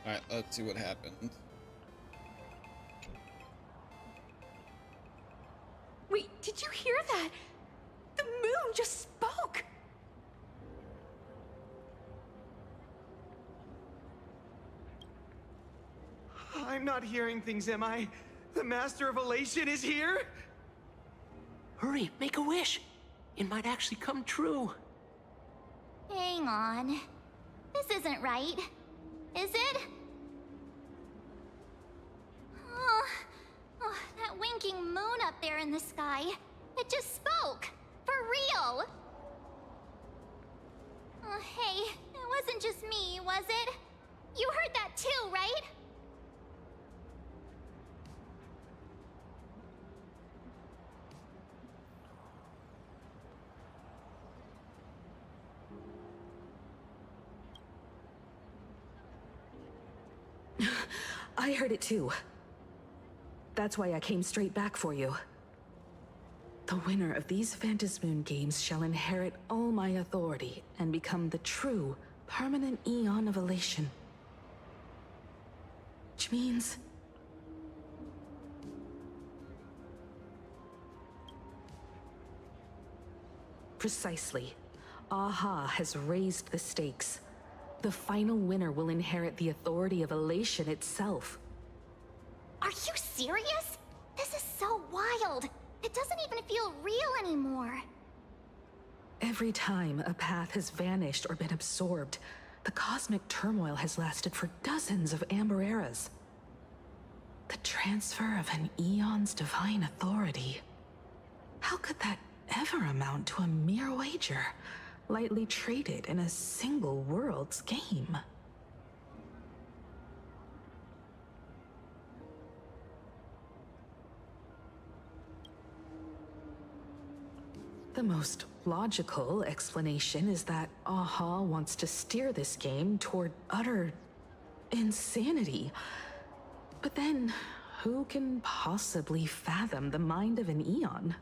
Alright, let's see what happened. Wait, did you hear that? The moon just spoke! I'm not hearing things, am I? The Master of Elation is here? Hurry, make a wish. It might actually come true. Hang on. This isn't right. Is it? Oh, that winking moon up there in the sky. It just spoke. For real. Oh, hey, it wasn't just me, was it? You heard that too, right? I heard it too. That's why I came straight back for you. The winner of these Phantasmoon games shall inherit all my authority and become the true, permanent Eon of Elation. Which means... Precisely. Aha has raised the stakes. The final winner will inherit the authority of Elation itself. Are you serious? This is so wild. It doesn't even feel real anymore. Every time a path has vanished or been absorbed, the cosmic turmoil has lasted for dozens of Amber eras. The transfer of an Eon's divine authority. How could that ever amount to a mere wager, lightly traded in a single world's game? The most logical explanation is that Aha wants to steer this game toward utter insanity. But then, who can possibly fathom the mind of an Eon?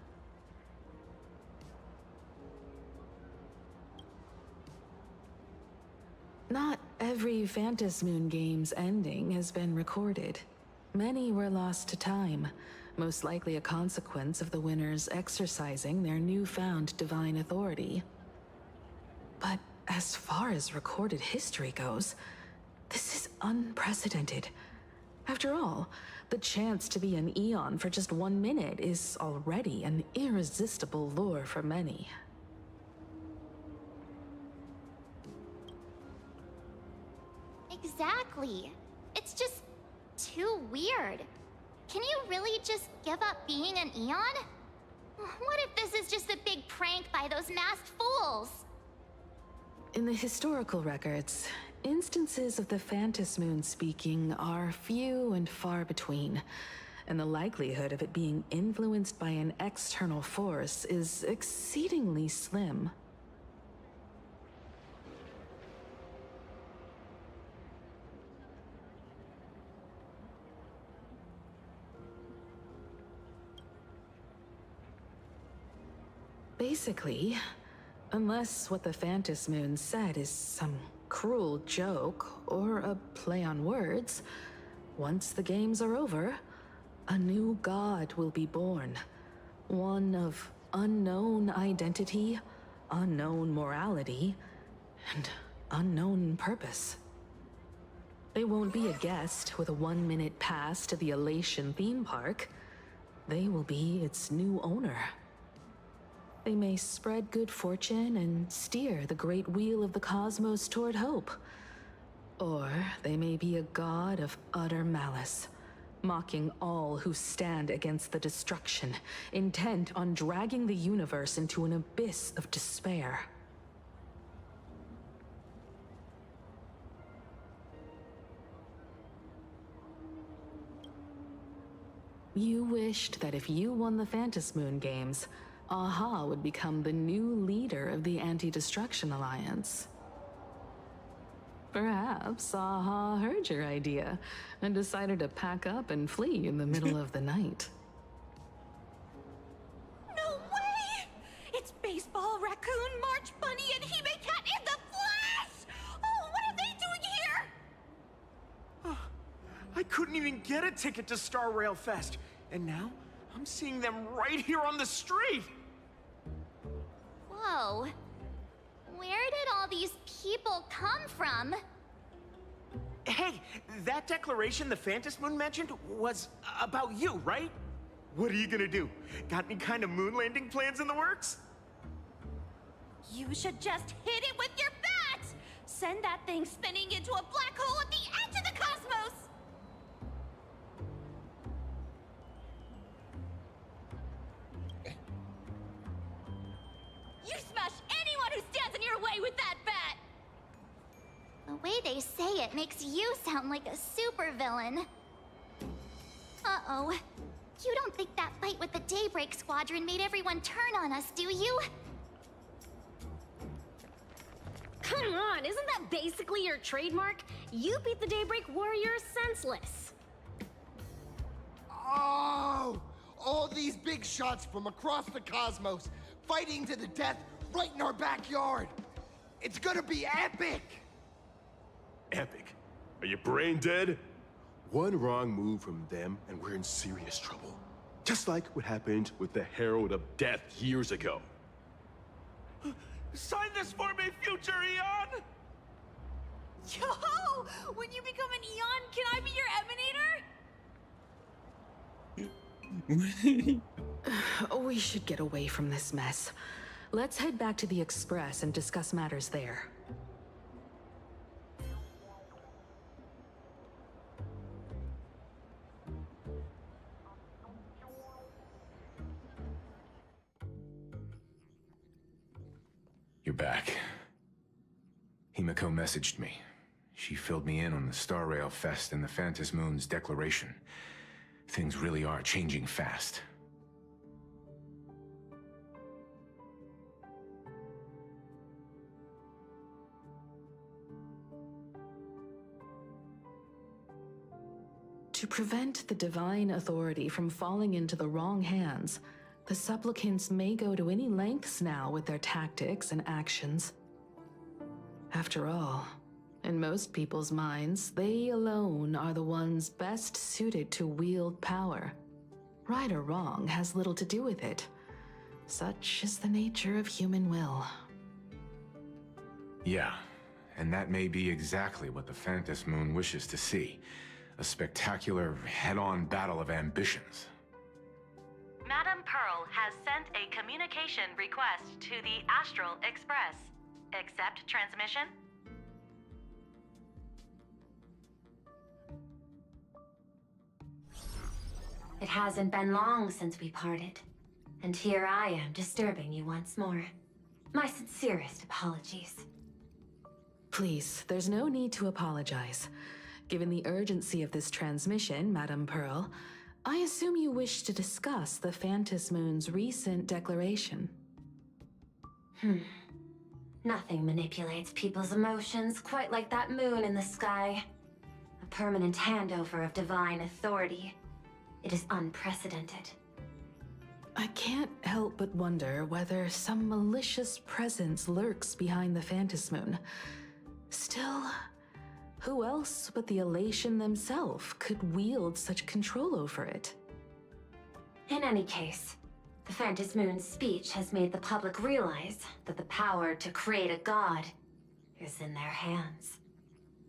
Not every Phantasmoon game's ending has been recorded. Many were lost to time, most likely a consequence of the winners exercising their newfound divine authority. But as far as recorded history goes, this is unprecedented. After all, the chance to be an Eon for just 1 minute is already an irresistible lure for many. Exactly. It's just too weird. Can you really just give up being an Eon? What if this is just a big prank by those masked fools? In the historical records, instances of the Phantasmoon speaking are few and far between, and the likelihood of it being influenced by an external force is exceedingly slim. Basically, unless what the Phantasmoon said is some cruel joke or a play on words, once the games are over, a new god will be born. One of unknown identity, unknown morality, and unknown purpose. They won't be a guest with a 1-minute pass to the Elation theme park. They will be its new owner. They may spread good fortune and steer the great wheel of the cosmos toward hope. Or they may be a god of utter malice, mocking all who stand against the destruction, intent on dragging the universe into an abyss of despair. You wished that if you won the Phantasmoon games, Aha would become the new leader of the Anti-Destruction Alliance. Perhaps Aha heard your idea and decided to pack up and flee in the middle of the night. No way! It's Baseball, Raccoon, March Bunny, and Hime Cat in the flesh! Oh, what are they doing here? I couldn't even get a ticket to Star Rail Fest, and now I'm seeing them right here on the street! Whoa. Where did all these people come from? Hey, that declaration the Phantom Moon mentioned was about you, right? What are you gonna do? Got any kind of moon landing plans in the works? You should just hit it with your bat! Send that thing spinning into a black hole at the edge of the cosmos! You smash anyone who stands in your way with that bat! The way they say it makes you sound like a supervillain. Uh-oh. You don't think that fight with the Daybreak Squadron made everyone turn on us, do you? Come on, isn't that basically your trademark? You beat the Daybreak Warriors senseless. Oh! All these big shots from across the cosmos, fighting to the death right in our backyard. It's gonna be epic! Epic. Are you brain dead? One wrong move from them and we're in serious trouble. Just like what happened with the Herald of Death years ago. Sign this for me, future Eon! Yo! When you become an Eon, can I be your emanator? We should get away from this mess. Let's head back to the Express and discuss matters there. You're back. Himiko messaged me. She filled me in on the Star Rail Fest and the Phantom Moon's declaration. Things really are changing fast. To prevent the divine authority from falling into the wrong hands, the supplicants may go to any lengths now with their tactics and actions. After all, in most people's minds, they alone are the ones best suited to wield power. Right or wrong has little to do with it. Such is the nature of human will. Yeah, and that may be exactly what the Phantom Moon wishes to see. A spectacular, head-on battle of ambitions. Madame Pearl has sent a communication request to the Astral Express. Accept transmission? It hasn't been long since we parted, and here I am disturbing you once more. My sincerest apologies. Please, there's no need to apologize. Given the urgency of this transmission, Madame Pearl, I assume you wish to discuss the Phantom Moon's recent declaration. Nothing manipulates people's emotions quite like that moon in the sky. A permanent handover of divine authority. It is unprecedented. I can't help but wonder whether some malicious presence lurks behind the Phantom Moon. Still, who else but the Elation themselves could wield such control over it? In any case, the Phantom Moon's speech has made the public realize that the power to create a god is in their hands.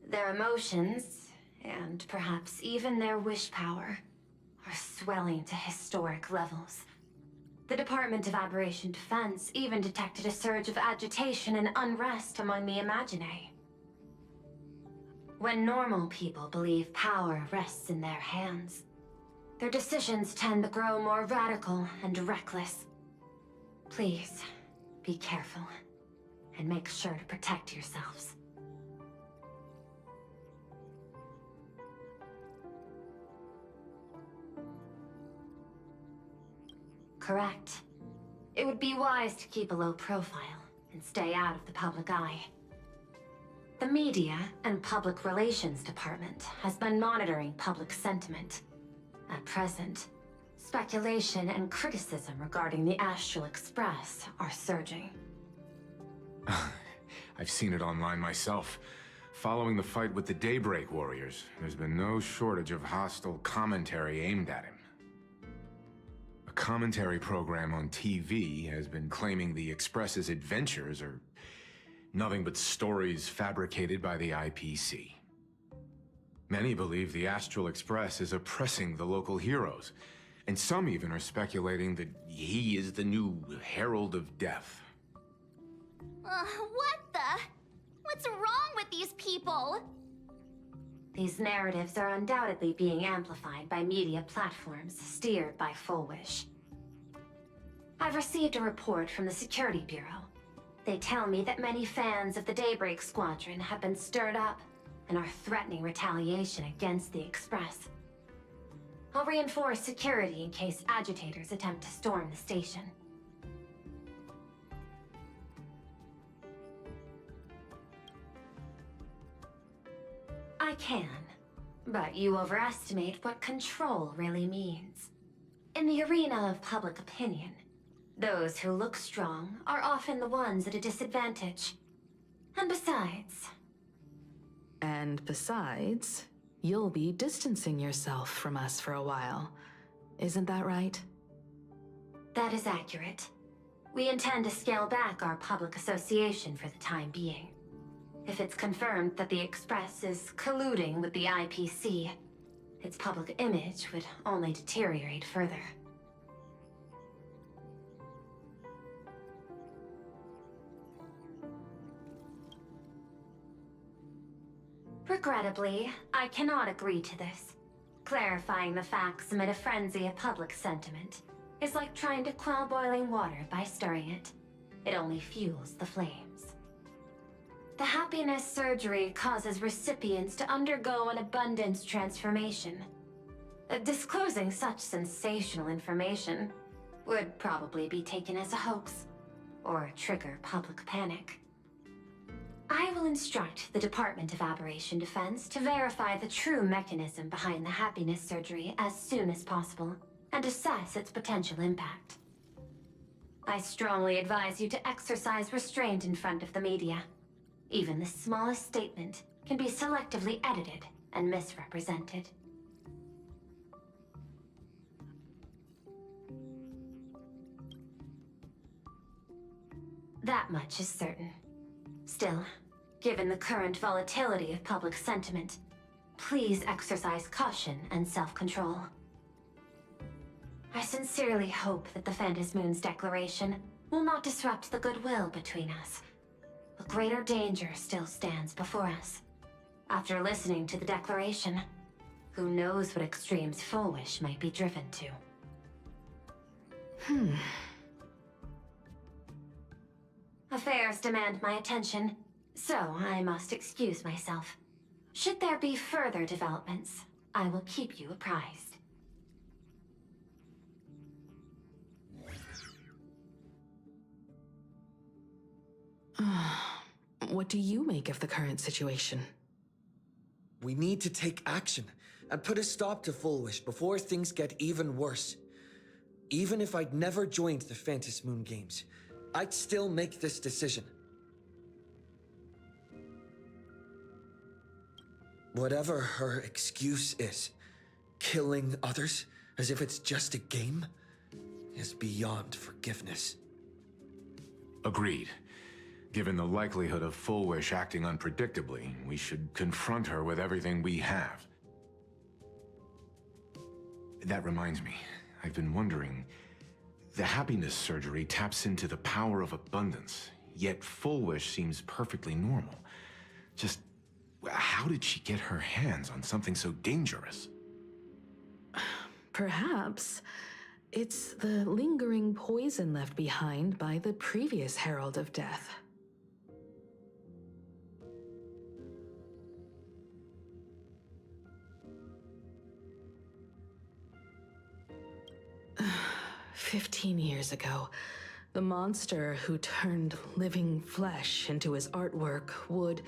Their emotions, and perhaps even their wish power, are swelling to historic levels. The Department of Aberration Defense even detected a surge of agitation and unrest among the Imaginae. When normal people believe power rests in their hands, their decisions tend to grow more radical and reckless. Please, be careful, and make sure to protect yourselves. Correct. It would be wise to keep a low profile and stay out of the public eye. The Media and Public Relations Department has been monitoring public sentiment. At present, speculation and criticism regarding the Astral Express are surging. I've seen it online myself. Following the fight with the Daybreak Warriors, there's been no shortage of hostile commentary aimed at him. A commentary program on TV has been claiming the Express's adventures are nothing but stories fabricated by the IPC. Many believe the Astral Express is oppressing the local heroes, and some even are speculating that he is the new Herald of Death. What the? What's wrong with these people? These narratives are undoubtedly being amplified by media platforms steered by Full Wish. I've received a report from the Security Bureau. They tell me that many fans of the Daybreak Squadron have been stirred up and are threatening retaliation against the Express. I'll reinforce security in case agitators attempt to storm the station. I can, but you overestimate what control really means. In the arena of public opinion, those who look strong are often the ones at a disadvantage. And besides... You'll be distancing yourself from us for a while. Isn't that right? That is accurate. We intend to scale back our public association for the time being. If it's confirmed that the Express is colluding with the IPC, its public image would only deteriorate further. Regrettably, I cannot agree to this. Clarifying the facts amid a frenzy of public sentiment is like trying to quell boiling water by stirring it. It only fuels the flames. The happiness surgery causes recipients to undergo an abundance transformation. Disclosing such sensational information would probably be taken as a hoax, or trigger public panic. I will instruct the Department of Aberration Defense to verify the true mechanism behind the happiness surgery as soon as possible, and assess its potential impact. I strongly advise you to exercise restraint in front of the media. Even the smallest statement can be selectively edited and misrepresented. That much is certain. Still, given the current volatility of public sentiment, please exercise caution and self-control. I sincerely hope that the Phantom Moon's declaration will not disrupt the goodwill between us. A greater danger still stands before us. After listening to the declaration, who knows what extremes Full Wish might be driven to. Affairs demand my attention, so I must excuse myself. Should there be further developments, I will keep you apprised. What do you make of the current situation? We need to take action and put a stop to Full Wish before things get even worse. Even if I'd never joined the Phantom Moon Games, I'd still make this decision. Whatever her excuse is, killing others as if it's just a game is beyond forgiveness. Agreed. Given the likelihood of Full Wish acting unpredictably, we should confront her with everything we have. That reminds me, I've been wondering, the happiness surgery taps into the power of abundance, yet Full Wish seems perfectly normal. Just, how did she get her hands on something so dangerous? Perhaps it's the lingering poison left behind by the previous Herald of Death. 15 years ago, the monster who turned living flesh into his artwork would,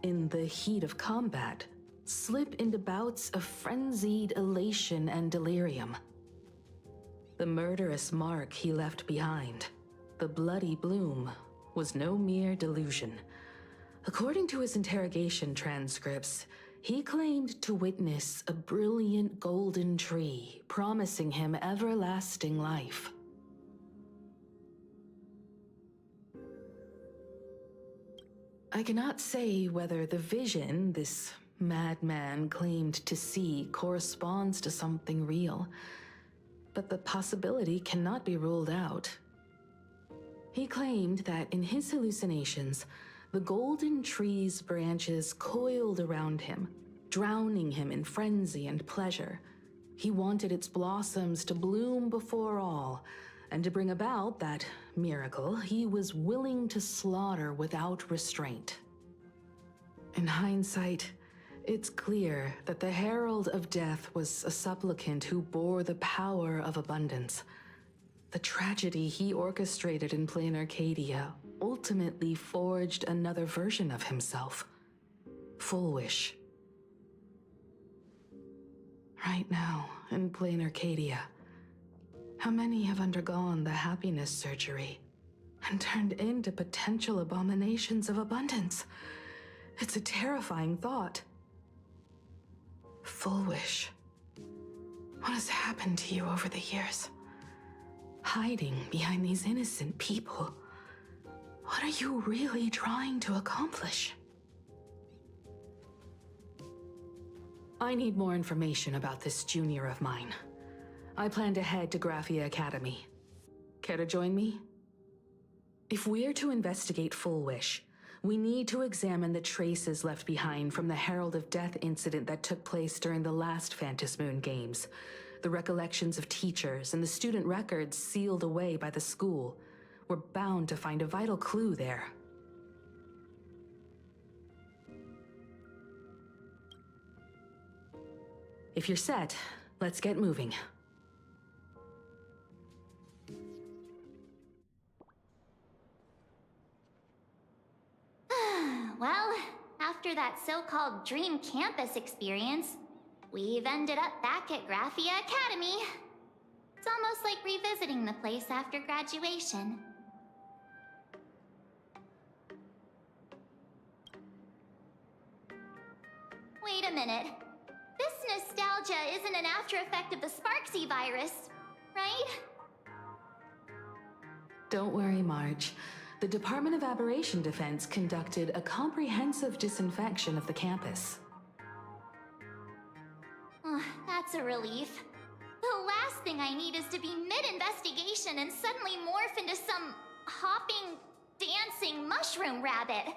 in the heat of combat, slip into bouts of frenzied elation and delirium. The murderous mark he left behind, the bloody bloom, was no mere delusion. According to his interrogation transcripts, he claimed to witness a brilliant golden tree promising him everlasting life. I cannot say whether the vision this madman claimed to see corresponds to something real, but the possibility cannot be ruled out. He claimed that in his hallucinations, the golden tree's branches coiled around him, drowning him in frenzy and pleasure. He wanted its blossoms to bloom before all, and to bring about that miracle, he was willing to slaughter without restraint. In hindsight, it's clear that the Herald of Death was a supplicant who bore the power of abundance. The tragedy he orchestrated in Planarcadia ultimately forged another version of himself. Full Wish. Right now, in Planarcadia, how many have undergone the happiness surgery and turned into potential abominations of abundance? It's a terrifying thought. Full Wish. What has happened to you over the years? Hiding behind these innocent people. What are you really trying to accomplish? I need more information about this junior of mine. I plan to head to Graphia Academy. Care to join me? If we're to investigate Full Wish, we need to examine the traces left behind from the Herald of Death incident that took place during the last Phantom Moon Games. The recollections of teachers and the student records sealed away by the school. We're bound to find a vital clue there. If you're set, let's get moving. Well, after that so-called dream campus experience, we've ended up back at Graphia Academy. It's almost like revisiting the place after graduation. Wait a minute. This nostalgia isn't an after effect of the Sparksy virus, right? Don't worry, Marge. The Department of Aberration Defense conducted a comprehensive disinfection of the campus. That's a relief. The last thing I need is to be mid-investigation and suddenly morph into some hopping, dancing mushroom rabbit.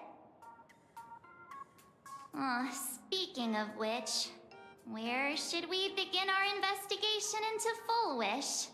Speaking of which, where should we begin our investigation into Full Wish?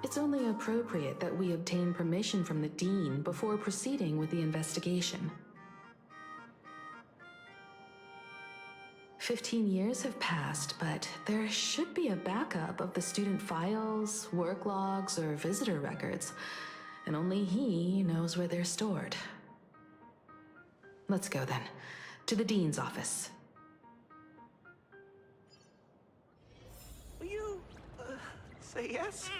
It's only appropriate that we obtain permission from the Dean before proceeding with the investigation. 15 years have passed, but there should be a backup of the student files, work logs, or visitor records, and only he knows where they're stored. Let's go then, to the Dean's office. Will you, say yes?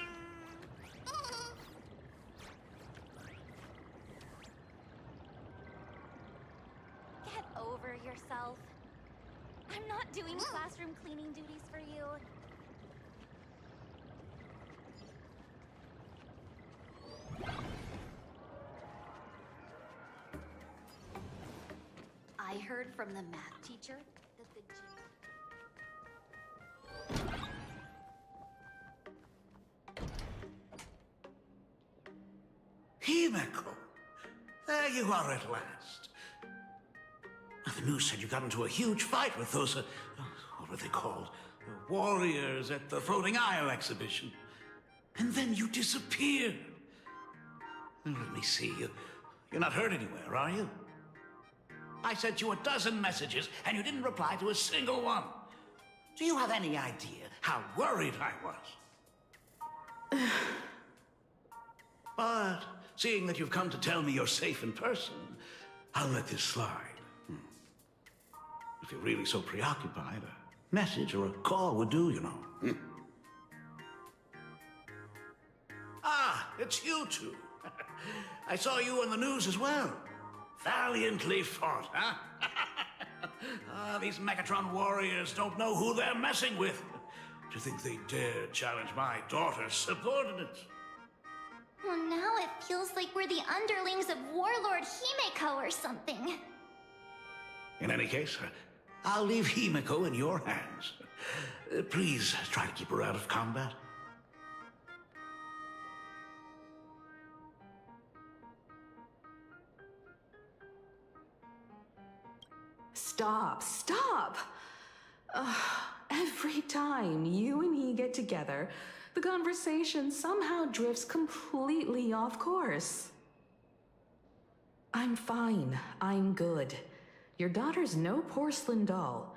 Get over yourself. I'm not doing classroom cleaning duties for you. I heard from the math teacher that the Himeko! There you are at last. The news said you got into a huge fight with those, what were they called? Warriors at the Floating Isle exhibition. And then you disappeared. Let me see. You're not hurt anywhere, are you? I sent you a dozen messages, and you didn't reply to a single one. Do you have any idea how worried I was? But seeing that you've come to tell me you're safe in person, I'll let this slide. If you're really so preoccupied, a message or a call would do, you know. Ah, it's you two. I saw you on the news as well. Valiantly fought, huh? These Megatron warriors don't know who they're messing with. To think they dare challenge my daughter's subordinates. Well, now it feels like we're the underlings of Warlord Himeko or something. In any case, I'll leave Himeko in your hands. Please try to keep her out of combat. Stop. Every time you and he get together, the conversation somehow drifts completely off course. I'm fine. I'm good. Your daughter's no porcelain doll.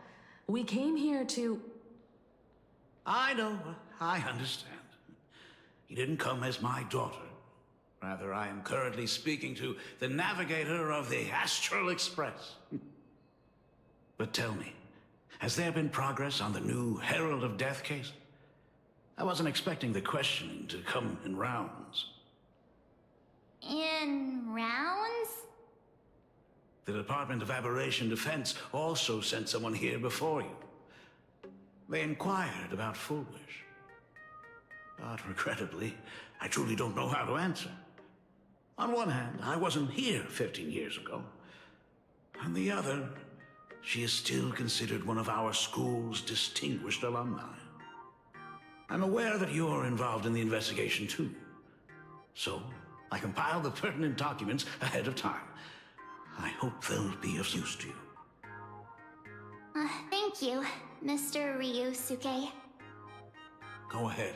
We came here to... I know. I understand. You didn't come as my daughter. Rather, I am currently speaking to the navigator of the Astral Express. But tell me, has there been progress on the new Herald of Death case? I wasn't expecting the questioning to come in rounds. In rounds? The Department of Aberration Defense also sent someone here before you. They inquired about Foolish. But regrettably, I truly don't know how to answer. On one hand, I wasn't here 15 years ago. On the other, she is still considered one of our school's distinguished alumni. I'm aware that you're involved in the investigation too. So, I compiled the pertinent documents ahead of time. I hope they'll be of use to you. Thank you, Mr. Ryusuke. Go ahead.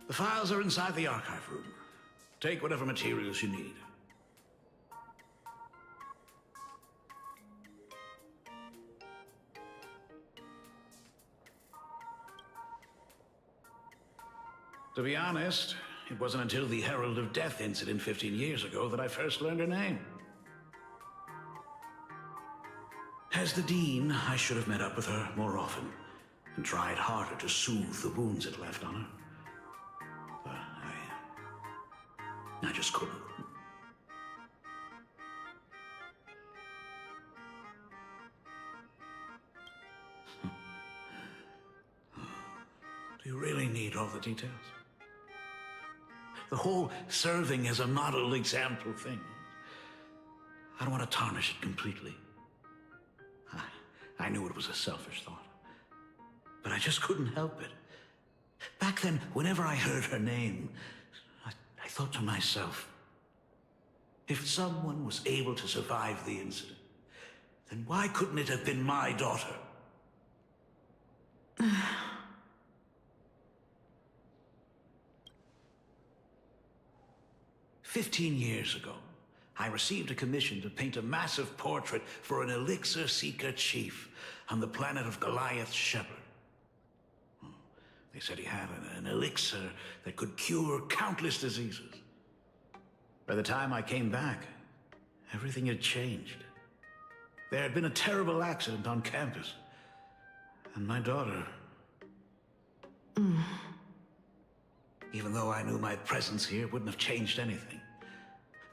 The files are inside the archive room. Take whatever materials you need. To be honest, it wasn't until the Herald of Death incident 15 years ago that I first learned her name. As the Dean, I should have met up with her more often and tried harder to soothe the wounds it left on her. But I just couldn't. Do you really need all the details? The whole serving as a model example thing. I don't want to tarnish it completely. I knew it was a selfish thought. But I just couldn't help it. Back then, whenever I heard her name, I thought to myself, if someone was able to survive the incident, then why couldn't it have been my daughter? 15 years ago, I received a commission to paint a massive portrait for an elixir seeker chief on the planet of Goliath's Shepherd. They said he had an elixir that could cure countless diseases. By the time I came back, everything had changed. There had been a terrible accident on campus, and my daughter... Even though I knew my presence here wouldn't have changed anything.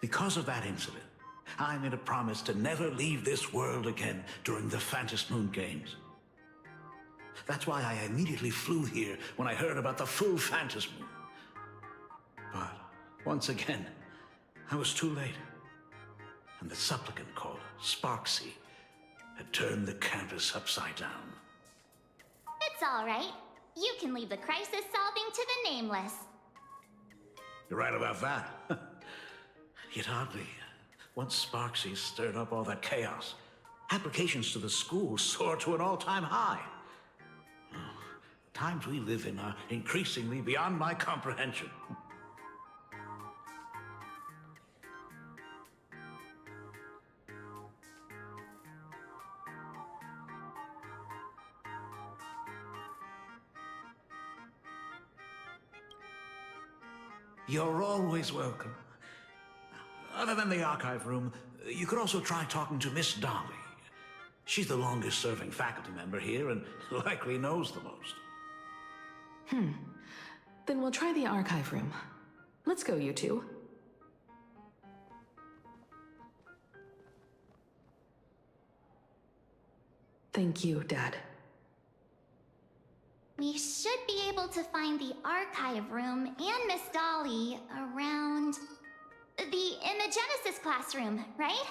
Because of that incident, I made a promise to never leave this world again during the Phantom Moon Games. That's why I immediately flew here when I heard about the full Phantom Moon. But once again, I was too late. And the supplicant called Sparksy had turned the campus upside down. It's all right. You can leave the crisis solving to the Nameless. You're right about that. Yet oddly, once Sparksy stirred up all that chaos, applications to the school soared to an all-time high. Oh, the times we live in are increasingly beyond my comprehension. You're always welcome. other than the archive room, you could also try talking to Miss Dolly. She's the longest-serving faculty member here and likely knows the most. Then we'll try the archive room. Let's go, you two. Thank you, Dad. We should be able to find the archive room and Miss Dolly around... in the Genesis classroom, right?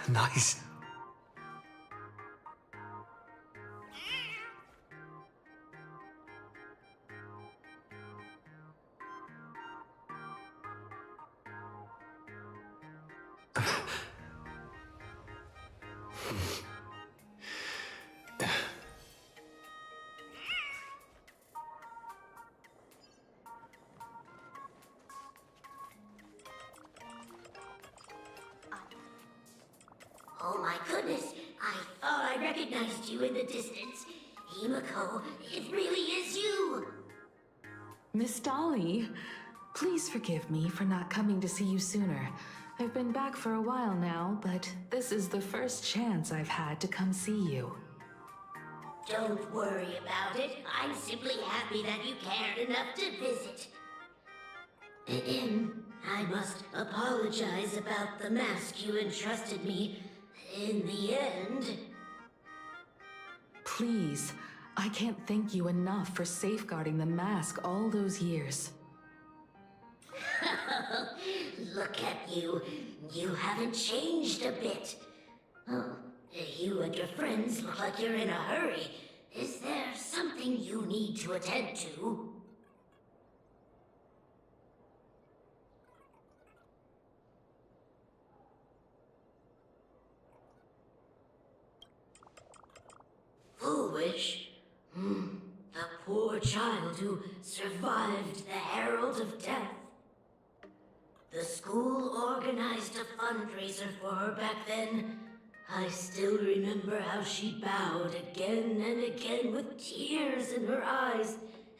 Nice. Oh my goodness, I thought I recognized you in the distance. Himiko, it really is you! Miss Dolly, please forgive me for not coming to see you sooner. I've been back for a while now, but this is the first chance I've had to come see you. Don't worry about it. I'm simply happy that you cared enough to visit. I must apologize about the mask you entrusted me. In the end... Please, I can't thank you enough for safeguarding the mask all those years. Look at you. You haven't changed a bit. Oh, you and your friends look like you're in a hurry. Is there something you need to attend to? Foolish? The poor child who survived the Herald of Death. The school organized a fundraiser for her back then. I still remember how she bowed again and again with tears in her eyes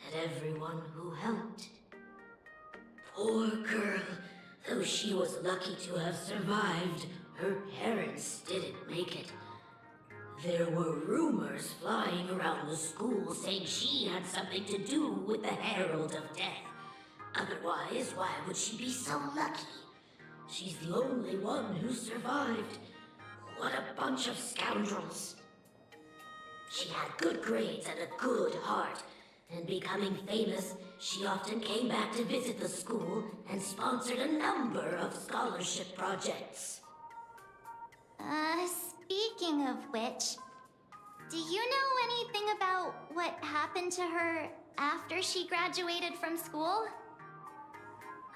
at everyone who helped. Poor girl, though she was lucky to have survived, her parents didn't make it. There were rumors flying around the school saying she had something to do with the Herald of Death. Otherwise, why would she be so lucky? She's the only one who survived. What a bunch of scoundrels. She had good grades and a good heart, and becoming famous, she often came back to visit the school and sponsored a number of scholarship projects. Speaking of which, do you know anything about what happened to her after she graduated from school?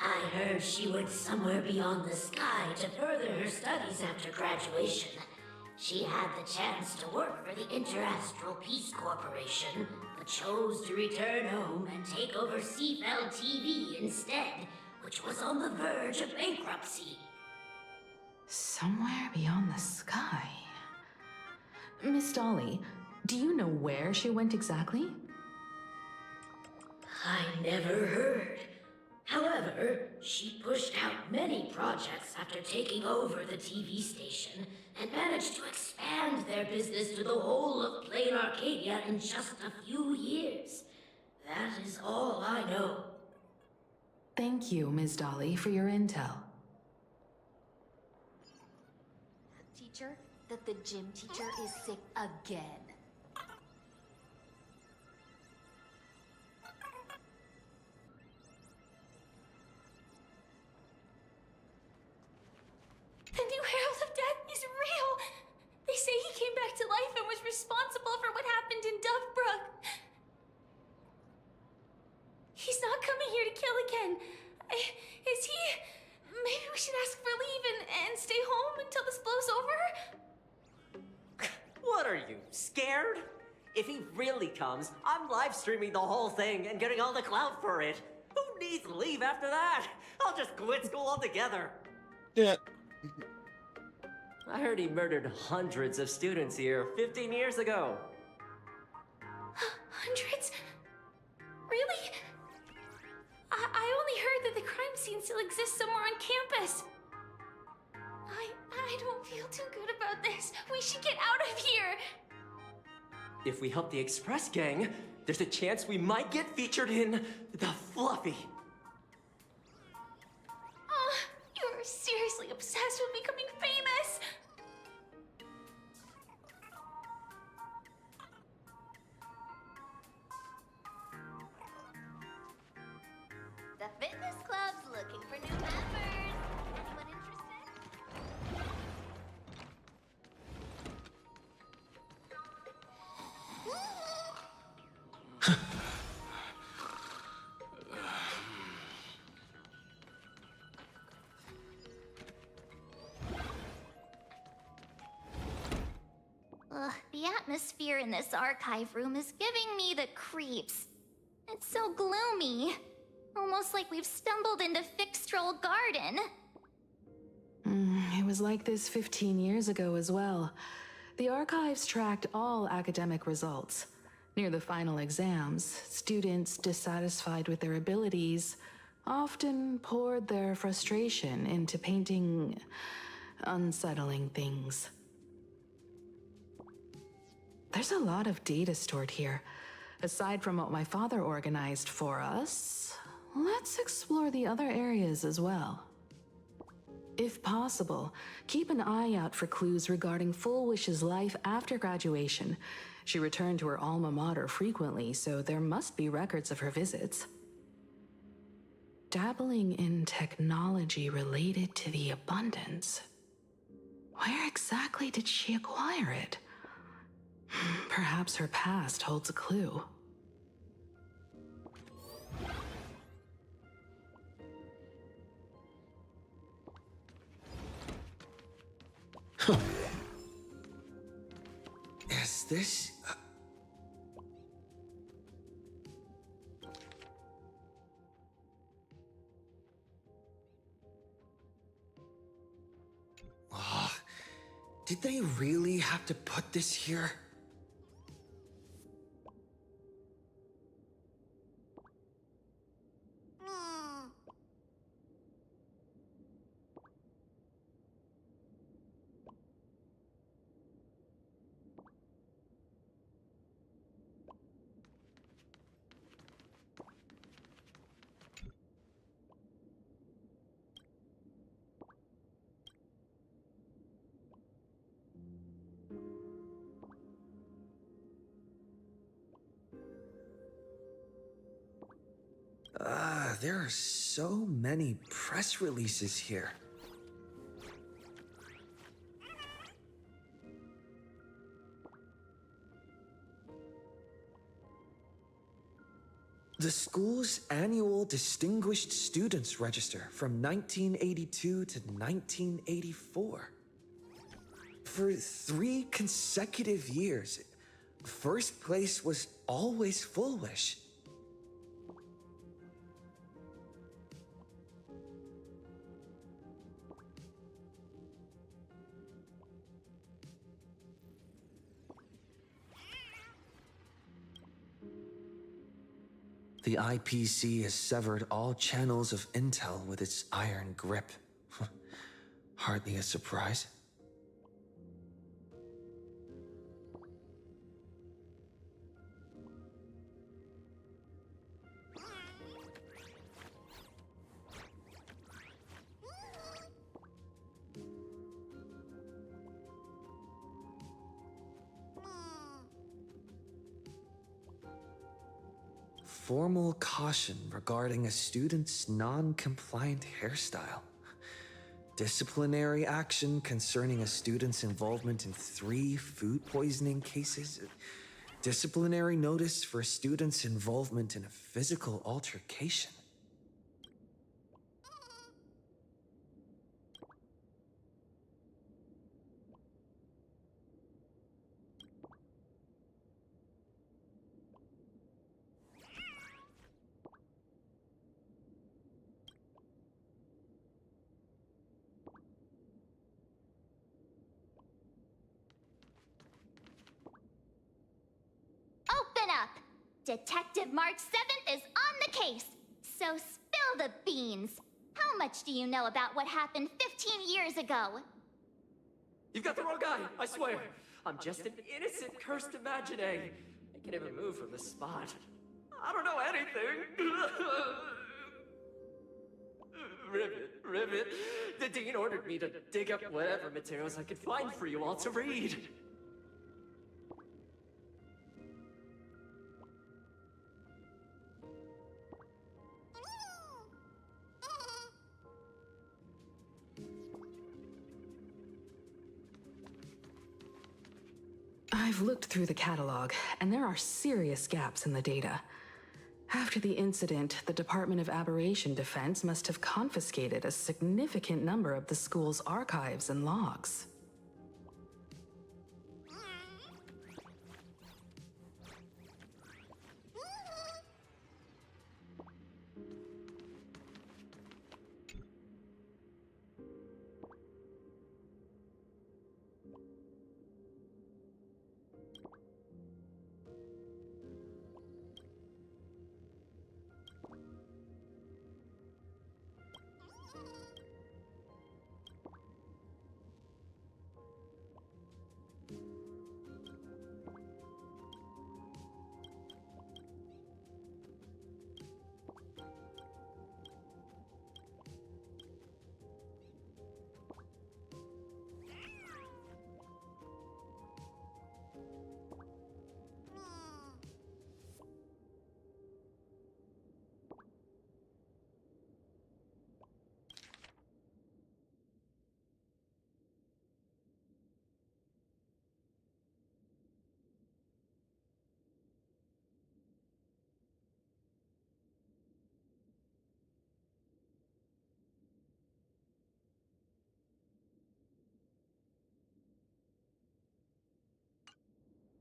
I heard she went somewhere beyond the sky to further her studies after graduation. She had the chance to work for the Interastral Peace Corporation, but chose to return home and take over Seafell TV instead, which was on the verge of bankruptcy. Somewhere beyond the sky. Miss Dolly, do you know where she went exactly? I never heard. However, she pushed out many projects after taking over the TV station and managed to expand their business to the whole of Planarcadia in just a few years. That is all I know. Thank you, Ms. Dolly, for your intel. Teacher, that the gym teacher is sick again. The new Herald of Death is real! They say he came back to life and was responsible for what happened in Dovebrook. He's not coming here to kill again. Is he... Maybe we should ask for leave and stay home until this blows over? What are you, scared? If he really comes, I'm live streaming the whole thing and getting all the clout for it. Who needs leave after that? I'll just quit school altogether. Yeah. I heard he murdered hundreds of students here 15 years ago. Hundreds? Really? I only heard that the crime scene still exists somewhere on campus. I don't feel too good about this. We should get out of here. If we help the Express gang, there's a chance we might get featured in The Fluffy. You're seriously obsessed with becoming famous. The fitness club's looking for new members. Anyone interested? Ugh, the atmosphere in this archive room is giving me the creeps. It's so gloomy. Almost like we've stumbled into Fixtroll Garden. It was like this 15 years ago as well. The archives tracked all academic results. Near the final exams, students dissatisfied with their abilities often poured their frustration into painting unsettling things. There's a lot of data stored here. Aside from what my father organized for us, let's explore the other areas as well. If possible, keep an eye out for clues regarding Full Wish's life after graduation. She returned to her alma mater frequently, so there must be records of her visits. Dabbling in technology related to the abundance. Where exactly did she acquire it? Perhaps her past holds a clue. Is this... Did they really have to put this here? There are so many press releases here. The school's annual Distinguished Students Register from 1982 to 1984. For 3 consecutive years, first place was always Full Wish. The IPC has severed all channels of intel with its iron grip. Hardly a surprise. Formal caution regarding a student's non-compliant hairstyle. Disciplinary action concerning a student's involvement in 3 food poisoning cases. Disciplinary notice for a student's involvement in a physical altercation. Open up! Detective March 7th is on the case, so spill the beans. How much do you know about what happened 15 years ago? You've got the wrong guy, I swear. I'm just an innocent, cursed imaginary. I can't even move from the spot. I don't know anything. Rivet. The dean ordered me to dig up whatever materials I could find for you all to read. I've looked through the catalog, and there are serious gaps in the data. After the incident, the Department of Aberration Defense must have confiscated a significant number of the school's archives and logs.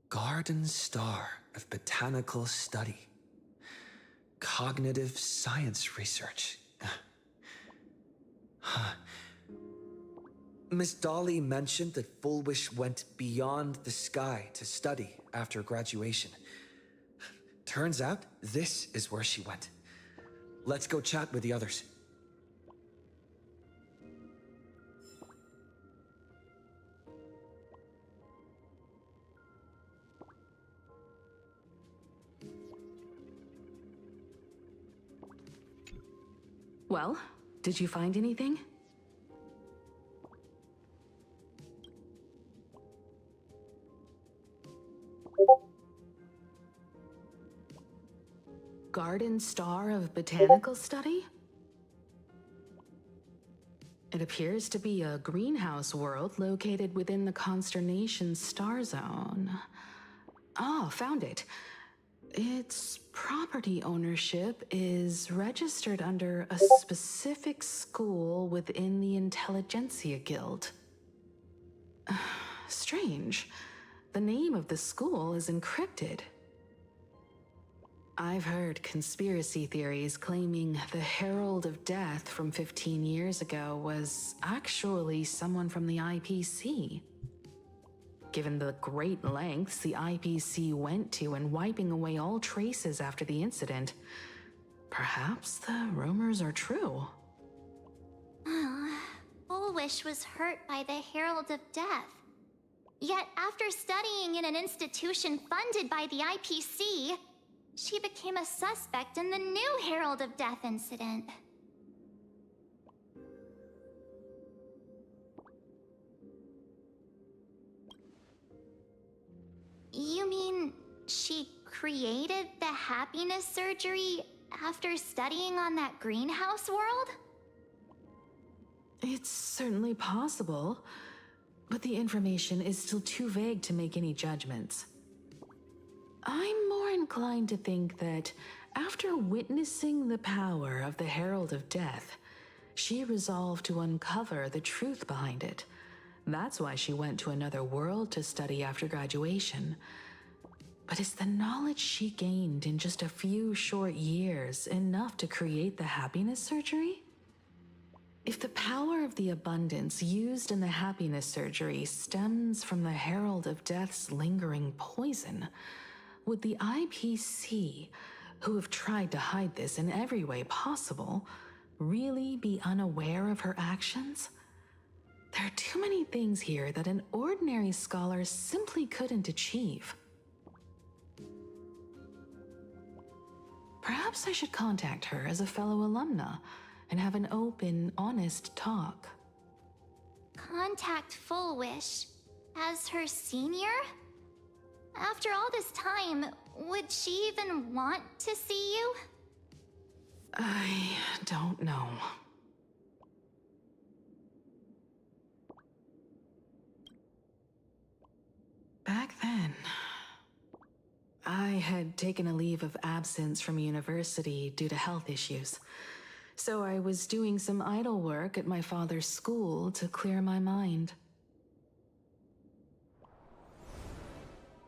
Garden Star of Botanical Study. Cognitive Science Research. Huh. Miss Dolly mentioned that Fullwish went beyond the sky to study after graduation. Turns out, this is where she went. Let's go chat with the others. Well, did you find anything? Garden Star of Botanical Study? It appears to be a greenhouse world located within the Consternation Star Zone. Oh, found it. Its property ownership is registered under a specific school within the Intelligentsia Guild. Strange. The name of the school is encrypted. I've heard conspiracy theories claiming the Herald of Death from 15 years ago was actually someone from the IPC. Given the great lengths the IPC went to in wiping away all traces after the incident, perhaps the rumors are true. Bullwish was hurt by the Herald of Death. Yet after studying in an institution funded by the IPC, she became a suspect in the new Herald of Death incident. You mean she created the happiness surgery after studying on that greenhouse world? It's certainly possible, but the information is still too vague to make any judgments. I'm more inclined to think that after witnessing the power of the Herald of Death, she resolved to uncover the truth behind it. That's why she went to another world to study after graduation. But is the knowledge she gained in just a few short years enough to create the happiness surgery? If the power of the abundance used in the happiness surgery stems from the Herald of Death's lingering poison, would the IPC, who have tried to hide this in every way possible, really be unaware of her actions? There are too many things here that an ordinary scholar simply couldn't achieve. Perhaps I should contact her as a fellow alumna and have an open, honest talk. Contact Full Wish as her senior? After all this time, would she even want to see you? I don't know. Back then, I had taken a leave of absence from university due to health issues. So I was doing some idle work at my father's school to clear my mind.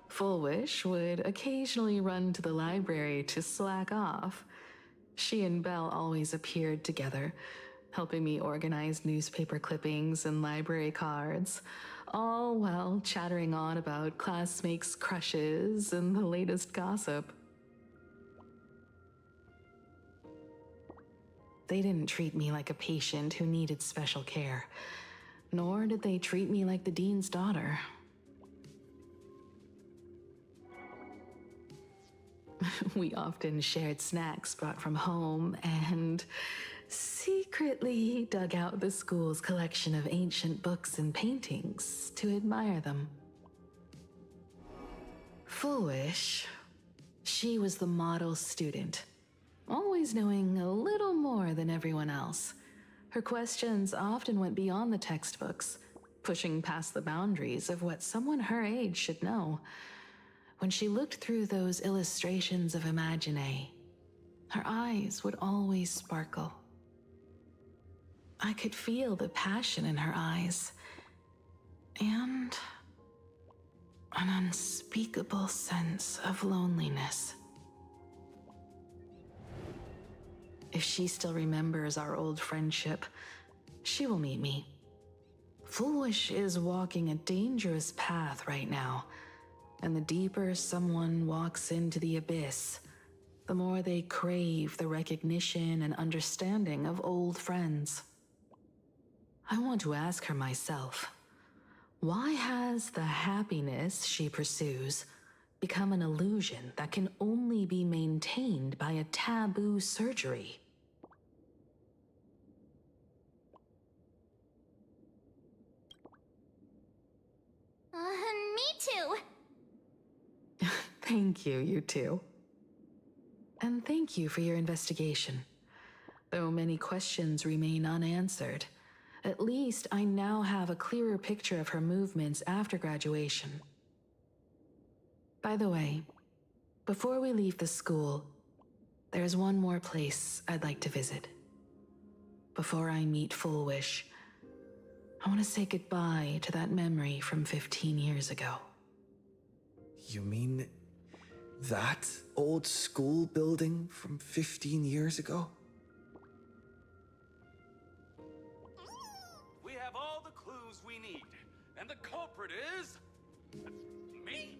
Full Wish would occasionally run to the library to slack off. She and Belle always appeared together, helping me organize newspaper clippings and library cards, all while chattering on about classmates' crushes and the latest gossip. They didn't treat me like a patient who needed special care, nor did they treat me like the dean's daughter. We often shared snacks brought from home and secretly dug out the school's collection of ancient books and paintings to admire them. Full Wish, she was the model student, always knowing a little more than everyone else. Her questions often went beyond the textbooks, pushing past the boundaries of what someone her age should know. When she looked through those illustrations of Imagine, her eyes would always sparkle. I could feel the passion in her eyes, and an unspeakable sense of loneliness. If she still remembers our old friendship, she will meet me. Full Wish is walking a dangerous path right now. And the deeper someone walks into the abyss, the more they crave the recognition and understanding of old friends. I want to ask her myself, why has the happiness she pursues become an illusion that can only be maintained by a taboo surgery? Me too. Thank you, you two. And thank you for your investigation. Though many questions remain unanswered, at least I now have a clearer picture of her movements after graduation. By the way, before we leave the school, there's one more place I'd like to visit. Before I meet Full Wish, I want to say goodbye to that memory from 15 years ago. You mean that old school building from 15 years ago? We have all the clues we need, and the culprit is... me?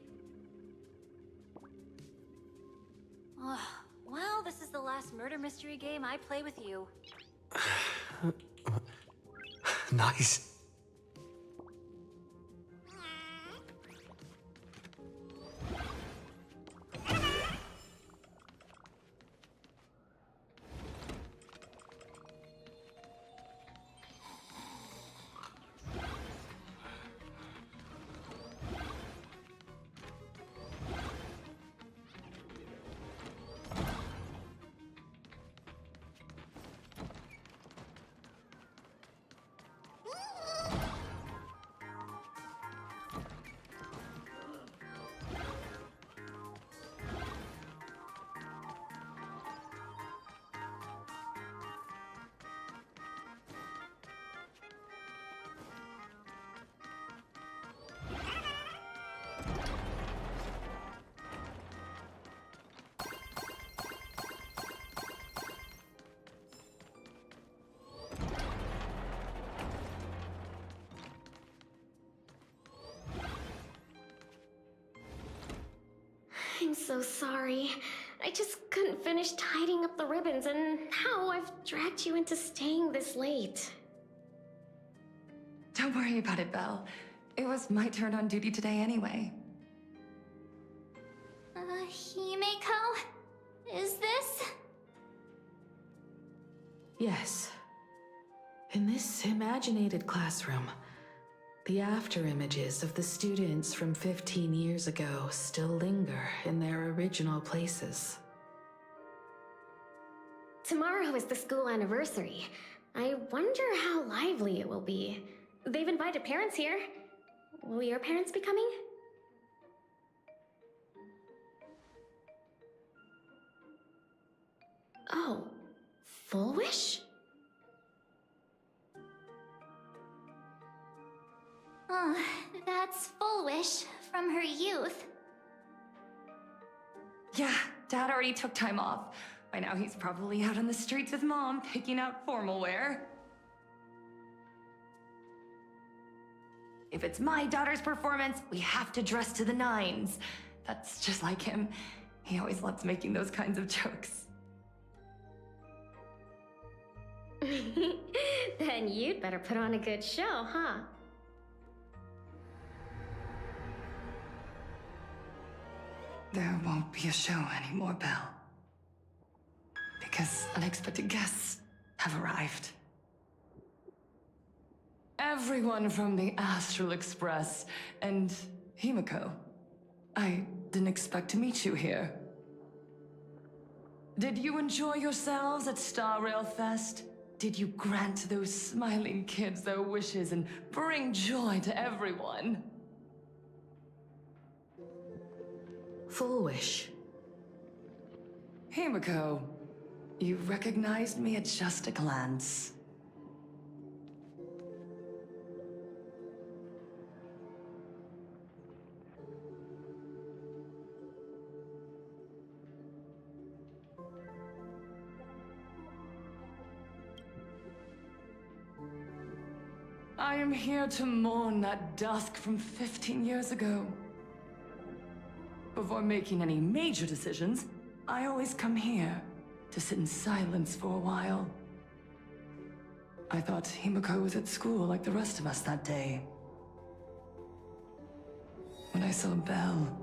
Well, this is the last murder mystery game I play with you. Nice. so sorry. I just couldn't finish tidying up the ribbons, and now I've dragged you into staying this late. Don't worry about it, Belle. It was my turn on duty today anyway. Himeko? Is this? Yes. In this imaginated classroom, the after images of the students from 15 years ago still linger in their original places. Tomorrow is the school anniversary. I wonder how lively it will be. They've invited parents here. Will your parents be coming? Oh, Full Wish? Oh, that's Full Wish from her youth. Yeah, Dad already took time off. By now he's probably out on the streets with Mom, picking out formal wear. If it's my daughter's performance, we have to dress to the nines. That's just like him. He always loves making those kinds of jokes. Then you'd better put on a good show, huh? There won't be a show anymore, Belle. Because unexpected guests have arrived. Everyone from the Astral Express and Himeko. I didn't expect to meet you here. Did you enjoy yourselves at Star Rail Fest? Did you grant those smiling kids their wishes and bring joy to everyone? Full Wish. Himeko, you recognized me at just a glance. I am here to mourn that dusk from 15 years ago. Before making any major decisions, I always come here to sit in silence for a while. I thought Himeko was at school like the rest of us that day. When I saw Belle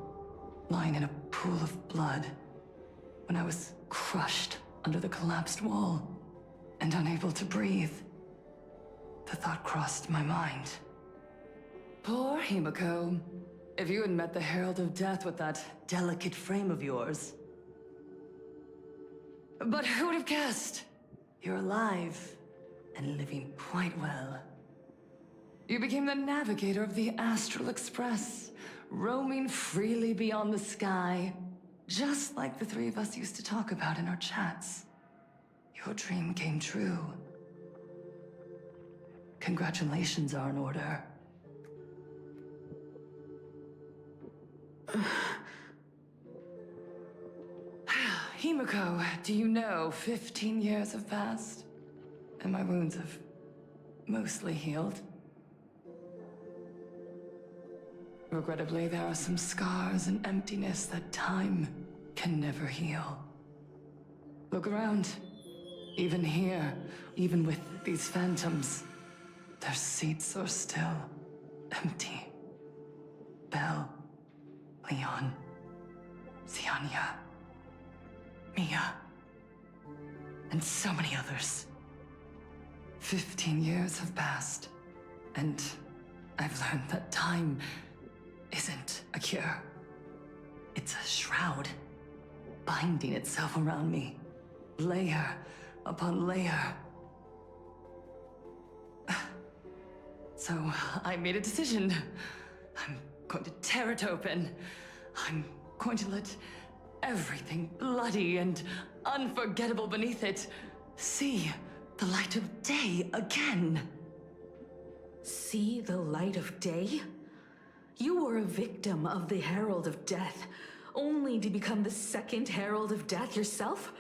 lying in a pool of blood, when I was crushed under the collapsed wall and unable to breathe, the thought crossed my mind. Poor Himeko. If you had met the Herald of Death with that delicate frame of yours. But who would have guessed? You're alive and living quite well. You became the navigator of the Astral Express, roaming freely beyond the sky, just like the three of us used to talk about in our chats. Your dream came true. Congratulations are in order. Himeko, do you know 15 years have passed? And my wounds have mostly healed. Regrettably, there are some scars and emptiness that time can never heal. Look around. Even here, even with these phantoms, their seats are still empty. Belle, Leon, Xianya, Mia, and so many others. 15 years have passed, and I've learned that time isn't a cure. It's a shroud, binding itself around me, layer upon layer. So I made a decision. I'm going to tear it open. I'm going to let everything bloody and unforgettable beneath it see the light of day again. See the light of day? You were a victim of the Herald of Death, only to become the second Herald of Death yourself?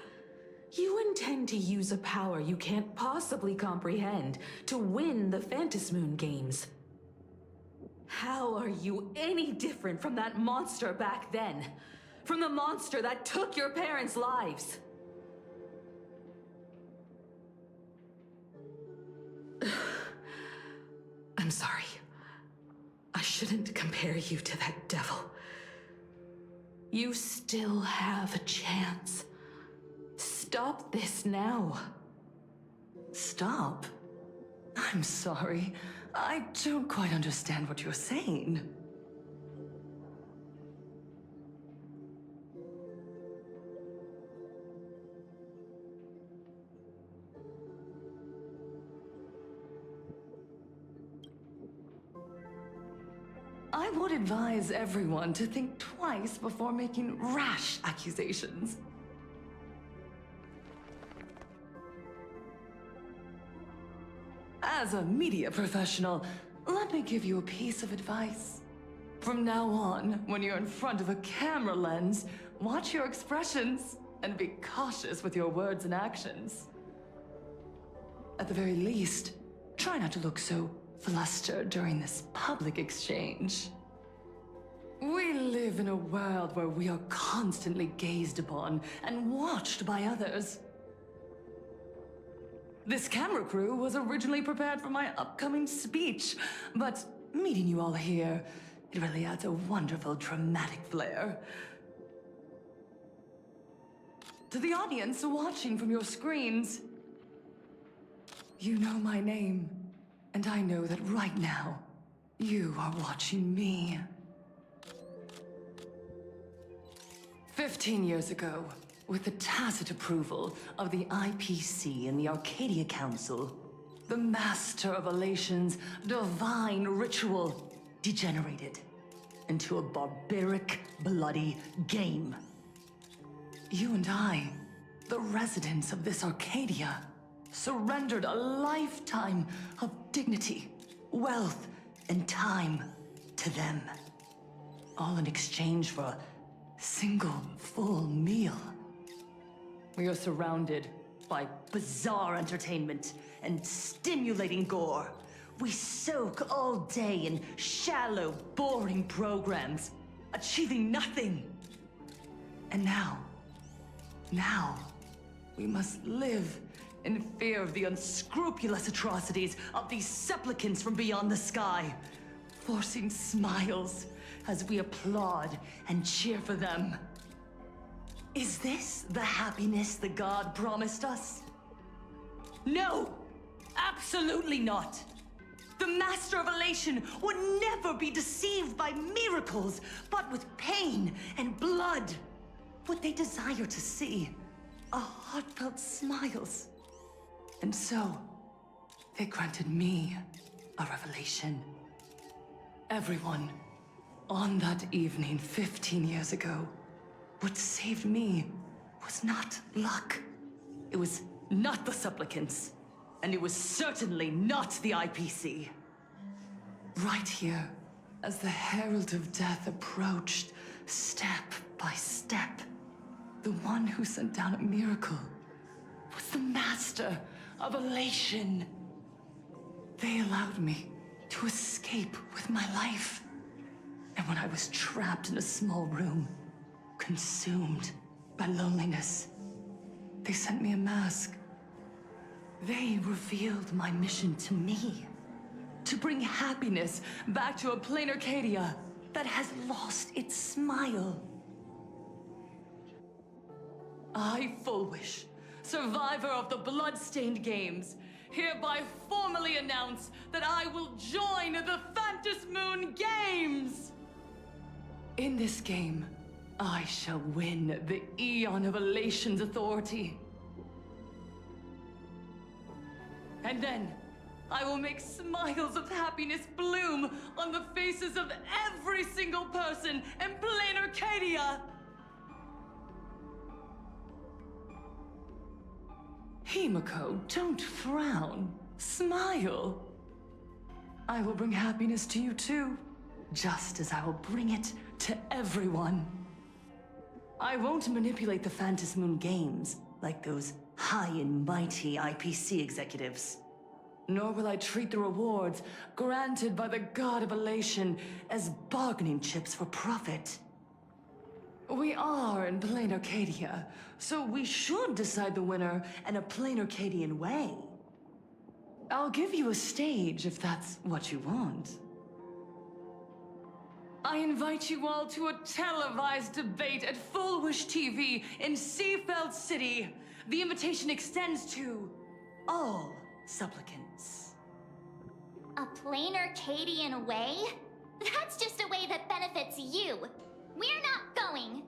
You intend to use a power you can't possibly comprehend to win the Phantasmoon games. How are you any different from that monster back then? from the monster that took your parents' lives. I'm sorry. I shouldn't compare you to that devil. You still have a chance. Stop this now. Stop? I'm sorry. I don't quite understand what you're saying. I would advise everyone to think twice before making rash accusations. As a media professional, let me give you a piece of advice. From now on, when you're in front of a camera lens, watch your expressions and be cautious with your words and actions. At the very least, try not to look so flustered during this public exchange. We live in a world where we are constantly gazed upon and watched by others. This camera crew was originally prepared for my upcoming speech, but meeting you all here, it really adds a wonderful dramatic flair. To the audience watching from your screens, you know my name, and I know that right now, you are watching me. 15 years ago, with the tacit approval of the IPC and the Arcadia Council, the Master of Elation's divine ritual degenerated into a barbaric, bloody game. You and I, the residents of this Arcadia, surrendered a lifetime of dignity, wealth, and time to them. All in exchange for a single full meal. We are surrounded by bizarre entertainment and stimulating gore. We soak all day in shallow, boring programs, achieving nothing. And now, we must live in fear of the unscrupulous atrocities of these supplicants from beyond the sky, forcing smiles as we applaud and cheer for them. Is this the happiness the god promised us? No! Absolutely not! The Master of Elation would never be deceived by miracles, but with pain and blood. What they desire to see are heartfelt smiles. And so, they granted me a revelation. Everyone, on that evening 15 years ago, what saved me was not luck. It was not the supplicants, and it was certainly not the IPC. Right here, as the Herald of Death approached, step by step, the one who sent down a miracle was the Master of Elation. They allowed me to escape with my life. And when I was trapped in a small room, consumed by loneliness, they sent me a mask. They revealed my mission to me, to bring happiness back to a Planarcadia that has lost its smile. I, Fullwish, survivor of the Bloodstained Games, hereby formally announce that I will join the Phantom Moon Games! In this game, I shall win the Eon of Elation's authority. And then, I will make smiles of happiness bloom on the faces of every single person in Planarcadia! Himiko, don't frown. Smile. I will bring happiness to you too, just as I will bring it to everyone. I won't manipulate the Phantom Moon Games like those high and mighty IPC executives. Nor will I treat the rewards granted by the God of Elation as bargaining chips for profit. We are in Planarcadia, so we should decide the winner in a Planarcadian way. I'll give you a stage if that's what you want. I invite you all to a televised debate at Fullwish TV in Seafeld City. The invitation extends to all supplicants. A Planarcadian way? That's just a way that benefits you. We're not going.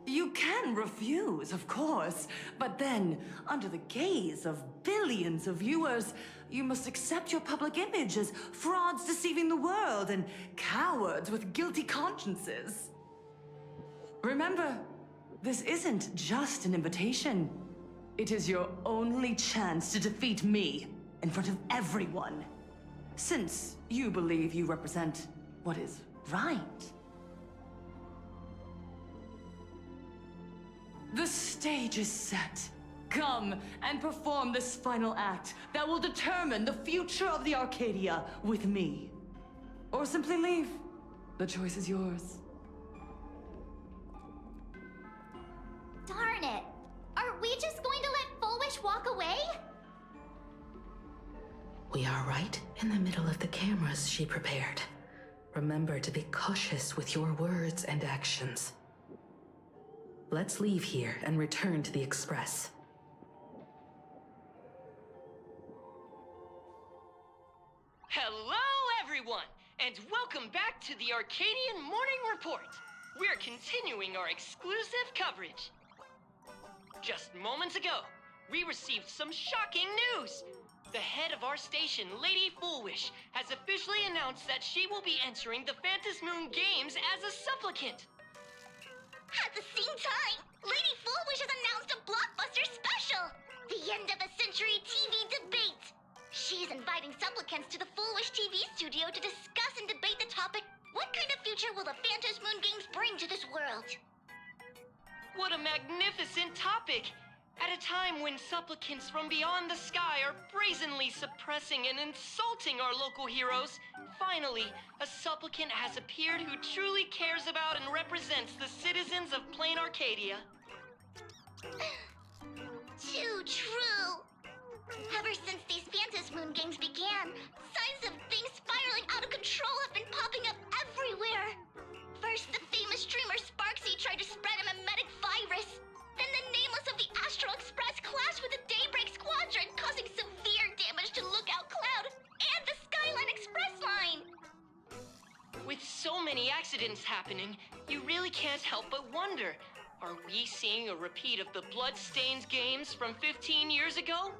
You can refuse, of course, but then, under the gaze of billions of viewers, you must accept your public image as frauds deceiving the world and cowards with guilty consciences. Remember, this isn't just an invitation. It is your only chance to defeat me in front of everyone. Since you believe you represent what is right. The stage is set. Come and perform this final act that will determine the future of the Arcadia with me. Or simply leave. The choice is yours. Darn it! Are we just going to let Fullwish walk away? We are right in the middle of the cameras she prepared. Remember to be cautious with your words and actions. Let's leave here and return to the Express. Hello, everyone, and welcome back to the Arcadian Morning Report. We're continuing our exclusive coverage. Just moments ago, we received some shocking news. The head of our station, Lady Fullwish, has officially announced that she will be entering the Phantom Moon Games as a supplicant. At the same time, Lady Fullwish has announced a blockbuster special! The end of a century TV debate! She's inviting supplicants to the Fullwish TV studio to discuss and debate the topic, what kind of future will the Phantom Moon Games bring to this world? What a magnificent topic! At a time when supplicants from beyond the sky are brazenly suppressing and insulting our local heroes, finally, a supplicant has appeared who truly cares about and represents the citizens of Planarcadia. Too true! Ever since these Phantom Moon Games began, signs of things spiraling out of control have been popping up everywhere! First, the famous streamer Sparksy tried to spread a mimetic virus. Then the nameless of the Astral Express clashed with the Daybreak Squadron, causing severe damage to Lookout Cloud and the Skyline Express line! With so many accidents happening, you really can't help but wonder, are we seeing a repeat of the Bloodstained games from 15 years ago?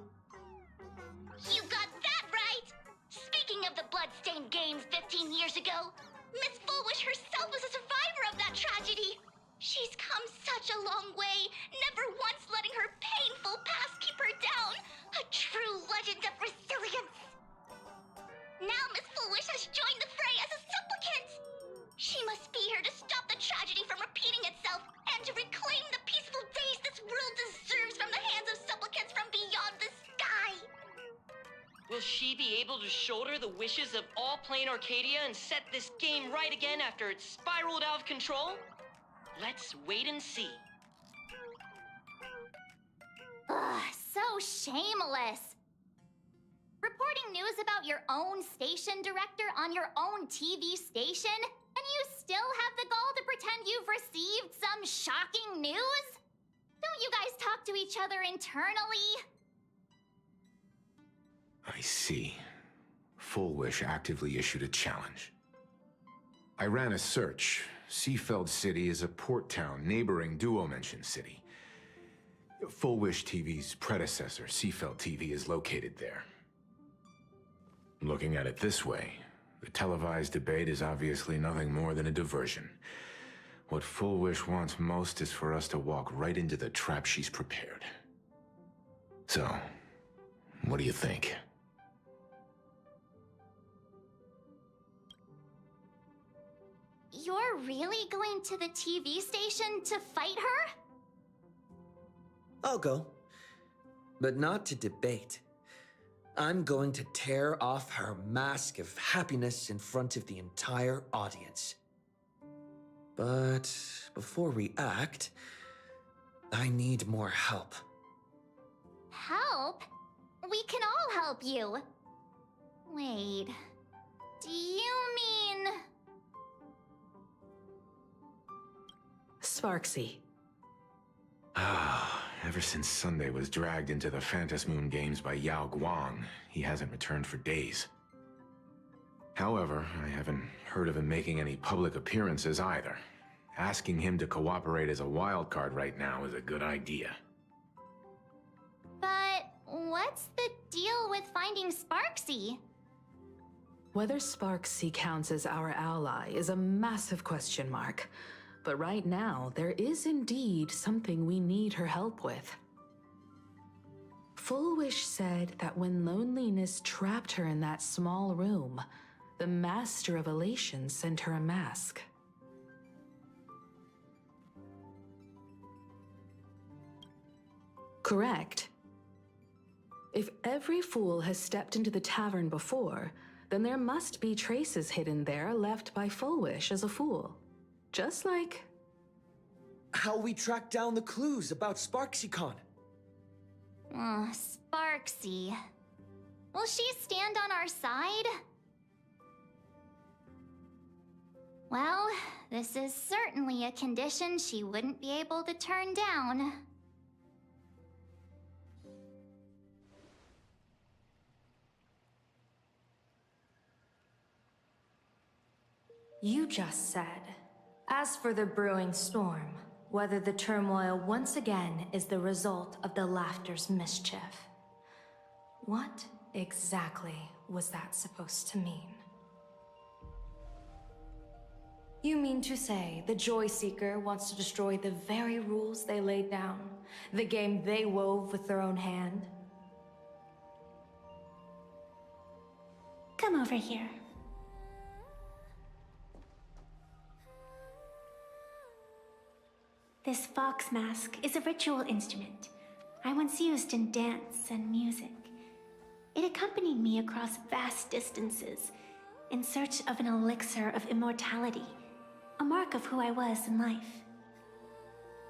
You got that right! Speaking of the Bloodstained games 15 years ago, Miss Fullwish herself was a survivor of that tragedy! She's come such a long way, never once letting her painful past keep her down. A true legend of resilience. Now Miss Fullwish has joined the fray as a supplicant. She must be here to stop the tragedy from repeating itself and to reclaim the peaceful days this world deserves from the hands of supplicants from beyond the sky. Will she be able to shoulder the wishes of all Planarcadia and set this game right again after it spiraled out of control? Let's wait and see. Ugh, so shameless. Reporting news about your own station director on your own TV station? And you still have the gall to pretend you've received some shocking news? Don't you guys talk to each other internally? I see. Fullwish actively issued a challenge. I ran a search. Seafeld City is a port town neighboring Duo-Mention City. Fullwish TV's predecessor, Seafeld TV, is located there. Looking at it this way, the televised debate is obviously nothing more than a diversion. What Fullwish wants most is for us to walk right into the trap she's prepared. So, what do you think? You're really going to the TV station to fight her? I'll go. But not to debate. I'm going to tear off her mask of happiness in front of the entire audience. But before we act, I need more help. Help? We can all help you. Wait, do you mean... Sparksy. Ever since Sunday was dragged into the Phantas Moon Games by Yao Guang, he hasn't returned for days. However, I haven't heard of him making any public appearances either. Asking him to cooperate as a wildcard right now is a good idea. But what's the deal with finding Sparksy? Whether Sparksy counts as our ally is a massive question mark. But right now, there is indeed something we need her help with. Full Wish said that when loneliness trapped her in that small room, the Master of Elation sent her a mask. Correct. If every fool has stepped into the tavern before, then there must be traces hidden there left by Full Wish as a fool. Just like... how we track down the clues about SparksyCon. Sparksy. Will she stand on our side? Well, this is certainly a condition she wouldn't be able to turn down. You just said, as for the brewing storm, whether the turmoil once again is the result of the Laughter's mischief. What exactly was that supposed to mean? You mean to say the Joy Seeker wants to destroy the very rules they laid down, the game they wove with their own hand? Come over here. This fox mask is a ritual instrument I once used in dance and music. It accompanied me across vast distances in search of an elixir of immortality, a mark of who I was in life.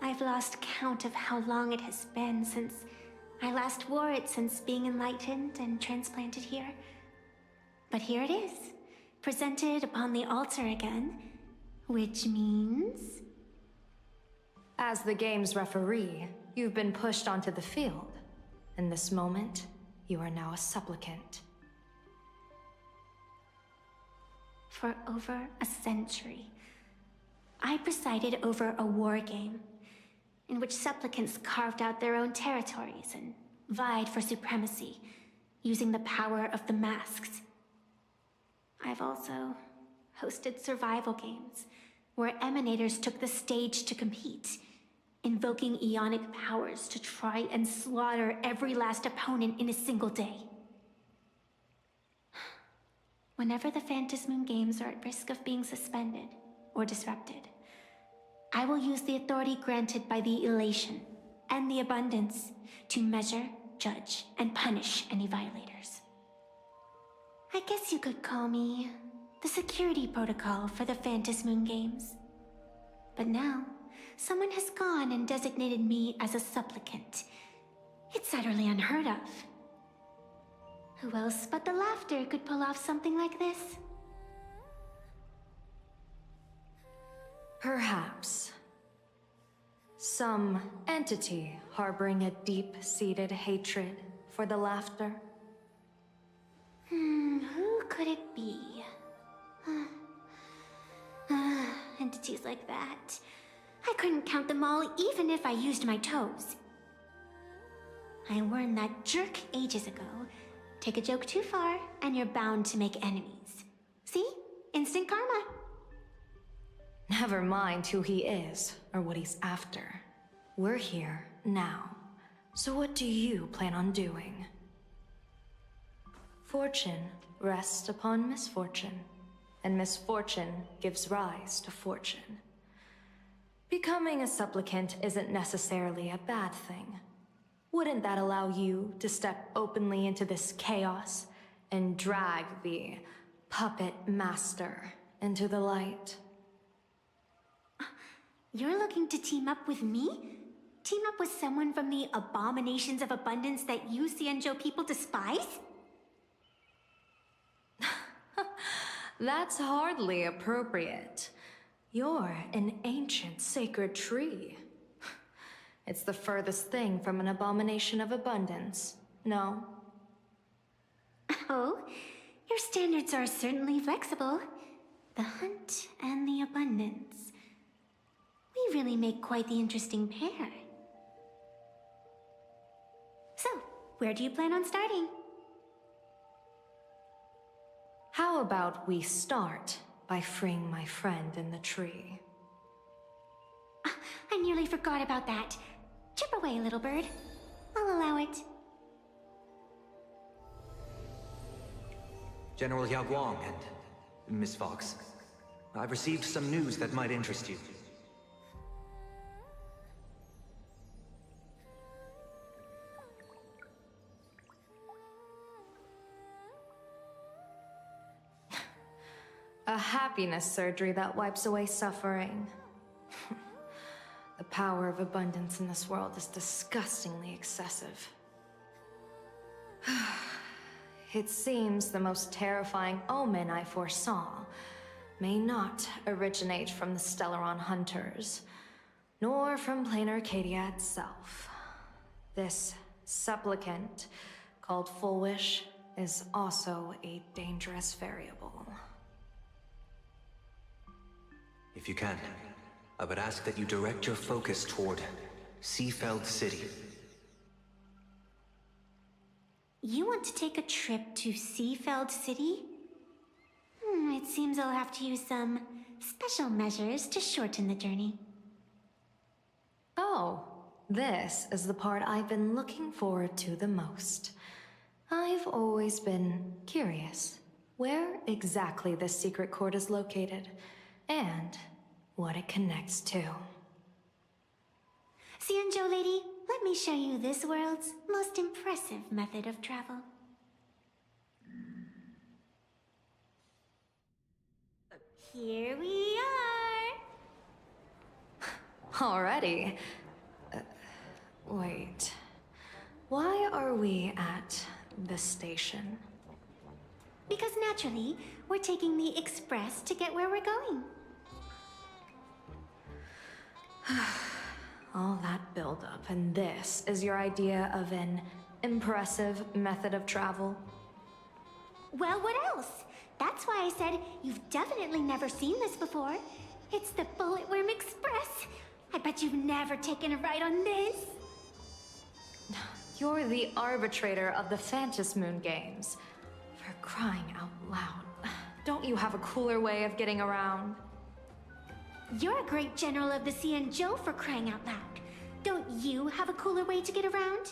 I've lost count of how long it has been since I last wore it since being enlightened and transplanted here. But here it is, presented upon the altar again, which means... As the game's referee, you've been pushed onto the field. In this moment, you are now a supplicant. For over a century, I presided over a war game in which supplicants carved out their own territories and vied for supremacy, using the power of the masks. I've also hosted survival games where emanators took the stage to compete, invoking eonic powers to try and slaughter every last opponent in a single day. Whenever the Phantas Moon Games are at risk of being suspended or disrupted, I will use the authority granted by the Elation and the Abundance to measure, judge, and punish any violators. I guess you could call me the security protocol for the Phantas Moon Games. But now, someone has gone and designated me as a supplicant. It's utterly unheard of. Who else but the Laughter could pull off something like this? Perhaps. Some entity harboring a deep-seated hatred for the Laughter. Who could it be? Entities like that. I couldn't count them all even if I used my toes. I learned that jerk ages ago. Take a joke too far, and you're bound to make enemies. See? Instant karma. Never mind who he is, or what he's after. We're here, now. So what do you plan on doing? Fortune rests upon misfortune, and misfortune gives rise to fortune. Becoming a supplicant isn't necessarily a bad thing. Wouldn't that allow you to step openly into this chaos and drag the puppet master into the light? You're looking to team up with me? Team up with someone from the abominations of abundance that you Xianzhou people despise? That's hardly appropriate. You're an ancient sacred tree. It's the furthest thing from an abomination of abundance, no? Oh, your standards are certainly flexible. The hunt and the abundance. We really make quite the interesting pair. So, where do you plan on starting? How about we start by freeing my friend in the tree? I nearly forgot about that. Chip away, little bird. I'll allow it. General Yao Guang and Miss Fox, I've received some news that might interest you. A happiness surgery that wipes away suffering. The power of abundance in this world is disgustingly excessive. It seems the most terrifying omen I foresaw may not originate from the Stellaron hunters, nor from Planarcadia itself. This supplicant, called Full Wish, is also a dangerous variable. If you can, I would ask that you direct your focus toward Seafeld City. You want to take a trip to Seafeld City? It seems I'll have to use some special measures to shorten the journey. Oh, this is the part I've been looking forward to the most. I've always been curious where exactly this secret court is located, and what it connects to. Xianzhou lady, let me show you this world's most impressive method of travel. Here we are! Already? Wait. Why are we at the station? Because naturally, we're taking the express to get where we're going. All that buildup, and this is your idea of an impressive method of travel? Well, what else? That's why I said you've definitely never seen this before. It's the Bulletworm Express. I bet you've never taken a ride on this. You're the arbitrator of the Phantom Moon games. For crying out loud. Don't you have a cooler way of getting around? You're a great general of the Xianzhou, for crying out loud. Don't you have a cooler way to get around?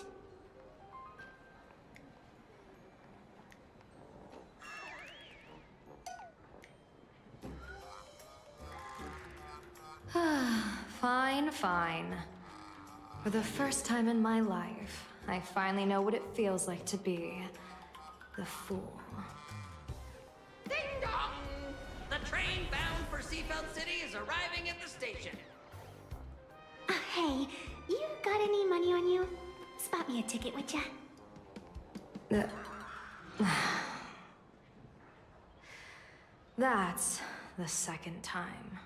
Fine, fine. For the first time in my life, I finally know what it feels like to be the fool. Ding dong! The train bound for Seafeld City is arriving at the station. Hey, you got any money on you? Spot me a ticket, would ya? That's the second time.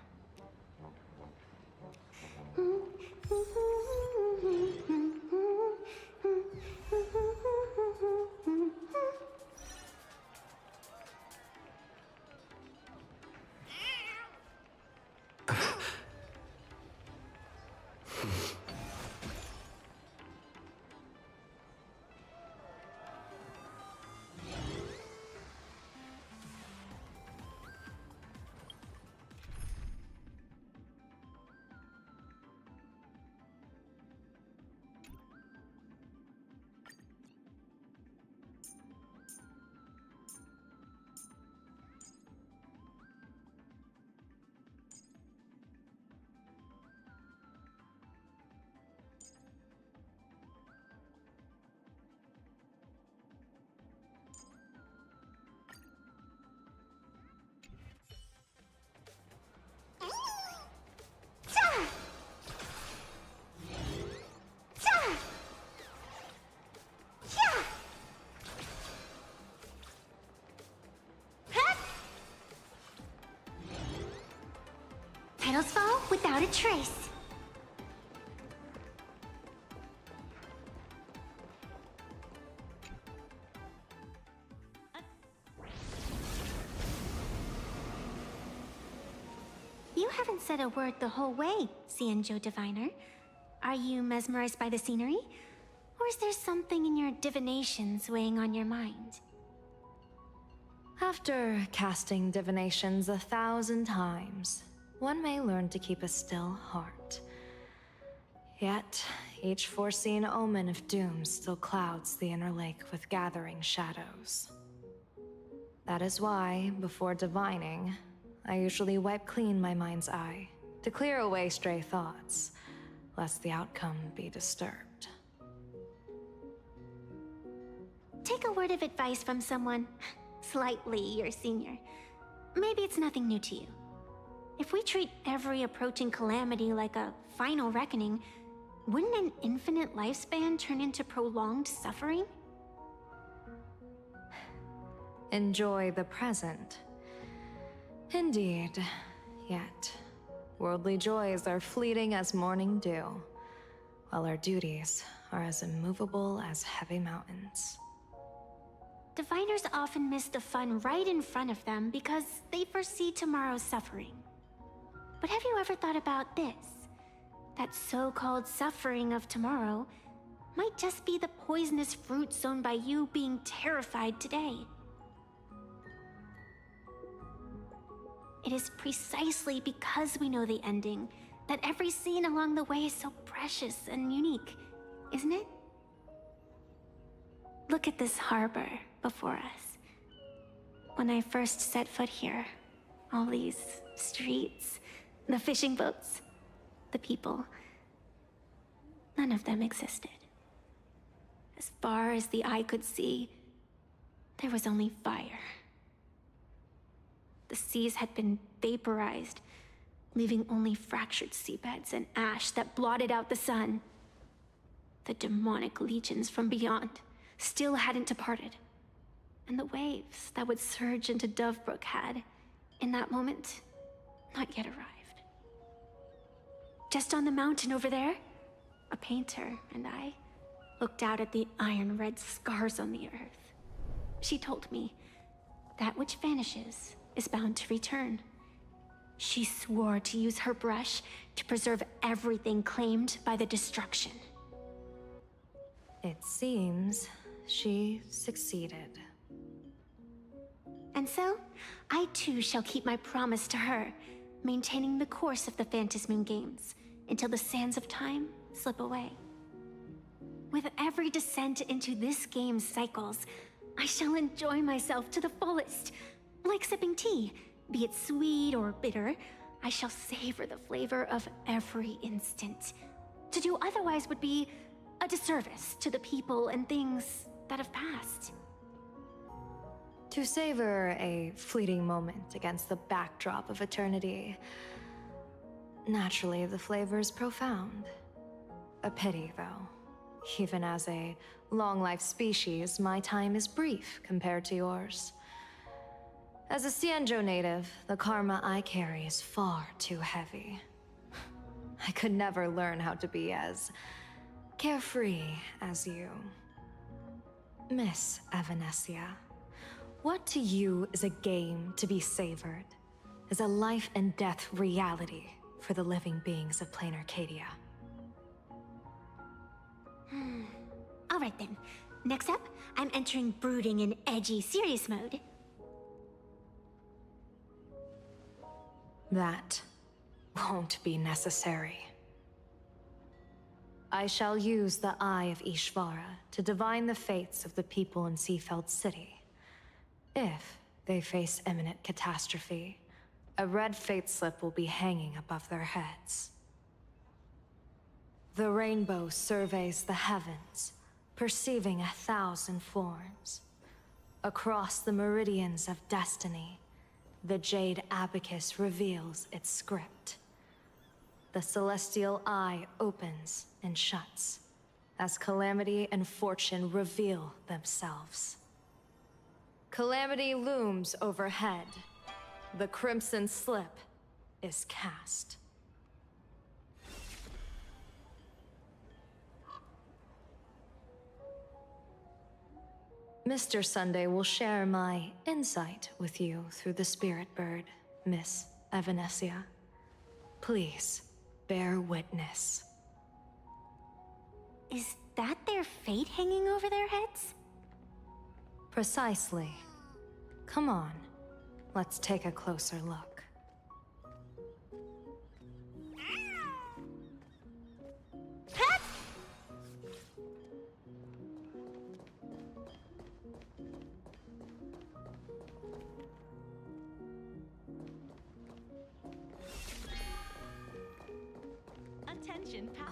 without a trace. You haven't said a word the whole way, Xianzhou Diviner. Are you mesmerized by the scenery? Or is there something in your divinations weighing on your mind? After casting divinations 1,000 times, one may learn to keep a still heart. Yet, each foreseen omen of doom still clouds the inner lake with gathering shadows. That is why, before divining, I usually wipe clean my mind's eye to clear away stray thoughts, lest the outcome be disturbed. Take a word of advice from someone slightly your senior. Maybe it's nothing new to you. If we treat every approaching calamity like a final reckoning, wouldn't an infinite lifespan turn into prolonged suffering? Enjoy the present. Indeed, yet worldly joys are fleeting as morning dew, while our duties are as immovable as heavy mountains. Diviners often miss the fun right in front of them because they foresee tomorrow's suffering. But have you ever thought about this? That so-called suffering of tomorrow might just be the poisonous fruit sown by you being terrified today. It is precisely because we know the ending that every scene along the way is so precious and unique, isn't it? Look at this harbor before us. When I first set foot here, all these streets, the fishing boats, the people, none of them existed. As far as the eye could see, there was only fire. The seas had been vaporized, leaving only fractured seabeds and ash that blotted out the sun. The demonic legions from beyond still hadn't departed, and the waves that would surge into Dovebrook had, in that moment, not yet arrived. Just on the mountain over there, a painter and I looked out at the iron-red scars on the earth. She told me, that which vanishes is bound to return. She swore to use her brush to preserve everything claimed by the destruction. It seems she succeeded. And so, I too shall keep my promise to her, maintaining the course of the Phantasmoon Games until the sands of time slip away. With every descent into this game's cycles, I shall enjoy myself to the fullest. Like sipping tea, be it sweet or bitter, I shall savor the flavor of every instant. To do otherwise would be a disservice to the people and things that have passed. To savor a fleeting moment against the backdrop of eternity, naturally the flavor is profound. A pity, though. Even as a long-life species, my time is brief compared to yours. As a Xianzhou native, the karma I carry is far too heavy. I could never learn how to be as carefree as you. Miss Evanescia, what to you is a game to be savored, is a life and death reality for the living beings of Planarcadia? Alright then. Next up, I'm entering brooding and edgy serious mode. That won't be necessary. I shall use the Eye of Ishvara to divine the fates of the people in Seafeld City. If they face imminent catastrophe, a red fate slip will be hanging above their heads. The rainbow surveys the heavens, perceiving 1,000 forms. Across the meridians of destiny, the Jade Abacus reveals its script. The celestial eye opens and shuts as calamity and fortune reveal themselves. Calamity looms overhead. The crimson slip is cast. Mr. Sunday will share my insight with you through the spirit bird, Miss Evanesia. Please, bear witness. Is that their fate hanging over their heads? Precisely. Come on, let's take a closer look.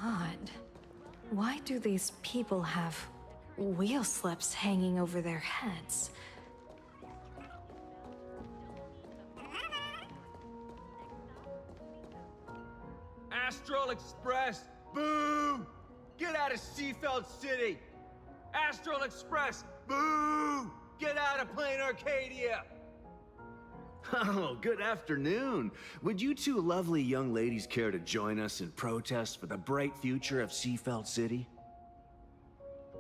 Odd. Why do these people have wheel slips hanging over their heads? Astral Express, boo! Get out of Seafeld City! Astral Express, boo! Get out of Planarcadia! Oh, good afternoon. Would you two lovely young ladies care to join us in protest for the bright future of Seafeld City?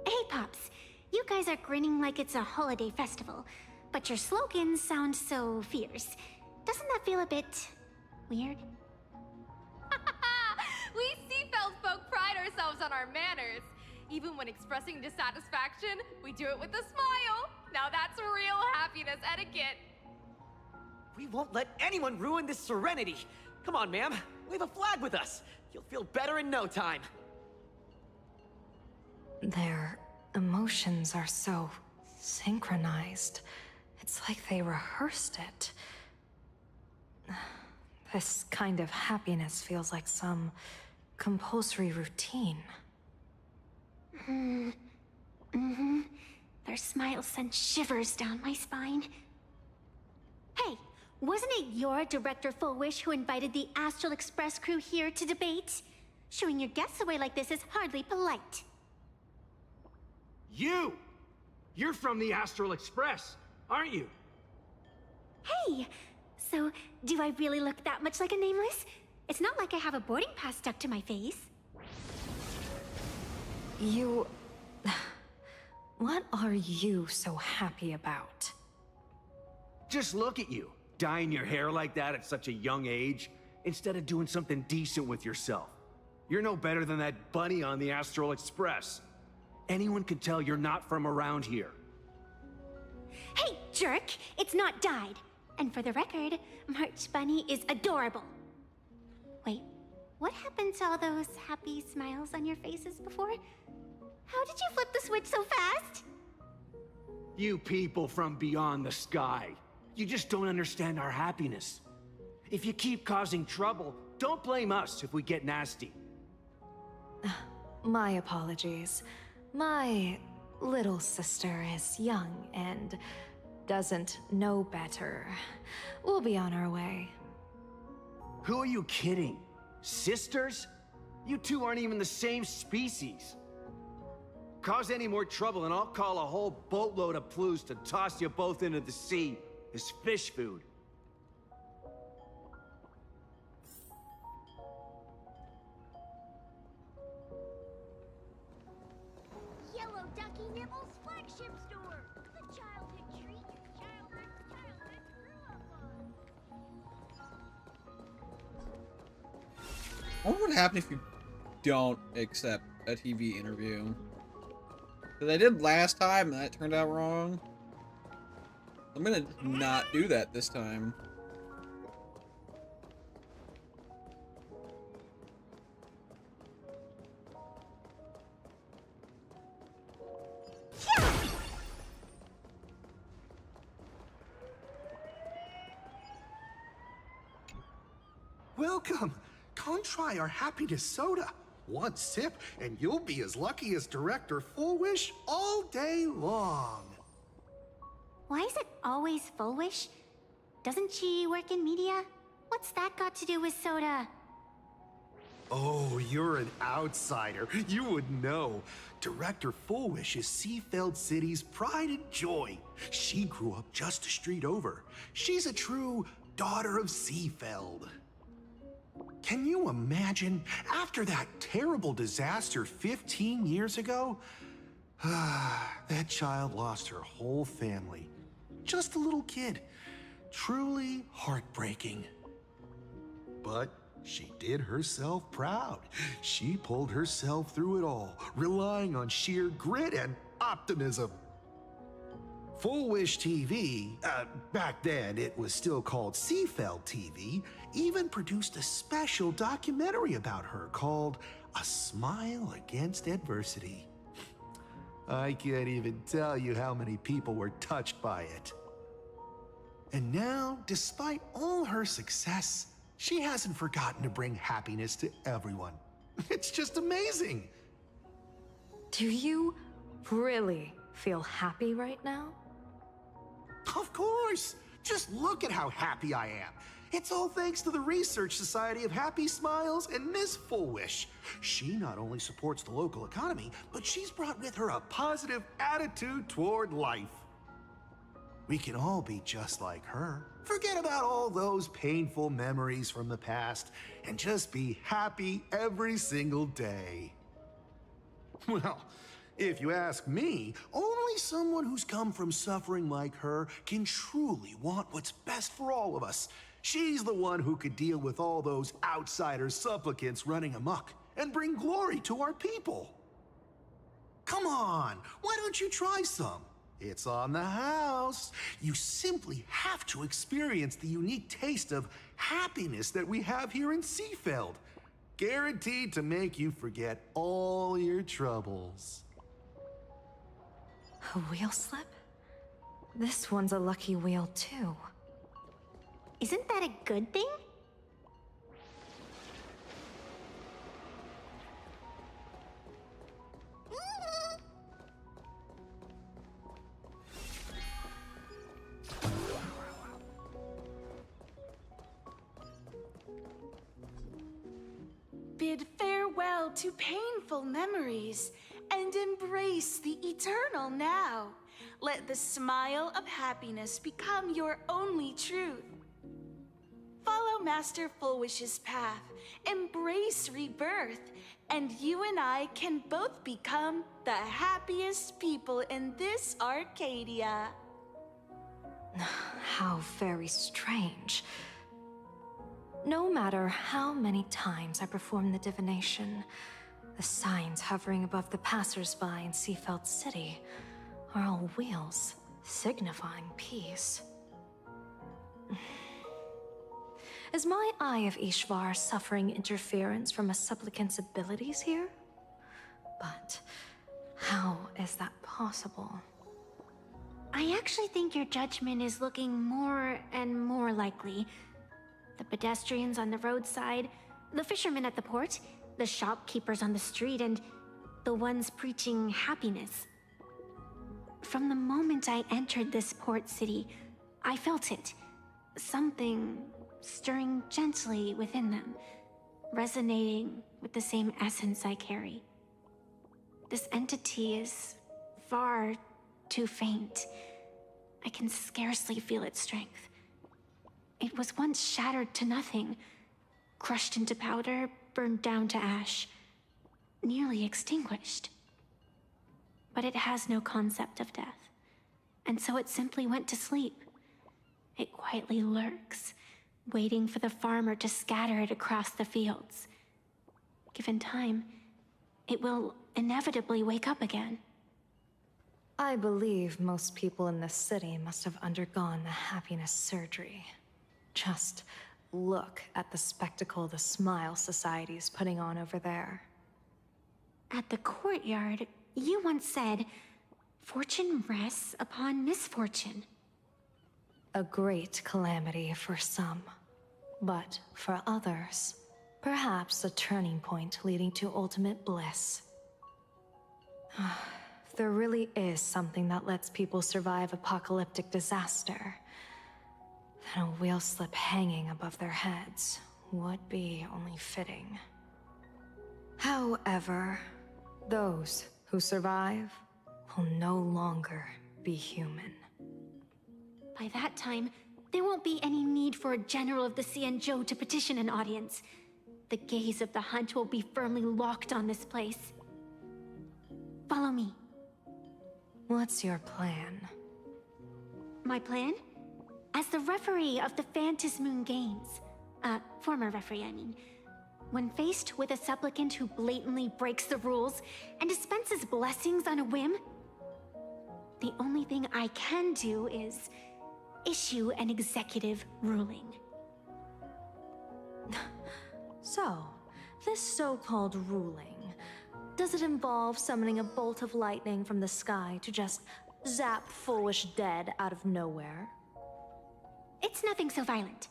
Hey, Pops. You guys are grinning like it's a holiday festival, but your slogans sound so fierce. Doesn't that feel a bit weird? We Seafeld folk pride ourselves on our manners. Even when expressing dissatisfaction, we do it with a smile. Now that's real happiness etiquette. We won't let anyone ruin this serenity. Come on, ma'am. Wave a flag with us. You'll feel better in no time. Their emotions are so synchronized. It's like they rehearsed it. This kind of happiness feels like some compulsory routine. Their smiles send shivers down my spine. Hey, wasn't it your Director Fullwish who invited the Astral Express crew here to debate? Shooing your guests away like this is hardly polite. You! You're from the Astral Express, aren't you? Hey! So, do I really look that much like a nameless? It's not like I have a boarding pass stuck to my face. You... What are you so happy about? Just look at you, dyeing your hair like that at such a young age, instead of doing something decent with yourself. You're no better than that bunny on the Astral Express. Anyone can tell you're not from around here. Hey, jerk! It's not dyed. And for the record, March Bunny is adorable. Wait, what happened to all those happy smiles on your faces before? How did you flip the switch so fast? You people from beyond the sky. You just don't understand our happiness. If you keep causing trouble, don't blame us if we get nasty. My apologies. My little sister is young and doesn't know better. We'll be on our way. Who are you kidding? Sisters? You two aren't even the same species. Cause any more trouble and I'll call a whole boatload of Plues to toss you both into the sea as fish food. Yellow Ducky Nibble's flagship store. The childhood treat your childhood grew up on. I wonder what happens if you don't accept a TV interview. Because I did last time and that turned out wrong. I'm gonna not do that this time. Welcome! Come try our happiness soda. One sip, and you'll be as lucky as Director Fullwish all day long. Why is it always Fullwish? Doesn't she work in media? What's that got to do with soda? Oh, you're an outsider. You would know. Director Fullwish is Seafeld City's pride and joy. She grew up just a street over. She's a true daughter of Seafeld. Can you imagine, after that terrible disaster 15 years ago, That child lost her whole family. Just a little kid. Truly heartbreaking. But she did herself proud. She pulled herself through it all, relying on sheer grit and optimism. Full Wish TV, back then it was still called Seafeld TV, even produced a special documentary about her called A Smile Against Adversity. I can't even tell you how many people were touched by it. And now, despite all her success, she hasn't forgotten to bring happiness to everyone. It's just amazing. Do you really feel happy right now? Of course! Just look at how happy I am. It's all thanks to the Research Society of Happy Smiles and Miss Full Wish. She not only supports the local economy, but she's brought with her a positive attitude toward life. We can all be just like her. Forget about all those painful memories from the past and just be happy every single day. Well, if you ask me, only someone who's come from suffering like her can truly want what's best for all of us. She's the one who could deal with all those outsider supplicants running amok and bring glory to our people. Come on, why don't you try some? It's on the house. You simply have to experience the unique taste of happiness that we have here in Seafeld. Guaranteed to make you forget all your troubles. A wheel slip? This one's a lucky wheel, too. Isn't that a good thing? Bid farewell to painful memories and embrace the eternal now. Let the smile of happiness become your only truth. Follow Master Fullwish's path, embrace rebirth, and you and I can both become the happiest people in this Arcadia. How very strange. No matter how many times I perform the divination, the signs hovering above the passers-by in Seafeld City are all wheels, signifying peace. Is my Eye of Ishvar suffering interference from a supplicant's abilities here? But how is that possible? I actually think your judgment is looking more and more likely. The pedestrians on the roadside, the fishermen at the port, the shopkeepers on the street, and the ones preaching happiness. From the moment I entered this port city, I felt it. Something stirring gently within them, resonating with the same essence I carry. This entity is far too faint. I can scarcely feel its strength. It was once shattered to nothing, crushed into powder, burned down to ash, nearly extinguished. But it has no concept of death, and so it simply went to sleep. It quietly lurks, waiting for the farmer to scatter it across the fields. Given time, it will inevitably wake up again. I believe most people in this city must have undergone the happiness surgery. Just look at the spectacle the Smile Society is putting on over there. At the courtyard, you once said, "Fortune rests upon misfortune." A great calamity for some, but for others, perhaps a turning point leading to ultimate bliss. There really is something that lets people survive apocalyptic disaster, then a wheel slip hanging above their heads would be only fitting. However, those who survive will no longer be human. By that time, there won't be any need for a general of the Xianzhou to petition an audience. The gaze of the hunt will be firmly locked on this place. Follow me. What's your plan? My plan? As the referee of the Phantom Moon Games, former referee, I mean, when faced with a supplicant who blatantly breaks the rules and dispenses blessings on a whim, the only thing I can do is issue an executive ruling. So, this so-called ruling, does it involve summoning a bolt of lightning from the sky to just zap foolish dead out of nowhere? It's nothing so violent.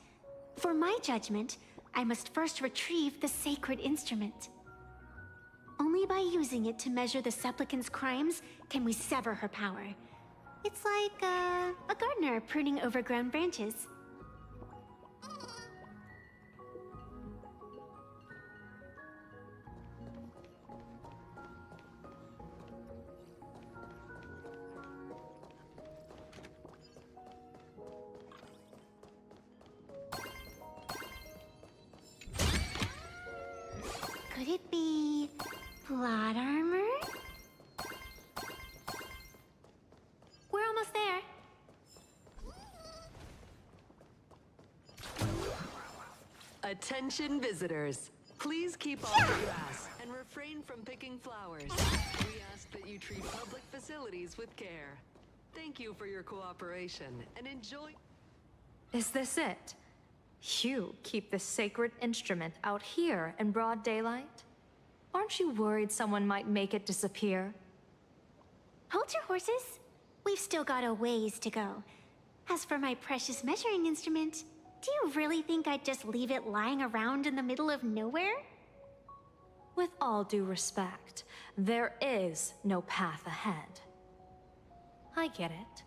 For my judgment, I must first retrieve the sacred instrument. Only by using it to measure the supplicant's crimes can we sever her power. It's like a gardener pruning overgrown branches. Could it be plot armor? We're almost there. Attention visitors. Please keep off the grass and refrain from picking flowers. We ask that you treat public facilities with care. Thank you for your cooperation and enjoy. Is this it? You keep the sacred instrument out here in broad daylight? Aren't you worried someone might make it disappear? Hold your horses. We've still got a ways to go. As for my precious measuring instrument, do you really think I'd just leave it lying around in the middle of nowhere? With all due respect, there is no path ahead. I get it.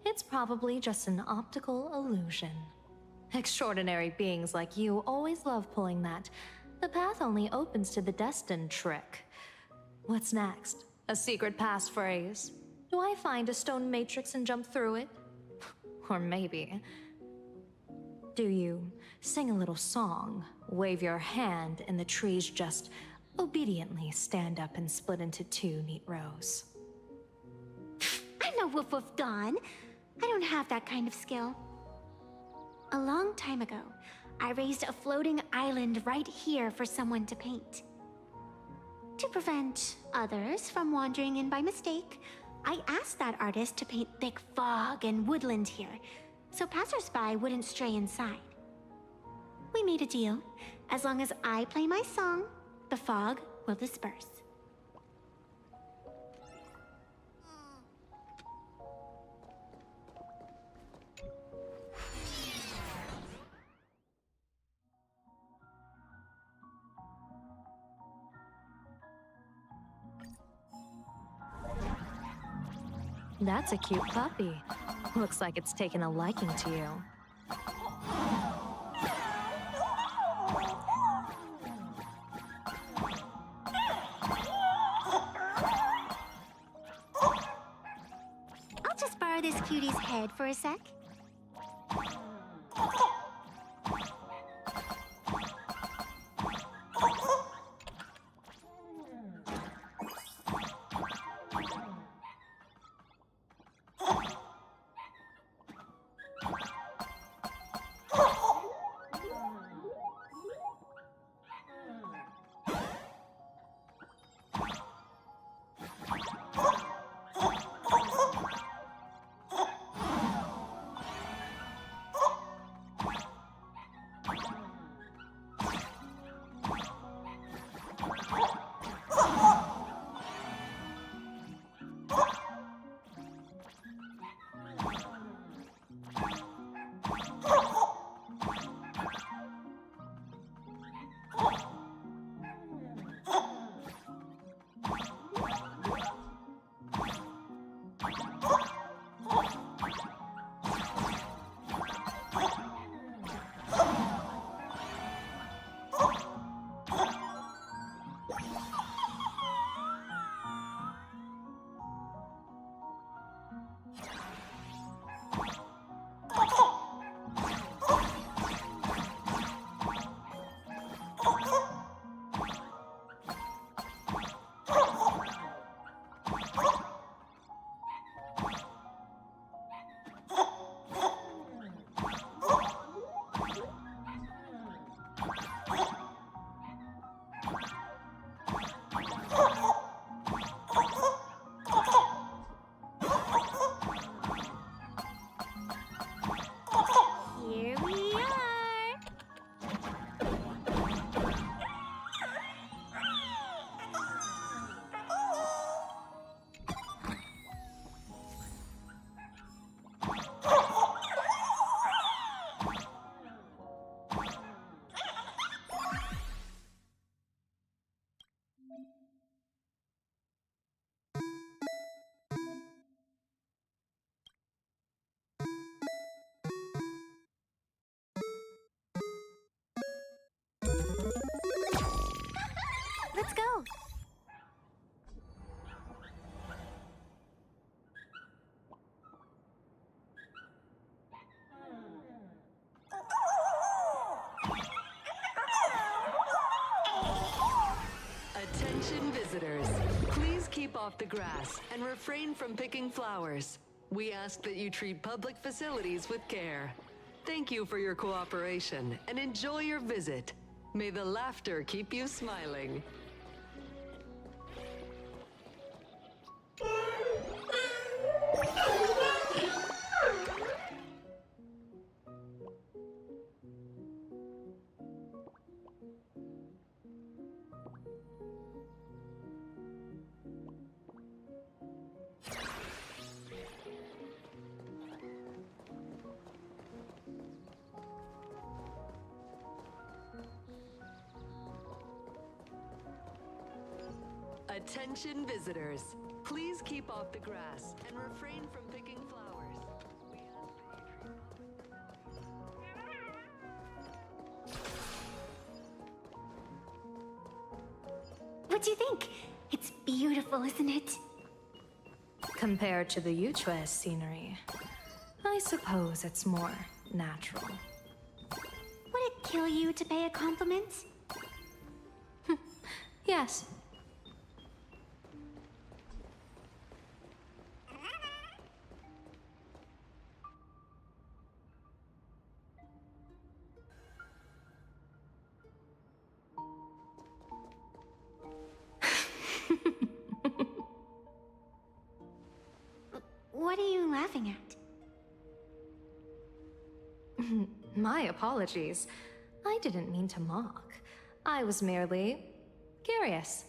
It's probably just an optical illusion. Extraordinary beings like you always love pulling that. The path only opens to the destined trick. What's next? A secret passphrase? Do I find a stone matrix and jump through it? Or maybe... do you sing a little song, wave your hand, and the trees just obediently stand up and split into two neat rows? I'm no woof woof gone. I don't have that kind of skill. A long time ago, I raised a floating island right here for someone to paint. To prevent others from wandering in by mistake, I asked that artist to paint thick fog and woodland here, so passersby wouldn't stray inside. We made a deal. As long as I play my song, the fog will disperse. That's a cute puppy. Looks like it's taken a liking to you. I'll just borrow this cutie's head for a sec. Let's go. Attention visitors. Please keep off the grass and refrain from picking flowers. We ask that you treat public facilities with care. Thank you for your cooperation and enjoy your visit. May the laughter keep you smiling. Attention visitors. Please keep off the grass and refrain from picking flowers. We ask that you treat What do you think? It's beautiful, isn't it? Compared to the Yuchue's scenery, I suppose it's more natural. Would it kill you to pay a compliment? Yes. What are you laughing at? My apologies. I didn't mean to mock. I was merely curious.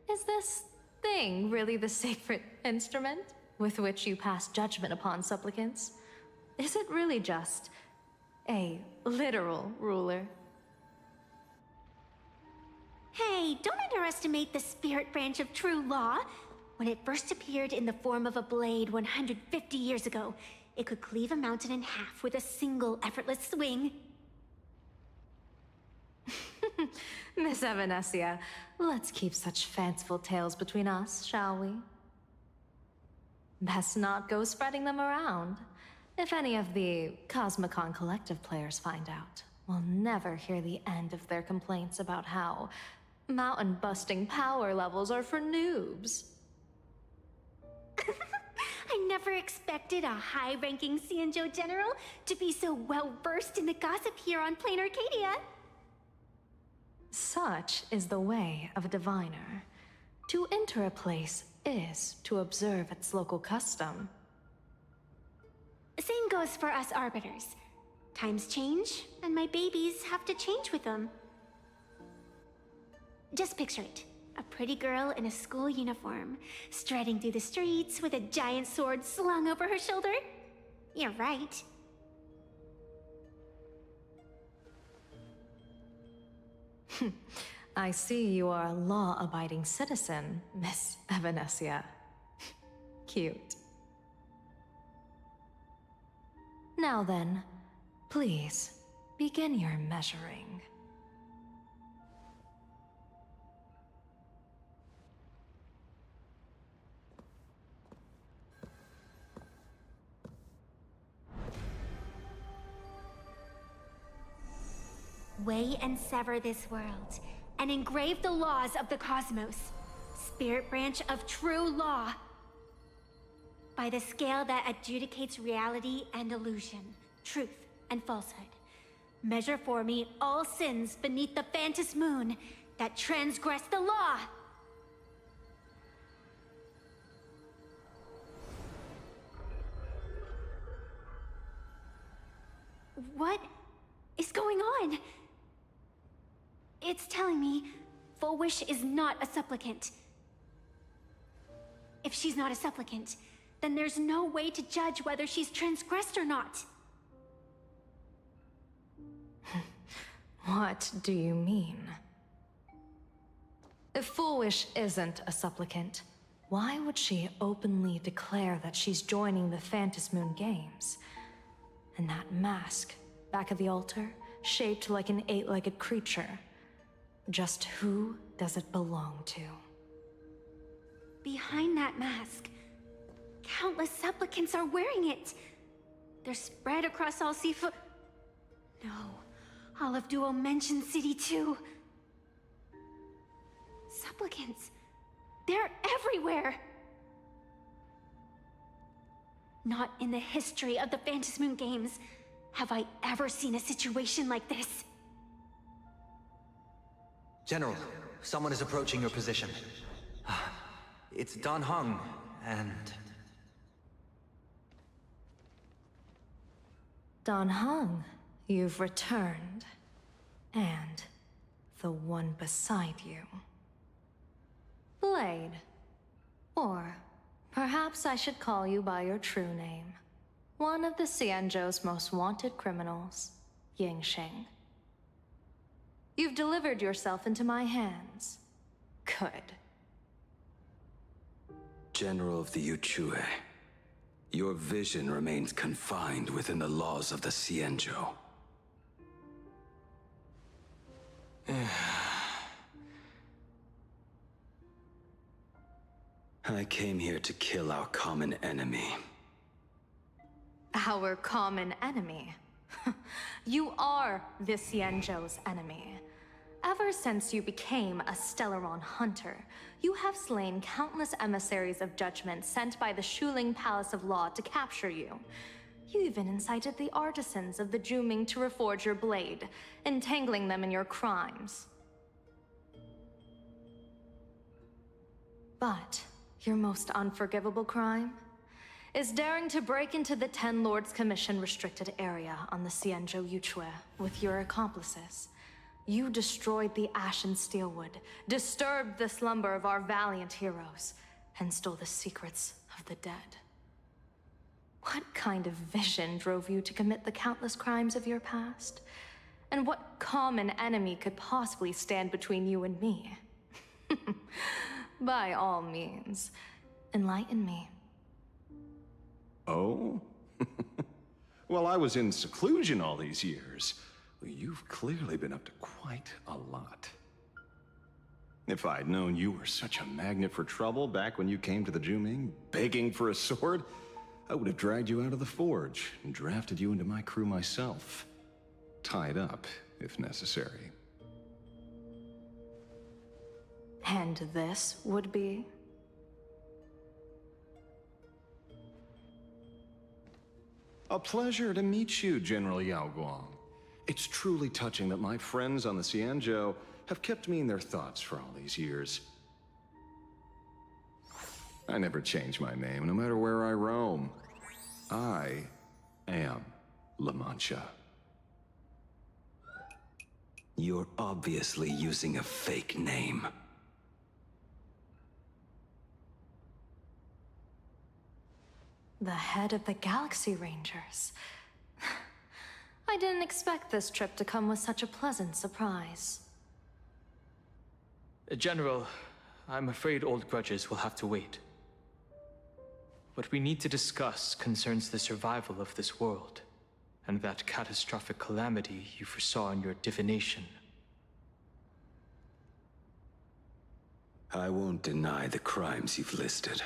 Is this thing really the sacred instrument with which you pass judgment upon supplicants? Is it really just a literal ruler? Hey, don't underestimate the spirit branch of true law. When it first appeared in the form of a blade 150 years ago, it could cleave a mountain in half with a single effortless swing. Miss Evanesia, let's keep such fanciful tales between us, shall we? Best not go spreading them around. If any of the Cosmicon Collective players find out, we'll never hear the end of their complaints about how mountain-busting power levels are for noobs. I never expected a high-ranking Xianzhou general to be so well-versed in the gossip here on Planarcadia. Such is the way of a diviner. To enter a place is to observe its local custom. Same goes for us arbiters. Times change, and my babies have to change with them. Just picture it. A pretty girl in a school uniform, striding through the streets with a giant sword slung over her shoulder. You're right. I see you are a law-abiding citizen, Miss Evanesia. Cute. Now then, please, begin your measuring. Weigh and sever this world, and engrave the laws of the cosmos. Spirit branch of true law. By the scale that adjudicates reality and illusion, truth and falsehood. Measure for me all sins beneath the Phantom Moon that transgress the law. What is going on? It's telling me Full Wish is not a supplicant. If she's not a supplicant, then there's no way to judge whether she's transgressed or not. What do you mean? If Full Wish isn't a supplicant, why would she openly declare that she's joining the Phantom Moon Games? And that mask, back of the altar, shaped like an 8-legged creature. Just who does it belong to? Behind that mask, countless supplicants are wearing it. They're spread across all seafood. No, all of Duo mentioned City too. Supplicants, they're everywhere. Not in the history of the Phantasmoon games have I ever seen a situation like this. General, someone is approaching your position. It's Dan Heng, and... Dan Heng, you've returned. And the one beside you. Blade. Or perhaps I should call you by your true name. One of the Xianzhou's most wanted criminals, Yingxing. You've delivered yourself into my hands. Good. General of the Yuchue, your vision remains confined within the laws of the Xianzhou. I came here to kill our common enemy. Our common enemy? You are the Xianzhou's enemy. Ever since you became a Stellaron hunter, you have slain countless emissaries of judgment sent by the Shuling Palace of Law to capture you. You even incited the artisans of the Juming to reforge your blade, entangling them in your crimes. But your most unforgivable crime is daring to break into the Ten Lords Commission restricted area on the Xianzhou Yuchue with your accomplices. You destroyed the Ashen Steelwood, disturbed the slumber of our valiant heroes, and stole the secrets of the dead. What kind of vision drove you to commit the countless crimes of your past? And what common enemy could possibly stand between you and me? By all means, enlighten me. Oh? Well, I was in seclusion all these years. You've clearly been up to quite a lot. If I'd known you were such a magnet for trouble back when you came to the Juming, begging for a sword, I would have dragged you out of the forge and drafted you into my crew myself. Tied up, if necessary. And this would be? A pleasure to meet you, General Yao Guang. It's truly touching that my friends on the Xianzhou have kept me in their thoughts for all these years. I never change my name, no matter where I roam. I am La Mancha. You're obviously using a fake name. The head of the Galaxy Rangers. I didn't expect this trip to come with such a pleasant surprise. General, I'm afraid old grudges will have to wait. What we need to discuss concerns the survival of this world, and that catastrophic calamity you foresaw in your divination. I won't deny the crimes you've listed.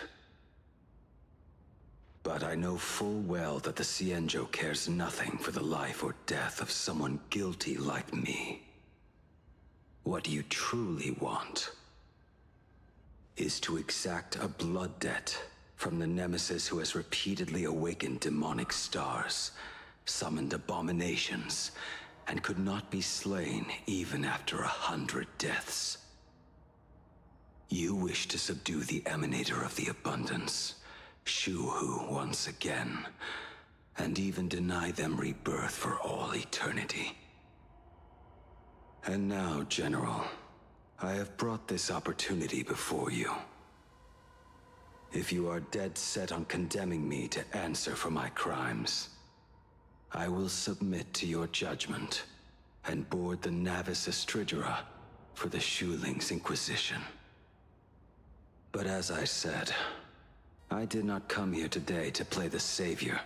But I know full well that the Xianzhou cares nothing for the life or death of someone guilty like me. What you truly want is to exact a blood debt from the nemesis who has repeatedly awakened demonic stars, summoned abominations, and could not be slain even after 100 deaths. You wish to subdue the Emanator of the Abundance, Shu-Hu once again, and even deny them rebirth for all eternity. And now, General, I have brought this opportunity before you. If you are dead set on condemning me to answer for my crimes, I will submit to your judgment and board the Navis Astridura for the Shuling's Inquisition. But as I said, I did not come here today to play the savior.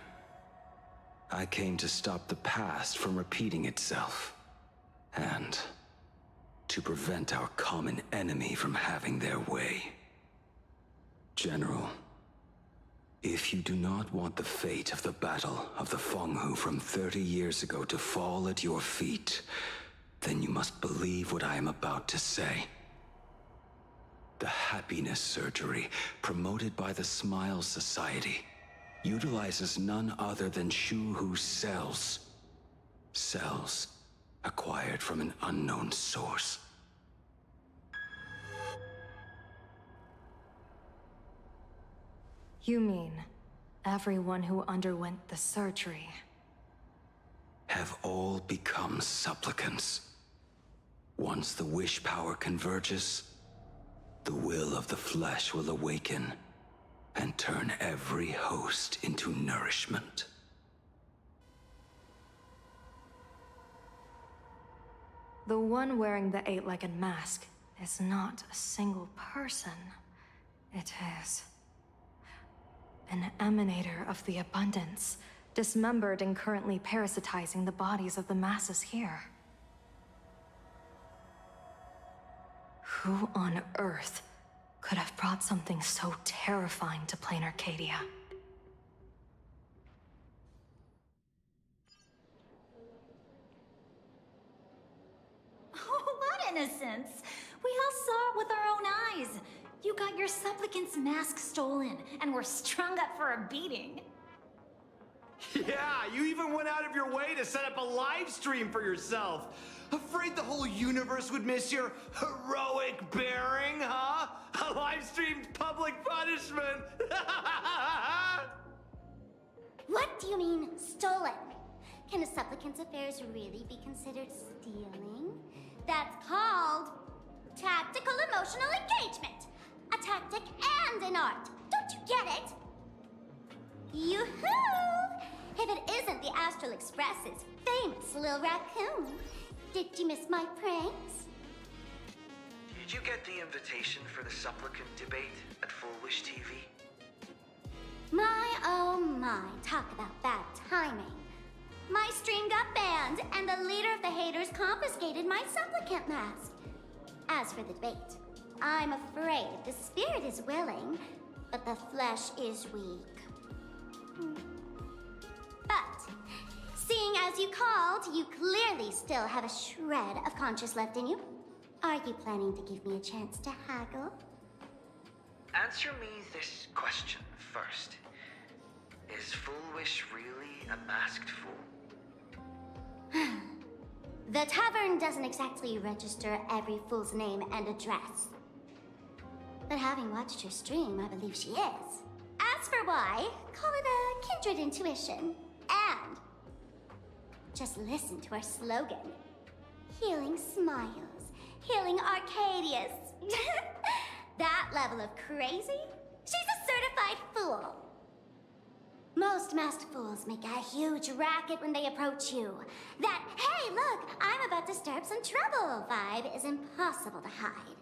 I came to stop the past from repeating itself, and to prevent our common enemy from having their way. General, if you do not want the fate of the Battle of the Fenghu from 30 years ago to fall at your feet, then you must believe what I am about to say. The happiness surgery, promoted by the Smile Society, utilizes none other than Shu-Hu's cells. Cells acquired from an unknown source. You mean everyone who underwent the surgery Have all become supplicants. Once the wish power converges, the will of the flesh will awaken and turn every host into nourishment. The one wearing the eight-legged mask is not a single person. It is an emanator of the abundance, dismembered and currently parasitizing the bodies of the masses here. Who on earth could have brought something so terrifying to Planarcadia? Oh, what innocence! We all saw it with our own eyes. You got your supplicant's mask stolen, and were strung up for a beating. Yeah, you even went out of your way to set up a live stream for yourself. Afraid the whole universe would miss your heroic bearing, huh? A live-streamed public punishment! What do you mean, stolen? Can a supplicant's affairs really be considered stealing? That's called tactical emotional engagement. A tactic and an art. Don't you get it? Yoo-hoo! If it isn't the Astral Express's famous Lil Raccoon, did you miss my pranks? Did you get the invitation for the supplicant debate at Full Wish TV? My, oh my, talk about bad timing. My stream got banned, and the leader of the haters confiscated my supplicant mask. As for the debate, I'm afraid the spirit is willing, but the flesh is weak. But, seeing as you called, you clearly still have a shred of conscience left in you. Are you planning to give me a chance to haggle? Answer me this question first. Is Full Wish really a masked fool? The tavern doesn't exactly register every fool's name and address. But having watched her stream, I believe she is. As for why, call it a kindred intuition. And just listen to our slogan. Healing smiles, healing Arcadius. That level of crazy? She's a certified fool. Most masked fools make a huge racket when they approach you. That, hey, look, I'm about to stir up some trouble vibe is impossible to hide.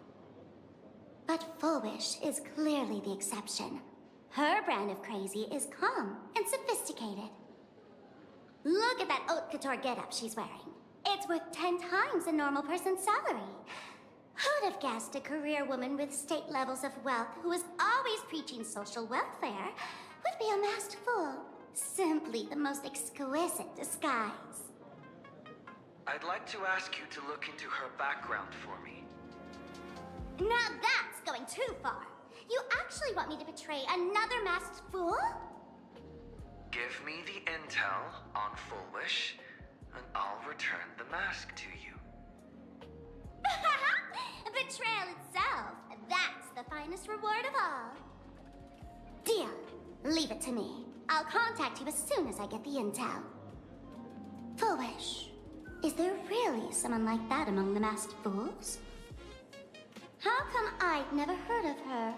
But Full Wish is clearly the exception. Her brand of crazy is calm and sophisticated. Look at that haute couture getup she's wearing. It's worth 10 times a normal person's salary. Who'd have guessed a career woman with state levels of wealth who was always preaching social welfare would be a masked fool? Simply the most exquisite disguise. I'd like to ask you to look into her background for me. Now that's going too far. You actually want me to betray another masked fool? Give me the intel on Full Wish, and I'll return the mask to you. Betrayal itself. That's the finest reward of all. Deal. Leave it to me. I'll contact you as soon as I get the intel. Full Wish, is there really someone like that among the masked fools? How come I'd never heard of her?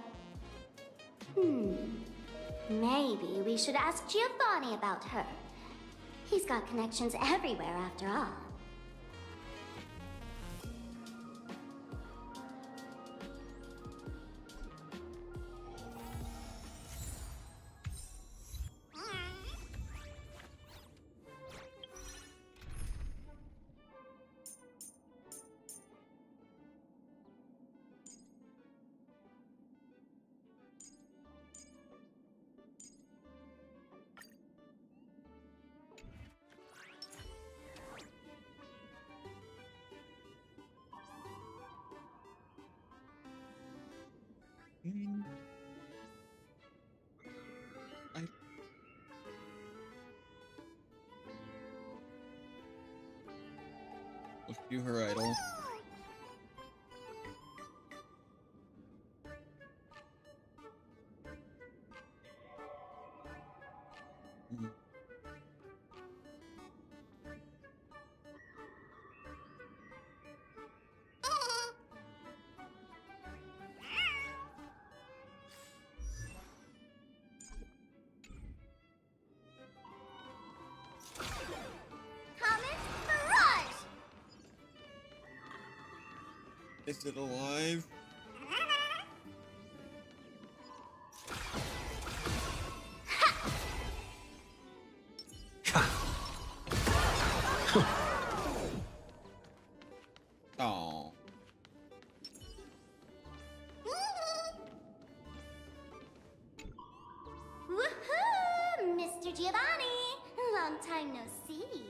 Maybe we should ask Giovanni about her. He's got connections everywhere after all. Let's do her idol. Is it alive? Oh. Woohoo! Mr. Giovanni! Long time no see.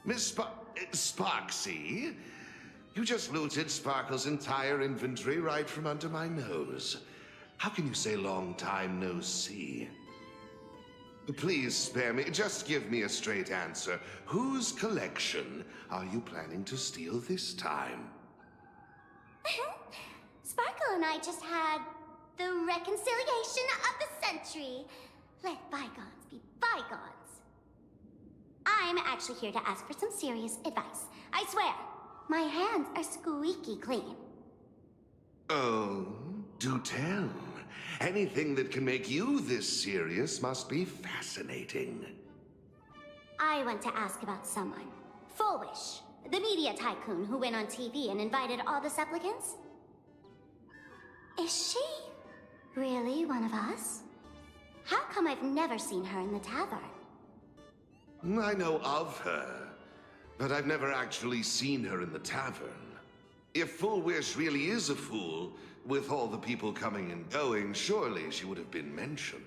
Miss Sparksy? You just looted Sparkle's entire inventory right from under my nose. How can you say long time no see? Please spare me. Just give me a straight answer. Whose collection are you planning to steal this time? Sparkle and I just had the reconciliation of the century. Let bygones be bygones. I'm actually here to ask for some serious advice. I swear, my hands are squeaky clean. Oh, do tell. Anything that can make you this serious must be fascinating. I want to ask about someone. Fullwish, the media tycoon who went on TV and invited all the supplicants. Is she really one of us? How come I've never seen her in the tavern? I know of her, but I've never actually seen her in the tavern. If Fullwish really is a fool, with all the people coming and going, surely she would have been mentioned.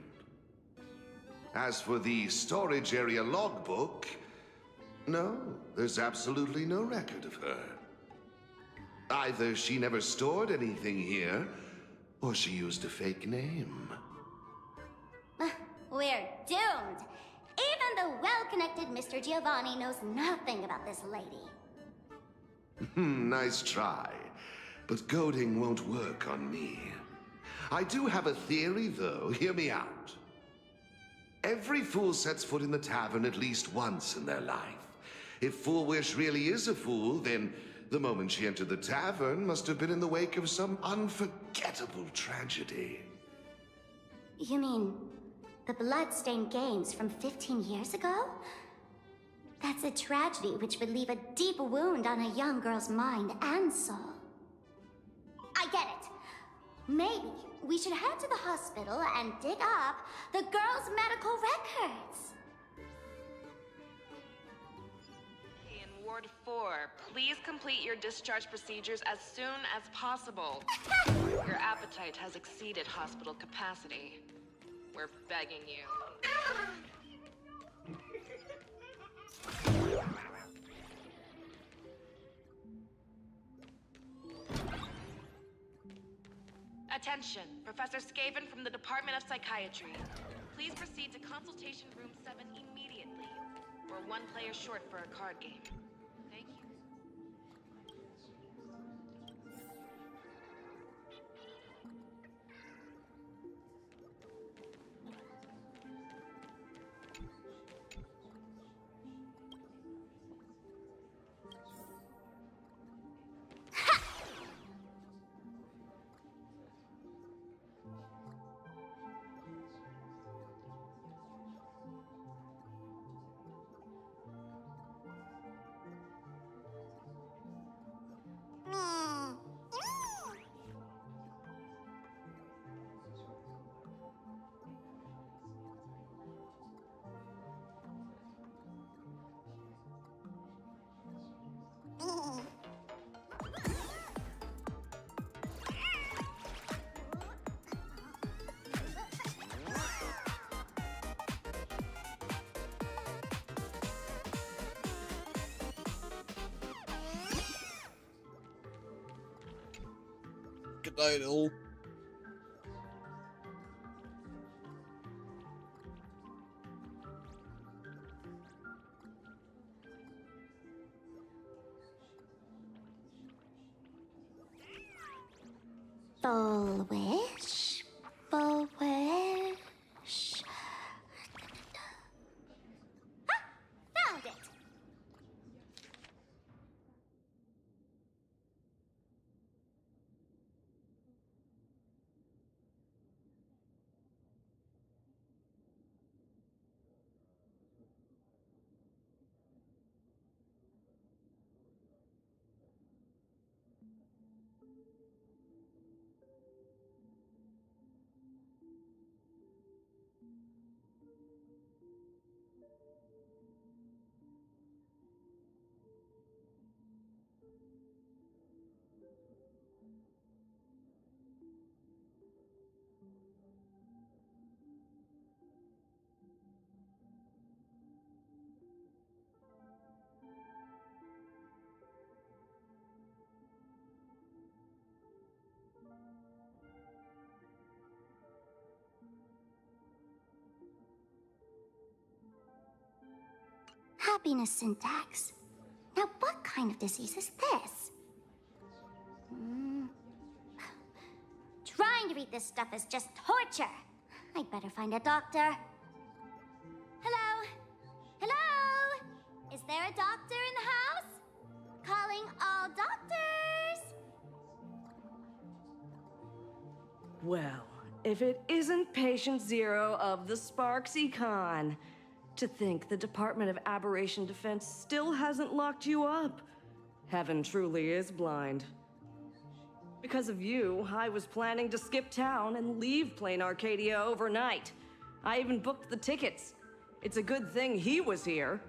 As for the storage area logbook, no, there's absolutely no record of her. Either she never stored anything here, or she used a fake name. We're doomed. Even the well-connected Mr. Giovanni knows nothing about this lady. Nice try. But goading won't work on me. I do have a theory, though. Hear me out. Every fool sets foot in the tavern at least once in their life. If Fullwish really is a fool, then the moment she entered the tavern must have been in the wake of some unforgettable tragedy. You mean the blood-stained games from 15 years ago? That's a tragedy which would leave a deep wound on a young girl's mind and soul. I get it. Maybe we should head to the hospital and dig up the girl's medical records. In Ward 4, please complete your discharge procedures as soon as possible. Your appetite has exceeded hospital capacity. We're begging you. Attention, Professor Skaven from the Department of Psychiatry. Please proceed to Consultation Room 7 immediately. We're one player short for a card game. Thank you. Idol. happiness syntax. Now, what kind of disease is this? Trying to read this stuff is just torture. I'd better find a doctor. Hello? Hello? Is there a doctor in the house? Calling all doctors! Well, if it isn't Patient Zero of the Sparks Econ. To think the Department of Aberration Defense still hasn't locked you up. Heaven truly is blind. Because of you, I was planning to skip town and leave Planarcadia overnight. I even booked the tickets. It's a good thing he was here.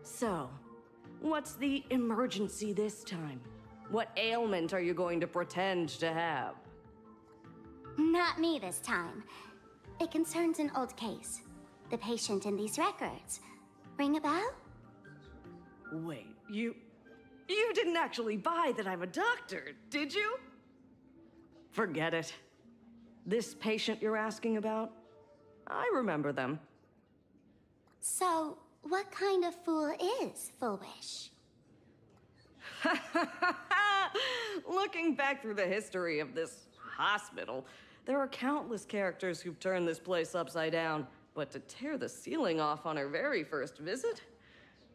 So, what's the emergency this time? What ailment are you going to pretend to have? Not me this time. It concerns an old case. The patient in these records. Ring a bell? Wait, you didn't actually buy that I'm a doctor, did you? Forget it. This patient you're asking about? I remember them. So, what kind of fool is Foolish? Looking back through the history of this hospital, there are countless characters who've turned this place upside down. But to tear the ceiling off on her very first visit?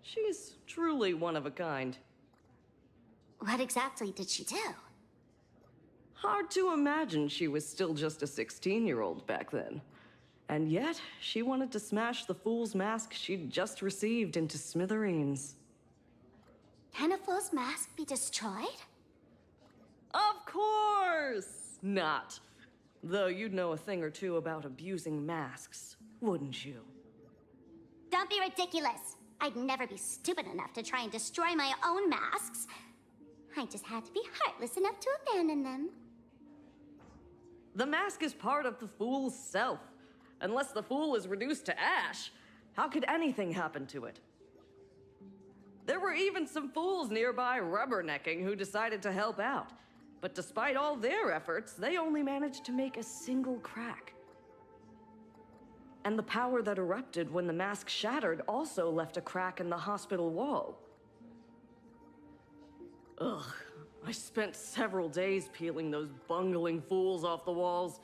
She's truly one of a kind. What exactly did she do? Hard to imagine she was still just a 16-year-old back then. And yet, she wanted to smash the fool's mask she'd just received into smithereens. Can a fool's mask be destroyed? Of course not! Though you'd know a thing or two about abusing masks, wouldn't you? Don't be ridiculous! I'd never be stupid enough to try and destroy my own masks. I just had to be heartless enough to abandon them. The mask is part of the fool's self. Unless the fool is reduced to ash, how could anything happen to it? There were even some fools nearby rubbernecking who decided to help out. But despite all their efforts, they only managed to make a single crack. And the power that erupted when the mask shattered also left a crack in the hospital wall. Ugh, I spent several days peeling those bungling fools off the walls,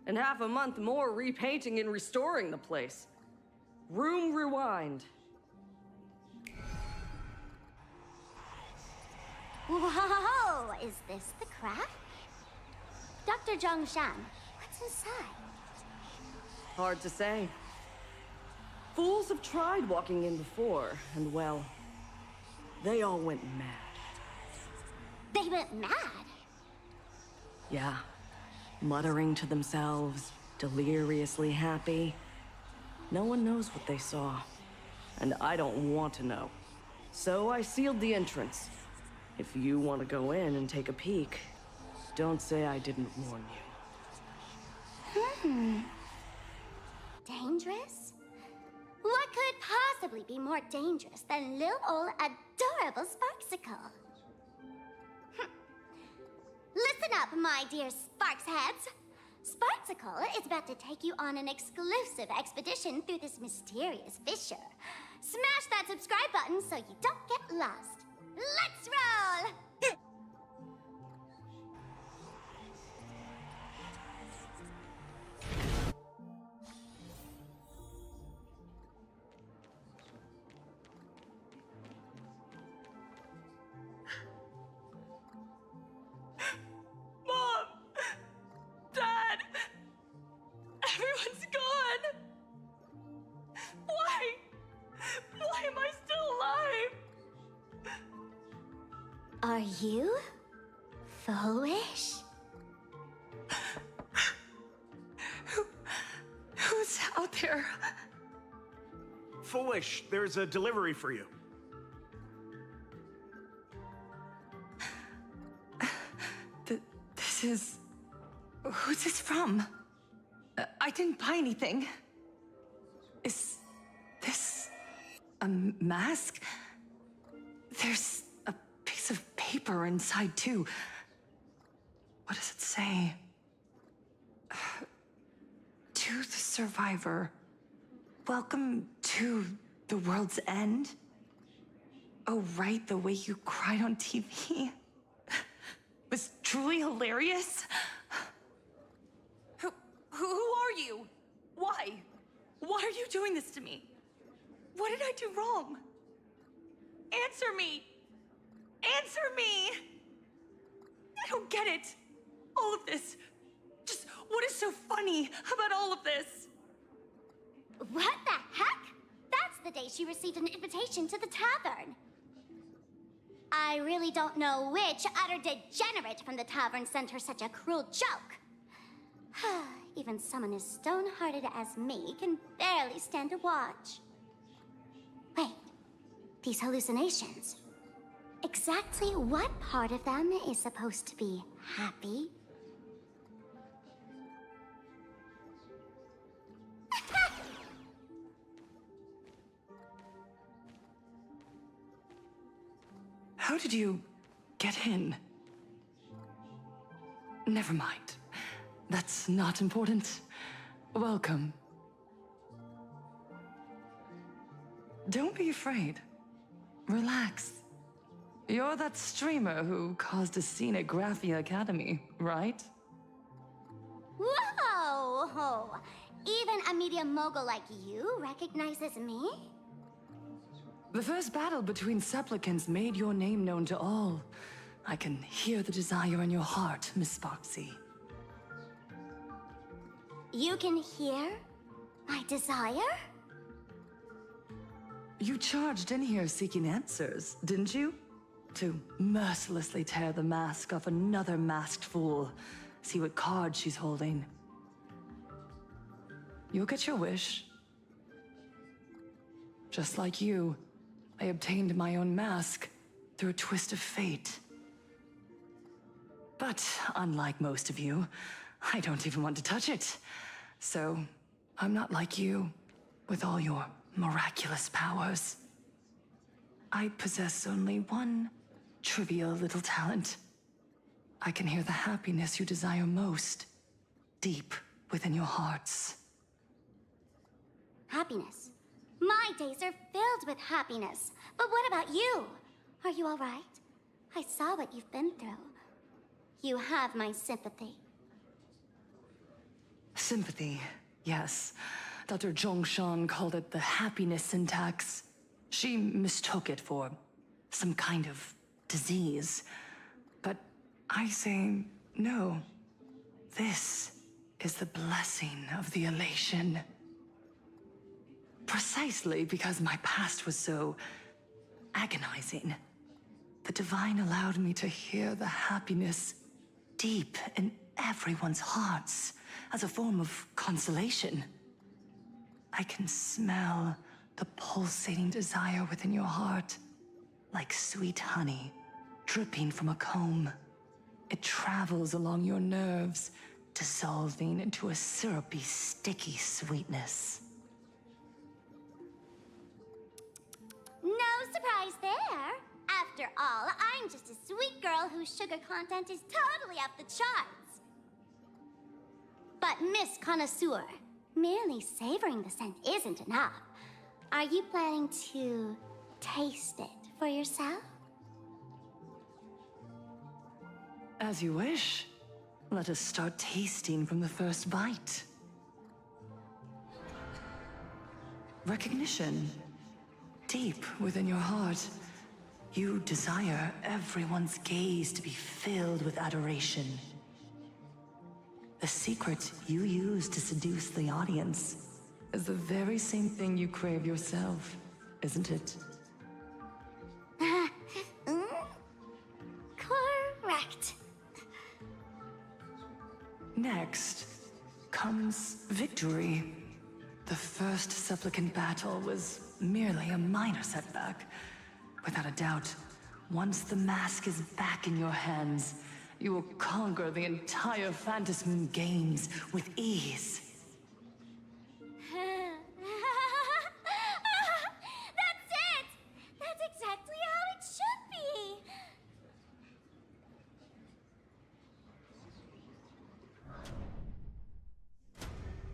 and half a month more repainting and restoring the place. Room rewind. Whoa! Is this the crack? Dr. Zhongshan, what's inside? Hard to say. Fools have tried walking in before, and well, they all went mad. They went mad? Yeah. Muttering to themselves, deliriously happy. No one knows what they saw, and I don't want to know. So I sealed the entrance. If you want to go in and take a peek, don't say I didn't warn you. Dangerous? What could possibly be more dangerous than little old adorable Sparksicle? Listen up, my dear Sparks heads. Sparksicle is about to take you on an exclusive expedition through this mysterious fissure. Smash that subscribe button so you don't get lost. Let's roll! Mom! Dad! Everyone's gone! Why? Why am I still alive? Are you foolish? Who's out there? Foolish, there's a delivery for you. This is... Who's this from? I didn't buy anything. Is this a mask? There's a piece of paper inside, too. What does it say? To the survivor, welcome to The world's end? Oh, right, the way you cried on TV. Was truly hilarious. Who are you? Why? Why are you doing this to me? What did I do wrong? Answer me! Answer me! I don't get it. All of this. Just what is so funny about all of this? What the heck? That's the day she received an invitation to the tavern. I really don't know which utter degenerate from the tavern sent her such a cruel joke. Even someone as stone-hearted as me can barely stand to watch. Wait, these hallucinations. Exactly what part of them is supposed to be happy? How did you get in? Never mind. That's not important. Welcome. Don't be afraid. Relax. You're that streamer who caused a scene at Graphia Academy, right? Whoa! Even a media mogul like you recognizes me? The first battle between supplicants made your name known to all. I can hear the desire in your heart, Miss Sparksy. You can hear my desire? You charged in here seeking answers, didn't you? To mercilessly tear the mask off another masked fool. See what card she's holding. You'll get your wish. Just like you, I obtained my own mask through a twist of fate. But unlike most of you, I don't even want to touch it. So, I'm not like you, with all your miraculous powers. I possess only one trivial little talent. I can hear the happiness you desire most, deep within your hearts. Happiness. My days are filled with happiness. But what about you? Are you all right? I saw what you've been through. You have my sympathy. Sympathy, yes. Dr. Zhongshan called it the happiness syntax. She mistook it for some kind of disease. But I say no. This is the blessing of the elation. Precisely because my past was so agonizing. The Divine allowed me to hear the happiness deep in everyone's hearts as a form of consolation. I can smell the pulsating desire within your heart, like sweet honey dripping from a comb. It travels along your nerves, dissolving into a syrupy, sticky sweetness. No surprise there. After all, I'm just a sweet girl whose sugar content is totally off the charts. But Miss Connoisseur, merely savoring the scent isn't enough. Are you planning to taste it for yourself? As you wish. Let us start tasting from the first bite. Recognition. Deep within your heart, you desire everyone's gaze to be filled with adoration. The secret you use to seduce the audience is the very same thing you crave yourself, isn't it? Correct. Next comes victory. The first supplicant battle was merely a minor setback. Without a doubt, once the mask is back in your hands, you will conquer the entire Phantasm Games with ease. That's it! That's exactly how it should be!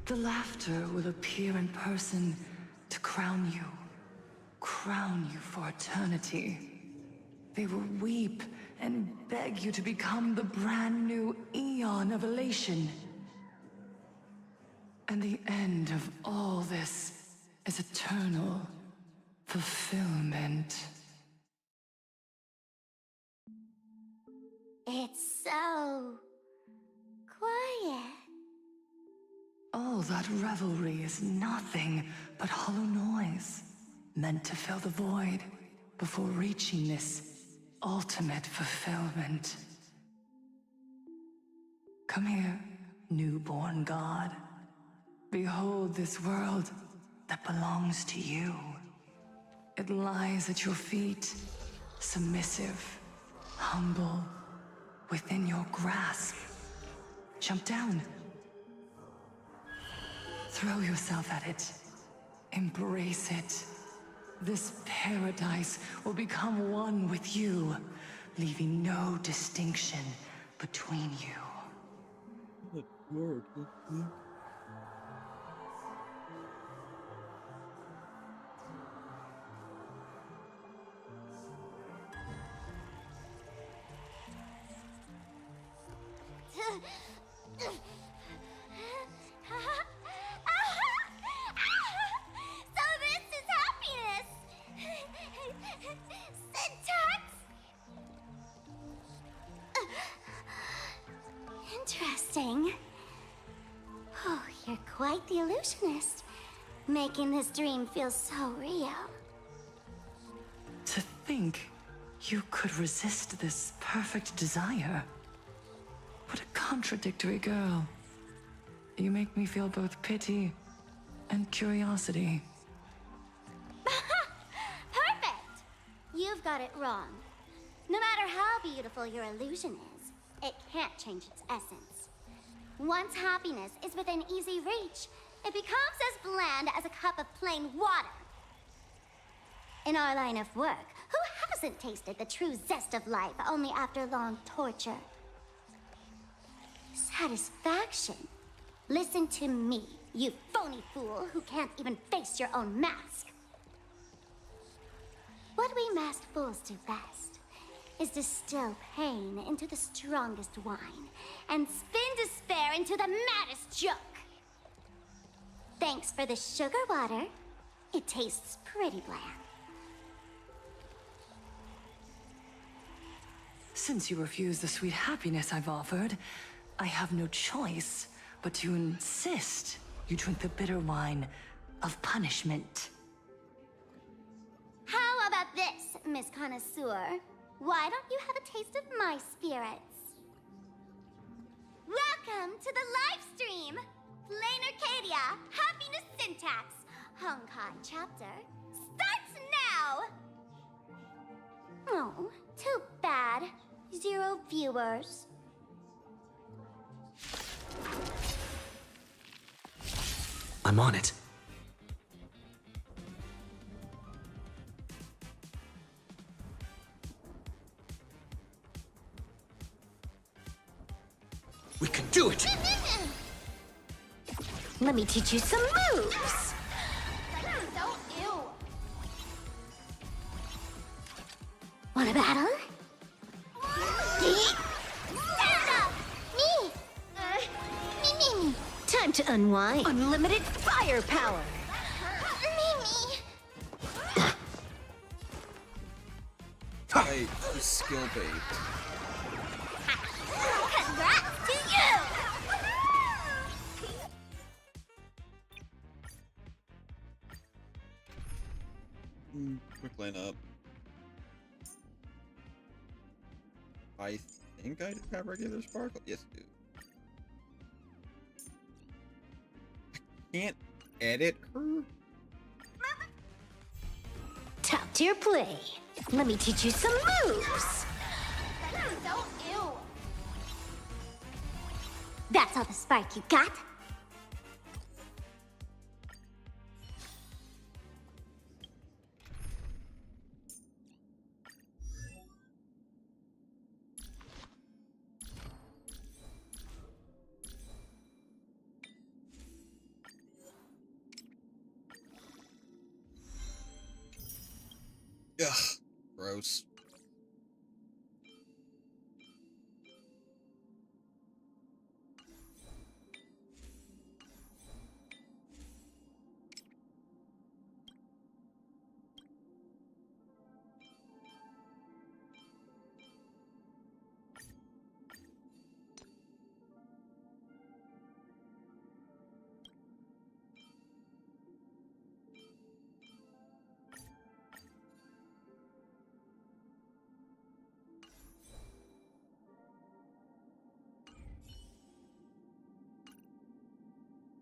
The laughter will appear in person to crown you. crown you for eternity. They will weep and beg you to become the brand new Eon of Elation. And the end of all this is eternal fulfillment. It's so quiet. All that revelry is nothing but hollow noise, meant to fill the void before reaching this ultimate fulfillment. Come here, newborn god. Behold this world that belongs to you. It lies at your feet, submissive, humble, within your grasp. Jump down. Throw yourself at it. Embrace it. This paradise will become one with you, leaving no distinction between you. So this is happiness! Syntax! Interesting. Oh, you're quite the illusionist, making this dream feel so real. To think you could resist this perfect desire. What a contradictory girl. You make me feel both pity and curiosity. Perfect! You've got it wrong. No matter how beautiful your illusion is, it can't change its essence. Once happiness is within easy reach, it becomes as bland as a cup of plain water. In our line of work, who hasn't tasted the true zest of life only after long torture? Satisfaction. Listen to me, you phony fool who can't even face your own mask. What we masked fools do best is distill pain into the strongest wine and spin despair into the maddest joke. Thanks for the sugar water. It tastes pretty bland. Since you refuse the sweet happiness I've offered, I have no choice but to insist you drink the bitter wine of punishment. How about this, Miss Connoisseur? Why don't you have a taste of my spirits? Welcome to the live stream! Planarcadia, Happiness Syntax, Honkai chapter, starts now! Oh, too bad. 0 viewers. I'm on it. We can do it! Let me teach you some moves! Want a battle? Stand up! Me! Me. Time to unwind. Unlimited firepower! Me. Hey, skill bait. Congrats to you! Quick line up. I think I have regular sparkle. Yes, I do. I can't edit her. Top tier play. Let me teach you some moves. That's all the spark you got? Ugh, gross.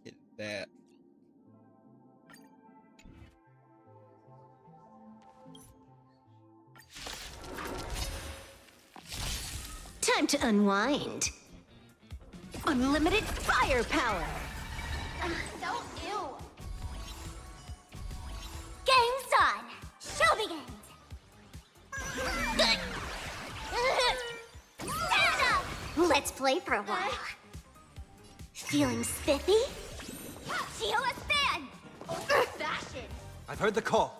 Get that. Time to unwind. Unlimited firepower. So ew. Game's on. Show begins. Stand up. Let's play for a while. Feeling spiffy? Feel a fan. Fashion. I've heard the call.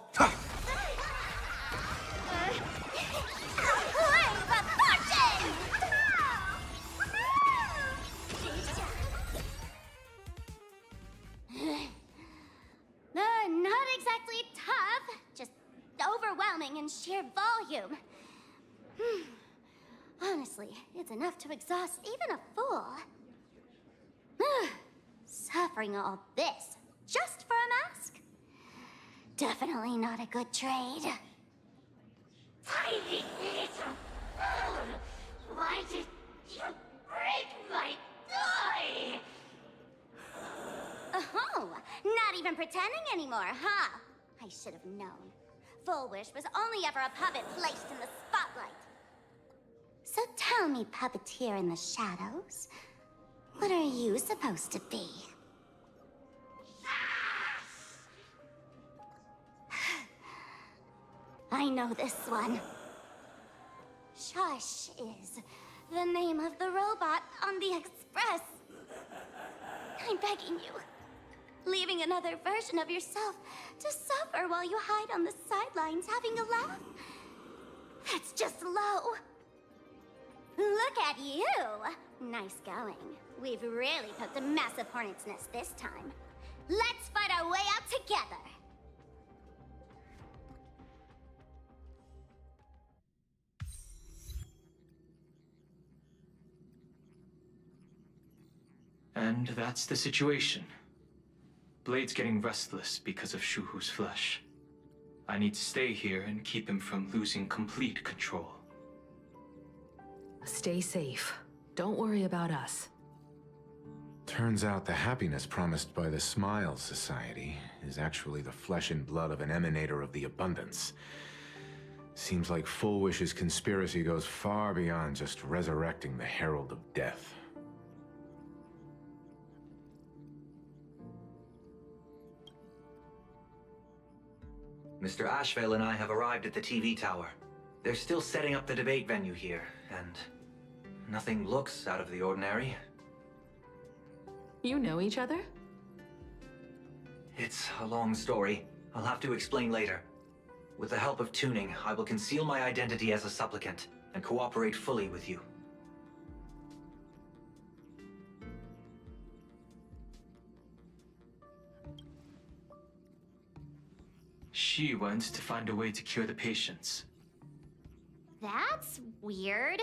Not exactly tough, just overwhelming in sheer volume. Honestly, it's enough to exhaust even a fool. Suffering all this just for a mask? Definitely not a good trade. Tiny little fool! Why did you break my toy? Oh, not even pretending anymore, huh? I should have known. Full Wish was only ever a puppet placed in the spotlight. So tell me, puppeteer in the shadows, what are you supposed to be? I know this one. Shush is the name of the robot on the express. I'm begging you. Leaving another version of yourself to suffer while you hide on the sidelines having a laugh. That's just low. Look at you. Nice going. We've really poked a massive hornet's nest this time. Let's fight our way out together. And that's the situation. Blade's getting restless because of Shuhu's flesh. I need to stay here and keep him from losing complete control. Stay safe. Don't worry about us. Turns out the happiness promised by the Smile Society is actually the flesh and blood of an emanator of the abundance. Seems like Full Wish's conspiracy goes far beyond just resurrecting the Herald of Death. Mr. Ashvale and I have arrived at the TV tower. They're still setting up the debate venue here, and nothing looks out of the ordinary. You know each other? It's a long story. I'll have to explain later. With the help of tuning, I will conceal my identity as a supplicant and cooperate fully with you. She went to find a way to cure the patients. That's weird.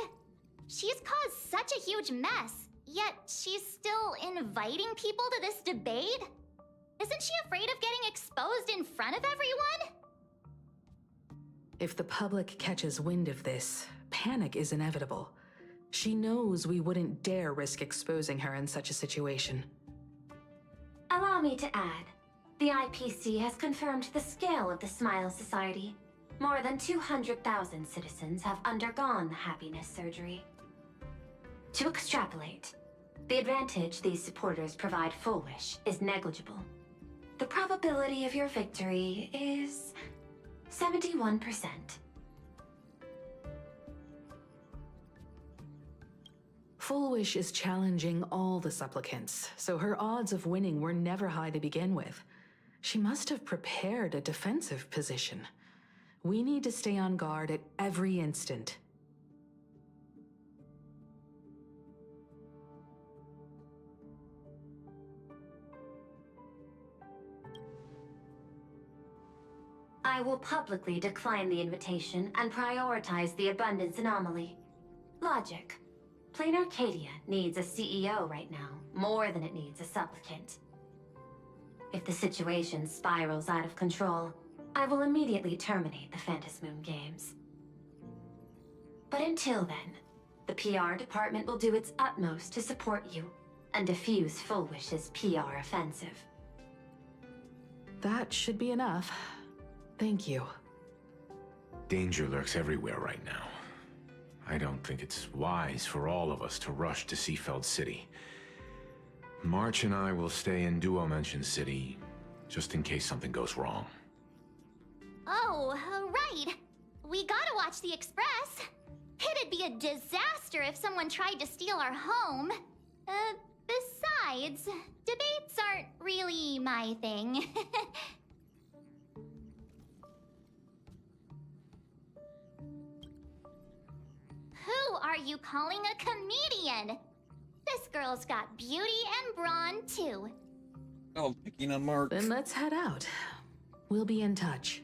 She's caused such a huge mess, yet she's still inviting people to this debate? Isn't she afraid of getting exposed in front of everyone? If the public catches wind of this, panic is inevitable. She knows we wouldn't dare risk exposing her in such a situation. Allow me to add, the IPC has confirmed the scale of the Smile Society. More than 200,000 citizens have undergone the happiness surgery. To extrapolate, the advantage these supporters provide Full Wish is negligible. The probability of your victory is 71%. Full Wish is challenging all the supplicants, so her odds of winning were never high to begin with. She must have prepared a defensive position. We need to stay on guard at every instant. I will publicly decline the invitation and prioritize the abundance anomaly. Logic. Planarcadia needs a CEO right now, more than it needs a supplicant. If the situation spirals out of control, I will immediately terminate the Phantasmoon Games. But until then, the PR department will do its utmost to support you and defuse Fullwish's PR offensive. That should be enough. Thank you. Danger lurks everywhere right now. I don't think it's wise for all of us to rush to Seafeld City. March and I will stay in Duo Mansion City, just in case something goes wrong. Oh, right. We gotta watch the Express. It'd be a disaster if someone tried to steal our home. Besides, debates aren't really my thing. Who are you calling a comedian? This girl's got beauty and brawn, too. Oh, picking on Mark. Then let's head out. We'll be in touch.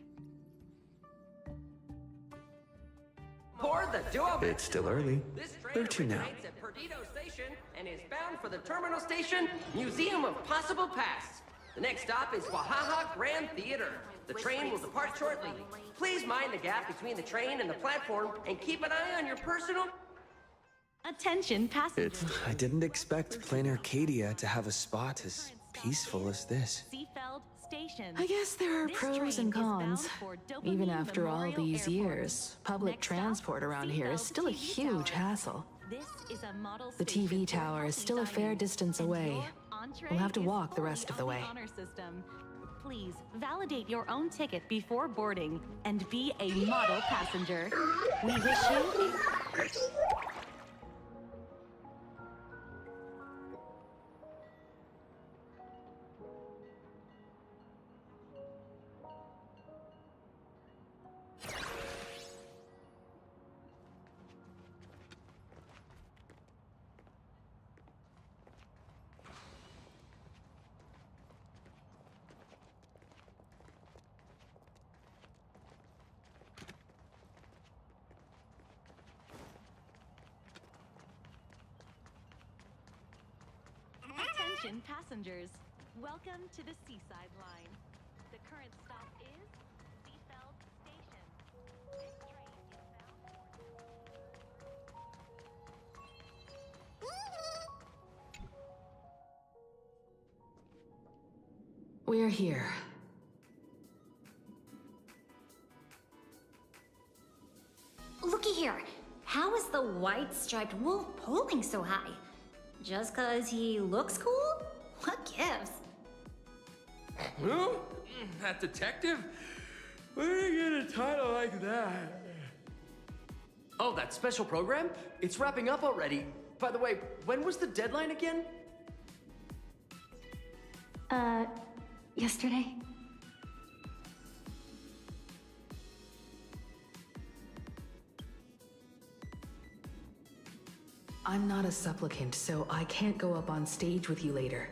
Board the Duo. It's still early. Where to now? At Perdido Station and is bound for the terminal station, Museum of Possible Pasts. The next stop is Wahaha Grand Theater. The train will depart shortly. Please mind the gap between the train and the platform and keep an eye on your personal... Attention passengers. I didn't expect Planarcadia to have a spot as peaceful as this. Seafeld Station. I guess there are pros and cons. Even after all these years, public transport around here is still a huge hassle. The TV tower is still a fair distance away. We'll have to walk the rest of the way. Please validate your own ticket before boarding and be a model passenger. We wish you Attention passengers, welcome to the Seaside Line. The current stop is Seafeld Station. This train is bound for... We're here. Looky here. How is the white-striped wolf pulling so high? Just 'cause he looks cool? What gives? Who? That detective? Where did you get a title like that? Oh, that special program? It's wrapping up already. By the way, when was the deadline again? Yesterday? I'm not a supplicant, so I can't go up on stage with you later.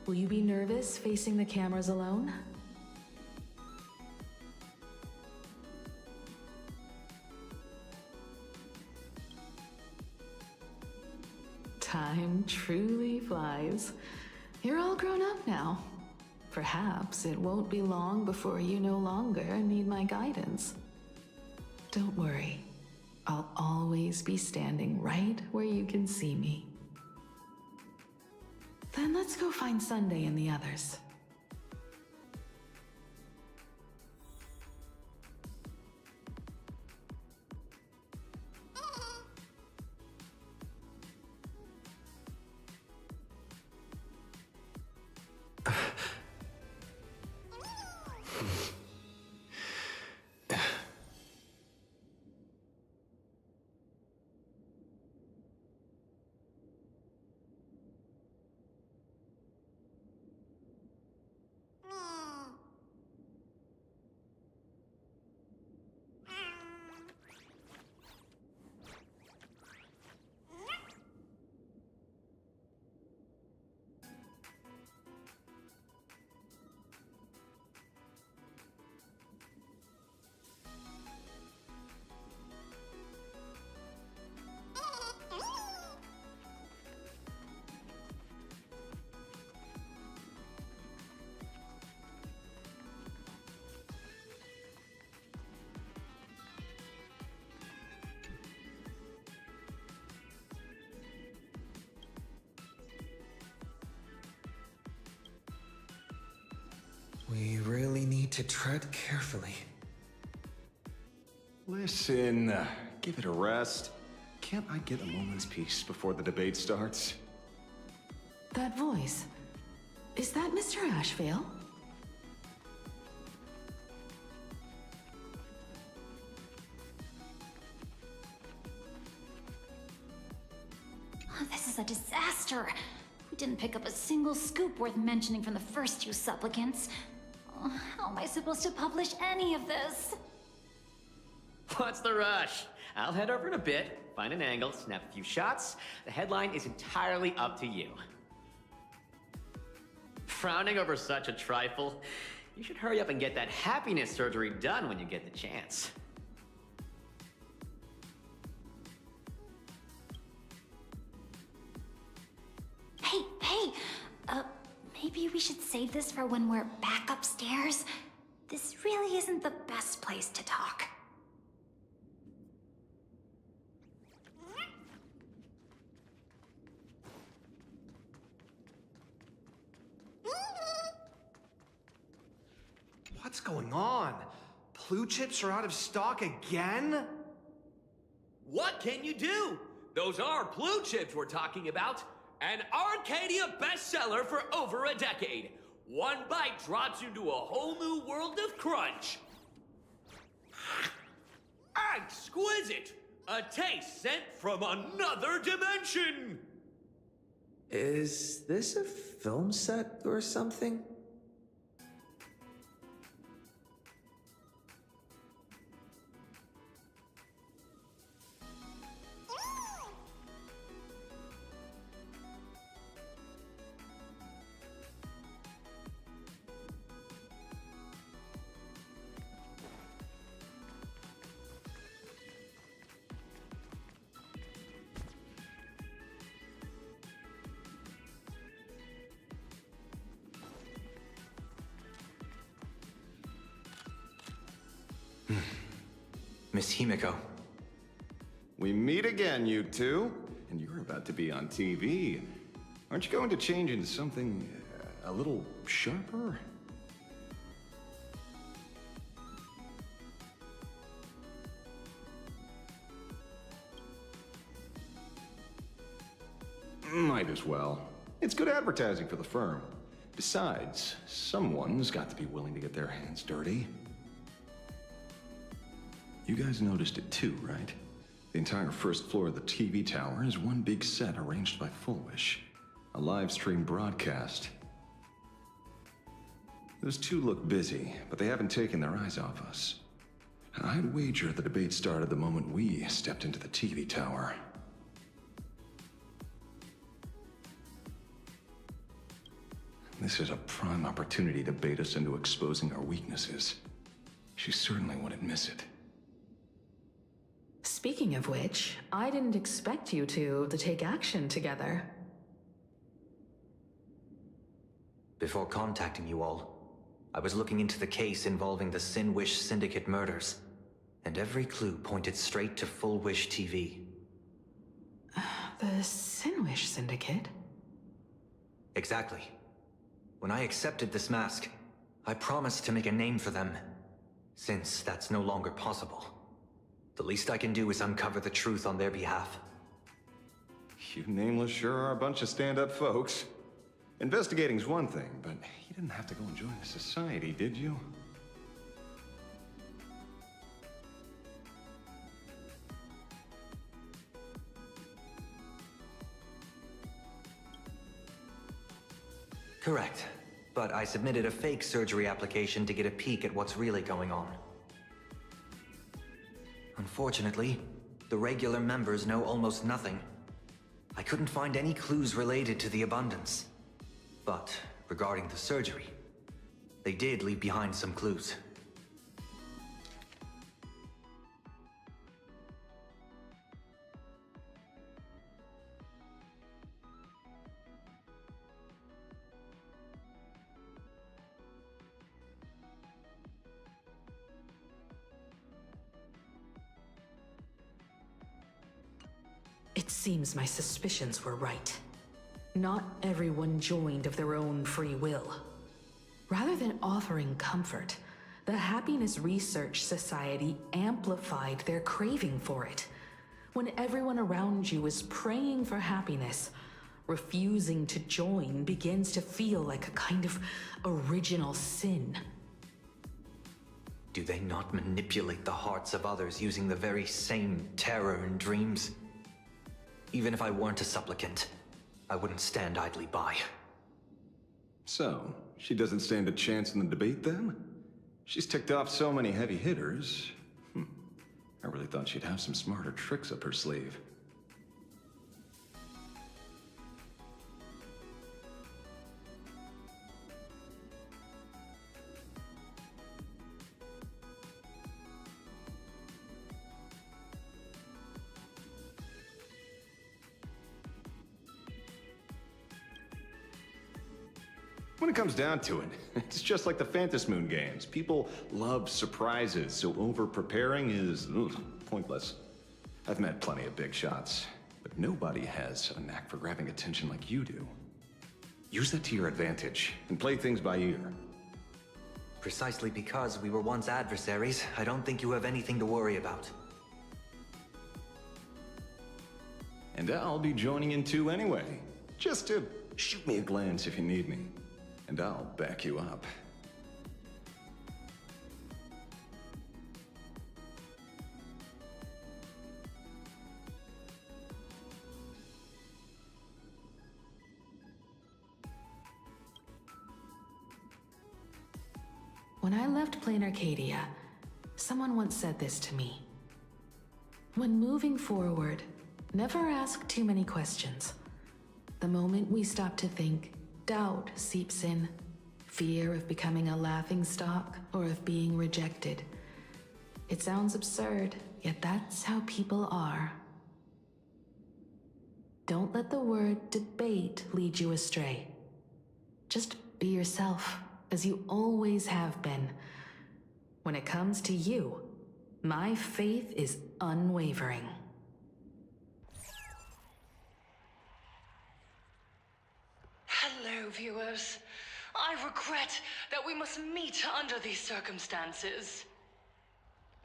Will you be nervous facing the cameras alone? Time truly flies. You're all grown up now. Perhaps it won't be long before you no longer need my guidance. Don't worry. I'll always be standing right where you can see me. Then let's go find Sunday and the others. We really need to tread carefully. Listen, give it a rest. Can't I get a moment's peace before the debate starts? That voice. Is that Mr. Ashvale? Oh, this is a disaster. We didn't pick up a single scoop worth mentioning from the first two supplicants. Oh, how am I supposed to publish any of this? What's the rush? I'll head over in a bit, find an angle, snap a few shots. The headline is entirely up to you. Frowning over such a trifle? You should hurry up and get that happiness surgery done when you get the chance. Hey, maybe we should save this for when we're back upstairs? This really isn't the best place to talk. What's going on? Blue chips are out of stock again? What can you do? Those are blue chips we're talking about. An Arcadia bestseller for over a decade. One bite drops you into a whole new world of crunch. Exquisite! A taste sent from another dimension! Is this a film set or something? Miss Himiko. We meet again, you two. And you're about to be on TV. Aren't you going to change into something a little sharper? Might as well. It's good advertising for the firm. Besides, someone's got to be willing to get their hands dirty. You guys noticed it too, right? The entire first floor of the TV tower is one big set arranged by Full Wish. A live stream broadcast. Those two look busy, but they haven't taken their eyes off us. I'd wager the debate started the moment we stepped into the TV tower. This is a prime opportunity to bait us into exposing our weaknesses. She certainly wouldn't miss it. Speaking of which, I didn't expect you two to take action together. Before contacting you all, I was looking into the case involving the Sin Wish Syndicate murders, and every clue pointed straight to Full Wish TV. The Sin Wish Syndicate? Exactly. When I accepted this mask, I promised to make a name for them. Since that's no longer possible, the least I can do is uncover the truth on their behalf. You nameless sure are a bunch of stand-up folks. Investigating's one thing, but you didn't have to go and join the society, did you? Correct. But I submitted a fake surgery application to get a peek at what's really going on. Unfortunately, the regular members know almost nothing. I couldn't find any clues related to the abundance. But regarding the surgery, they did leave behind some clues. It seems my suspicions were right. Not everyone joined of their own free will. Rather than offering comfort, the Happiness Research Society amplified their craving for it. When everyone around you is praying for happiness, refusing to join begins to feel like a kind of original sin. Do they not manipulate the hearts of others using the very same terror and dreams? Even if I weren't a supplicant, I wouldn't stand idly by. So, she doesn't stand a chance in the debate then? She's ticked off so many heavy hitters. I really thought she'd have some smarter tricks up her sleeve. When it comes down to it, it's just like the Phantom Moon games. People love surprises, so over-preparing is pointless. I've met plenty of big shots, but nobody has a knack for grabbing attention like you do. Use that to your advantage, and play things by ear. Precisely because we were once adversaries, I don't think you have anything to worry about. And I'll be joining in too anyway. Just to shoot me a glance if you need me. And I'll back you up. When I left Planarcadia, someone once said this to me. When moving forward, never ask too many questions. The moment we stop to think, doubt seeps in. Fear of becoming a laughingstock or of being rejected. It sounds absurd, yet that's how people are. Don't let the word debate lead you astray. Just be yourself, as you always have been. When it comes to you, my faith is unwavering. Hello, viewers. I regret that we must meet under these circumstances.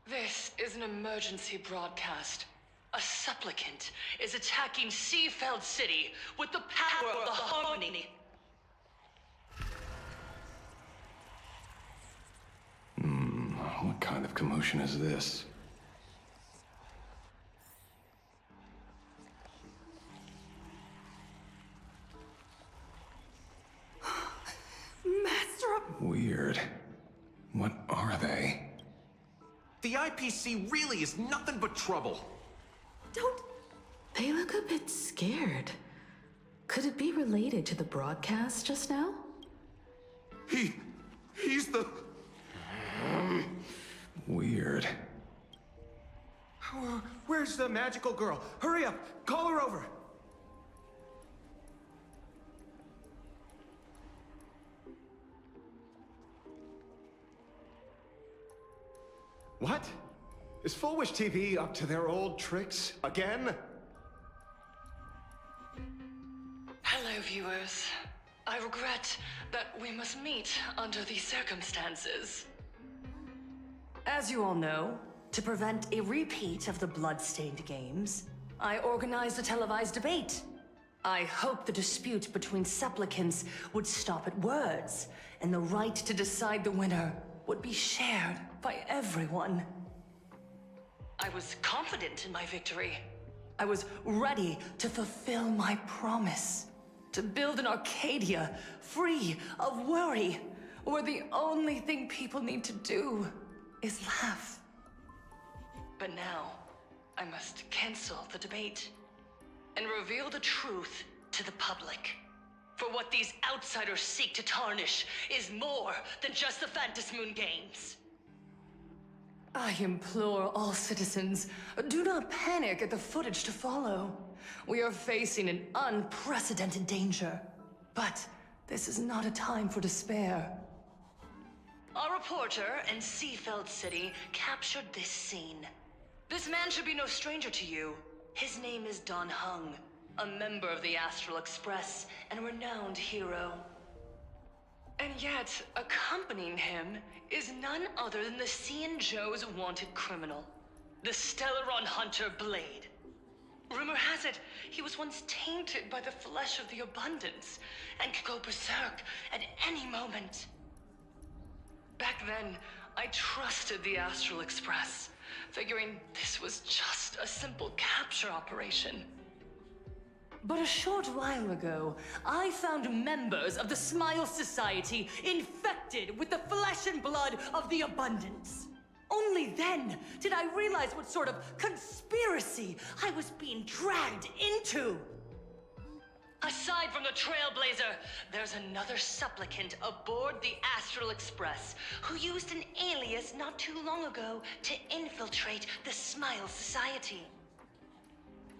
This is an emergency broadcast. A supplicant is attacking Seafeld City with the power of the Harmony. What kind of commotion is this? Master of... Weird. What are they? The IPC really is nothing but trouble. Don't... They look a bit scared. Could it be related to the broadcast just now? He's the... Weird. Where's the magical girl? Hurry up! Call her over! What? Is Full Wish TV up to their old tricks again? Hello, viewers. I regret that we must meet under these circumstances. As you all know, to prevent a repeat of the blood-stained games, I organized a televised debate. I hope the dispute between supplicants would stop at words, and the right to decide the winner would be shared by everyone. I was confident in my victory. I was ready to fulfill my promise. To build an Arcadia free of worry, where the only thing people need to do is laugh. But now, I must cancel the debate and reveal the truth to the public. For what these outsiders seek to tarnish is more than just the Phantom Moon games. I implore all citizens, do not panic at the footage to follow. We are facing an unprecedented danger. But this is not a time for despair. Our reporter in Seafeld City captured this scene. This man should be no stranger to you. His name is Don Hung, a member of the Astral Express and a renowned hero. And yet, accompanying him is none other than the Cian Joe's wanted criminal, the Stellaron hunter Blade. Rumor has it, he was once tainted by the flesh of the Abundance, and could go berserk at any moment. Back then, I trusted the Astral Express, figuring this was just a simple capture operation. But a short while ago, I found members of the Smile Society infected with the flesh and blood of the Abundance. Only then did I realize what sort of conspiracy I was being dragged into. Aside from the Trailblazer, there's another supplicant aboard the Astral Express who used an alias not too long ago to infiltrate the Smile Society.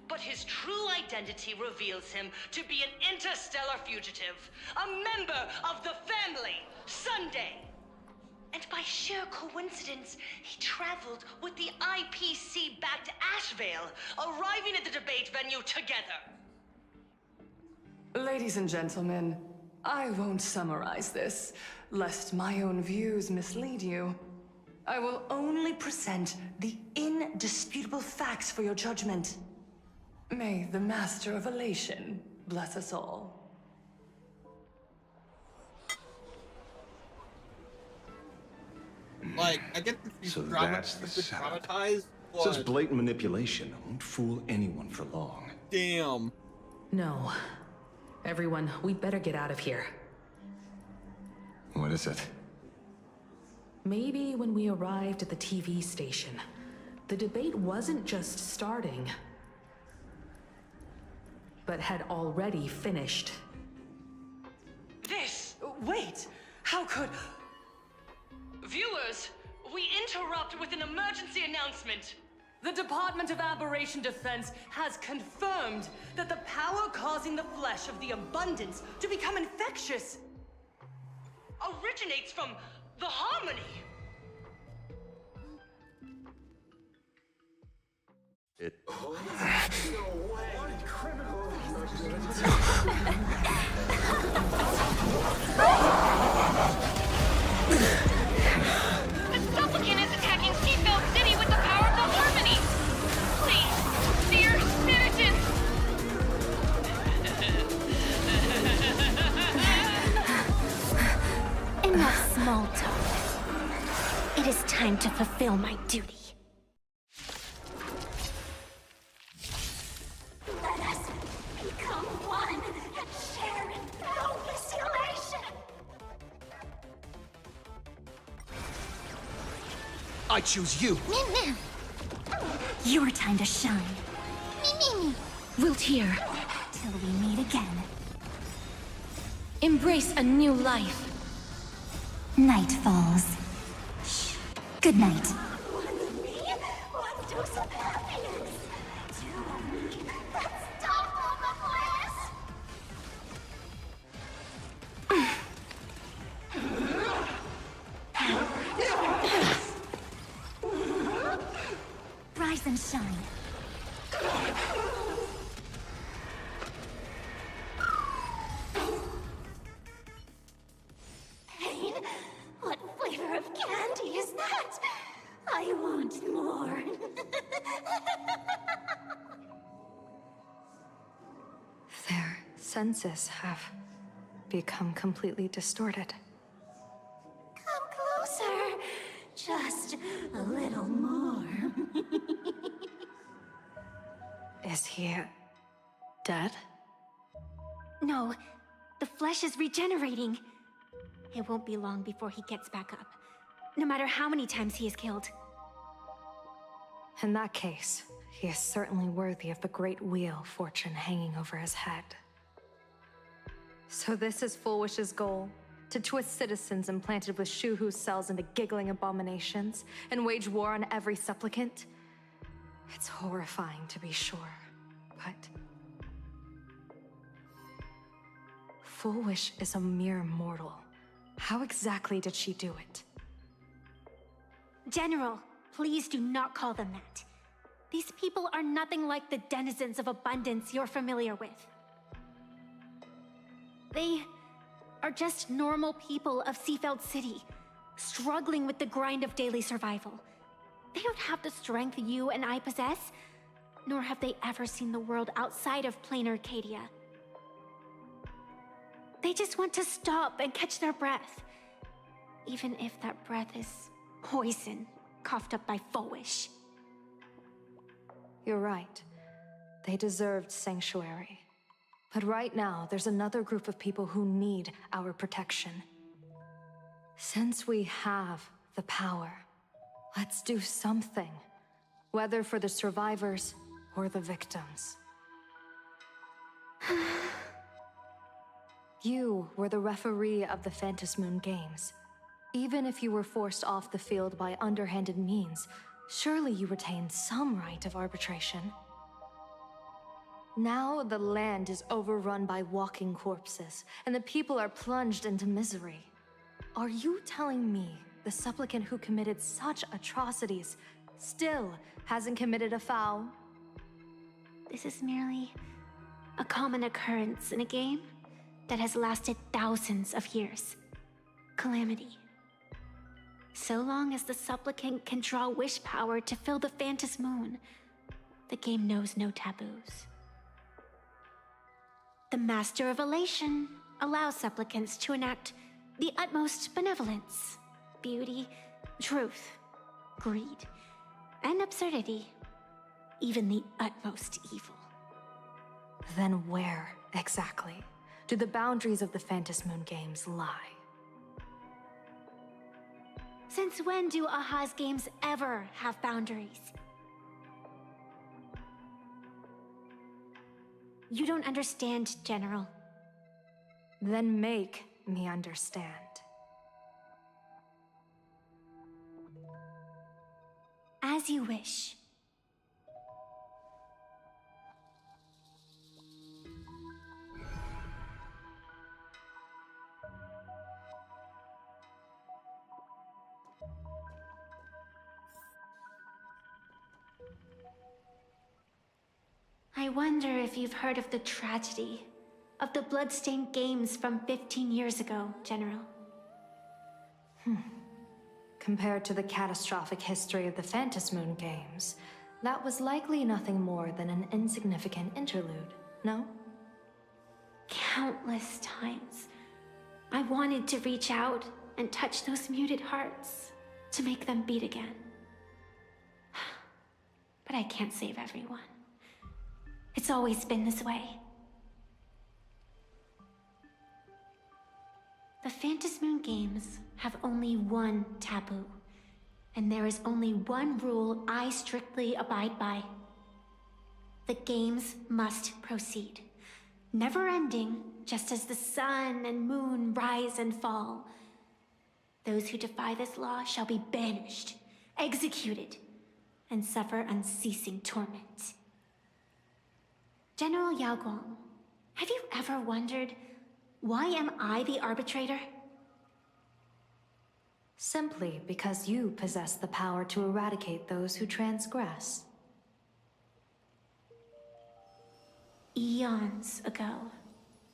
But his true identity reveals him to be an interstellar fugitive, a member of the family, Sunday. And by sheer coincidence, he traveled with the IPC-backed Ashvale, arriving at the debate venue together. Ladies and gentlemen, I won't summarize this, lest my own views mislead you. I will only present the indisputable facts for your judgment. May the Master of Elation bless us all. Like, I get that she's So that's the setup. traumatized, Such but blatant manipulation won't fool anyone for long. damn. No. Everyone, we better get out of here. What is it? Maybe when we arrived at the TV station, the debate wasn't just starting, but had already finished. Wait! How could... Viewers, we interrupt with an emergency announcement. The Department of Aberration Defense has confirmed that the power causing the flesh of the Abundance to become infectious originates from the Harmony. It. The supplicant is attacking Seatbelt City with the power of the Harmony! Please, fear citizens! Enough small talk. It is time to fulfill my duty. Let us become one and share in boundless elation! I choose you. Your time to shine. Me. Wilt here till we meet again. Embrace a new life. Night falls. Shh. Good night. One dose of happiness! Let's stop all the flash! Rise and shine. Pain? What flavor of candy is that? I want more. Their senses have become completely distorted. Come closer. Just a little more. Is he dead? No, the flesh is regenerating. It won't be long before he gets back up, no matter how many times he is killed. In that case, he is certainly worthy of the great wheel fortune hanging over his head. So this is Full Wish's goal? To twist citizens implanted with Shuhu cells into giggling abominations and wage war on every supplicant? It's horrifying to be sure, but... Full Wish is a mere mortal. How exactly did she do it? General, please do not call them that. These people are nothing like the denizens of abundance you're familiar with. are just normal people of Seafeld City, struggling with the grind of daily survival. They don't have the strength you and I possess, nor have they ever seen the world outside of Planarcadia. They just want to stop and catch their breath, even if that breath is poison coughed up by Foolish. You're right. They deserved sanctuary. But right now, there's another group of people who need our protection. Since we have the power, let's do something. Whether for the survivors or the victims. You were the referee of the Phantom Moon Games. Even if you were forced off the field by underhanded means, surely you retained some right of arbitration. Now the land is overrun by walking corpses, and the people are plunged into misery. Are you telling me the supplicant who committed such atrocities still hasn't committed a foul? This is merely a common occurrence in a game that has lasted thousands of years. Calamity. So long as the supplicant can draw wish power to fill the Phantom Moon, the game knows no taboos. The Master of Elation allows supplicants to enact the utmost benevolence, beauty, truth, greed, and absurdity, even the utmost evil. Then where, exactly, do the boundaries of the Phantom Moon Games lie? Since when do Aha's games ever have boundaries? You don't understand, General. Then make me understand. As you wish. I wonder if you've heard of the tragedy of the Bloodstained Games from 15 years ago, General. Compared to the catastrophic history of the Phantom Moon Games, that was likely nothing more than an insignificant interlude, no? Countless times, I wanted to reach out and touch those muted hearts to make them beat again. But I can't save everyone. It's always been this way. The Phantom Moon Games have only one taboo, and there is only one rule I strictly abide by. The games must proceed, never ending, just as the sun and moon rise and fall. Those who defy this law shall be banished, executed, and suffer unceasing torment. General Yao Guang, have you ever wondered, why am I the arbitrator? Simply because you possess the power to eradicate those who transgress. Eons ago,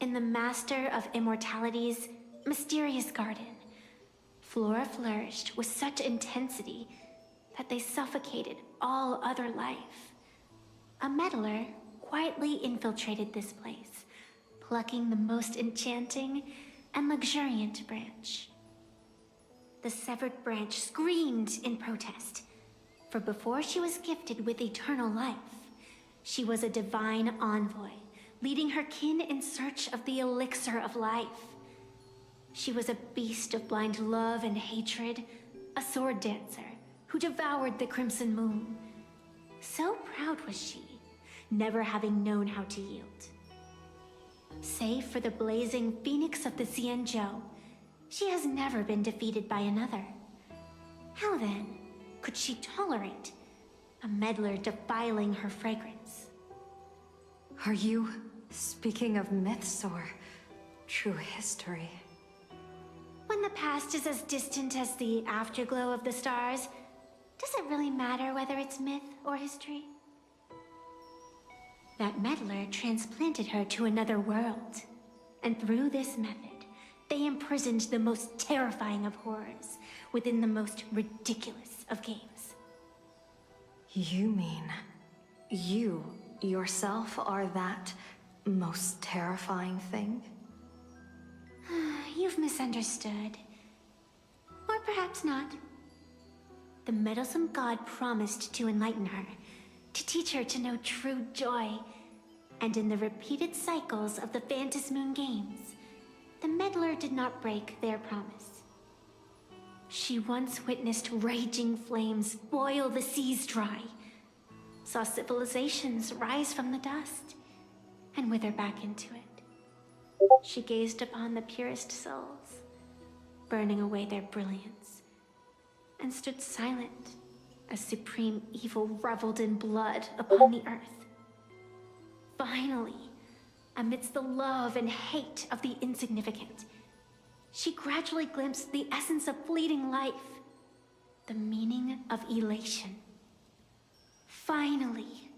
in the Master of Immortality's mysterious garden, flora flourished with such intensity that they suffocated all other life. A meddler quietly infiltrated this place, plucking the most enchanting and luxuriant branch. The severed branch screamed in protest, for before she was gifted with eternal life, she was a divine envoy, leading her kin in search of the elixir of life. She was a beast of blind love and hatred, a sword dancer who devoured the crimson moon. So proud was she, never having known how to yield. Save for the blazing phoenix of the Xianzhou, she has never been defeated by another. How then could she tolerate a meddler defiling her fragrance? Are you speaking of myths or true history? When the past is as distant as the afterglow of the stars, does it really matter whether it's myth or history? That meddler transplanted her to another world, and through this method, They imprisoned the most terrifying of horrors within the most ridiculous of games. You mean you yourself are that most terrifying thing? You've misunderstood. Or perhaps not. The meddlesome god promised to enlighten her, to teach her to know true joy. And in the repeated cycles of the Phantasmoon games, the meddler did not break their promise. She once witnessed raging flames boil the seas dry, saw civilizations rise from the dust, and wither back into it. She gazed upon the purest souls, burning away their brilliance, and stood silent as supreme evil reveled in blood upon the earth. Finally, amidst the love and hate of the insignificant, she gradually glimpsed the essence of fleeting life, the meaning of elation. Finally,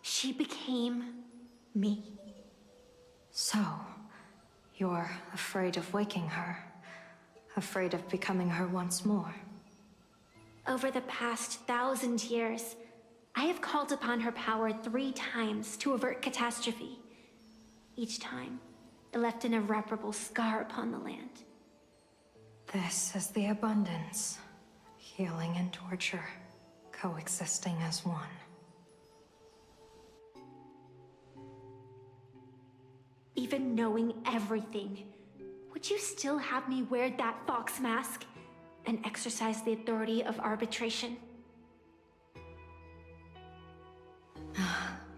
she became me. So, you're afraid of waking her, afraid of becoming her once more. Over the past 1,000 years, I have called upon her power 3 times to avert catastrophe. Each time, it left an irreparable scar upon the land. This is the abundance. Healing and torture, coexisting as one. Even knowing everything, would you still have me wear that fox mask and exercise the authority of arbitration?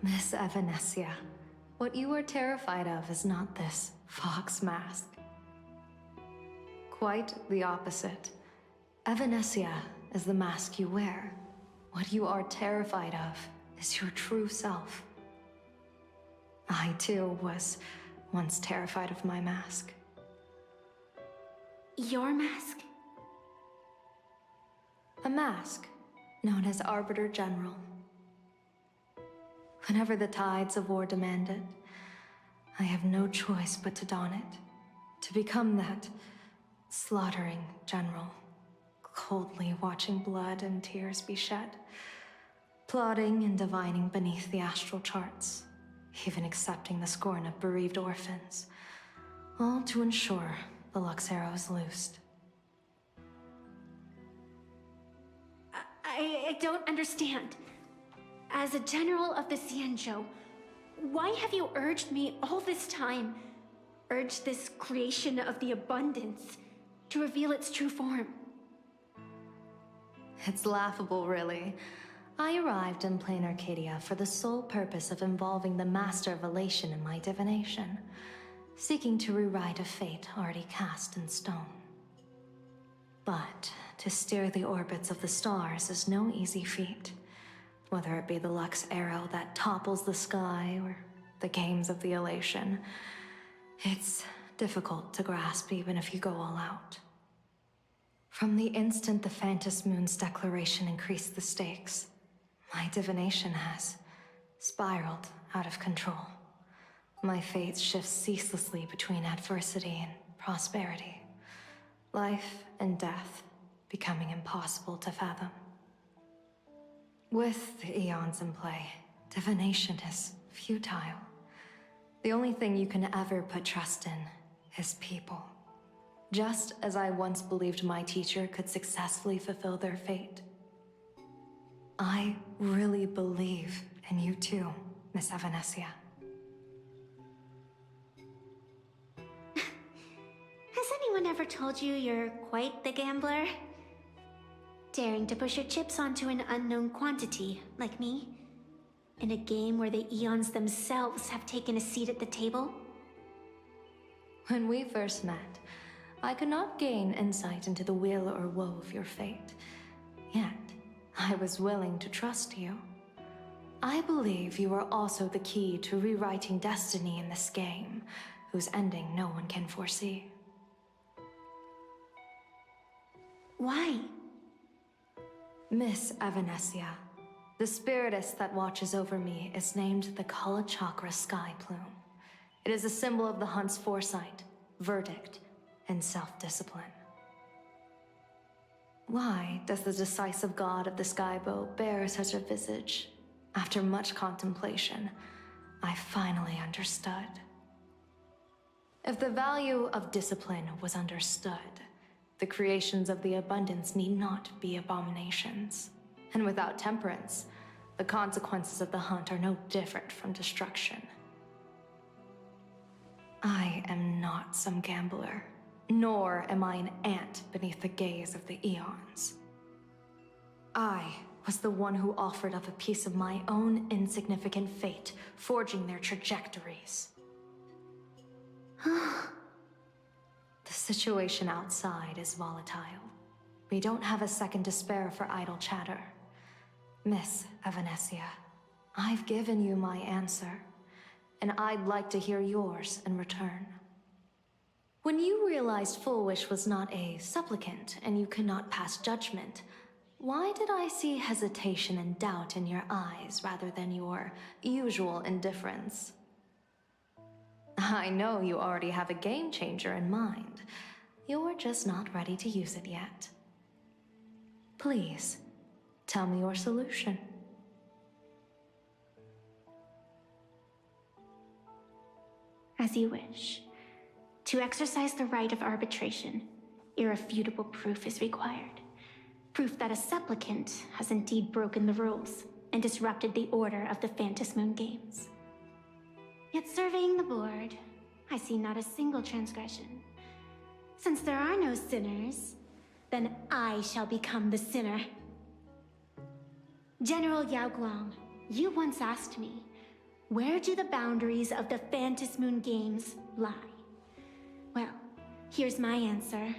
Miss Evanesia, what you are terrified of is not this fox mask. Quite the opposite. Evanesia is the mask you wear. What you are terrified of is your true self. I too was once terrified of my mask. Your mask? A mask known as Arbiter General. Whenever the tides of war demand it, I have no choice but to don it, to become that slaughtering general, coldly watching blood and tears be shed, plotting and divining beneath the astral charts, even accepting the scorn of bereaved orphans, all to ensure the Luxero is loosed. I don't understand. As a general of the Xianzhou, why have you urged me all this time, urged this creation of the abundance, to reveal its true form? It's laughable, really. I arrived in Planarcadia for the sole purpose of involving the Master of Elation in my divination, seeking to rewrite a fate already cast in stone. But to steer the orbits of the stars is no easy feat, whether it be the Lux arrow that topples the sky or the games of the Elation. It's difficult to grasp even if you go all out. From the instant the Phantasmoon's declaration increased the stakes, my divination has spiraled out of control. My fate shifts ceaselessly between adversity and prosperity, life and death becoming impossible to fathom. With the eons in play, divination is futile. The only thing you can ever put trust in is people. Just as I once believed my teacher could successfully fulfill their fate. I really believe in you too, Miss Evanesia. Has anyone ever told you you're quite the gambler? Daring to push your chips onto an unknown quantity, like me? In a game where the eons themselves have taken a seat at the table? When we first met, I could not gain insight into the will or woe of your fate. Yet, I was willing to trust you. I believe you are also the key to rewriting destiny in this game, whose ending no one can foresee. Why? Miss Evanesia, the spiritess that watches over me is named the Kala Chakra Sky Plume. It is a symbol of the hunt's foresight, verdict, and self-discipline. Why does the decisive god of the skybow bear such a visage? After much contemplation, I finally understood. If the value of discipline was understood, the creations of the abundance need not be abominations. And without temperance, the consequences of the hunt are no different from destruction. I am not some gambler, nor am I an ant beneath the gaze of the eons. I was the one who offered up a piece of my own insignificant fate, forging their trajectories. The situation outside is volatile. We don't have a second to spare for idle chatter. Miss Evanesia, I've given you my answer, and I'd like to hear yours in return. When you realized Full Wish was not a supplicant and you could not pass judgment, why did I see hesitation and doubt in your eyes rather than your usual indifference? I know you already have a game changer in mind. You're just not ready to use it yet. Please, tell me your solution. As you wish. To exercise the right of arbitration, irrefutable proof is required. Proof that a supplicant has indeed broken the rules and disrupted the order of the Phantom Moon Games. Yet surveying the board, I see not a single transgression. Since there are no sinners, then I shall become the sinner. General Yao Guang, you once asked me, where do the boundaries of the Phantom Moon Games lie? Well, here's my answer.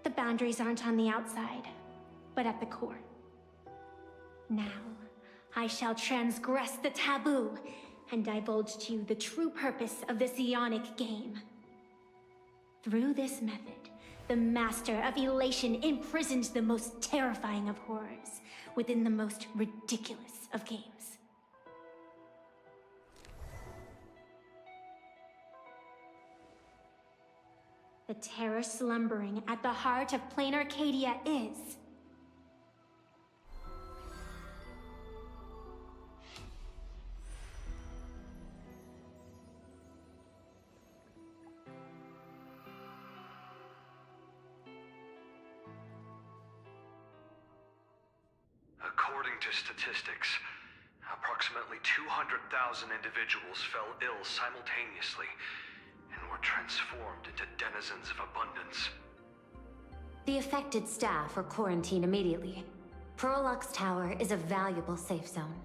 The boundaries aren't on the outside, but at the core. Now, I shall transgress the taboo and divulge to you the true purpose of this Ionic game. Through this method, the Master of Elation imprisoned the most terrifying of horrors within the most ridiculous of games. The terror slumbering at the heart of Planarcadia is... According to statistics, approximately 200,000 individuals fell ill simultaneously and were transformed into denizens of abundance. The affected staff were quarantined immediately. Prolux Tower is a valuable safe zone.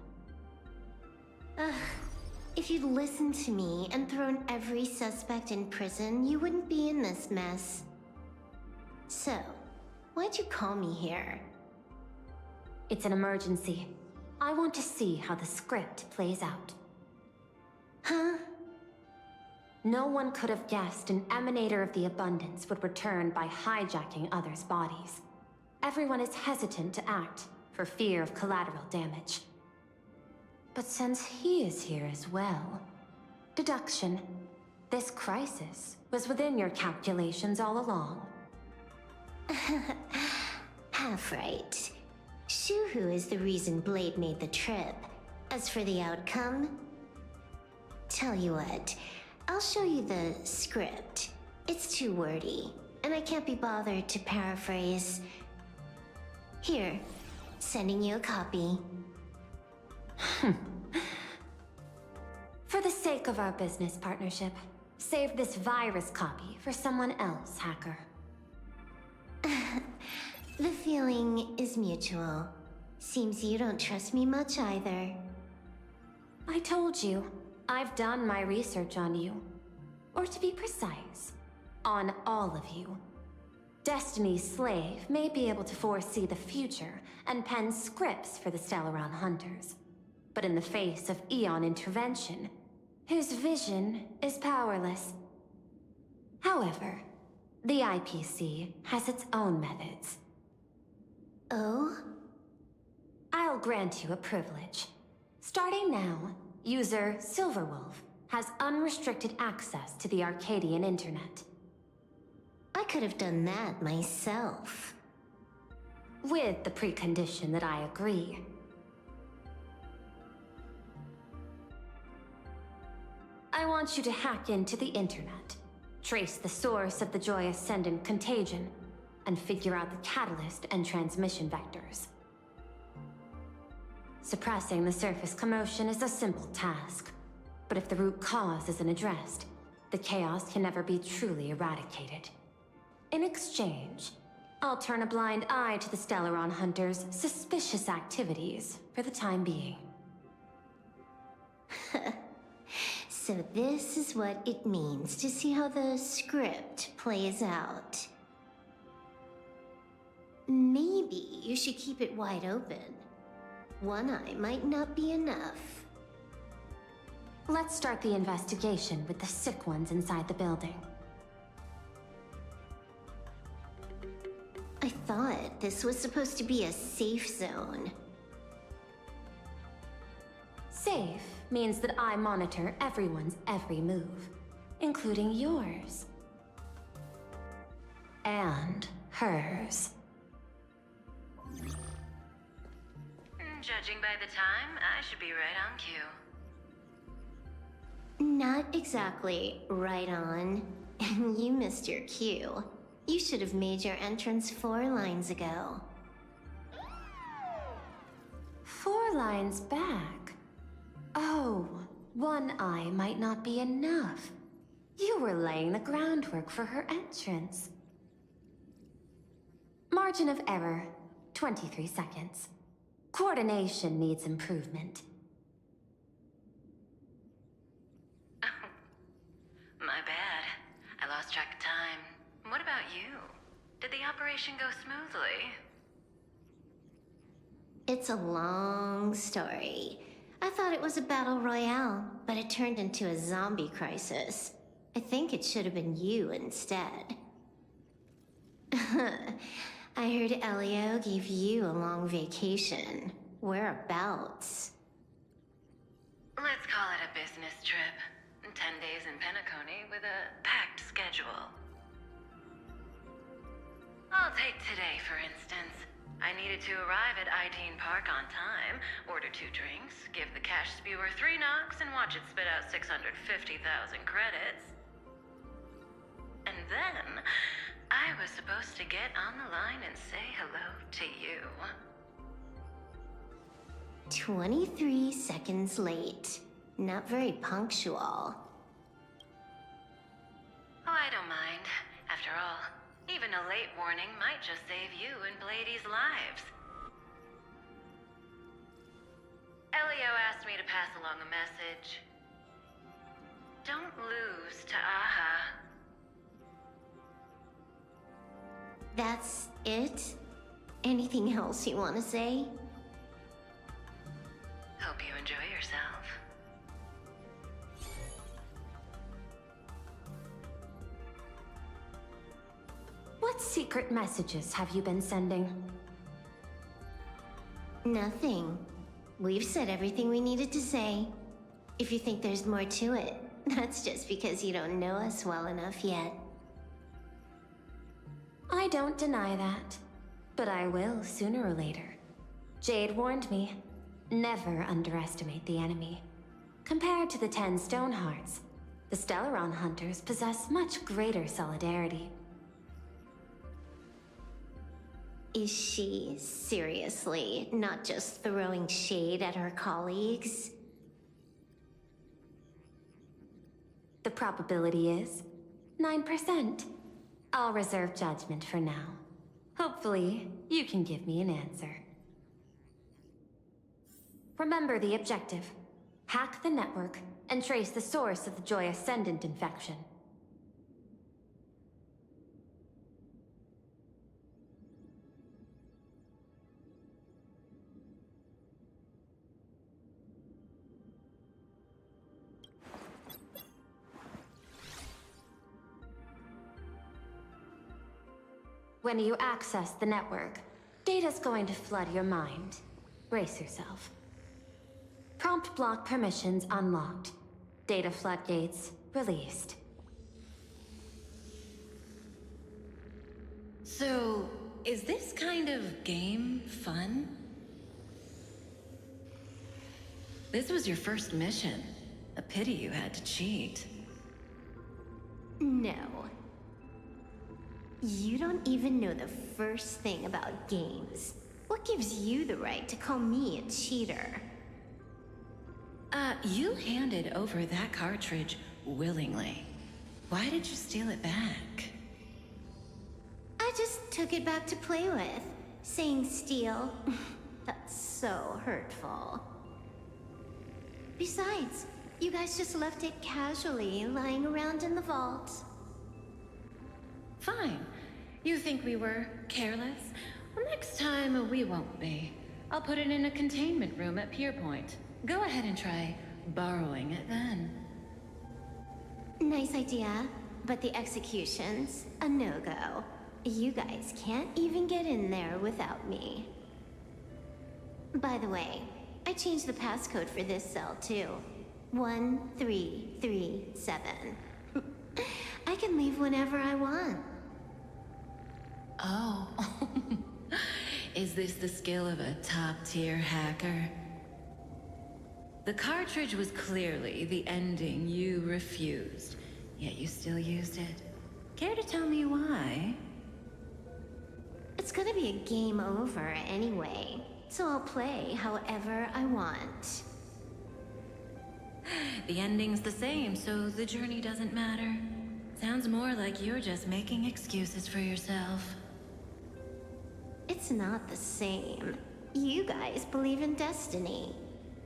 If you'd listened to me and thrown every suspect in prison, you wouldn't be in this mess. So, why'd you call me here? It's an emergency. I want to see how the script plays out. Huh? No one could have guessed an emanator of the abundance would return by hijacking others' bodies. Everyone is hesitant to act, for fear of collateral damage. But since he is here as well... Deduction. This crisis was within your calculations all along. Half right. Shuhu is the reason Blade made the trip. As for the outcome... Tell you what, I'll show you the script. It's too wordy, and I can't be bothered to paraphrase. Here, sending you a copy. For the sake of our business partnership, save this virus copy for someone else, hacker. The feeling is mutual. Seems you don't trust me much either. I told you, I've done my research on you. Or to be precise, on all of you. Destiny's slave may be able to foresee the future and pen scripts for the Stellaron hunters. But in the face of Eon intervention, his vision is powerless. However, the IPC has its own methods. Oh? I'll grant you a privilege. Starting now, user Silverwolf has unrestricted access to the Arcadian internet. I could have done that myself. With the precondition that I agree. I want you to hack into the internet, trace the source of the Joy Ascendant contagion, and figure out the catalyst and transmission vectors. Suppressing the surface commotion is a simple task, but if the root cause isn't addressed, the chaos can never be truly eradicated. In exchange, I'll turn a blind eye to the Stellaron Hunters' suspicious activities for the time being. So this is what it means to see how the script plays out. Maybe you should keep it wide open. One eye might not be enough. Let's start the investigation with the sick ones inside the building. I thought this was supposed to be a safe zone. Safe means that I monitor everyone's every move, including yours. And hers. Judging by the time, I should be right on cue. Not exactly right on. You missed your cue. You should have made your entrance 4 lines ago. 4 lines back? Oh, one eye might not be enough. You were laying the groundwork for her entrance. Margin of error, 23 seconds. Coordination needs improvement. My bad. I lost track of time. What about you? Did the operation go smoothly? It's a long story. I thought it was a battle royale, but it turned into a zombie crisis. I think it should have been you instead. I heard Elio gave you a long vacation. Whereabouts? Let's call it a business trip. 10 days in Penacony with a packed schedule. I'll take today, for instance. I needed to arrive at Ideen Park on time, order 2 drinks, give the cash spewer 3 knocks, and watch it spit out 650,000 credits. And then, I was supposed to get on the line and say hello to you. 23 seconds late. Not very punctual. Oh, I don't mind. After all, even a late warning might just save you and Blady's lives. Elio asked me to pass along a message. Don't lose to Aha. That's it? Anything else you want to say? Hope you enjoy yourself. What secret messages have you been sending? Nothing. We've said everything we needed to say. If you think there's more to it, that's just because you don't know us well enough yet. I don't deny that, but I will sooner or later. Jade warned me, never underestimate the enemy. Compared to the 10 Stonehearts, the Stellaron Hunters possess much greater solidarity. Is she seriously not just throwing shade at her colleagues? The probability is 9%. I'll reserve judgment for now. Hopefully, you can give me an answer. Remember the objective. Hack the network and trace the source of the Joy Ascendant infection. When you access the network, data's going to flood your mind. Brace yourself. Prompt block permissions unlocked. Data floodgates released. So, is this kind of game fun? This was your first mission. A pity you had to cheat. No. You don't even know the first thing about games. What gives you the right to call me a cheater? You handed over that cartridge willingly. Why did you steal it back? I just took it back to play with. Saying steal, that's so hurtful. Besides, you guys just left it casually lying around in the vault. Fine. You think we were careless? Well, next time we won't be. I'll put it in a containment room at Pier Point. Go ahead and try borrowing it then. Nice idea, but the execution's a no-go. You guys can't even get in there without me. By the way, I changed the passcode for this cell too. 1337. I can leave whenever I want. Oh. Is this the skill of a top-tier hacker? The cartridge was clearly the ending you refused, yet you still used it. Care to tell me why? It's gonna be a game over anyway, so I'll play however I want. The ending's the same, so the journey doesn't matter. Sounds more like you're just making excuses for yourself. It's not the same. You guys believe in destiny.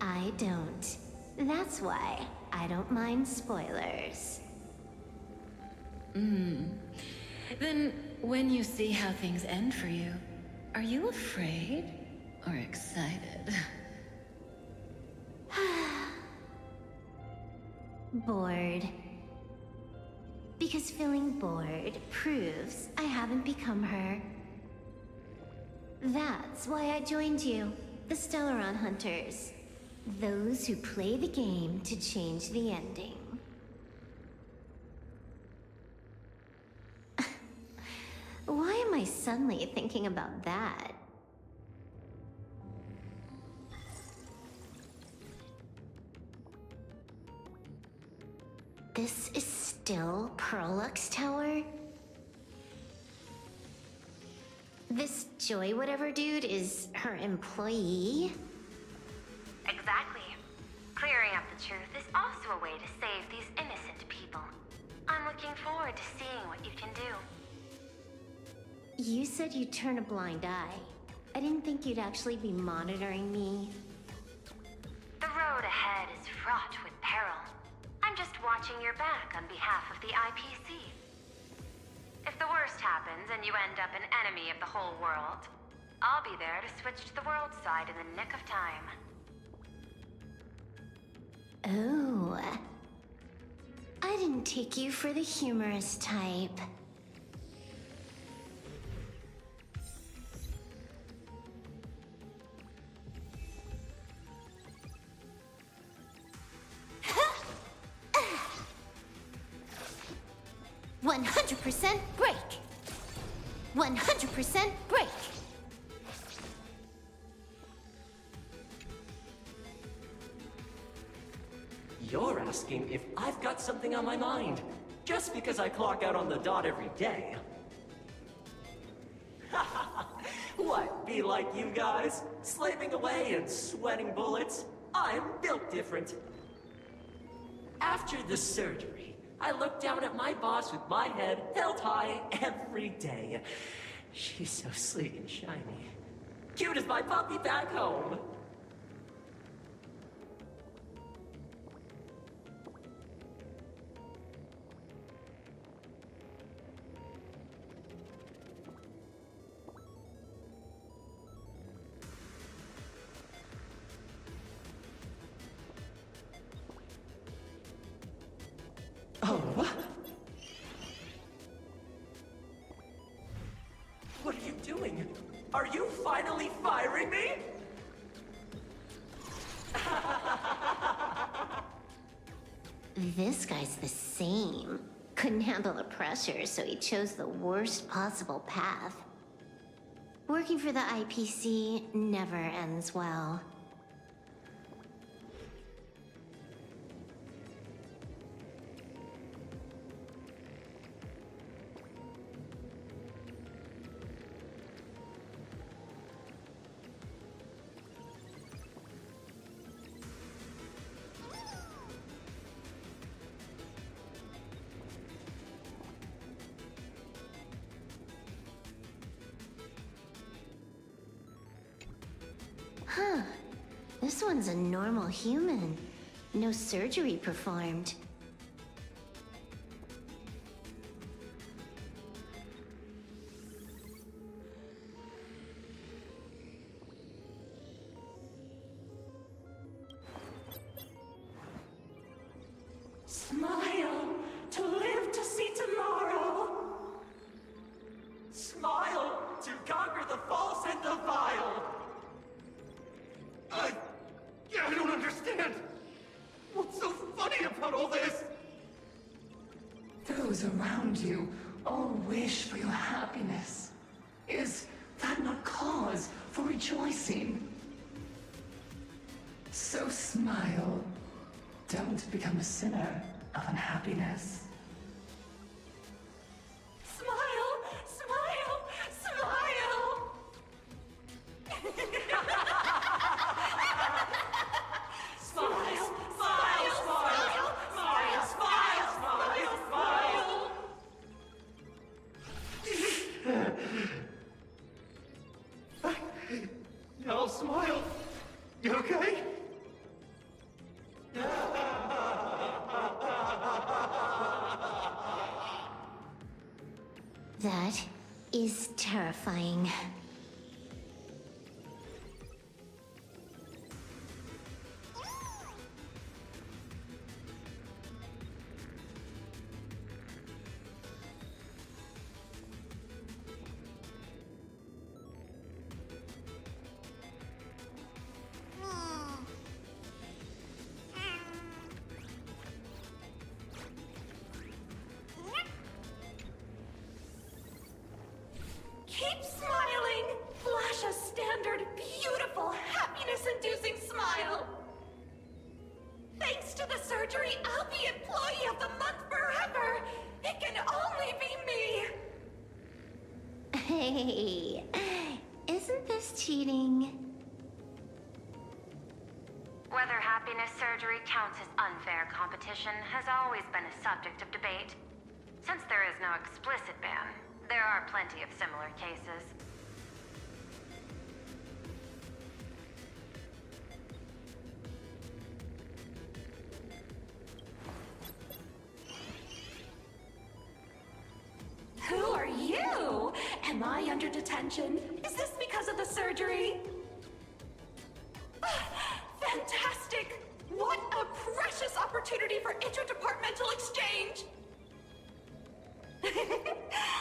I don't. That's why I don't mind spoilers. Then, when you see how things end for you, are you afraid or excited? Bored. Because feeling bored proves I haven't become her. That's why I joined you, the Stellaron Hunters. Those who play the game to change the ending. Why am I suddenly thinking about that? This is still Perlux Tower? This Joy whatever dude is her employee? Exactly. Clearing up the truth is also a way to save these innocent people. I'm looking forward to seeing what you can do. You said you'd turn a blind eye. I didn't think you'd actually be monitoring me. The road ahead is fraught with peril. I'm just watching your back on behalf of the IPC. If the worst happens and you end up an enemy of the whole world, I'll be there to switch to the world side in the nick of time. Oh. I didn't take you for the humorous type. "100% break! 100% break!" You're asking if I've got something on my mind, just because I clock out on the dot every day. What, be like you guys? Slaving away and sweating bullets? I'm built different. After the surgery, I look down at my boss with my head held high every day. She's so sleek and shiny. Cute as my puppy back home. Oh, what? What are you doing? Are you finally firing me? This guy's the same. Couldn't handle the pressure, so he chose the worst possible path. Working for the IPC never ends well. Huh. This one's a normal human. No surgery performed. Smile to live to see tomorrow. Smile to conquer the false and the vile. I don't understand. What's so funny about all this? Those around you all wish for your happiness. Is that not cause for rejoicing? So smile. Don't become a sinner of unhappiness. Smile, smile, smile. Smile, smile, smile, smile, smile, smile, smile. No, smile. You okay? That is terrifying. Keep smiling! Flash a standard, beautiful, happiness-inducing smile! Thanks to the surgery, I'll be Employee of the Month forever! It can only be me! Hey, isn't this cheating? Whether happiness surgery counts as unfair competition has always been a subject of debate. Since there is no explicit ban, there are plenty of similar cases. Who are you? Am I under detention? Is this because of the surgery? Fantastic! What a precious opportunity for interdepartmental exchange!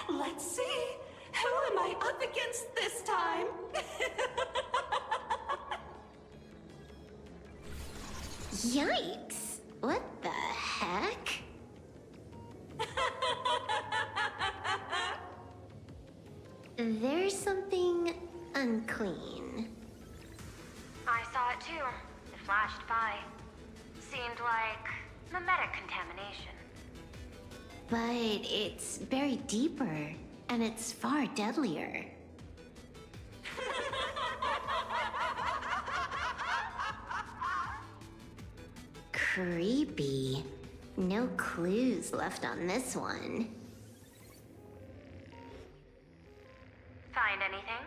Let's see. Who am I up against this time? Yikes! What the heck? There's something unclean. I saw it too. It flashed by. Seemed like mimetic contamination. But it's buried deeper, and it's far deadlier. Creepy. No clues left on this one. Find anything?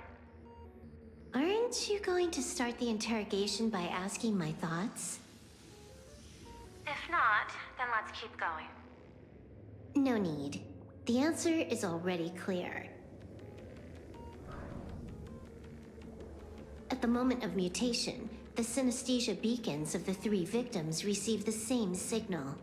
Aren't you going to start the interrogation by asking my thoughts? If not, then let's keep going. No need. The answer is already clear. At the moment of mutation, the synesthesia beacons of the 3 victims receive the same signal.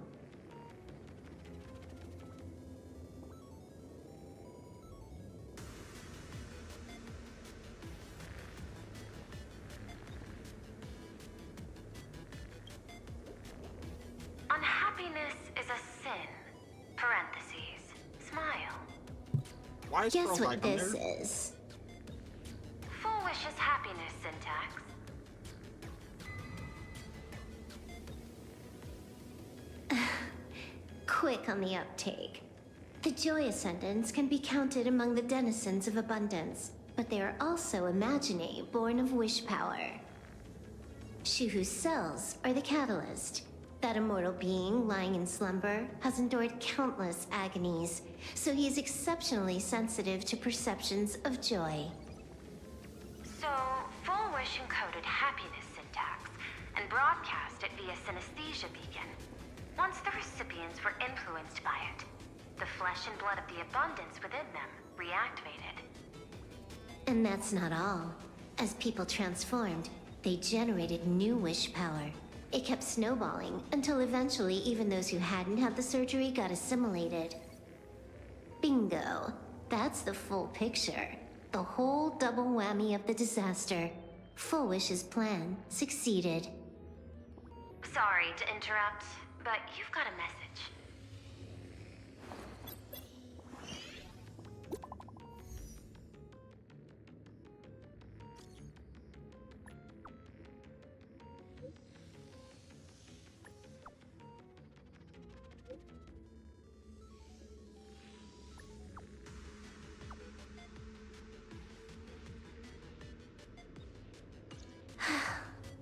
Unhappiness is a sin. Parentheses. Why is Guess Pearl what back on this there? is? Full wish is happiness syntax. Quick on the uptake. The Joy Ascendants can be counted among the denizens of abundance, but they are also imaginae born of wish power. Shuhu's cells are the catalyst. That immortal being lying in slumber has endured countless agonies, so he is exceptionally sensitive to perceptions of joy. So, full wish encoded happiness syntax and broadcast it via synesthesia beacon. Once the recipients were influenced by it, the flesh and blood of the abundance within them reactivated. And that's not all. As people transformed, they generated new wish power. It kept snowballing until eventually even those who hadn't had the surgery got assimilated. Bingo. That's the full picture. The whole double whammy of the disaster. Full Wish's plan succeeded. Sorry to interrupt, but you've got a message.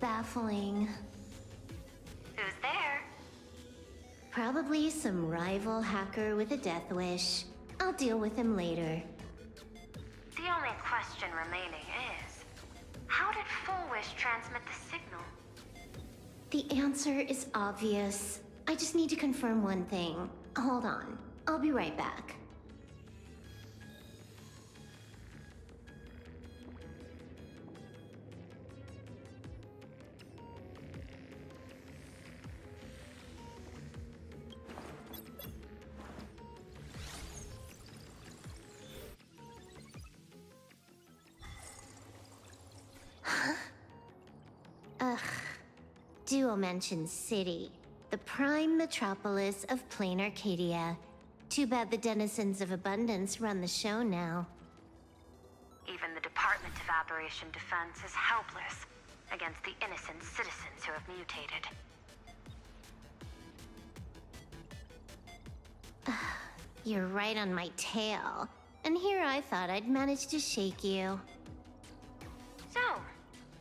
Baffling. Who's there? Probably some rival hacker with a death wish. I'll deal with him later. The only question remaining is, how did Full Wish transmit the signal? The answer is obvious. I just need to confirm one thing. Hold on. I'll be right back. Ugh. Duo mentions City, the prime metropolis of Planarcadia. Too bad the denizens of abundance run the show now. Even the Department of Aberration Defense is helpless against the innocent citizens who have mutated. You're right on my tail. And here I thought I'd manage to shake you. So,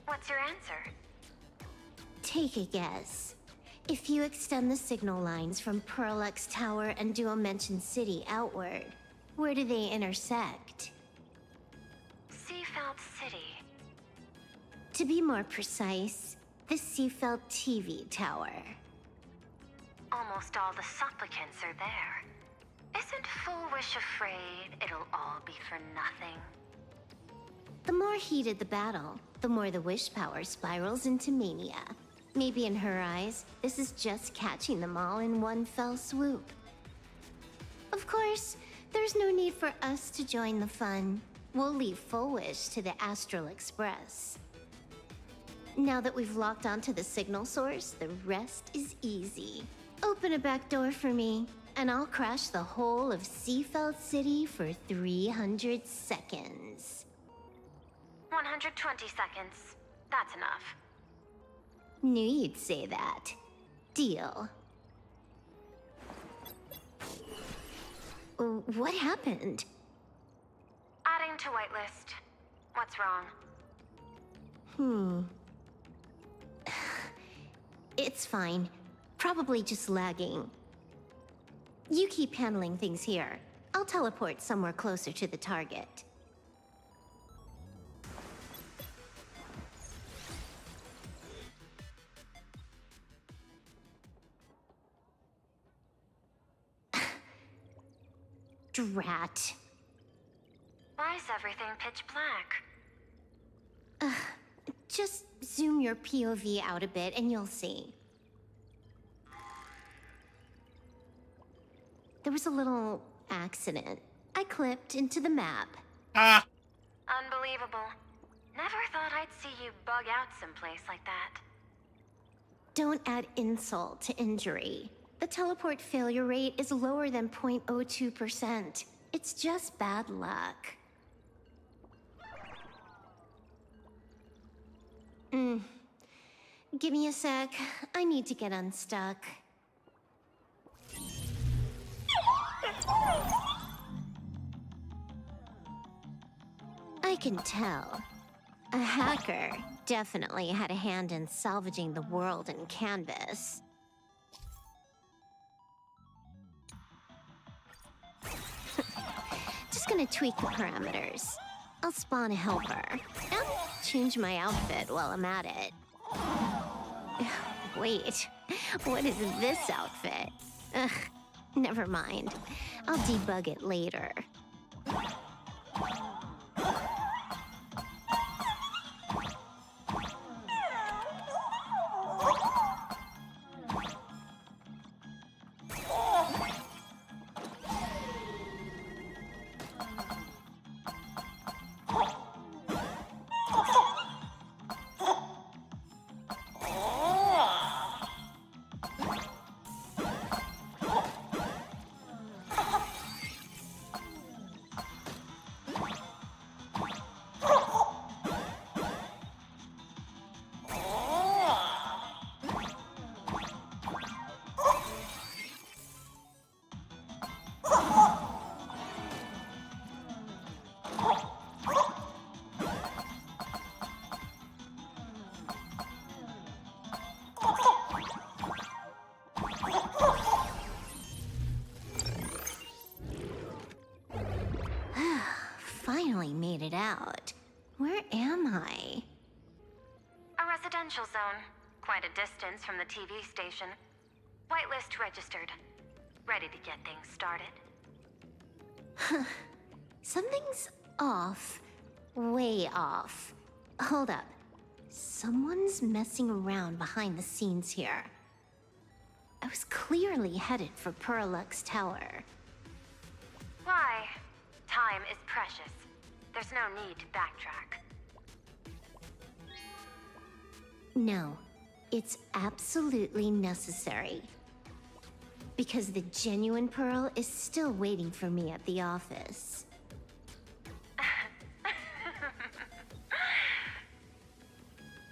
what's your answer? Take a guess. If you extend the signal lines from Pearl X Tower and Duo Mention City outward, where do they intersect? Seafeld City. To be more precise, the Seafeld TV Tower. Almost all the supplicants are there. Isn't Full Wish afraid it'll all be for nothing? The more heated the battle, the more the wish power spirals into mania. Maybe in her eyes, this is just catching them all in one fell swoop. Of course, there's no need for us to join the fun. We'll leave Full Wish to the Astral Express. Now that we've locked onto the signal source, the rest is easy. Open a back door for me, and I'll crash the whole of Seafeld City for 300 seconds. 120 seconds. That's enough. Knew you'd say that. Deal. What happened? Adding to whitelist. What's Hmm. wrong? It's fine. Probably just lagging. You keep handling things here. I'll teleport somewhere closer to the target. Drat. Why is everything pitch black? Just zoom your POV out a bit and you'll see. There was a little accident. I clipped into the map. Unbelievable. Never thought I'd see you bug out someplace like that. Don't add insult to injury. The teleport failure rate is lower than 0.02%. It's just bad luck. Give me a sec. I need to get unstuck. I can tell. A hacker definitely had a hand in salvaging the world in Canvas. Just gonna tweak the parameters. I'll spawn a helper, and change my outfit while I'm at it. Wait, what is this outfit? Ugh, never mind. I'll debug it later. Finally made it out. Where am I? A residential zone. Quite a distance from the TV station. Whitelist registered. Ready to get things started. Something's off. Way off. Hold up. Someone's messing around behind the scenes here. I was clearly headed for Perlux Tower. Why? Time is precious. There's no need to backtrack. No, it's absolutely necessary. Because the genuine Pearl is still waiting for me at the office.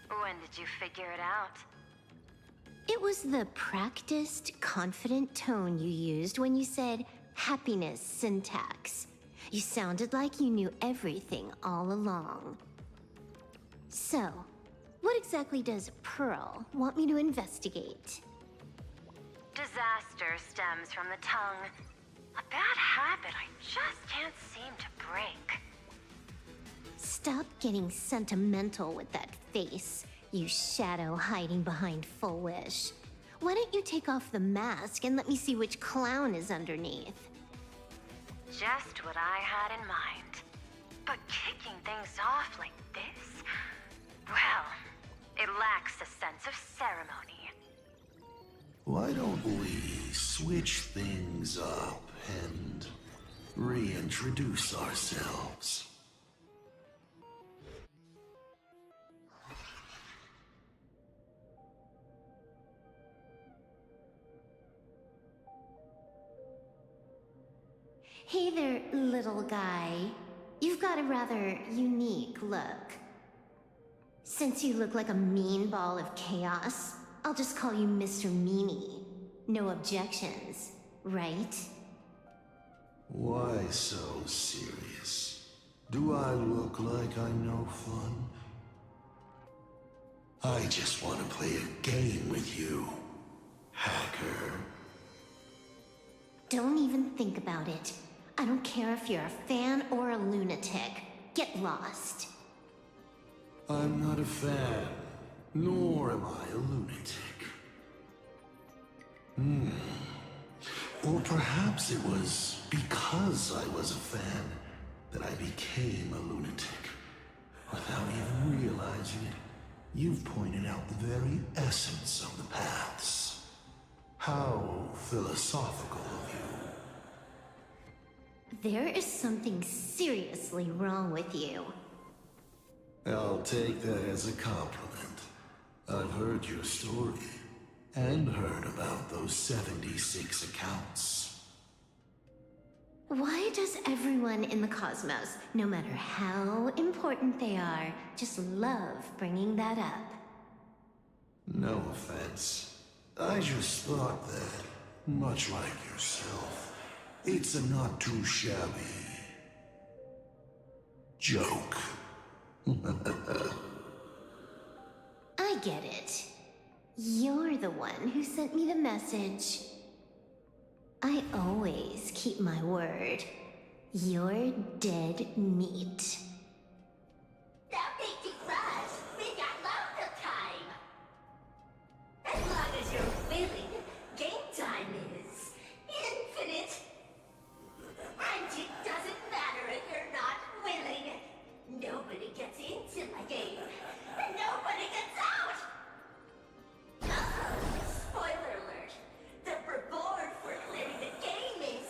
When did you figure it out? It was the practiced, confident tone you used when you said happiness syntax. You sounded like you knew everything all along. So, what exactly does Pearl want me to investigate? Disaster stems from the tongue. A bad habit I just can't seem to break. Stop getting sentimental with that face, you shadow hiding behind Full Wish. Why don't you take off the mask and let me see which clown is underneath? Just what I had in mind. But kicking things off like this? Well, it lacks a sense of ceremony. Why don't we switch things up and reintroduce ourselves? Hey there, little guy. You've got a rather unique look. Since you look like a mean ball of chaos, I'll just call you Mr. Meanie. No objections, right? Why so serious? Do I look like I'm no fun? I just want to play a game with you, hacker. Don't even think about it. I don't care if you're a fan or a lunatic. Get lost. I'm not a fan, nor am I a lunatic. Or perhaps it was because I was a fan that I became a lunatic. Without even realizing it, you've pointed out the very essence of the paths. How philosophical of you. There is something seriously wrong with you. I'll take that as a compliment. I've heard your story, and heard about those 76 accounts. Why does everyone in the cosmos, no matter how important they are, just love bringing that up? No offense. I just thought that, much like yourself, it's a not too shabby joke. I get it. You're the one who sent me the message. I always keep my word. You're dead meat. That big rush. We got lots of time. As long as you're willing, game time is infinite. And it doesn't matter if you're not willing. Nobody gets into my game, and nobody gets out. Spoiler alert. The reward for clearing the game is,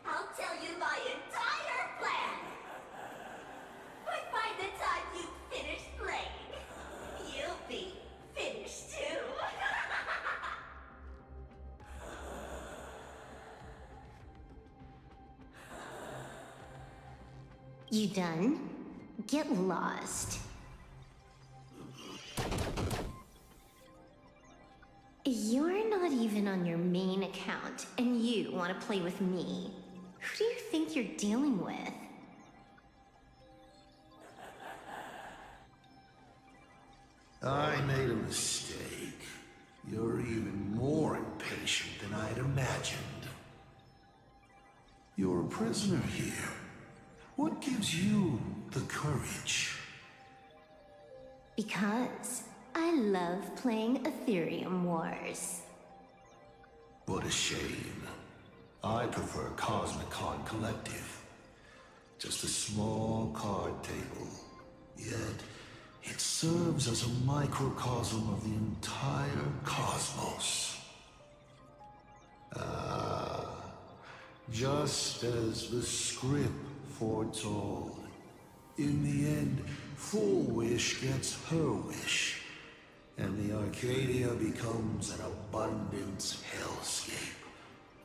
I'll tell you my entire plan. But by the time you finish playing, you'll be finished too. You done? Get lost. You're not even on your main account, and you want to play with me. Who do you think you're dealing with? I made a mistake. You're even more impatient than I'd imagined. You're a prisoner here. What gives you the courage? Because I love playing Ethereum Wars. What a shame. I prefer Cosmicon Collective. Just a small card table. Yet, it serves as a microcosm of the entire cosmos. Just as the script foretold. In the end, Full Wish gets her wish, and the Arcadia becomes an abundance hellscape.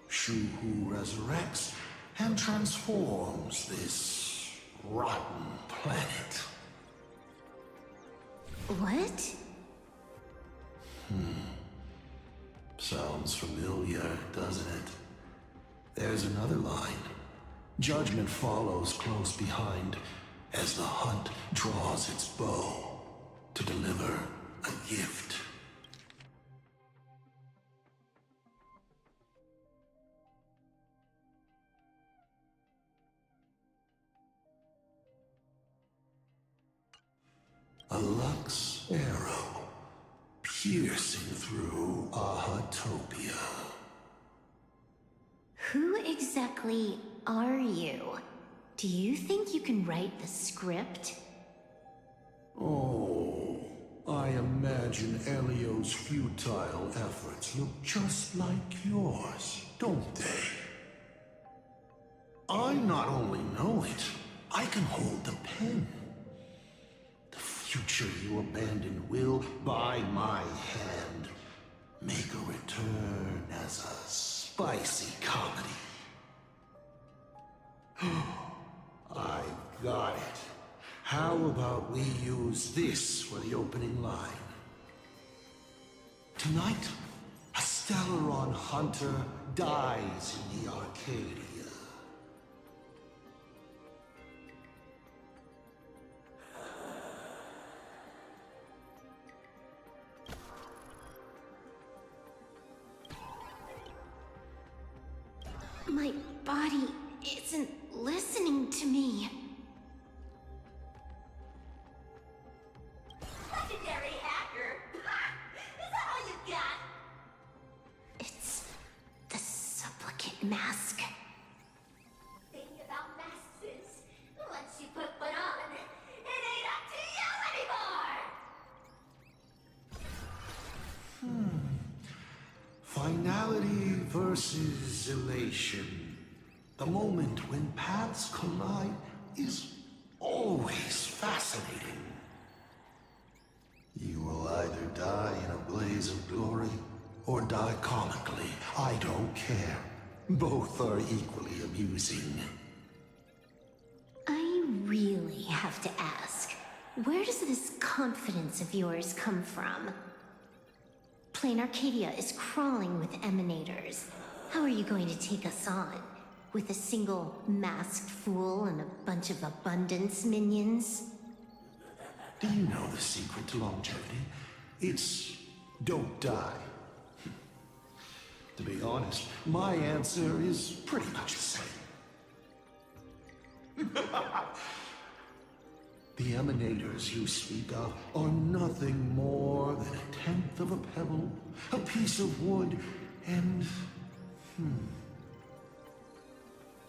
Shuhu resurrects and transforms this rotten planet. What? Sounds familiar, doesn't it? There's another line. Judgment follows close behind as the hunt draws its bow to deliver a gift. A Lux arrow piercing through Ahatopia. Who exactly are you? Do you think you can write the script? Oh, I imagine Elio's futile efforts look just like yours, don't they? I not only know it, I can hold the pen. The future you abandoned will, by my hand, make a return as a spicy comedy. I've got it. How about we use this for the opening line? Tonight, a Stellaron hunter dies in the Arcadia. My body isn't listening to me. Legendary hacker. Is that all you got? It's the supplicant mask. Thing about masks is, once you put one on, it ain't up to you anymore. Finality versus elation. The moment when paths collide is always fascinating. You will either die in a blaze of glory or die comically. I don't care. Both are equally amusing. I really have to ask, where does this confidence of yours come from? Planarcadia is crawling with emanators. How are you going to take us on? With a single masked fool and a bunch of abundance minions? Do you know the secret to longevity? It's don't die. To be honest, my answer is pretty much the same. The emanators you speak of are nothing more than a tenth of a pebble, a piece of wood, and...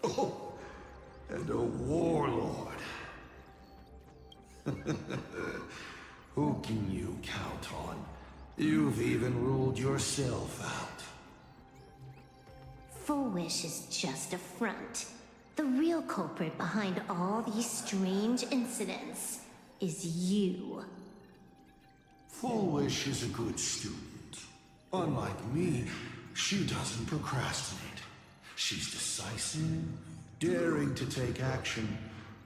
Oh, and a warlord. Who can you count on? You've even ruled yourself out. Full Wish is just a front. The real culprit behind all these strange incidents is you. Full Wish is a good student. Unlike me, she doesn't procrastinate. She's decisive, daring to take action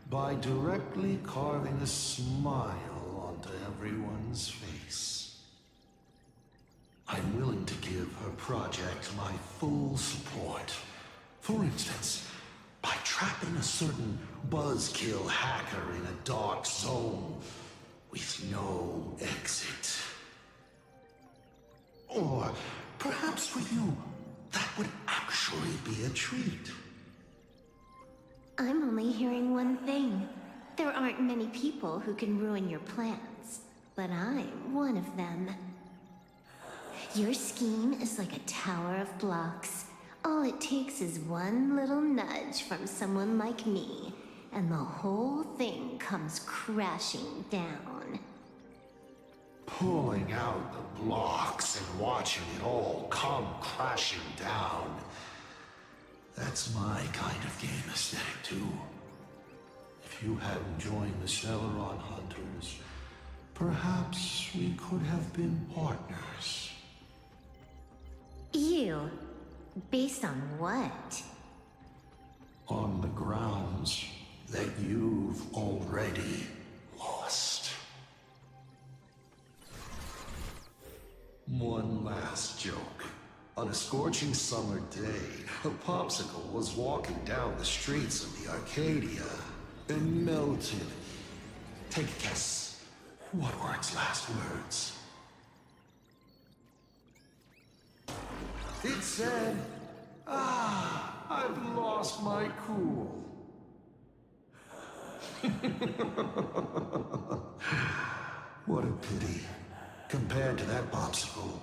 by directly carving a smile onto everyone's face. I'm willing to give her project my full support. For instance, by trapping a certain buzzkill hacker in a dark zone with no exit. Or perhaps with you, that would actually be a treat. I'm only hearing one thing. There aren't many people who can ruin your plans, but I'm one of them. Your scheme is like a tower of blocks. All it takes is one little nudge from someone like me, and the whole thing comes crashing down. Pulling out the blocks and watching it all come crashing down. That's my kind of game aesthetic, too. If you hadn't joined the Celeron Hunters, perhaps we could have been partners. You? Based on what? On the grounds that you've already lost. One last joke. On a scorching summer day, a popsicle was walking down the streets of the Arcadia and melted. Take a guess. What were its last words? It said, I've lost my cool. What a pity. Compared to that popsicle,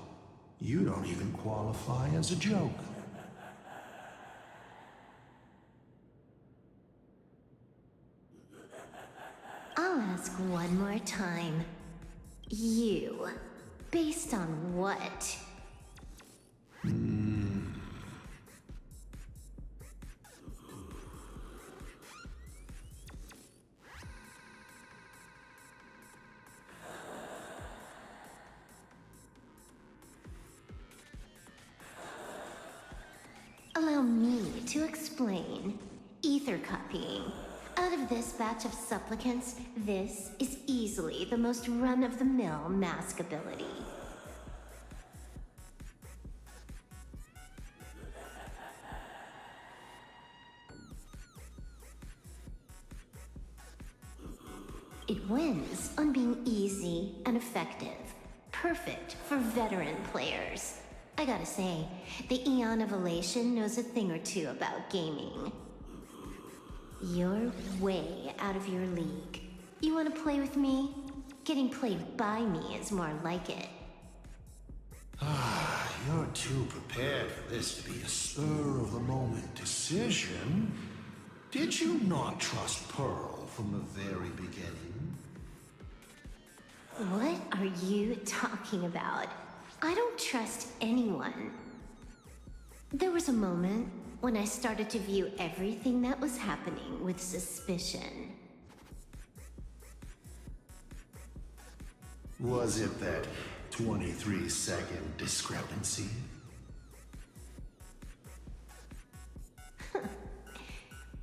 you don't even qualify as a joke. I'll ask one more time. You? Based on what? Allow me to explain. Ether copying. Out of this batch of supplicants, this is easily the most run-of-the-mill mask ability. It wins on being easy and effective. Perfect for veteran players. I gotta say, the Eon of Elation knows a thing or two about gaming. You're way out of your league. You wanna play with me? Getting played by me is more like it. You're too prepared for this to be a spur-of-the-moment decision. Did you not trust Pearl from the very beginning? What are you talking about? I don't trust anyone. There was a moment when I started to view everything that was happening with suspicion. Was it that 23-second discrepancy?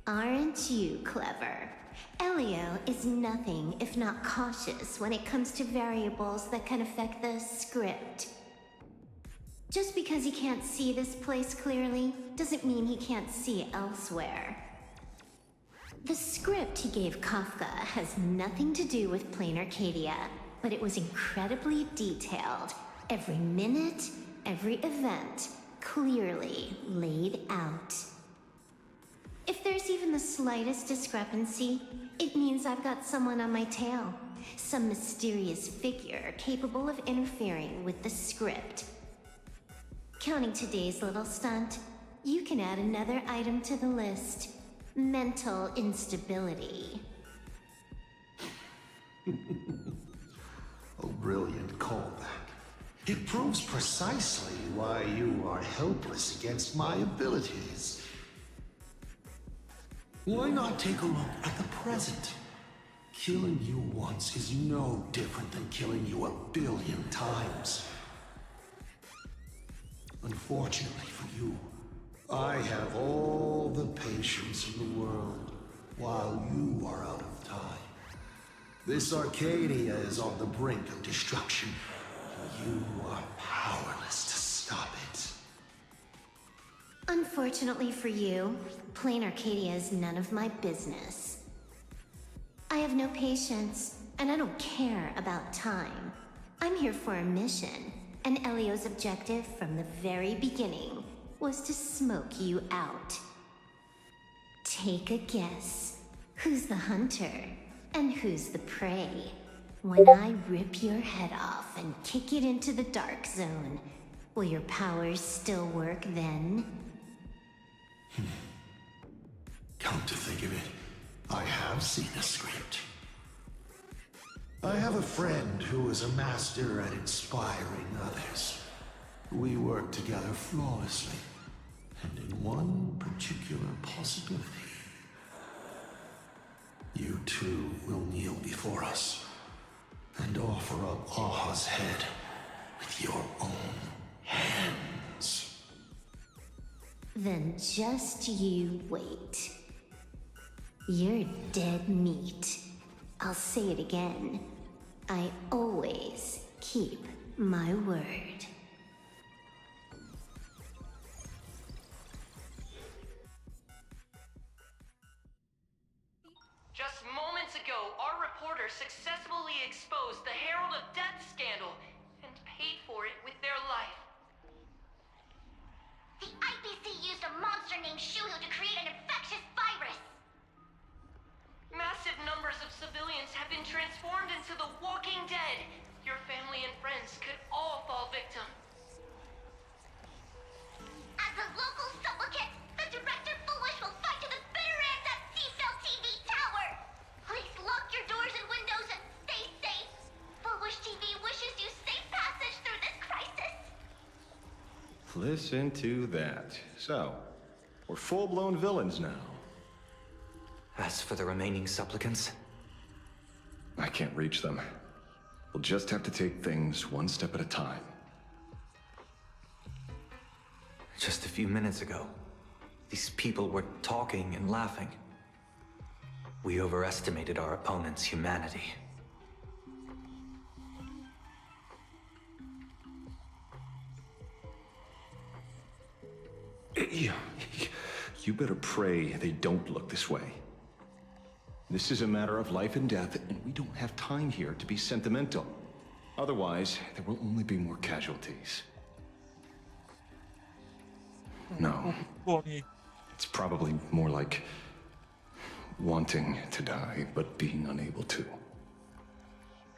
Aren't you clever? Elio is nothing if not cautious when it comes to variables that can affect the script. Just because he can't see this place clearly, doesn't mean he can't see elsewhere. The script he gave Kafka has nothing to do with Planarcadia, but it was incredibly detailed. Every minute, every event, clearly laid out. If there's even the slightest discrepancy, it means I've got someone on my tail. Some mysterious figure capable of interfering with the script. Counting today's little stunt, you can add another item to the list. Mental instability. A brilliant callback. It proves precisely why you are helpless against my abilities. Why not take a look at the present? Killing you once is no different than killing you 1,000,000,000 times. Unfortunately for you, I have all the patience in the world, while you are out of time. This Arcadia is on the brink of destruction. You are powerless to stop it. Unfortunately for you, Planarcadia is none of my business. I have no patience, and I don't care about time. I'm here for a mission, and Elio's objective from the very beginning was to smoke you out. Take a guess. Who's the hunter, and who's the prey? When I rip your head off and kick it into the dark zone, will your powers still work then? Come to think of it, I have seen a script. I have a friend who is a master at inspiring others. We work together flawlessly, and in one particular possibility. You two will kneel before us and offer up Aha's head with your own hands. Then just you wait. You're dead meat. I'll say it again. I always keep my word. Just moments ago, our reporter successfully exposed the Herald of Death scandal and paid for it with their life. The IPC used a monster named Shuhu to create an infectious virus. Massive numbers of civilians have been transformed into the Walking Dead. Your family and friends could all fall victim. As a local supplicant, the Director Foolish will fight to the bitter end at Seafell TV Tower. Please lock your doors and windows and stay safe. Foolish TV wishes you safe passage through this crisis. Listen to that. So, we're full-blown villains now. As for the remaining supplicants, I can't reach them. We'll just have to take things one step at a time. just a few minutes ago, these people were talking and laughing. We overestimated our opponent's humanity. You better pray they don't look this way. This is a matter of life and death, and we don't have time here to be sentimental. Otherwise, there will only be more casualties. No. It's probably more like wanting to die, but being unable to.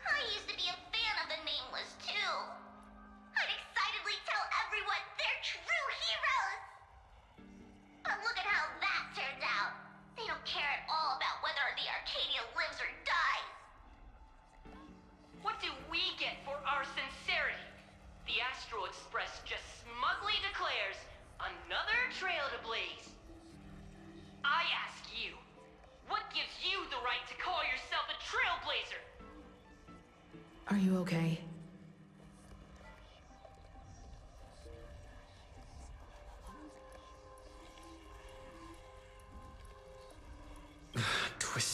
I used to be a fan of the Nameless, too. I'd excitedly tell everyone they're true heroes. But look at how that turned out. They don't care at all about whether the Arcadia lives or dies. What do we get for our sincerity? The Astro Express just smugly declares another trail to blaze. I ask you, what gives you the right to call yourself a trailblazer? Are you okay?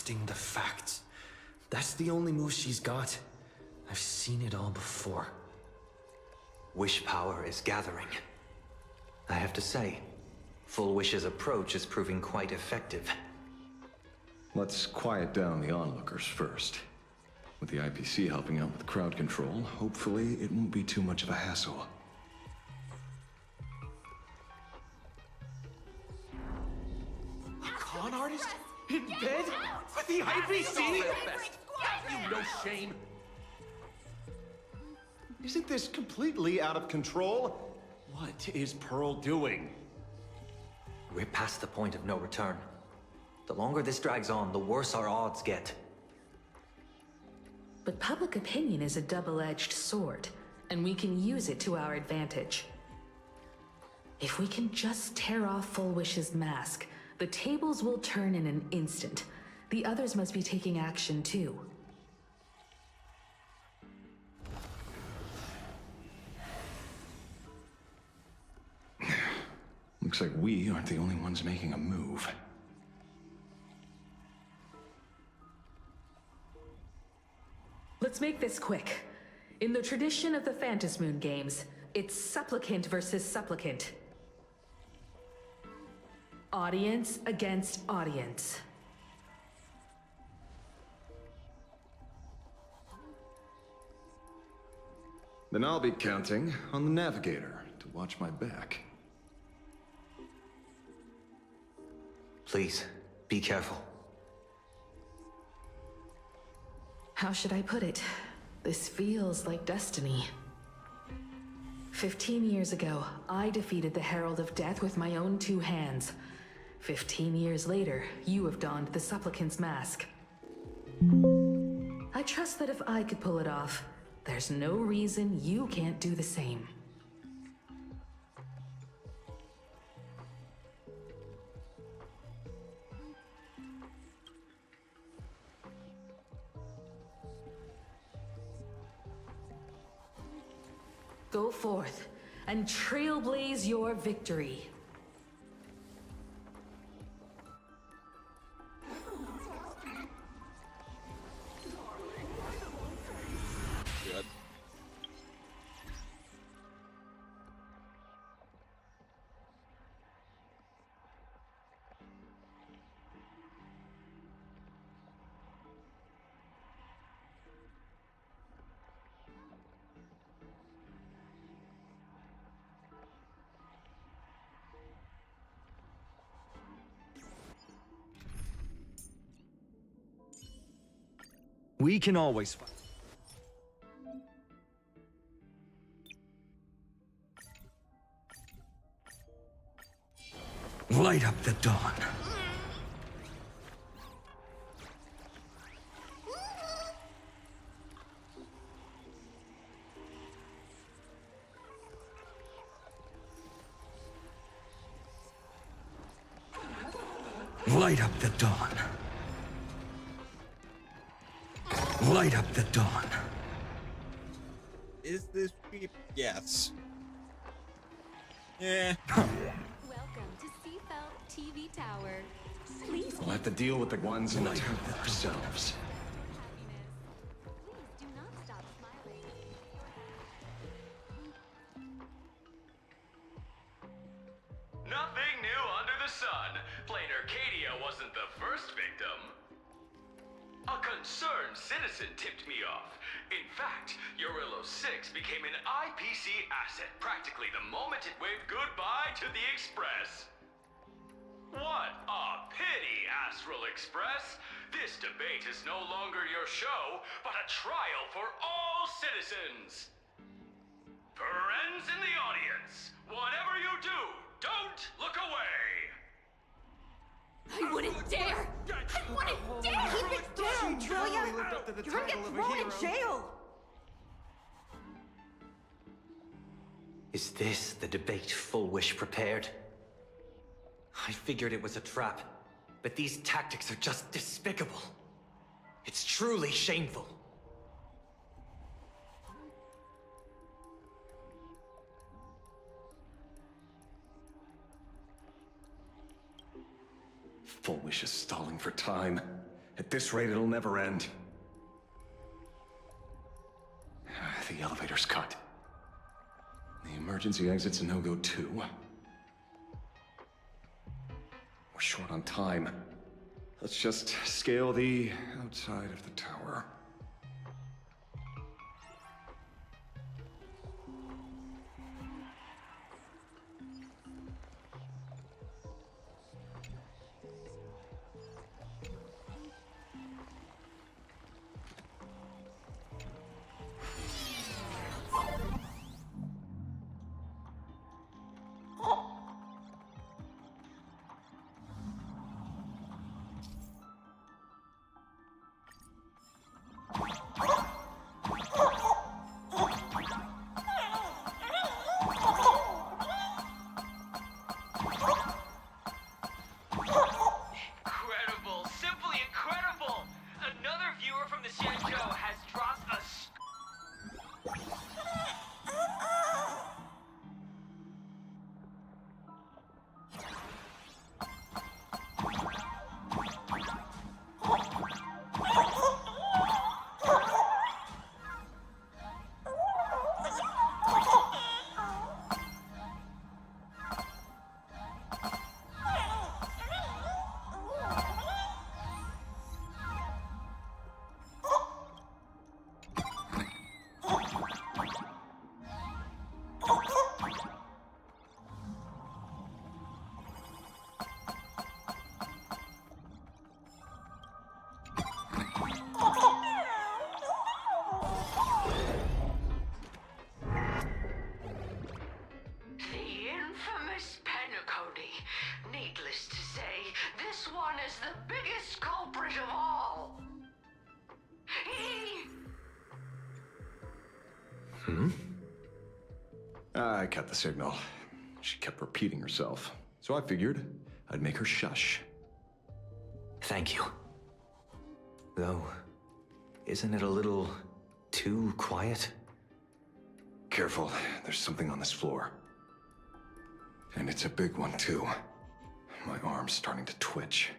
twisting the facts. That's the only move she's got. I've seen it all before. Wish power is gathering. I have to say, Full Wish's approach is proving quite effective. Let's quiet down the onlookers first. With the IPC helping out with crowd control, hopefully it won't be too much of a hassle. A con artist? In bed? With the IPC? You no shame. Isn't this completely out of control? What is Pearl doing? We're past the point of no return. The longer this drags on, the worse our odds get. But public opinion is a double-edged sword, and we can use it to our advantage. If we can just tear off Full Wish's mask, the tables will turn in an instant. The others must be taking action too. Looks like we aren't the only ones making a move. Let's make this quick. In the tradition of the Phantasmoon games, it's supplicant versus supplicant. Audience against audience. Then I'll be counting on the navigator to watch my back. Please, be careful. How should I put it? This feels like destiny. 15 years ago, I defeated the Herald of Death with my own 2 hands. 15 years later, you have donned the Supplicant's mask. I trust that if I could pull it off, there's no reason you can't do the same. Go forth and trailblaze your victory. Good. We can always fight. Light up the dawn. Light up the dawn. Light up the dawn. Is this cheap? Yes. Yeah. Welcome to Seafelt TV Tower. Please We'll have to deal with the ones in the town ourselves. do not stop smiling. Nothing new under the sun. Planarcadia wasn't the first victim. A concerned citizen tipped me off. In fact, Eurillo 6 became an IPC asset practically the moment it waved goodbye to the Express. What a pity, Astral Express! This debate is no longer your show, but a trial for all citizens! Friends in the audience, whatever you do, don't look away! I wouldn't dare! I wouldn't dare! Keep it down, Julia! You're gonna get thrown in jail! Is this the debate Full Wish prepared? I figured it was a trap, but these tactics are just despicable. It's truly shameful. Full Wish is stalling for time. At this rate, it'll never end. The elevator's cut. The emergency exit's a no-go too. We're short on time. Let's just scale the outside of the tower. Incredible! Simply incredible! Another viewer from the Xianzhou has dropped a The infamous Penacony. Needless to say, this one is the biggest culprit of all. I cut the signal. She kept repeating herself. So I figured I'd make her shush. Thank you. Though, isn't it a little too quiet? Careful, there's something on this floor. And it's a big one, too. My arm's starting to twitch.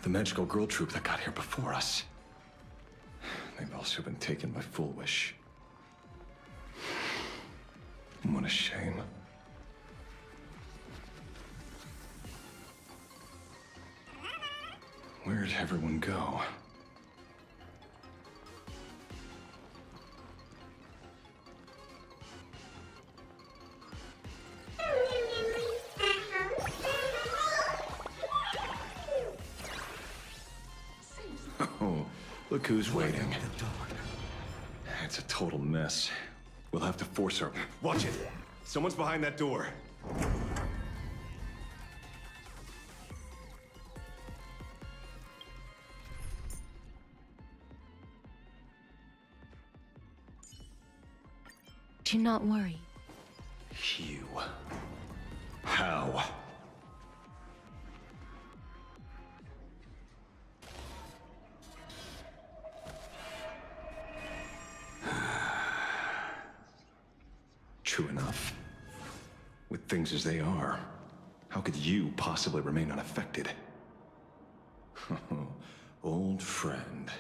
The magical girl troop that got here before us. They've also been taken by Foolish. What a shame. Where'd everyone go? Oh, look who's waiting. It's a total mess. We'll have to force her. Watch it! Someone's behind that door. Do not worry. You. How? True enough. With things as they are, how could you possibly remain unaffected? Old friend.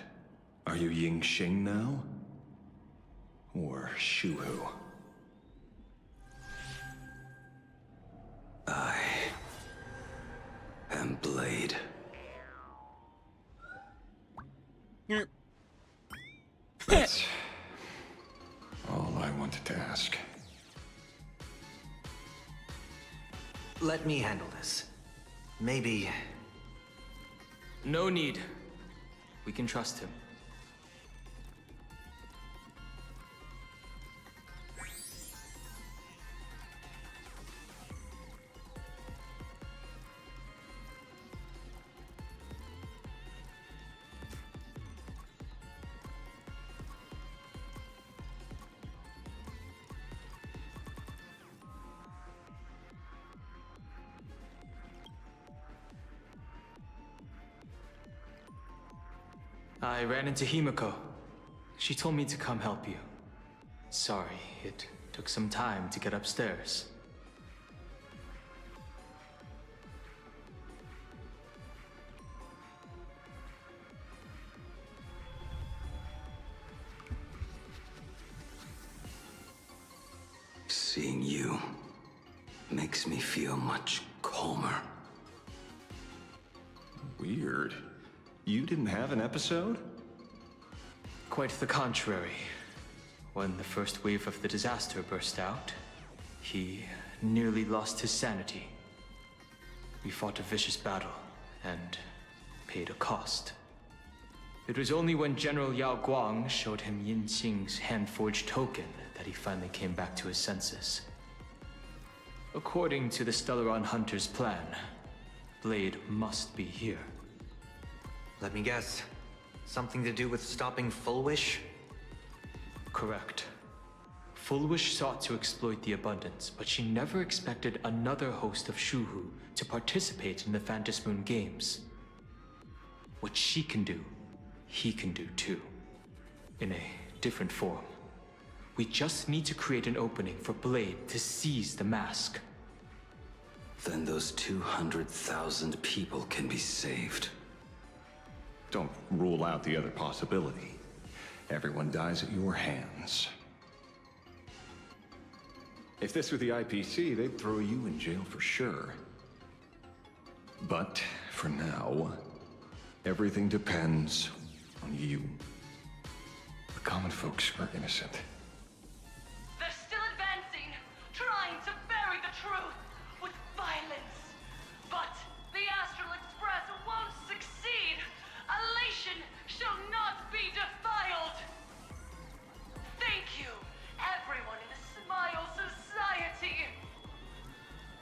Are you Ying Xing now? Or Shuhu? I am Blade. That's all I wanted to ask. Let me handle this. Maybe... No need. We can trust him. I ran into Himiko. She told me to come help you. Sorry, it took some time to get upstairs. Seeing you makes me feel much calmer. Weird. You didn't have an episode? Quite the contrary. When the first wave of the disaster burst out, he nearly lost his sanity. We fought a vicious battle and paid a cost. It was only when General Yao Guang showed him Yin Xing's hand-forged token that he finally came back to his senses. According to the Stellaron Hunter's plan, Blade must be here. Let me guess. Something to do with stopping Full Wish? Correct. Full Wish sought to exploit the abundance, but she never expected another host of Shuhu to participate in the Phantom Moon Games. What she can do, he can do too. In a different form. We just need to create an opening for Blade to seize the mask. Then those 200,000 people can be saved. Don't rule out the other possibility. Everyone dies at your hands. If this were the IPC, they'd throw you in jail for sure. But for now, everything depends on you. The common folks are innocent. They're still advancing, trying to bury the truth with violence. But the Astral Express won't succeed. Elation shall not be defiled. Thank you, everyone in the Smile Society.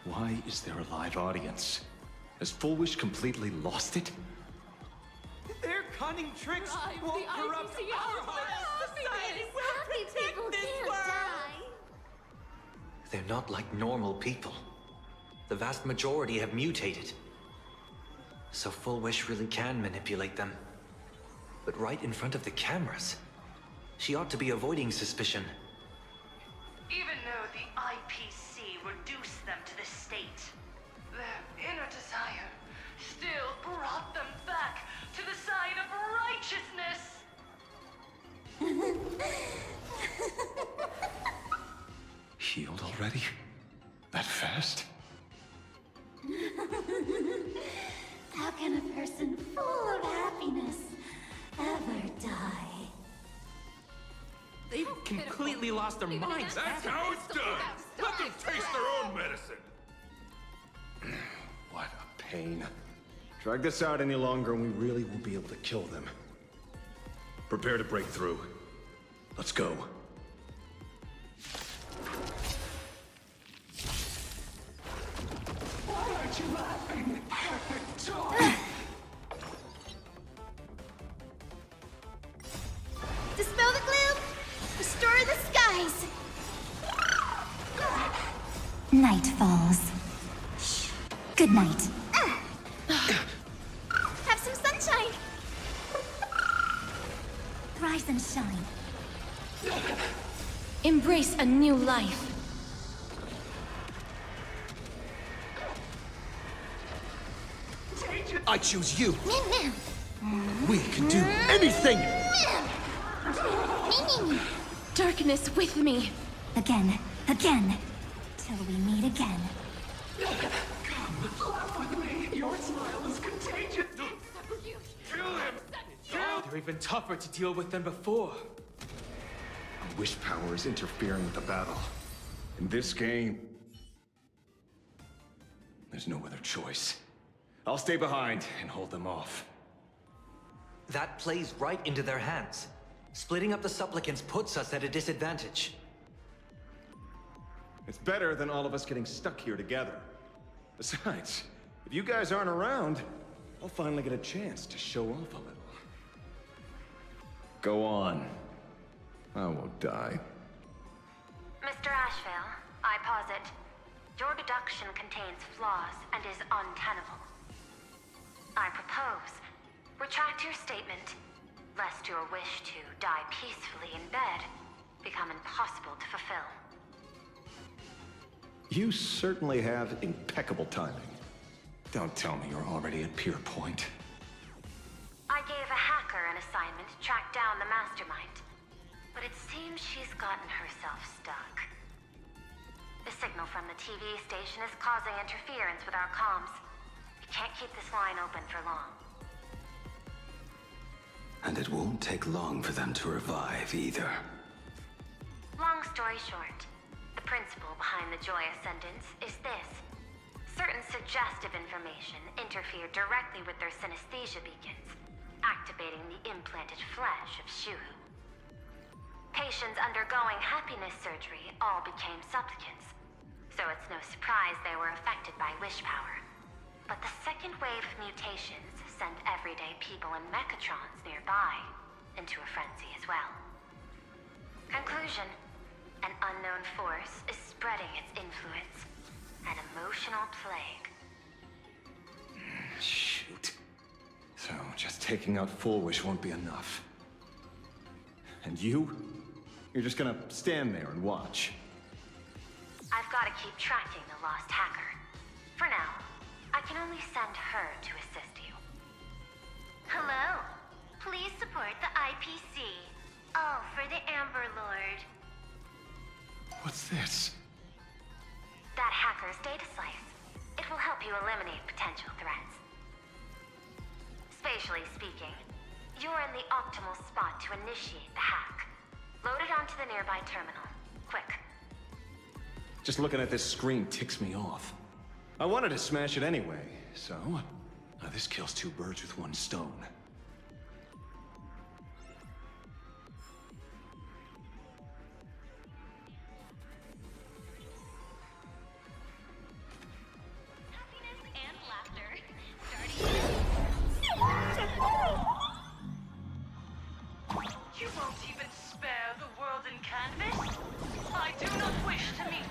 Why is there a live audience? Has Full Wish completely lost it? Their cunning tricks won't corrupt our hearts. Society will protect this world. They're not like normal people. The vast majority have mutated. So Full Wish really can manipulate them. But right in front of the cameras. She ought to be avoiding suspicion. Even though the IPC reduced them to the state, their inner desire still brought them back to the side of righteousness. Healed already? That fast? How can a person full of happiness ever die? They've completely lost their minds. That's how it's done. Let them taste their own medicine. What a pain. Drag this out any longer and we really won't be able to kill them. Prepare to break through. Let's go. Why aren't you laughing? Dispel the gloom! Restore the skies! Night falls. Shh. Good night. Have some sunshine! Rise and shine. Embrace a new life. I choose you. We can do anything. Darkness with me. Again. Till we meet again. Laugh with me. Your smile is contagious. Kill him. They're even tougher to deal with than before. A wish power is interfering with the battle. In this game, there's no other choice. I'll stay behind and hold them off. That plays right into their hands. Splitting up the supplicants puts us at a disadvantage. It's better than all of us getting stuck here together. Besides, if you guys aren't around, I'll finally get a chance to show off a little. Go on. I won't die. Mr. Ashvale, I posit, your deduction contains flaws and is untenable. I propose, retract your statement, must your wish to die peacefully in bed become impossible to fulfill. You certainly have impeccable timing. Don't tell me you're already at Pier Point. I gave a hacker an assignment to track down the mastermind, but it seems she's gotten herself stuck. The signal from the TV station is causing interference with our comms. We can't keep this line open for long. And it won't take long for them to revive either. Long story short, the principle behind the Joy Ascendance is this. Certain suggestive information interfered directly with their synesthesia beacons, activating the implanted flesh of Shuhu. Patients undergoing happiness surgery all became supplicants, so it's no surprise they were affected by wish power. But the second wave of mutations sent everyday people and mechatrons nearby into a frenzy as well. Conclusion: an unknown force is spreading its influence. An emotional plague. Shoot. So, just taking out Full Wish won't be enough. And you? You're just gonna stand there and watch. I've got to keep tracking the lost hacker. For now, I can only send her to assist you. Hello. Please support the IPC. All for the Amber Lord. What's this? That hacker's data slice. It will help you eliminate potential threats. Spatially speaking, you're in the optimal spot to initiate the hack. Load it onto the nearby terminal. Quick. Just looking at this screen ticks me off. I wanted to smash it anyway, so... Now this kills two birds with one stone. You won't even spare the world in canvas? I do not wish to meet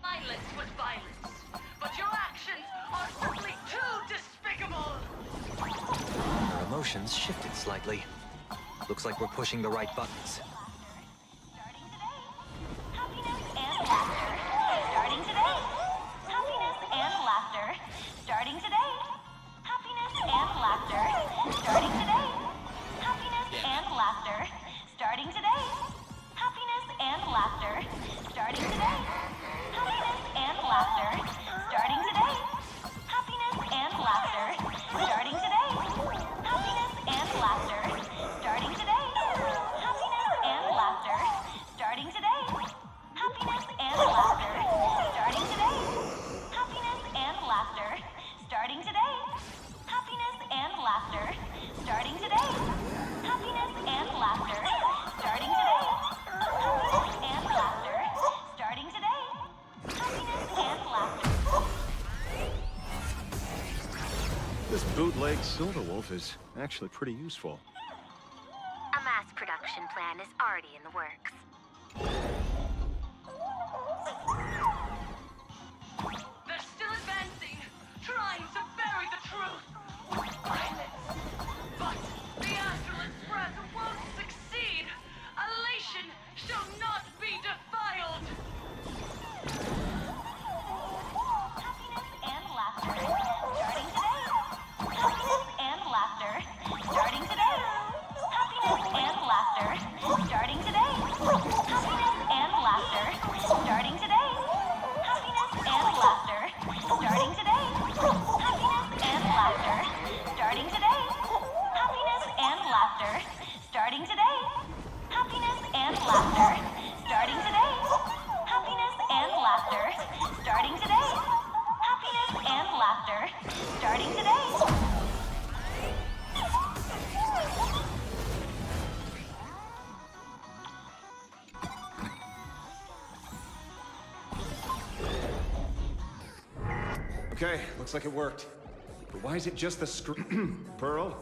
violence with violence, but your actions are simply too despicable! Our emotions shifted slightly. Looks like we're pushing the right buttons. Starting today. Happiness and laughter. Starting today. Happiness and laughter. Starting today. Happiness and laughter. Starting today. Happiness and laughter. Starting today. Happiness and laughter. Starting today. Happiness and laughter. Starting today. Happiness and laughter. Starting today. Happiness and laughter. Starting today. Happiness and laughter. Starting today. Happiness and laughter. Starting today. Happiness and laughter. Starting today. Happiness and laughter. Starting today. Happiness and laughter. Starting today. Happiness and laughter. This bootleg Silverwolf is actually pretty useful. A mass production plan is already in the works. They're still advancing, trying to bury the truth with violence. But the Astral Express won't succeed. Elation shall not be defiled. Happiness and laughter. Starting today. Happiness and laughter. Starting today. Happiness and laughter. Starting today. Happiness and laughter. Starting today. Happiness and laughter. Starting today. Happiness and laughter. Starting today. Happiness and laughter. Starting today. Happiness and laughter. Starting today. Happiness and laughter. Starting today. Happiness and laughter. Starting today. Okay, looks like it worked. But why is it just the screen? Pearl?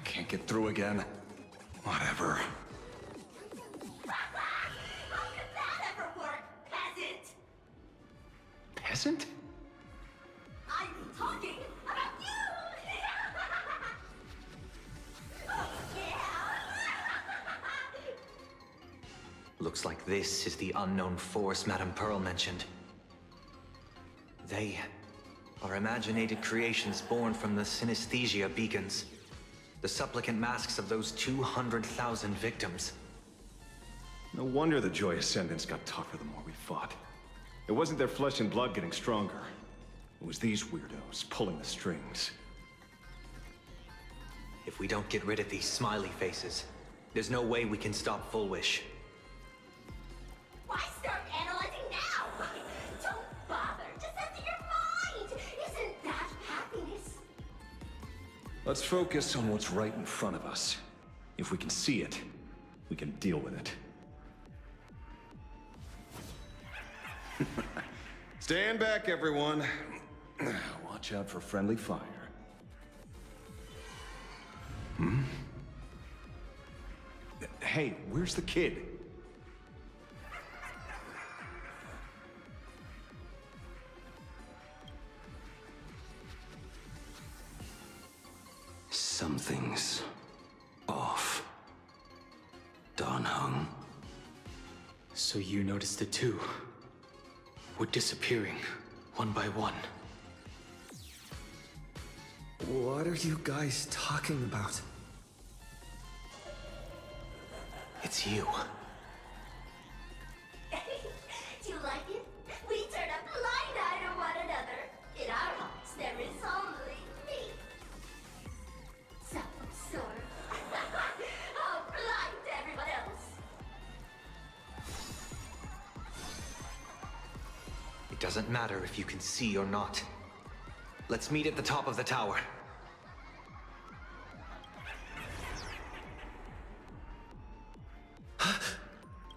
Can't get through again. Whatever. peasant? I'm talking about you! Oh, Looks like this is the unknown force Madame Pearl mentioned. They are imaginated creations born from the synesthesia beacons. The supplicant masks of those 200,000 victims. No wonder the Joy Ascendants got tougher the more we fought. It wasn't their flesh and blood getting stronger. It was these weirdos pulling the strings. If we don't get rid of these smiley faces, there's no way we can stop Full Wish. Why start analyzing now? Don't bother. Just enter your mind. Isn't that happiness? Let's focus on what's right in front of us. If we can see it, we can deal with it. Stand back, everyone. Watch out for friendly fire. Hey, where's the kid? Something's off. Dan Heng. So you noticed it too? We're disappearing, one by one. What are you guys talking about? It's you. Do you like it? We turn a blind eye to one another. In our hearts, there is only me. Self-absorbed. How blind to everyone else. It doesn't matter if you can see or not. Let's meet at the top of the tower.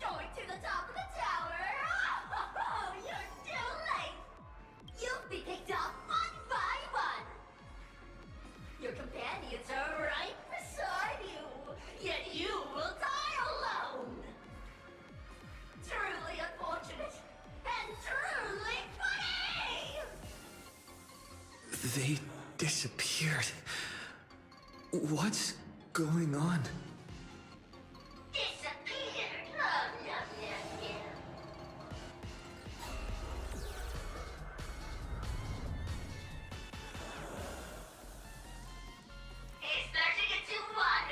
Going to the top of the tower. Oh, you're too late. You'll be picked off one by one. Your companions are right beside you, yet you will die alone. Truly unfortunate and truly funny. They disappeared. What's going on? Disappeared. Oh, no, no, no. He's 30-1,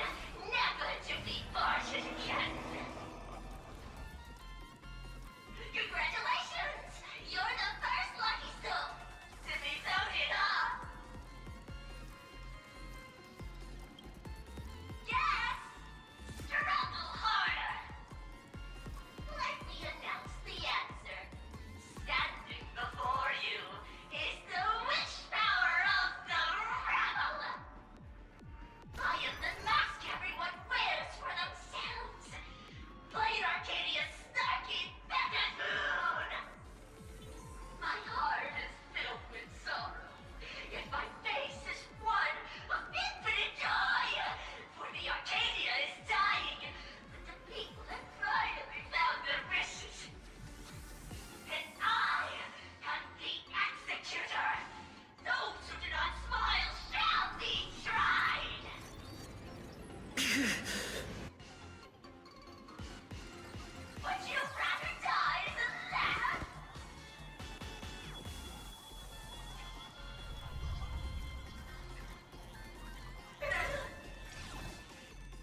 never to be parted again. Congratulations! You're the first lucky soul to be voted off. Yes! Struggle harder! Let me announce the answer. Standing before you is the witch power of the rebel! I am the mask everyone wears for themselves! Planarcadia's snarky Beccagoon! My heart is filled with sorrow, yet my face is one of infinite joy! For the Arcadia is dying, but the people have finally found their wishes. And I am the executor! Those who do not smile shall be tried! Would you rather die than laugh?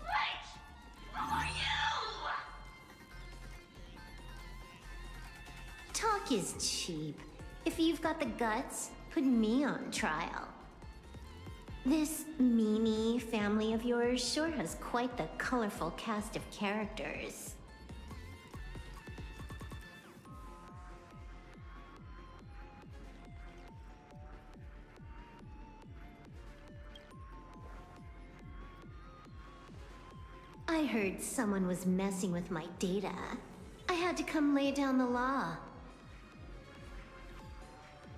Wait! Who are you? Talk is cheap. If you've got the guts, put me on trial. This Mimi family of yours sure has quite the colorful cast of characters. I heard someone was messing with my data. I had to come lay down the law.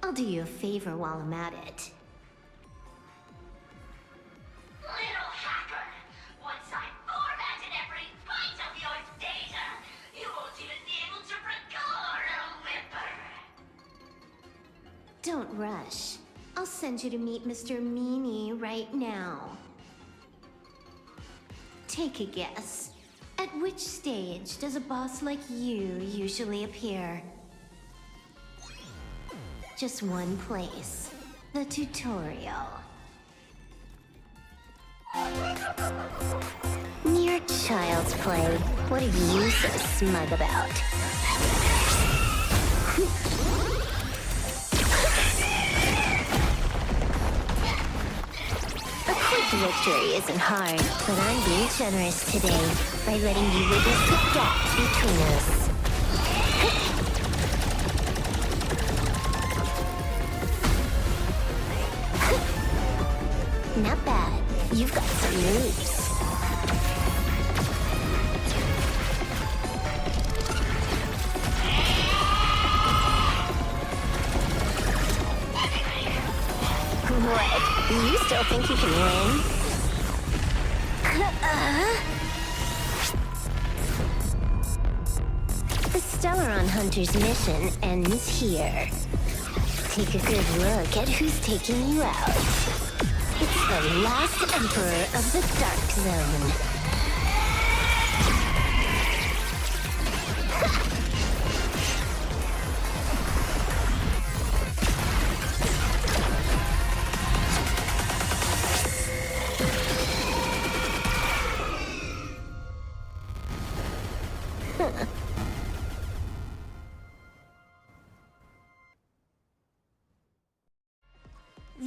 I'll do you a favor while I'm at it. Little hacker! Once I formatted every byte of your data, you won't even be able to record a whimper! Don't rush. I'll send you to meet Mr. Meanie right now. Take a guess. At which stage does a boss like you usually appear? Just one place. The tutorial. Mere child's play. What are you so smug about? A quick victory isn't hard, but I'm being generous today by letting you witness the gap between us. Not bad. You've got some moves. What? You still think you can win? The Stellaron Hunter's mission ends here. Take a good look at who's taking you out. It's the last Emperor of the Dark Zone.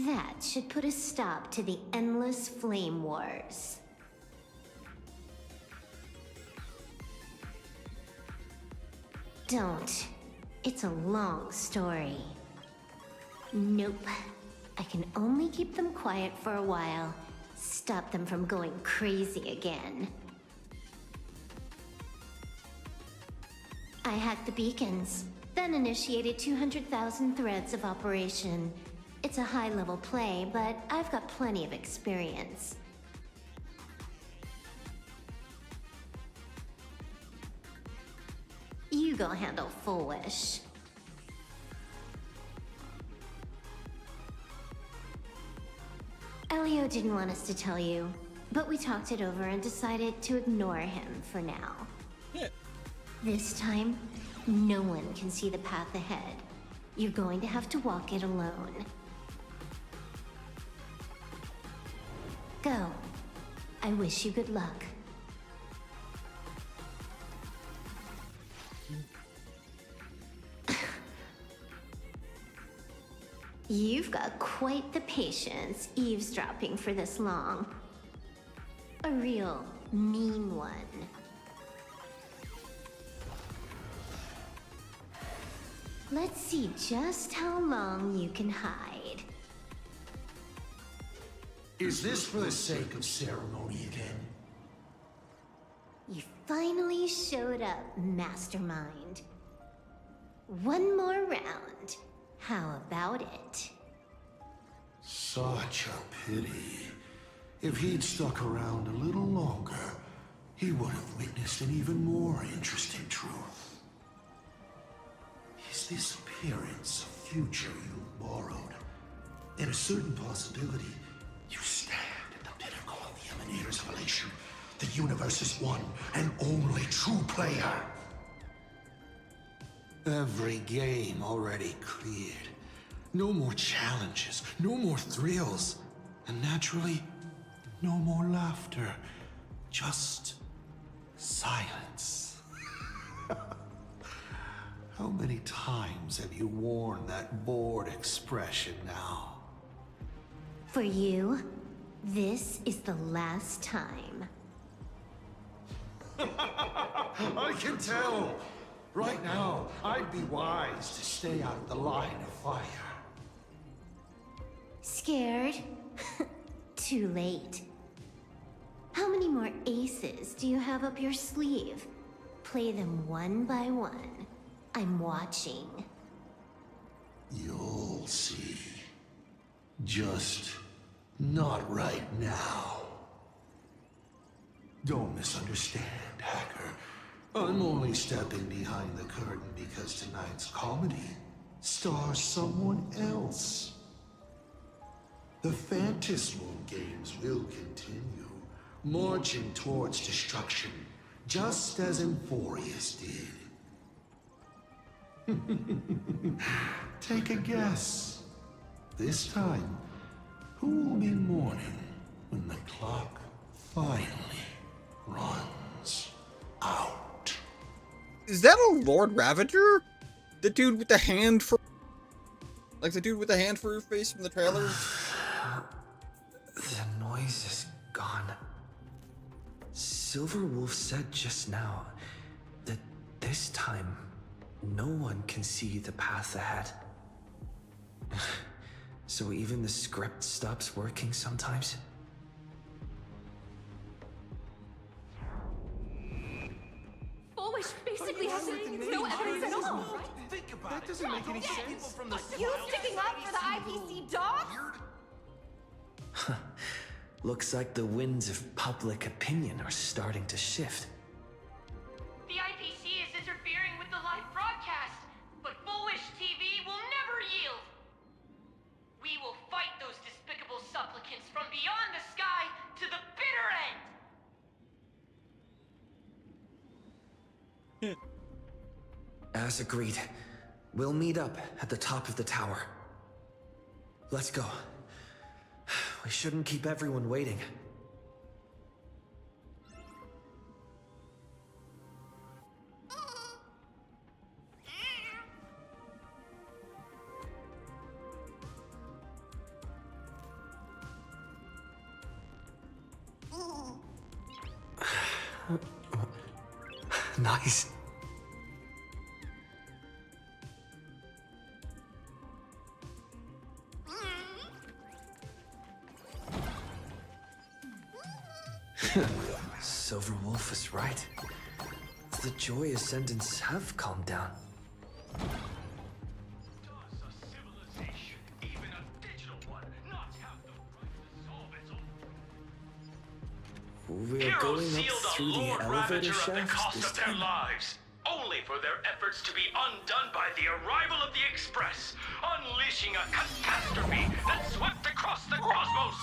That should put a stop to the endless flame wars. Don't. It's a long story. Nope. I can only keep them quiet for a while. Stop them from going crazy again. I hacked the beacons, then initiated 200,000 threads of operation. It's a high-level play, but I've got plenty of experience. You go handle Full Wish. Elio didn't want us to tell you, but we talked it over and decided to ignore him for now. Yeah. This time, no one can see the path ahead. You're going to have to walk it alone. Go. I wish you good luck. You've got quite the patience eavesdropping for this long. A real mean one. Let's see just how long you can hide. Is this for the sake of ceremony again? You finally showed up, Mastermind. One more round. How about it? Such a pity. If he'd stuck around a little longer, he would have witnessed an even more interesting truth. Is this appearance a future you borrowed? In a certain possibility, you stand at the pinnacle of the Emanator's elation, the universe's one and only true player. Every game already cleared. No more challenges, no more thrills, and naturally, no more laughter. Just silence. How many times have you worn that bored expression now? For you, this is the last time. I can tell! Right now, I'd be wise to stay out of the line of fire. Scared? Too late. How many more aces do you have up your sleeve? Play them one by one. I'm watching. You'll see. Just not right now. Don't misunderstand, Hacker. I'm only stepping behind the curtain because tonight's comedy stars someone else. The Fantasy Moon games will continue, marching towards destruction, just as Euphorius did. Take a guess. This time, who will be mourning when the clock finally runs out? Is that a Lord Ravager? The dude with the hand for... Like the dude with the hand for your face from the trailer? The noise is gone. Silver Wolf said just now that this time, no one can see the path ahead. So even the script stops working sometimes? Fullwish basically has no evidence at all. Think about it. That doesn't make any sense. From the You sticking up for the IPC dog? Looks like the winds of public opinion are starting to shift. The IPC is interfering with the live broadcast, but Fullwish TV will never yield. We will fight those despicable supplicants from beyond the sky to the bitter end. As agreed, we'll meet up at the top of the tower. Let's go. We shouldn't keep everyone waiting. Nice. Silver Wolf was right. The Joy Ascendants have calmed down. We're going up through the elevator shaft this Their time? lives, only for their efforts to be undone by the arrival of the Express, unleashing a catastrophe that swept across the cosmos.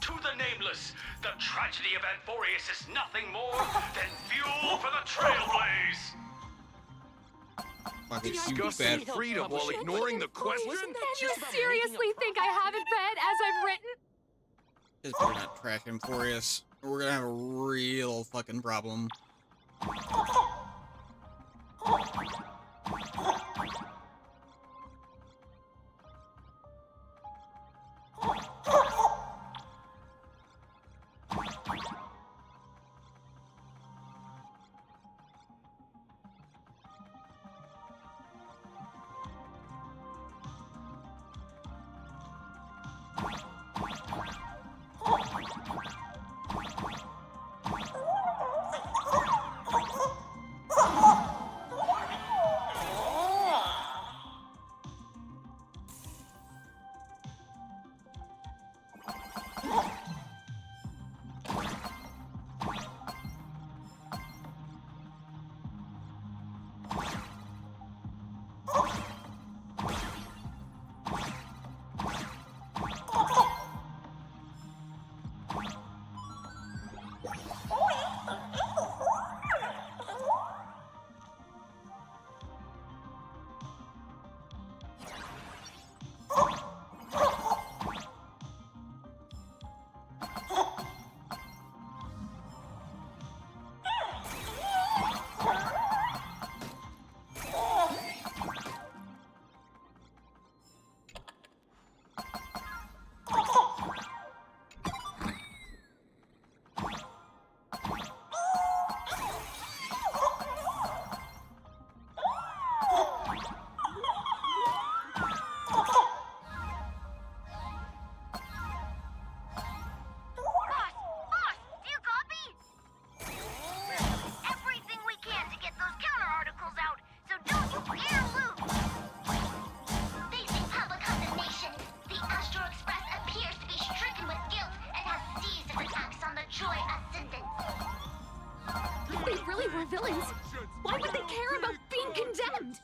To the nameless, the tragedy of Euphorius is nothing more than fuel for the Trailblaze. Discussing freedom while ignoring the question? You seriously think I haven't read as I've written? Just better not trash Euphorius, or we're gonna have a real fucking problem. Villains. Why would they care about being condemned?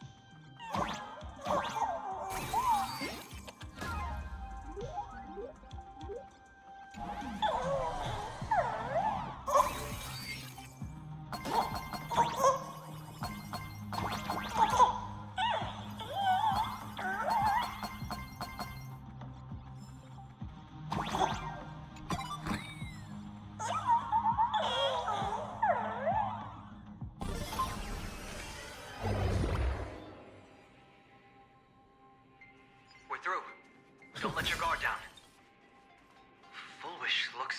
through. Don't let your guard down. Foolish looks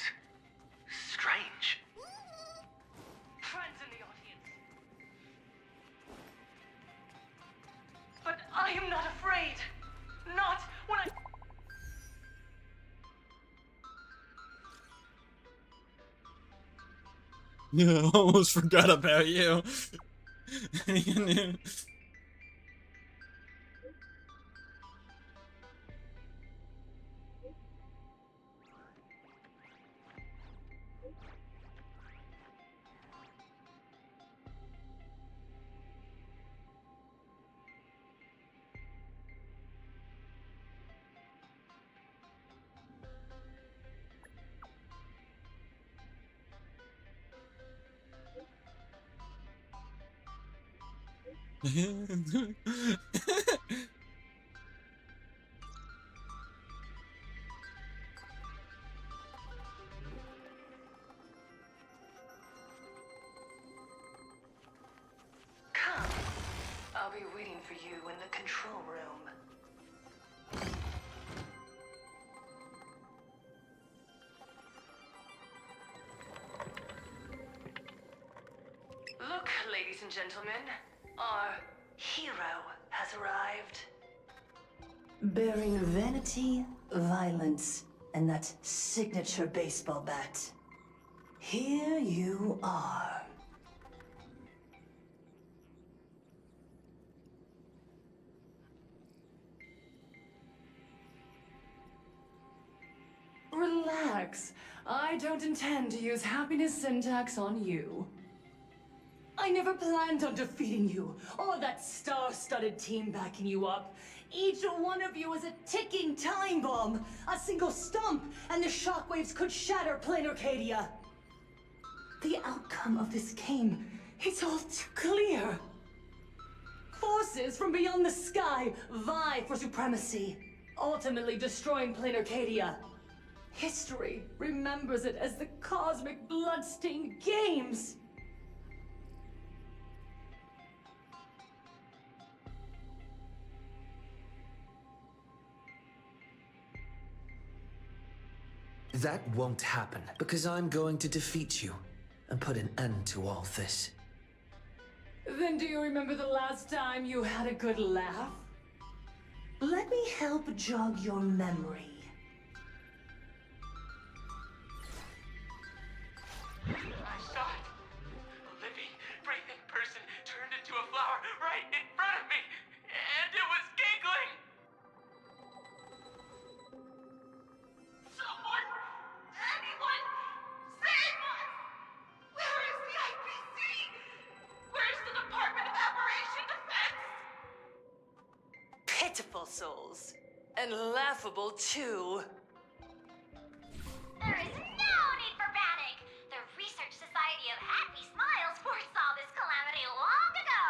strange. Friends in the audience. But I am not afraid. Not when I... Yeah, almost forgot about you. Come. I'll be waiting for you in the control room. Look, ladies and gentlemen, our hero has arrived. Bearing vanity, violence, and that signature baseball bat. Here you are. Relax. I don't intend to use happiness syntax on you. I never planned on defeating you, or that star-studded team backing you up. Each one of you is a ticking time bomb. A single stump, and the shockwaves could shatter Planarcadia. The outcome of this game, it's all too clear. Forces from beyond the sky vie for supremacy, ultimately destroying Planarcadia. History remembers it as the cosmic bloodstained games. That won't happen, because I'm going to defeat you and put an end to all this. Then do you remember the last time you had a good laugh? Let me help jog your memory. I saw it. A living, breathing person turned into a flower right in front of me, and it was giggling. Someone! Anyone! Save us! Where is the IPC? Where's the Department of Aberration Defense? Pitiful souls. And laughable, too. There is no need for panic. The Research Society of Happy Smiles foresaw this calamity long ago.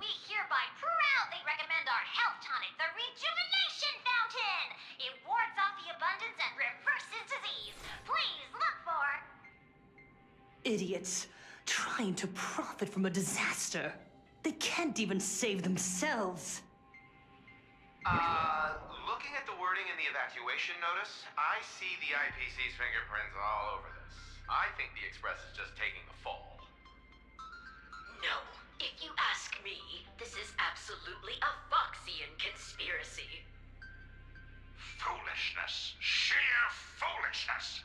We hereby proudly recommend our health tonic, the Rejuvenation Fountain. It wards off the abundance and reverses disease. Please look for... Idiots. Trying to profit from a disaster. They can't even save themselves. Looking at the wording in the evacuation notice, I see the IPC's fingerprints all over this. I think the Express is just taking the fall. No, if you ask me, this is absolutely a Foxian conspiracy. Foolishness. Sheer foolishness.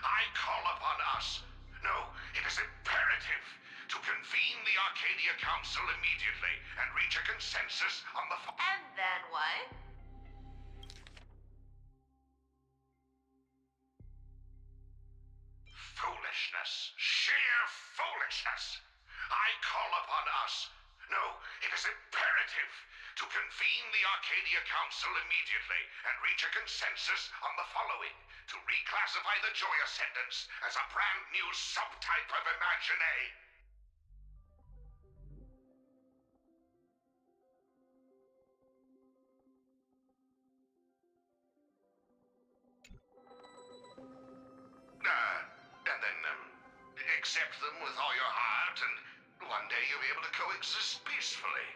I call upon us. No, it is imperative to convene the Arcadia Council immediately and reach a consensus on the... And then what? Foolishness. Sheer foolishness. I call upon us. No, it is imperative to convene the Arcadia Council immediately and reach a consensus on the following: to reclassify the Joy Ascendants as a brand new subtype of Imagine. And then, accept them with all your heart, and one day you'll be able to coexist peacefully.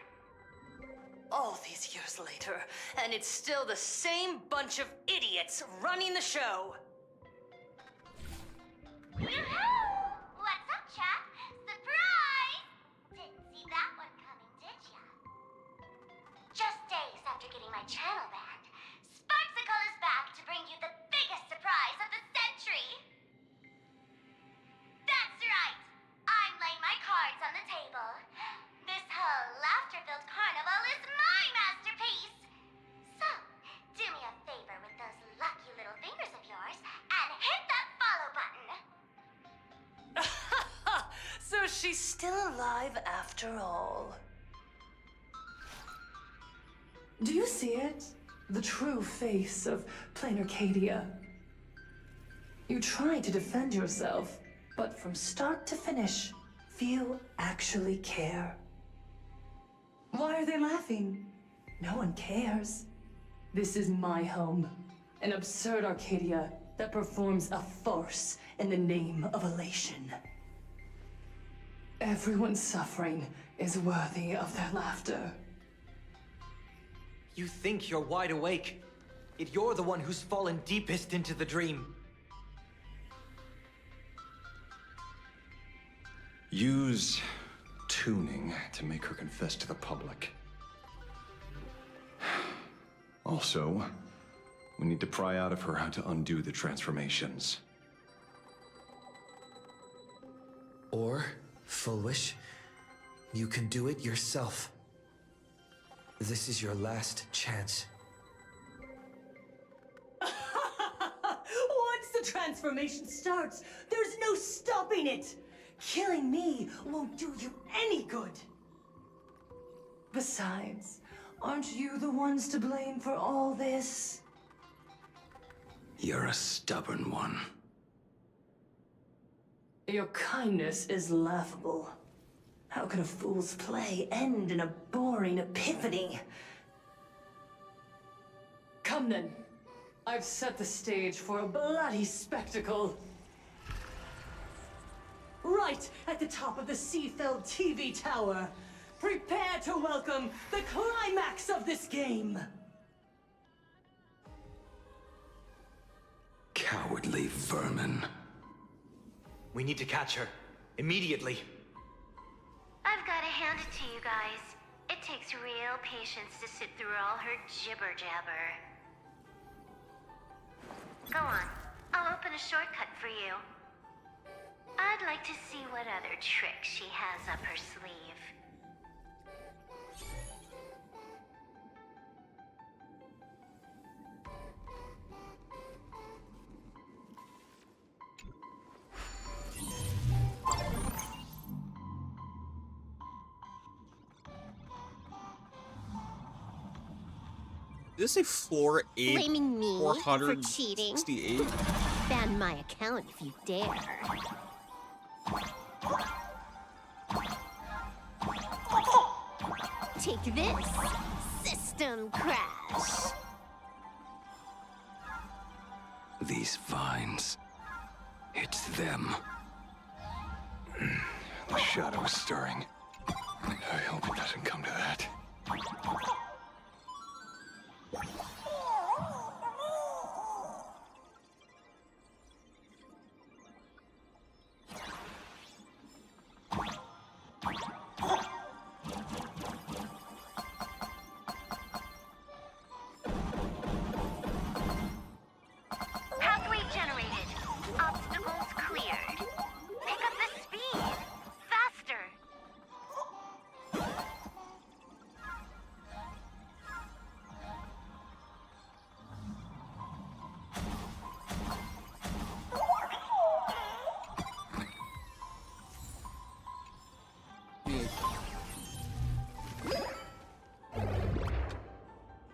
All the these years later, and it's still the same bunch of idiots running the show. Yoo-hoo! What's up, chap? Surprise! Didn't see that one coming, did ya? Just days after getting my channel banned, Sparksicle is back to bring you the biggest surprise of the century! That's right! I'm laying my cards on the table. This whole laughter-filled carnival is my masterpiece! So, do me a favor with those lucky little fingers of yours and hit that follow button! So she's still alive after all. Do you see it? The true face of Planarcadia. You try to defend yourself, but from start to finish, few actually care. Why are they laughing? No one cares. This is my home, an absurd Arcadia that performs a farce in the name of elation. Everyone's suffering is worthy of their laughter. You think you're wide awake, yet you're the one who's fallen deepest into the dream. Use tuning to make her confess to the public. Also, we need to pry out of her how to undo the transformations. Or, Foolish, you can do it yourself. This is your last chance. Once the transformation starts, there's no stopping it! Killing me won't do you any good. Besides, aren't you the ones to blame for all this? You're a stubborn one. Your kindness is laughable. How can a fool's play end in a boring epiphany? Come then. I've set the stage for a bloody spectacle. Right at the top of the Seafeld TV tower. Prepare to welcome the climax of this game. Cowardly vermin. We need to catch her. Immediately. I've gotta hand it to you guys. It takes real patience to sit through all her jibber-jabber. Go on. I'll open a shortcut for you. I'd like to see what other tricks she has up her sleeve. Did this say floor 8? Blaming me for 468? cheating? Ban my account if you dare. Take this, system crash. These vines. It's them. The shadow is stirring. I hope it doesn't come to that. Pathway generated. Obstacles cleared. Pick up the speed. Faster.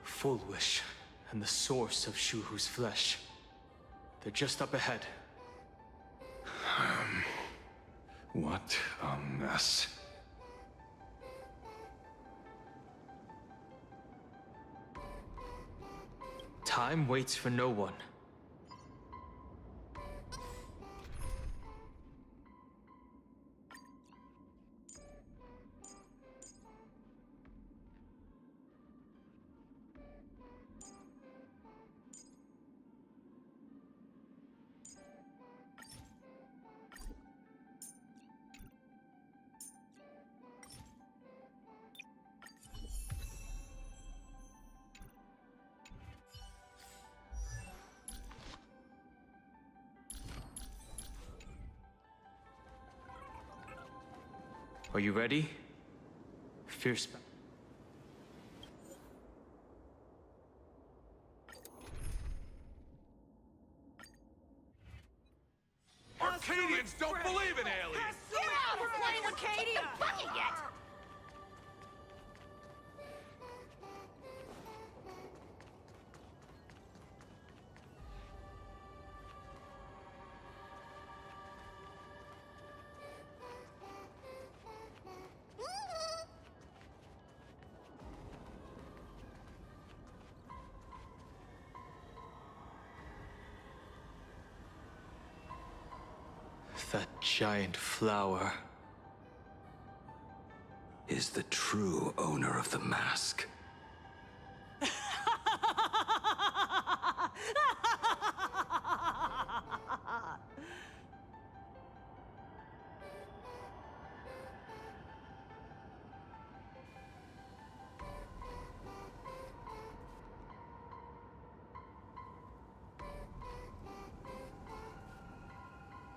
Full Wish and the source of Shuhu's flesh. They're just up ahead. What a mess. Time waits for no one. Are you ready? Fierce. Arcadians don't believe in aliens! Get out! We're playing Arcadia! Bucket yet! That giant flower Is the true owner of the mask.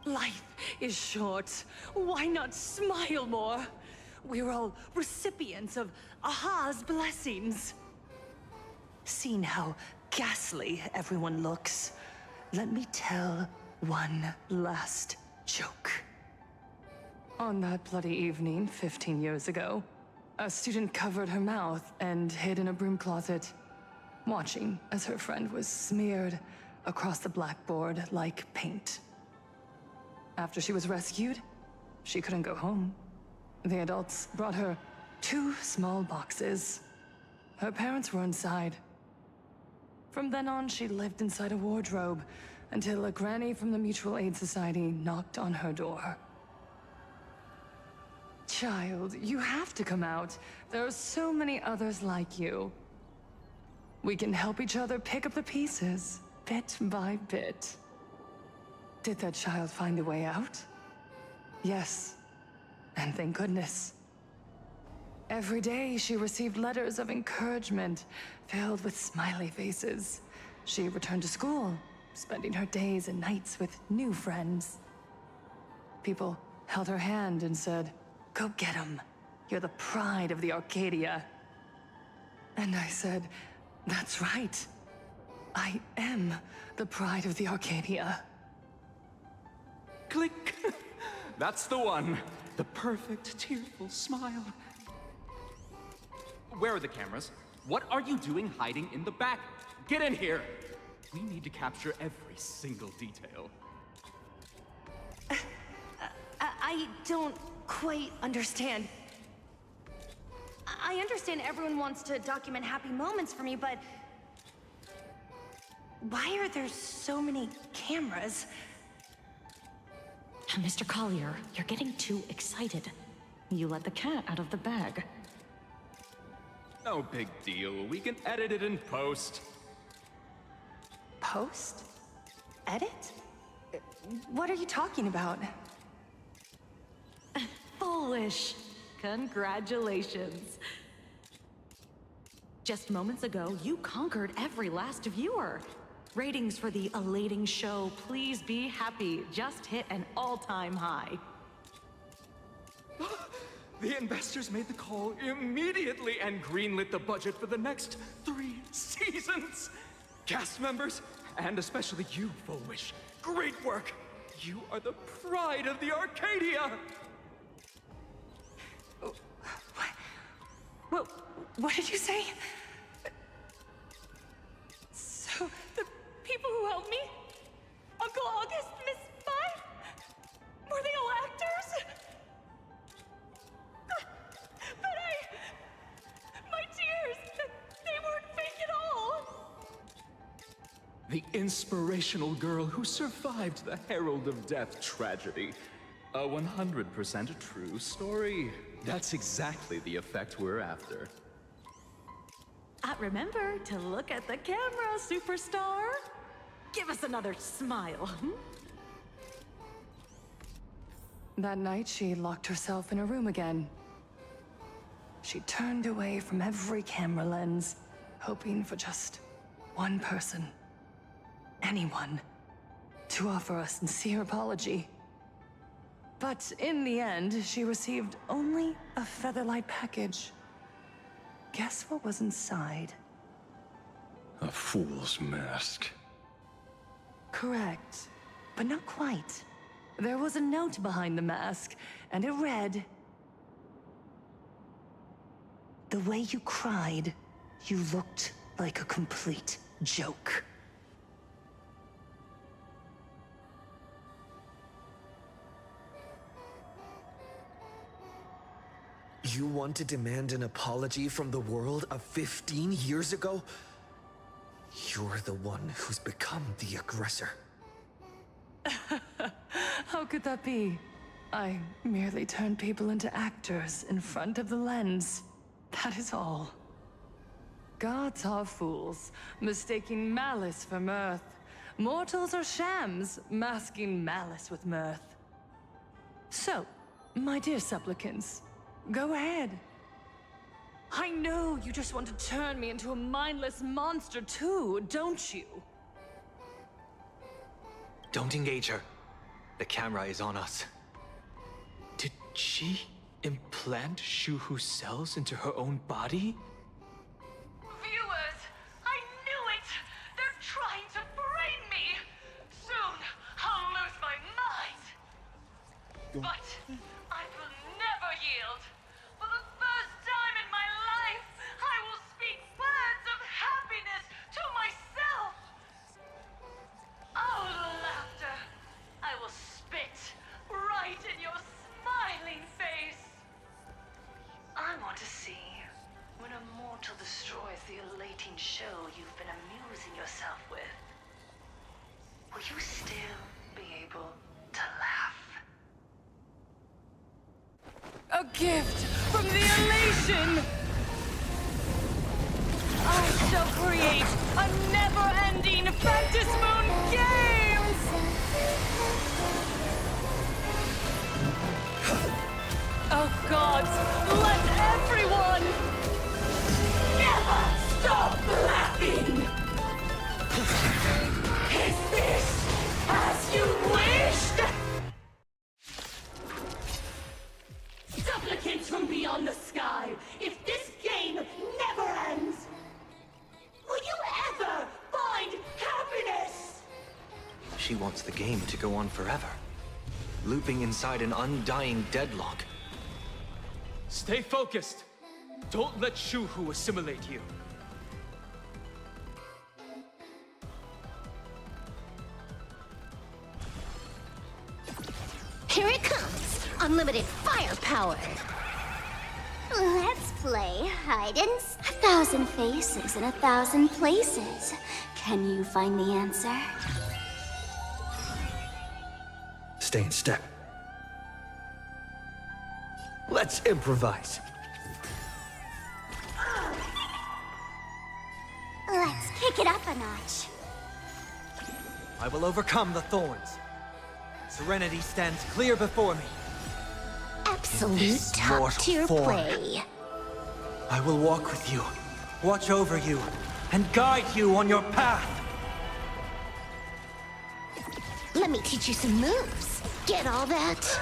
Life is short. Why not smile more? We're all recipients of Aha's blessings. Seeing how ghastly everyone looks, let me tell one last joke. On that bloody evening 15 years ago, a student covered her mouth and hid in a broom closet, watching as her friend was smeared across the blackboard like paint. After she was rescued, she couldn't go home. The adults brought her 2 small boxes. Her parents were inside. From then on, she lived inside a wardrobe until a granny from the Mutual Aid Society knocked on her door. Child, you have to come out. There are so many others like you. We can help each other pick up the pieces, bit by bit. Did that child find a way out? Yes, and thank goodness. Every day she received letters of encouragement filled with smiley faces. She returned to school, spending her days and nights with new friends. People held her hand and said, "Go get 'em. You're the pride of the Arcadia." And I said, "That's right. I am the pride of the Arcadia." Click! That's the one. The perfect, tearful smile. Where are the cameras? What are you doing hiding in the back? Get in here! We need to capture every single detail. I don't quite understand. I understand everyone wants to document happy moments for me, but why are there so many cameras? Mr. Collier, you're getting too excited. You let the cat out of the bag. No big deal. We can edit it in post. Post? Edit? What are you talking about? Foolish. Congratulations. Just moments ago, you conquered every last viewer. Ratings for the elating show, Please Be Happy, just hit an all-time high. The investors made the call immediately and greenlit the budget for the next 3 seasons. Cast members, and especially you, Fullwish, great work. You are the pride of the Arcadia. What did you say? So, the people who helped me? Uncle August, Miss Spy? Were they all actors? But my tears, they weren't fake at all. The inspirational girl who survived the Herald of Death tragedy. A 100% true story. That's exactly the effect we're after. Remember to look at the camera, superstar. Give us another smile. That night, she locked herself in a room again. She turned away from every camera lens, hoping for just one person, anyone, to offer a sincere apology. But in the end, she received only a Featherlight package. Guess what was inside? A fool's mask. Correct, but not quite. There was a note behind the mask, and it read, "The way you cried, you looked like a complete joke." You want to demand an apology from the world of 15 years ago? You're the one who's become the aggressor. How could that be? I merely turned people into actors in front of the lens. That is all. Gods are fools, mistaking malice for mirth. Mortals are shams, masking malice with mirth. So, my dear supplicants, go ahead. I know you just want to turn me into a mindless monster too, don't you? Don't engage her. The camera is on us. Did she implant Shuhu's cells into her own body? Viewers, I knew it! They're trying to brain me! Soon, I'll lose my mind! But I will never yield! For the first time in my life, I will speak words of happiness to myself! Oh, laughter! I will spit right in your smiling face! I want to see when a mortal destroys the elating show you've been amusing yourself with. Will you still be able to laugh? A gift from the elation! I shall create a never-ending Fantasmoon Games! Oh gods, let everyone never stop laughing! Is this as you wished? Supplicants from beyond the sky, if this game never ends, will you ever find happiness? She wants the game to go on forever, looping inside an undying deadlock. Stay focused. Don't let Shuhu assimilate you. Here it comes! Unlimited firepower! Let's play hide and 1,000 faces in 1,000 places. Can you find the answer? Stay in step. Let's improvise. Let's kick it up a notch. I will overcome the thorns. Serenity stands clear before me. Absolute top-tier form. play. I will walk with you, watch over you, and guide you on your path. Let me teach you some moves. Get all that?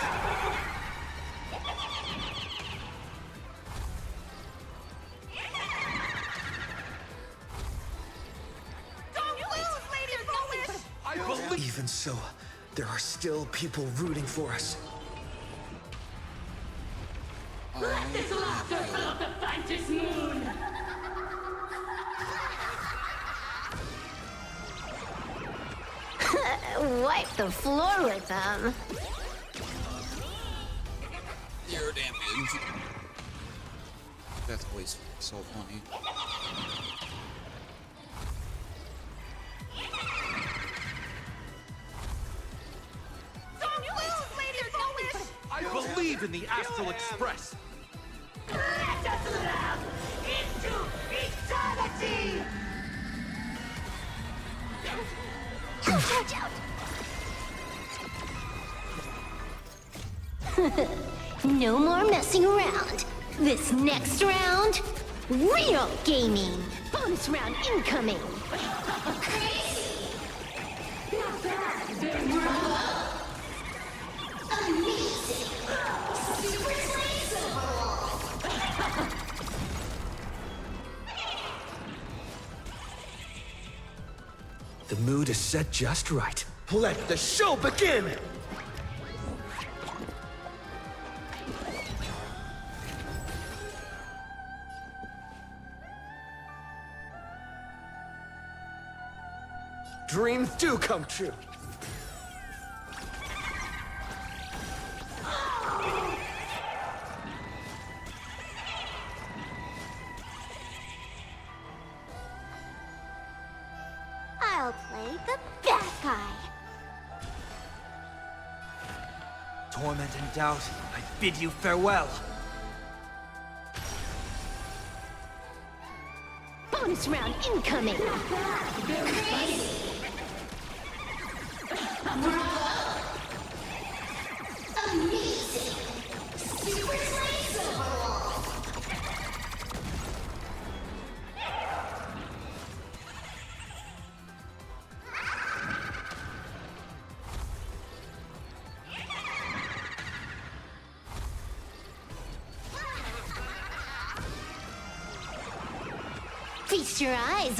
Even so, there are still people rooting for us. Let this laughter fill up the Fantasmoon! Wipe the floor with them. Air damage. That's always so funny. I believe in the Astral Express! Let us laugh into eternity! No more messing around. This next round, real gaming. Bonus round incoming. Not bad. Amazing! Super Laser Ball! The mood is set just right. Let the show begin! Dreams do come true. I'll play the bad guy. Torment and doubt, I bid you farewell. Bonus round incoming! Amazing! Super Laser Ball! Feast your eyes,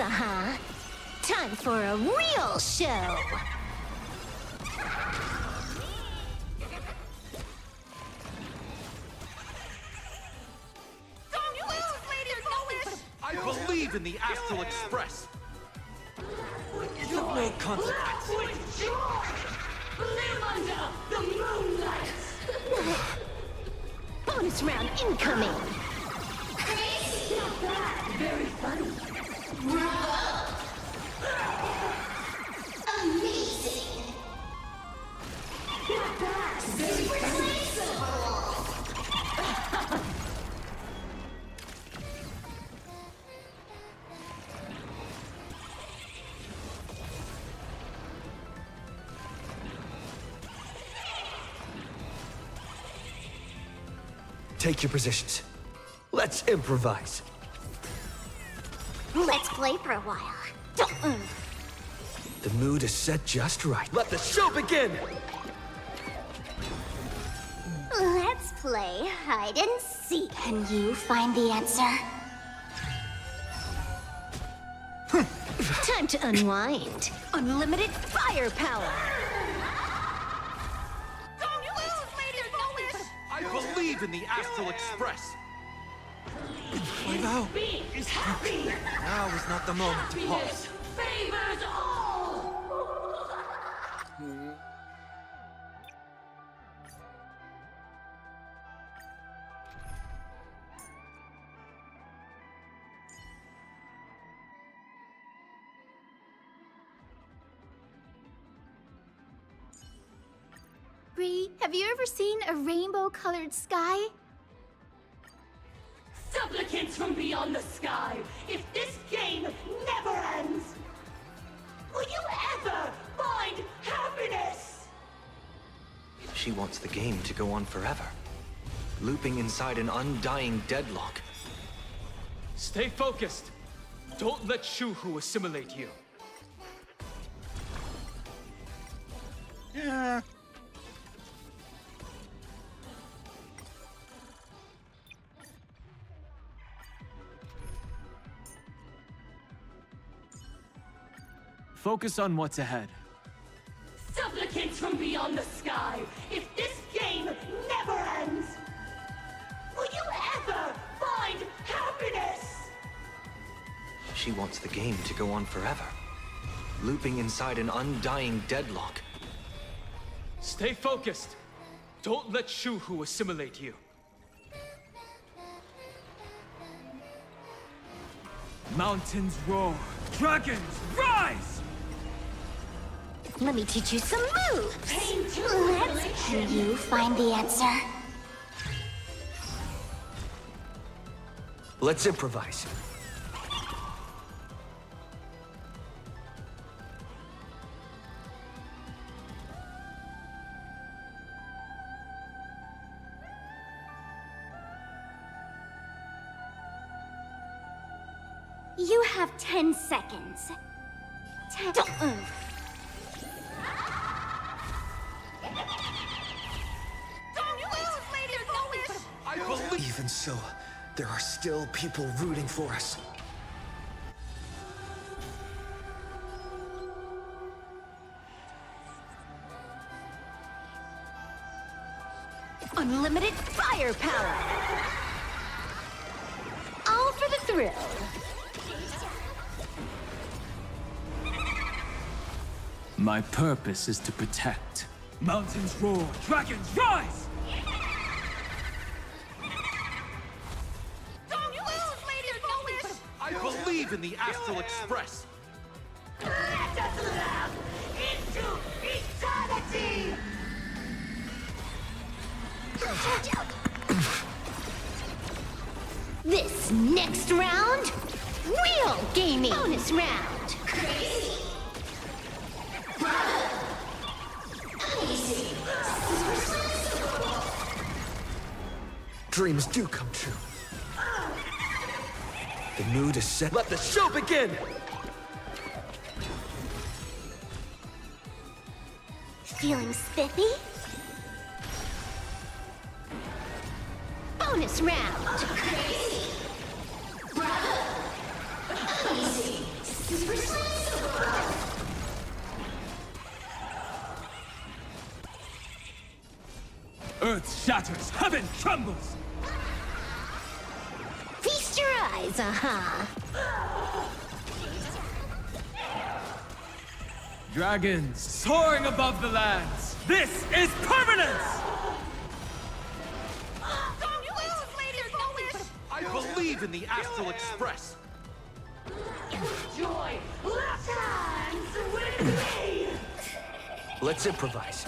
Time for a real show! I believe in the Astral Express. It's of no consequence. Live under the moonlight! Bonus round incoming! Crazy! Not bad, very funny. Amazing! Not bad, very funny. Laser Ball! Take your positions. Let's improvise. Let's play for a while. Don't move. The mood is set just right. Let the show begin! Let's play hide and seek. Can you find the answer? Time to unwind. Unlimited firepower! I believe in the Astral Express. My vow is happy. Now is not the moment to Happiness pause. favors all. Bree, have you ever seen a rainbow-colored sky? Supplicants from beyond the sky, if this game never ends, will you ever find happiness? She wants the game to go on forever, looping inside an undying deadlock. Stay focused. Don't let Shuhu assimilate you. Yeah. Focus on what's ahead. Supplicants from beyond the sky, if this game never ends, will you ever find happiness? She wants the game to go on forever, looping inside an undying deadlock. Stay focused. Don't let Shuhu assimilate you. Mountains roar. Dragons rise! Let me teach you some moves. Can you find the answer? Let's improvise. You have 10 seconds. Don't move. Even so, there are still people rooting for us. Unlimited firepower! All for the thrill! My purpose is to protect. Mountains roar, dragons rise! Don't lose, Lady Foolish! I believe in the Astral Express! Let us laugh into eternity! This next round, real gaming! Bonus round! Crazy! Easy! Dreams do come true. The mood is set. Let the show begin! Feeling spiffy? Bonus round! Crazy! Easy! Earth shatters, heaven trembles! Feast your eyes, Dragons soaring above the lands! This is permanence! Don't lose, Lady Foolish! I believe in the Astral Express! Joy, left hands with me! Let's improvise.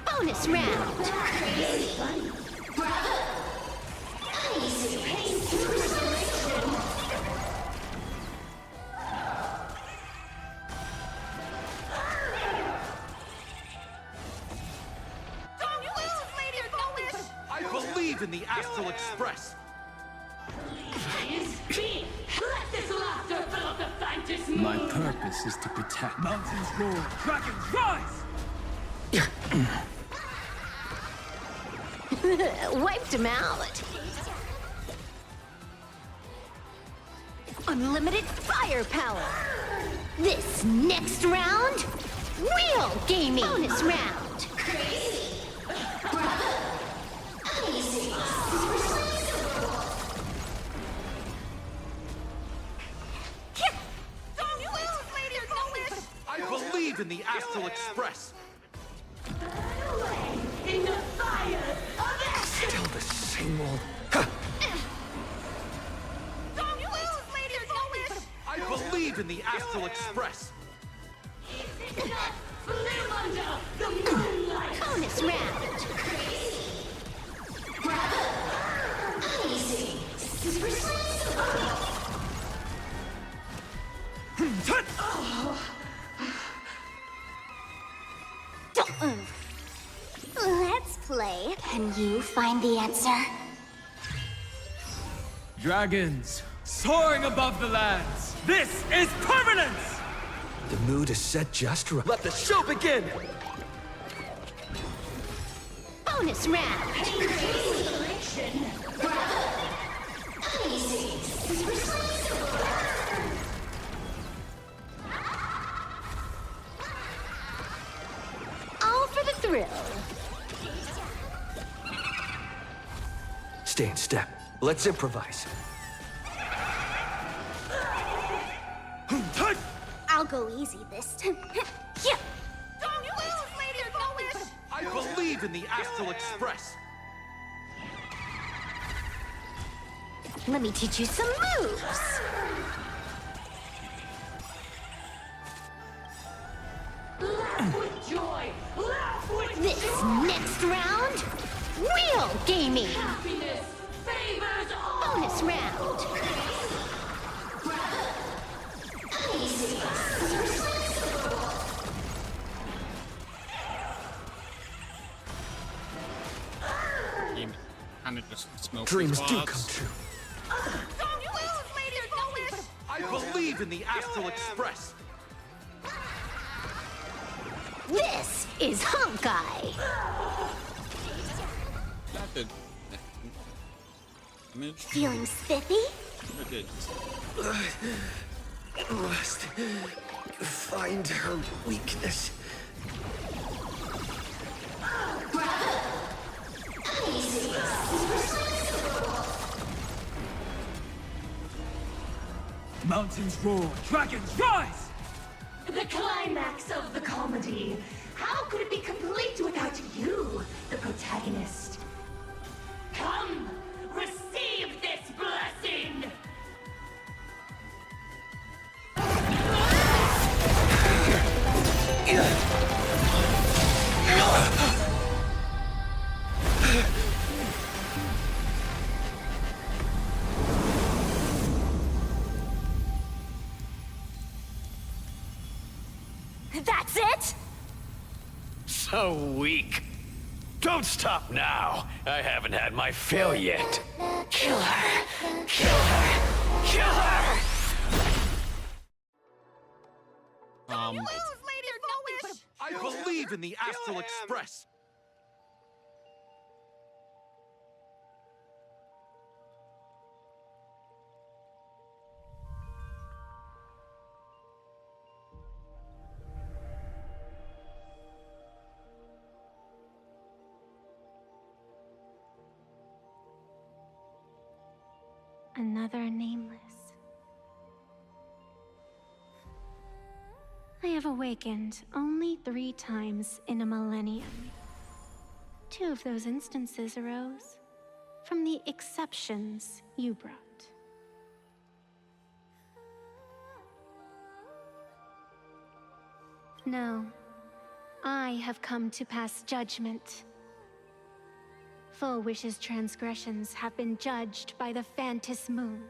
Bonus round! I believe in the Astral Express! Let this laughter fill up the fantasy! My purpose is to protect. Mountains roar, dragons rise! Wiped him out. Unlimited firepower. This next round, real gaming. Bonus round. Crazy. Easy. Don't lose, Lady Foolish! I believe in the Astral Express! In the fire of action! Still the same old... Don't lose, Lady Foolish! I believe in the Astral Express! Live under the moonlight! Bonus round. Easy. Let's play. Can you find the answer? Dragons soaring above the lands! This is permanence! The mood is set just right. Let the show begin! Bonus round. Easy. All for the thrill. Stay in step. Let's improvise. I'll go easy this time. Yeah. Don't lose, Lady Foolish! I believe in the Astral Express! Let me teach you some moves. Laugh with joy! Laugh with This joy! next round, real gaming. Happiness favors all! Bonus round. Easy. Kind of just smoke. Dreams do come true. Don't lose, Lady Foolish! I believe in the Astral Express! This is Honkai! That did damage. Feeling spiffy? It did. Must find her weakness. Mountains roar, dragons rise! The climax of the comedy. How could it be complete without you, the protagonist? Come, receive this blessing! That's it? So weak. Don't stop now. I haven't had my fill yet. Kill her. Kill her. Kill her. I believe in the Astral Express. Another nameless. I have awakened only 3 times in a millennium. 2 of those instances arose from the exceptions you brought. No, I have come to pass judgment. Full Wish's transgressions have been judged by the Phantom Moon.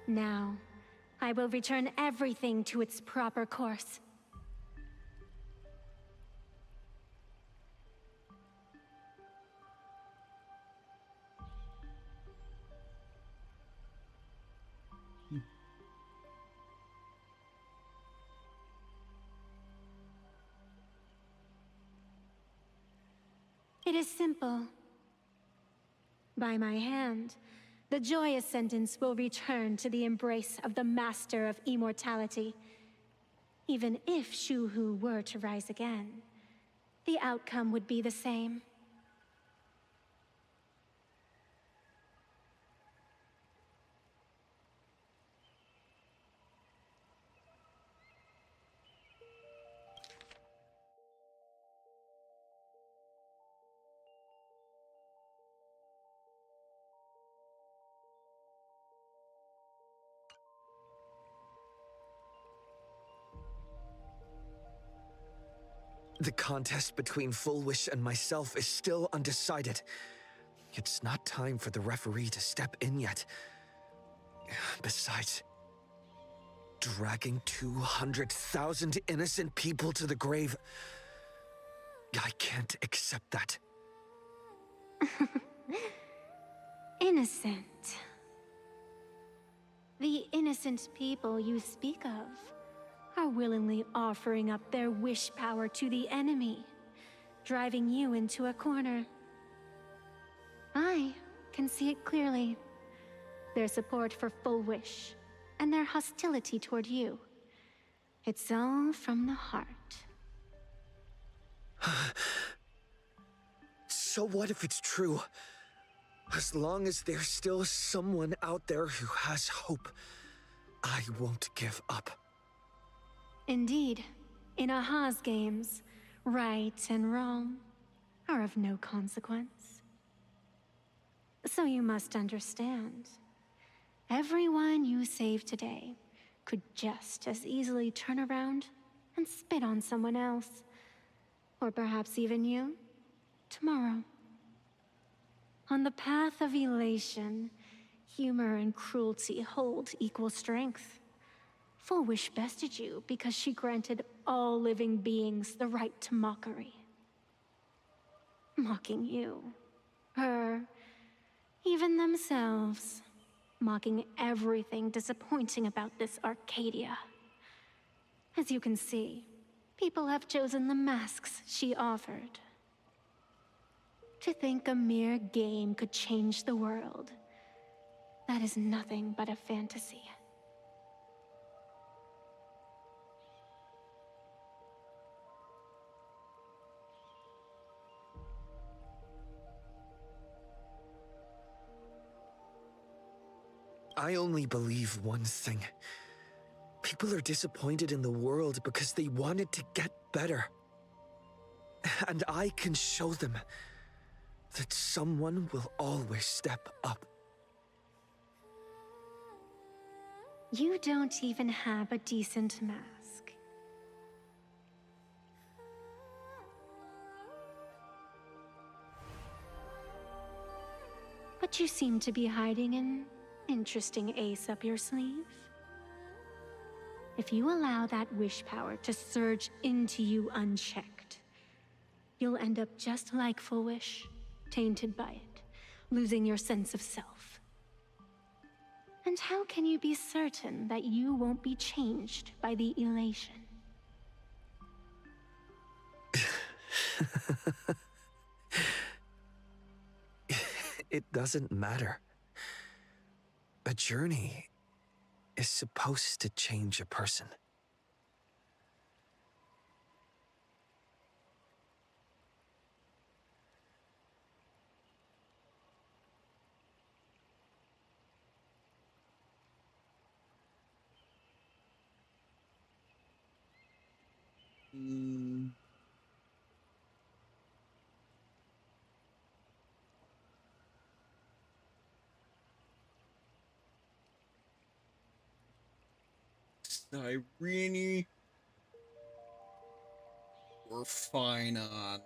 Now, I will return everything to its proper course. It is simple. By my hand, the Joy Ascendants will return to the embrace of the Master of Immortality. Even if Shu-Hu were to rise again, the outcome would be the same. The contest between Full Wish and myself is still undecided. It's not time for the referee to step in yet. Besides, dragging 200,000 innocent people to the grave, I can't accept that. Innocent. The innocent people you speak of are willingly offering up their wish power to the enemy, driving you into a corner. I can see it clearly. Their support for Full Wish, and their hostility toward you. It's all from the heart. So what if it's true? As long as there's still someone out there who has hope, I won't give up. Indeed, in Aha's games, right and wrong are of no consequence. So you must understand, everyone you save today could just as easily turn around and spit on someone else, or perhaps even you, tomorrow. On the path of elation, humor and cruelty hold equal strength. Full Wish bested you because she granted all living beings the right to mockery. Mocking you, her, even themselves. Mocking everything disappointing about this Arcadia. As you can see, People have chosen the masks she offered. To think a mere game could change the world, that is nothing but a fantasy. I only believe one thing. People are disappointed in the world because they wanted to get better. And I can show them that someone will always step up. You don't even have a decent mask. But you seem to be hiding an interesting ace up your sleeve. If you allow that wish power to surge into you unchecked, you'll end up just like Full Wish, tainted by it, losing your sense of self. And how can you be certain that you won't be changed by the elation? It doesn't matter. A journey is supposed to change a person. Irene, we're fine on.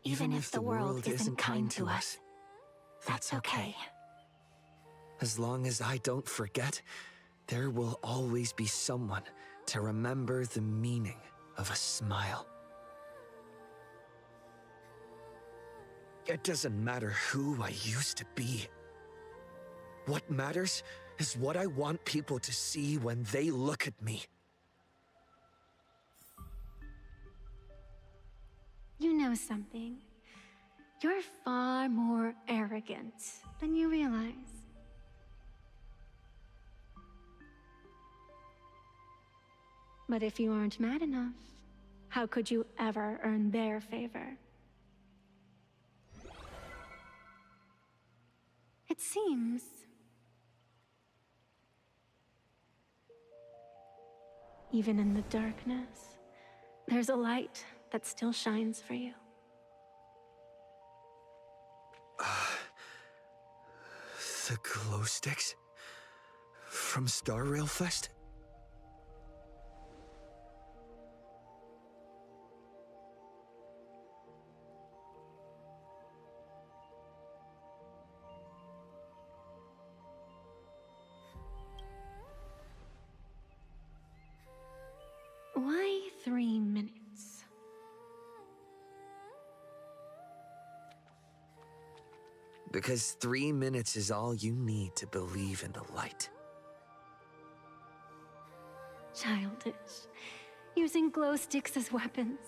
Even if the world isn't kind to us, that's okay. As long as I don't forget, there will always be someone to remember the meaning of a smile. It doesn't matter who I used to be. What matters is what I want people to see when they look at me. You know something? You're far more arrogant than you realize. But if you aren't mad enough, how could you ever earn their favor? It seems even in the darkness, there's a light that still shines for you. The glow sticks? From Star Rail Fest? Why 3 minutes? Because 3 minutes is all you need to believe in the light. Childish. Using glow sticks as weapons.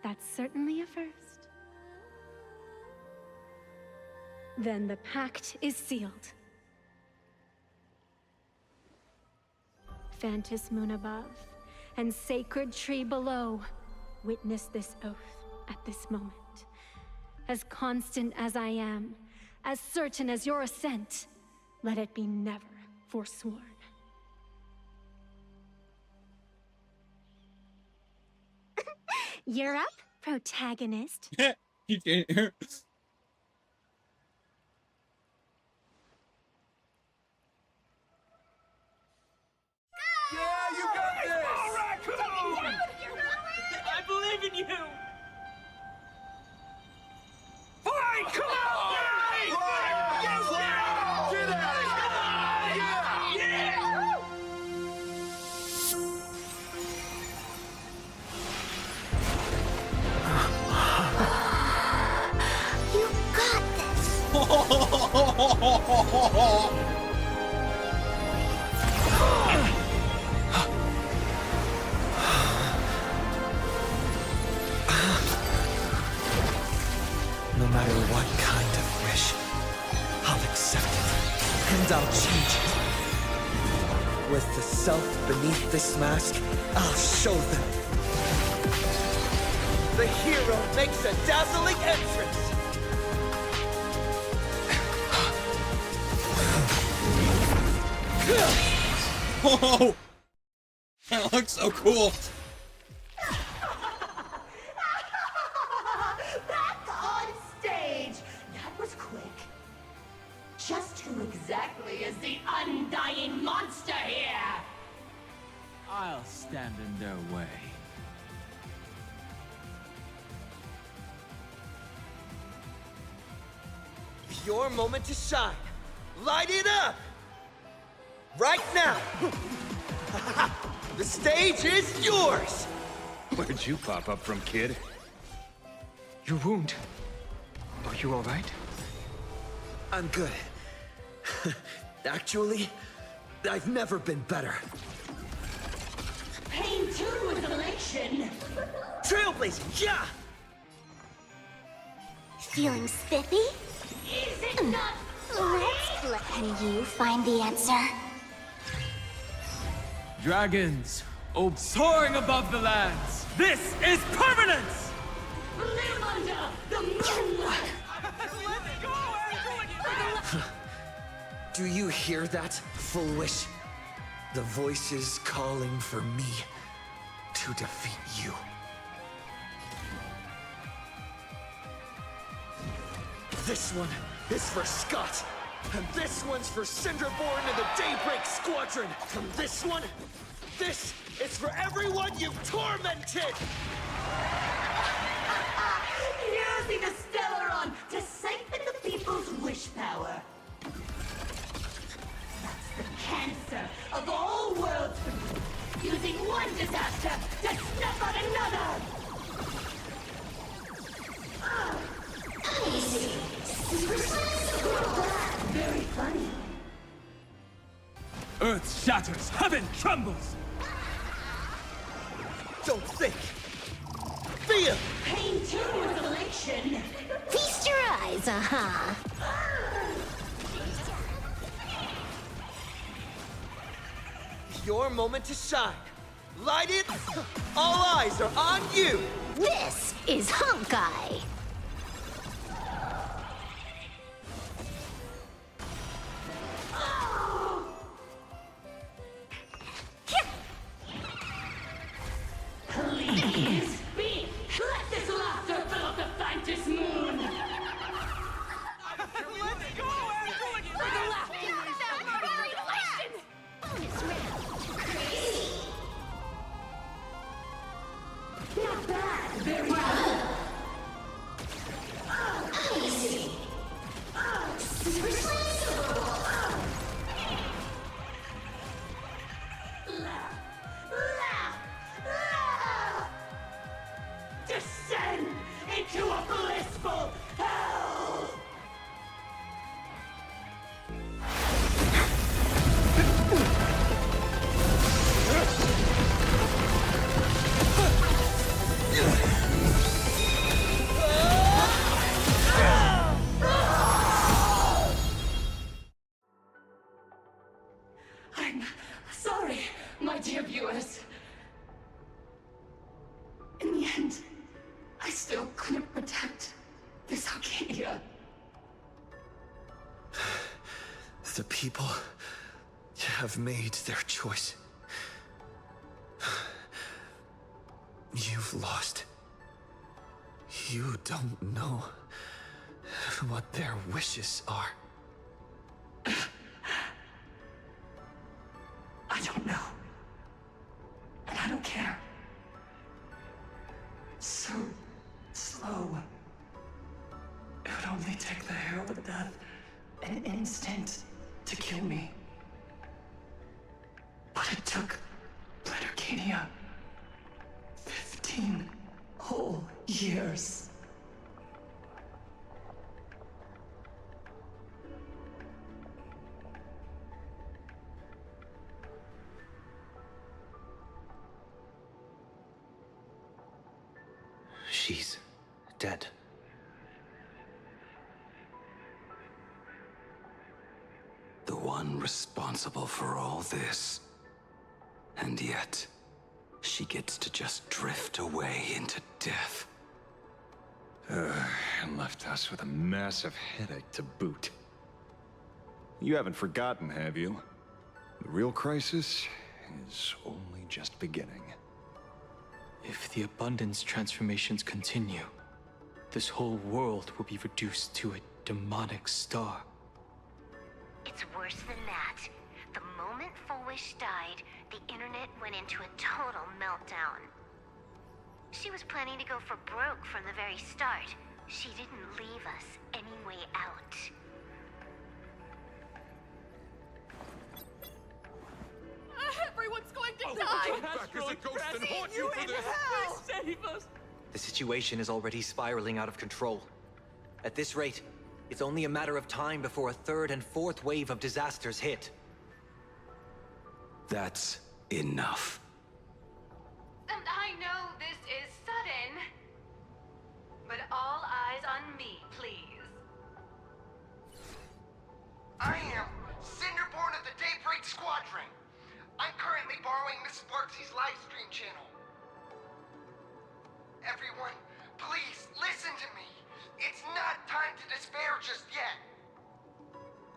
That's certainly a first. Then the pact is sealed. Phantom moon above and sacred tree below, witness this oath at this moment. As constant as I am, as certain as your ascent, let it be never forsworn. You're up, protagonist. You didn't hear. Yeah, you got this! I believe No matter what kind of wish, I'll accept it, and I'll change it. With the self beneath this mask, I'll show them. The hero makes a dazzling entrance! Oh! That looks so cool. Back on stage! That was quick. Just who exactly is the undying monster here? I'll stand in their way. Your moment to shine. Light it up! Right now! The stage is yours! Where'd you pop up from, kid? Your wound. Are you alright? I'm good. Actually, I've never been better. Pain 2 is elation! Trailblazing, yeah! Feeling spiffy? Is it not Let's let you find the answer. Dragons, soaring above the lands. This is permanence! live under the moonlight? Do you hear that, Full Wish? The voices calling for me to defeat you. This one is for Scott, and this one's for Cinderborn and the Daybreak Squadron. And this one, this is for everyone you've tormented! Using the Stellaron to siphon the people's wish power. That's the cancer of all worlds. Using one disaster to snuff out another. Easy. Very funny. Earth shatters, heaven trembles! Don't think! Feel! Pain 2 is elation. Feast your eyes, uh-huh. Your moment to shine. Light it! All eyes are on you! This is Honkai. Please, be. Let this laughter fill up the Fantas moon. Let's go, everyone! For the laughter without elation. Bonus round. Crazy. Not bad. Very good. Easy. Super Slice. Descend into a blissful hell! I'm sorry, my dear viewers. In the end, I still couldn't protect this Arcadia. The people have made their choice. You've lost. You don't know what their wishes are. I don't know. And I don't care. So slow. It would only take the hero of death an instant to kill me. But it took Planarcadia 15 whole years. one responsible for all this. And yet, she gets to just drift away into death. And left us with a massive headache to boot. You haven't forgotten, have you? The real crisis is only just beginning. If the abundance transformations continue, this whole world will be reduced to a demonic star. It's worse than that. The moment Fullwish died, the internet went into a total meltdown. She was planning to go for broke from the very start. She didn't leave us any way out. Everyone's going to die! Come back as a ghost and haunt you for this! Please save us! The situation is already spiraling out of control. At this rate, it's only a matter of time before a third and fourth wave of disasters hit. That's enough. And I know this is sudden, but all eyes on me, please. I am Cinderborn of the Daybreak Squadron. I'm currently borrowing Miss Sparksy's livestream channel. Everyone, please listen to me. It's not time to despair just yet.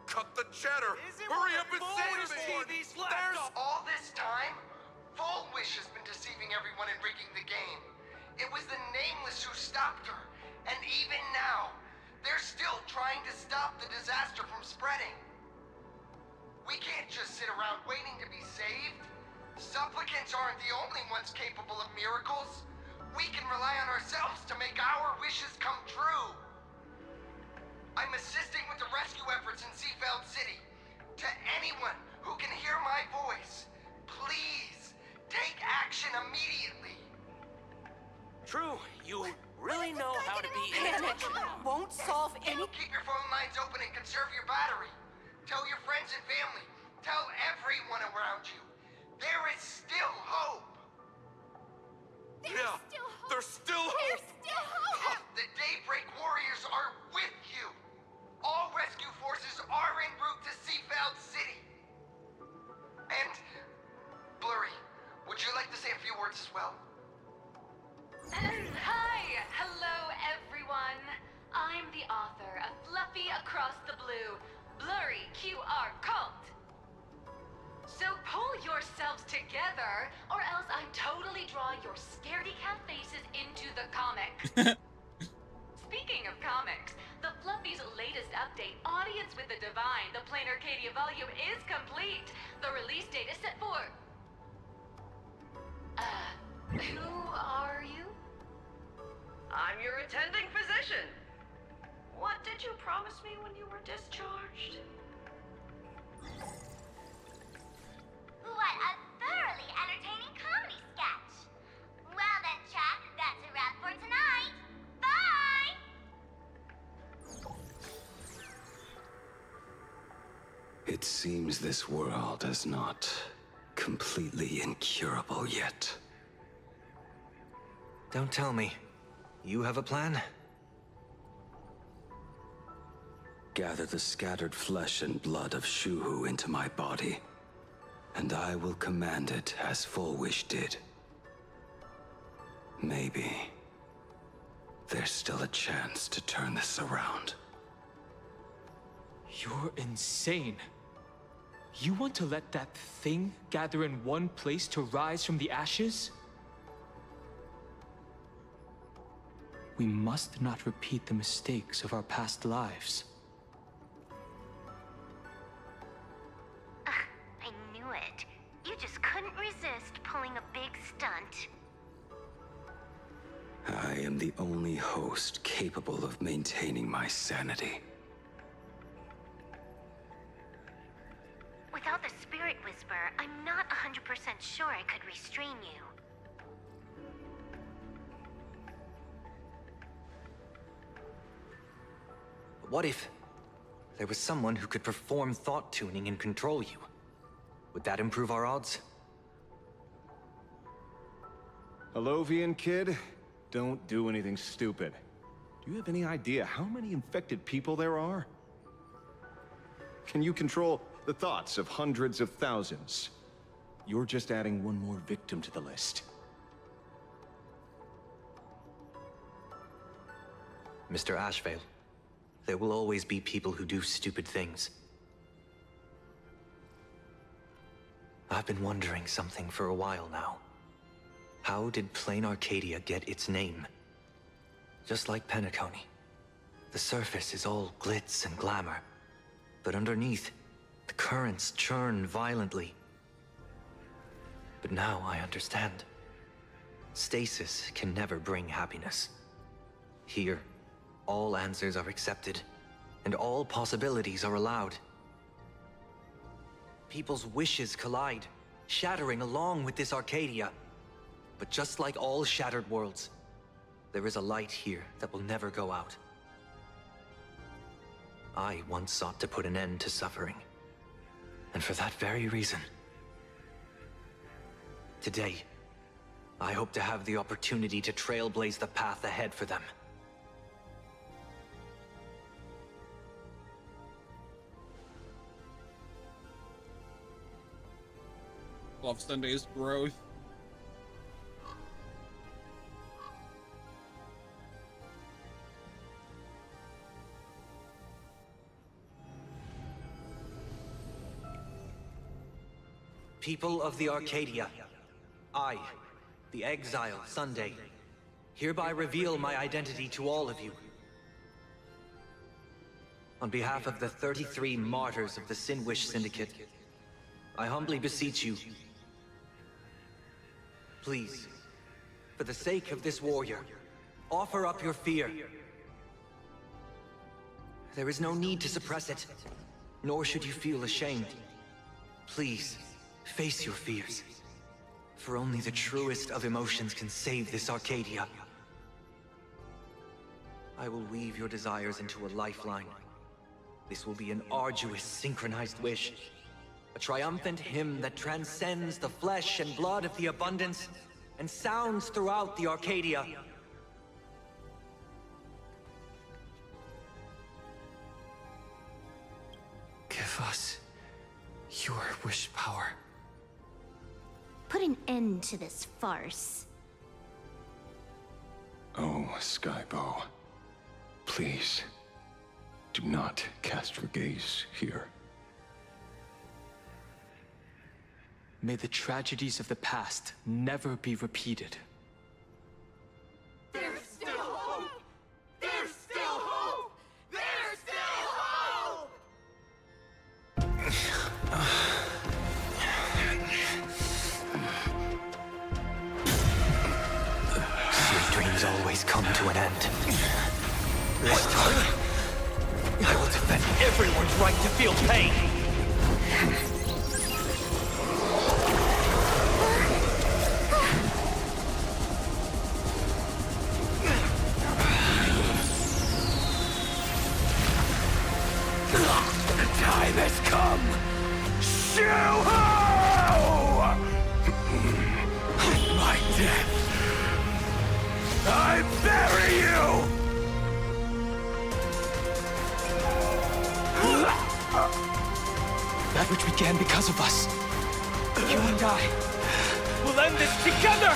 Cut the chatter! Hurry up and say to me! There's all this time, Fullwish has been deceiving everyone and rigging the game. It was the Nameless who stopped her, and even now, they're still trying to stop the disaster from spreading. We can't just sit around waiting to be saved. Supplicants aren't the only ones capable of miracles. We can rely on ourselves to make our wishes come true. I'm assisting with the rescue efforts in Seafeld City. To anyone who can hear my voice, please take action immediately. True, you really know how to be Panic won't solve any... Keep your phone lines open and conserve your battery. Tell your friends and family. Tell everyone around you. There is still hope. There's still hope! The Daybreak Warriors are with you. All rescue forces are en route to Seafeld City. And, Blurry, would you like to say a few words as well? Hi! Hello, everyone. I'm the author of Fluffy Across the Blue, Blurry QR Cult. So pull yourselves together, or else I totally draw your scaredy-cat faces into the comic. Speaking of comics, the Fluffy's latest update, Audience with the Divine, the Planarcadia volume, is complete. The release date is set for... who are you? I'm your attending physician. What did you promise me when you were discharged? What a thoroughly entertaining comedy sketch! Well then, Chuck, that's a wrap for tonight. Bye! It seems this world is not completely incurable yet. Don't tell me. You have a plan? Gather the scattered flesh and blood of Shuhu into my body, and I will command it as Fullwish did. Maybe there's still a chance to turn this around. You're insane. You want to let that thing gather in one place to rise from the ashes? We must not repeat the mistakes of our past lives. I knew it. You just couldn't resist pulling a big stunt. I am the only host capable of maintaining my sanity. Without the Spirit Whisper, I'm not 100% sure I could restrain you. What if there was someone who could perform thought tuning and control you? Would that improve our odds? Alovian kid, don't do anything stupid. Do you have any idea how many infected people there are? Can you control the thoughts of hundreds of thousands. You're just adding one more victim to the list. Mr. Ashvale, there will always be people who do stupid things. I've been wondering something for a while now. How did Planarcadia get its name? Just like Penacony, the surface is all glitz and glamour, but underneath, the currents churn violently. But now I understand. Stasis can never bring happiness. Here, all answers are accepted, and all possibilities are allowed. People's wishes collide, shattering along with this Arcadia. But just like all shattered worlds, there is a light here that will never go out. I once sought to put an end to suffering. And for that very reason, today, I hope to have the opportunity to trailblaze the path ahead for them. Love Sunday's growth. People of the Arcadia, I, the exile Sunday, hereby reveal my identity to all of you. On behalf of the 33 martyrs of the Sinwish Syndicate, I humbly beseech you, please, for the sake of this warrior, offer up your fear. There is no need to suppress it, nor should you feel ashamed. Please, face your fears, for only the truest of emotions can save this Arcadia. I will weave your desires into a lifeline. This will be an arduous, synchronized wish. A triumphant hymn that transcends the flesh and blood of the abundance and sounds throughout the Arcadia. Give us your wish power. Put an end to this farce. Oh, Skybow. Please, do not cast your gaze here. May the tragedies of the past never be repeated. There's still hope! There's still hope! There's still hope! Sweet dreams always come to an end. This time, I will defend everyone's right to feel pain. The time has come! Shoo-ho! My death! I bury you! That which began because of us. You and I will end this together!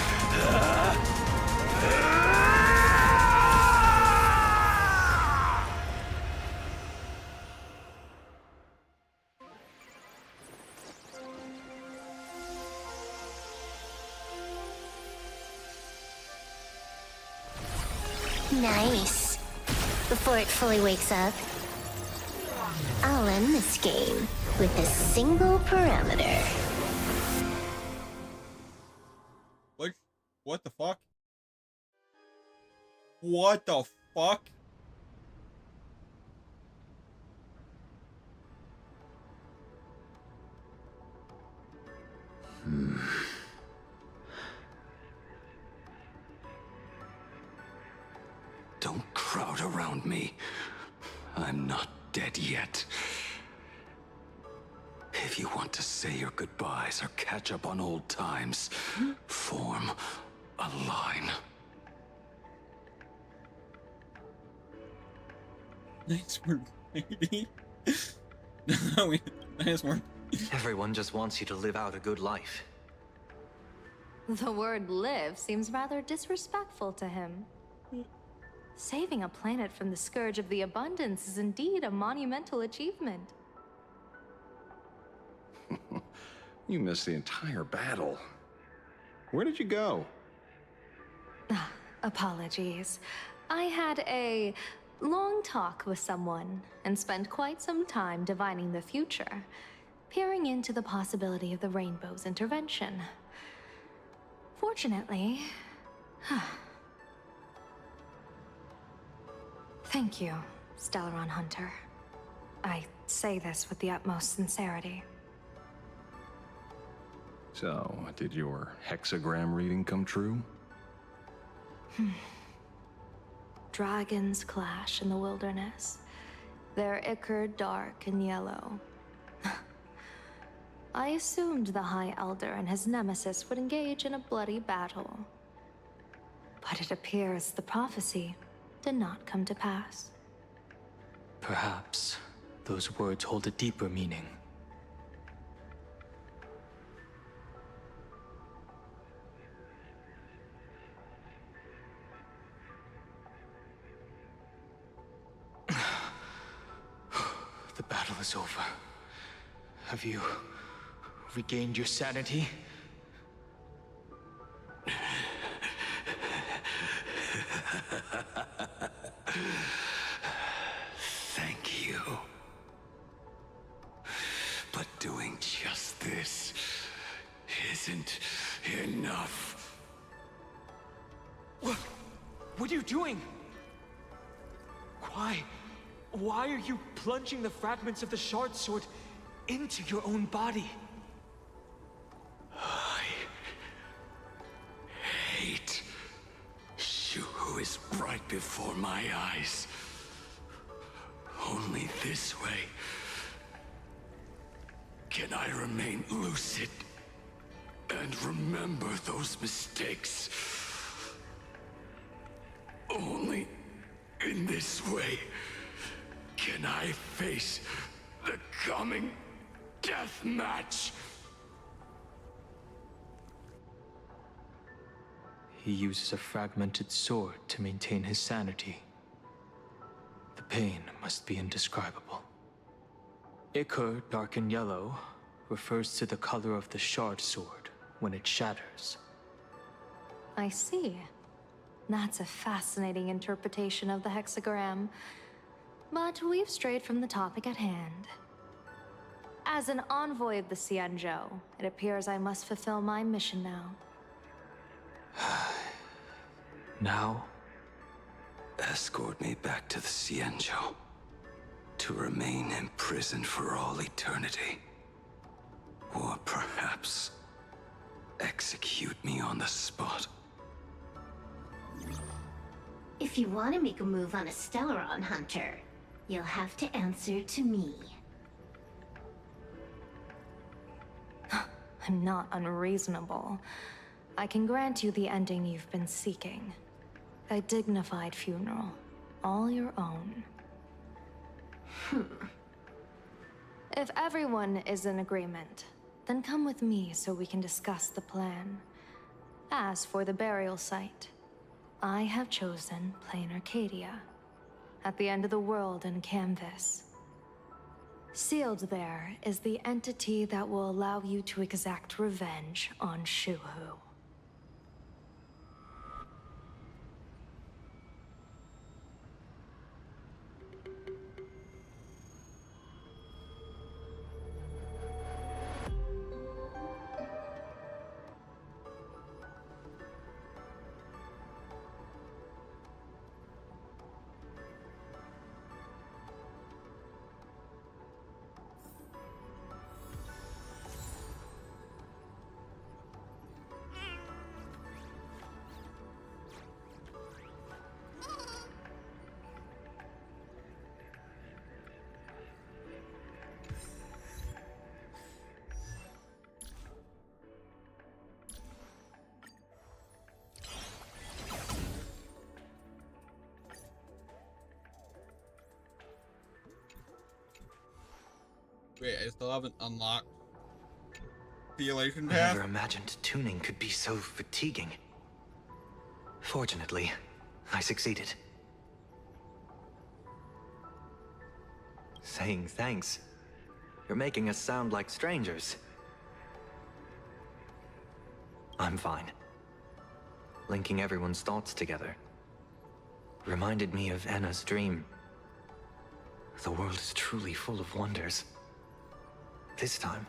Nice. Before it fully wakes up, I'll end this game with a single parameter. What the fuck? What the fuck? Don't crowd around me. I'm not dead yet. If you want to say your goodbyes or catch up on old times, form a line. Thanks for maybe. Nice work. Everyone just wants you to live out a good life. The word live seems rather disrespectful to him. Saving a planet from the scourge of the abundance is indeed a monumental achievement. You missed the entire battle. Where did you go? Apologies. I had a long talk with someone and spent quite some time divining the future, peering into the possibility of the Rainbow's intervention. Fortunately... Thank you, Stellaron Hunter. I say this with the utmost sincerity. So, did your hexagram reading come true? Dragons clash in the wilderness. Their ichor dark and yellow. I assumed the High Elder and his nemesis would engage in a bloody battle. But it appears the prophecy did not come to pass. Perhaps those words hold a deeper meaning. The battle is over. Have you regained your sanity? Thank you. But doing just this isn't enough. What are you doing? Why are you plunging the fragments of the shard sword into your own body? I hate Shuhu is right before my eyes. Only this way can I remain lucid and remember those mistakes. Only in this way can I face the coming death match. He uses a fragmented sword to maintain his sanity. The pain must be indescribable. Ichor, dark and yellow, refers to the color of the shard sword when it shatters. I see. That's a fascinating interpretation of the hexagram. But we've strayed from the topic at hand. As an envoy of the Xianzhou, it appears I must fulfill my mission now. Now? Escort me back to the Xianzhou, to remain imprisoned for all eternity. Or perhaps execute me on the spot. If you want to make a move on a Stellaron Hunter, you'll have to answer to me. I'm not unreasonable. I can grant you the ending you've been seeking. A dignified funeral, all your own. If everyone is in agreement, then come with me so we can discuss the plan. As for the burial site, I have chosen Planarcadia, at the end of the world in Canvas. Sealed there is the entity that will allow you to exact revenge on Shuhu. Wait, I still haven't unlocked the elation I path? never imagined tuning could be so fatiguing. Fortunately, I succeeded. Saying thanks. You're making us sound like strangers. I'm fine. Linking everyone's thoughts together reminded me of Anna's dream. The world is truly full of wonders. This time,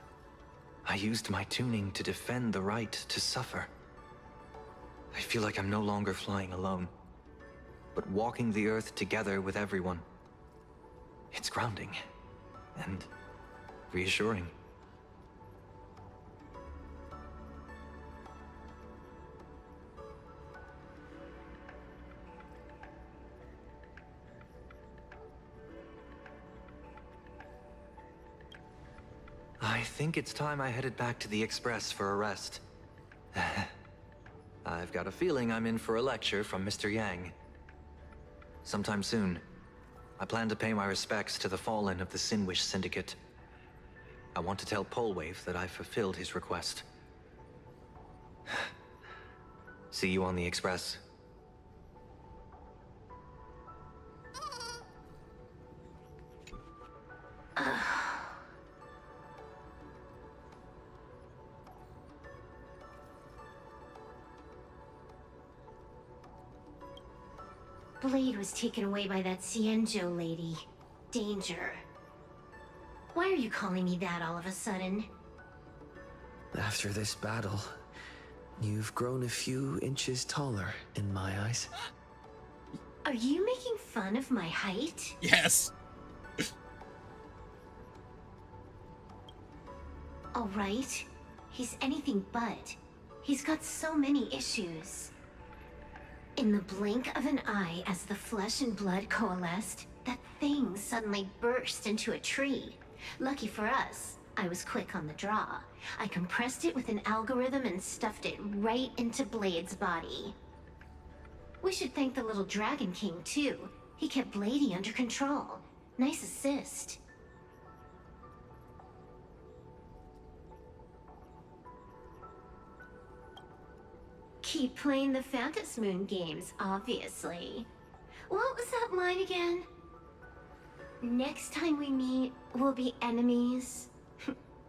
I used my tuning to defend the right to suffer. I feel like I'm no longer flying alone, but walking the earth together with everyone. It's grounding and reassuring. I think it's time I headed back to the Express for a rest. I've got a feeling I'm in for a lecture from Mr. Yang. Sometime soon, I plan to pay my respects to the fallen of the Sinwish Syndicate. I want to tell Polwave that I've fulfilled his request. See you on the Express. Blade was taken away by that Cienjo lady. Danger. Why are you calling me that all of a sudden? After this battle, you've grown a few inches taller in my eyes. Are you making fun of my height? Yes. All right. He's anything but. He's got so many issues. In the blink of an eye, as the flesh and blood coalesced, that thing suddenly burst into a tree. Lucky for us, I was quick on the draw. I compressed it with an algorithm and stuffed it right into Blade's body. We should thank the little Dragon King, too. He kept Bladey under control. Nice assist. Keep playing the Phantom Moon games, obviously. What was that line again? Next time we meet, we'll be enemies.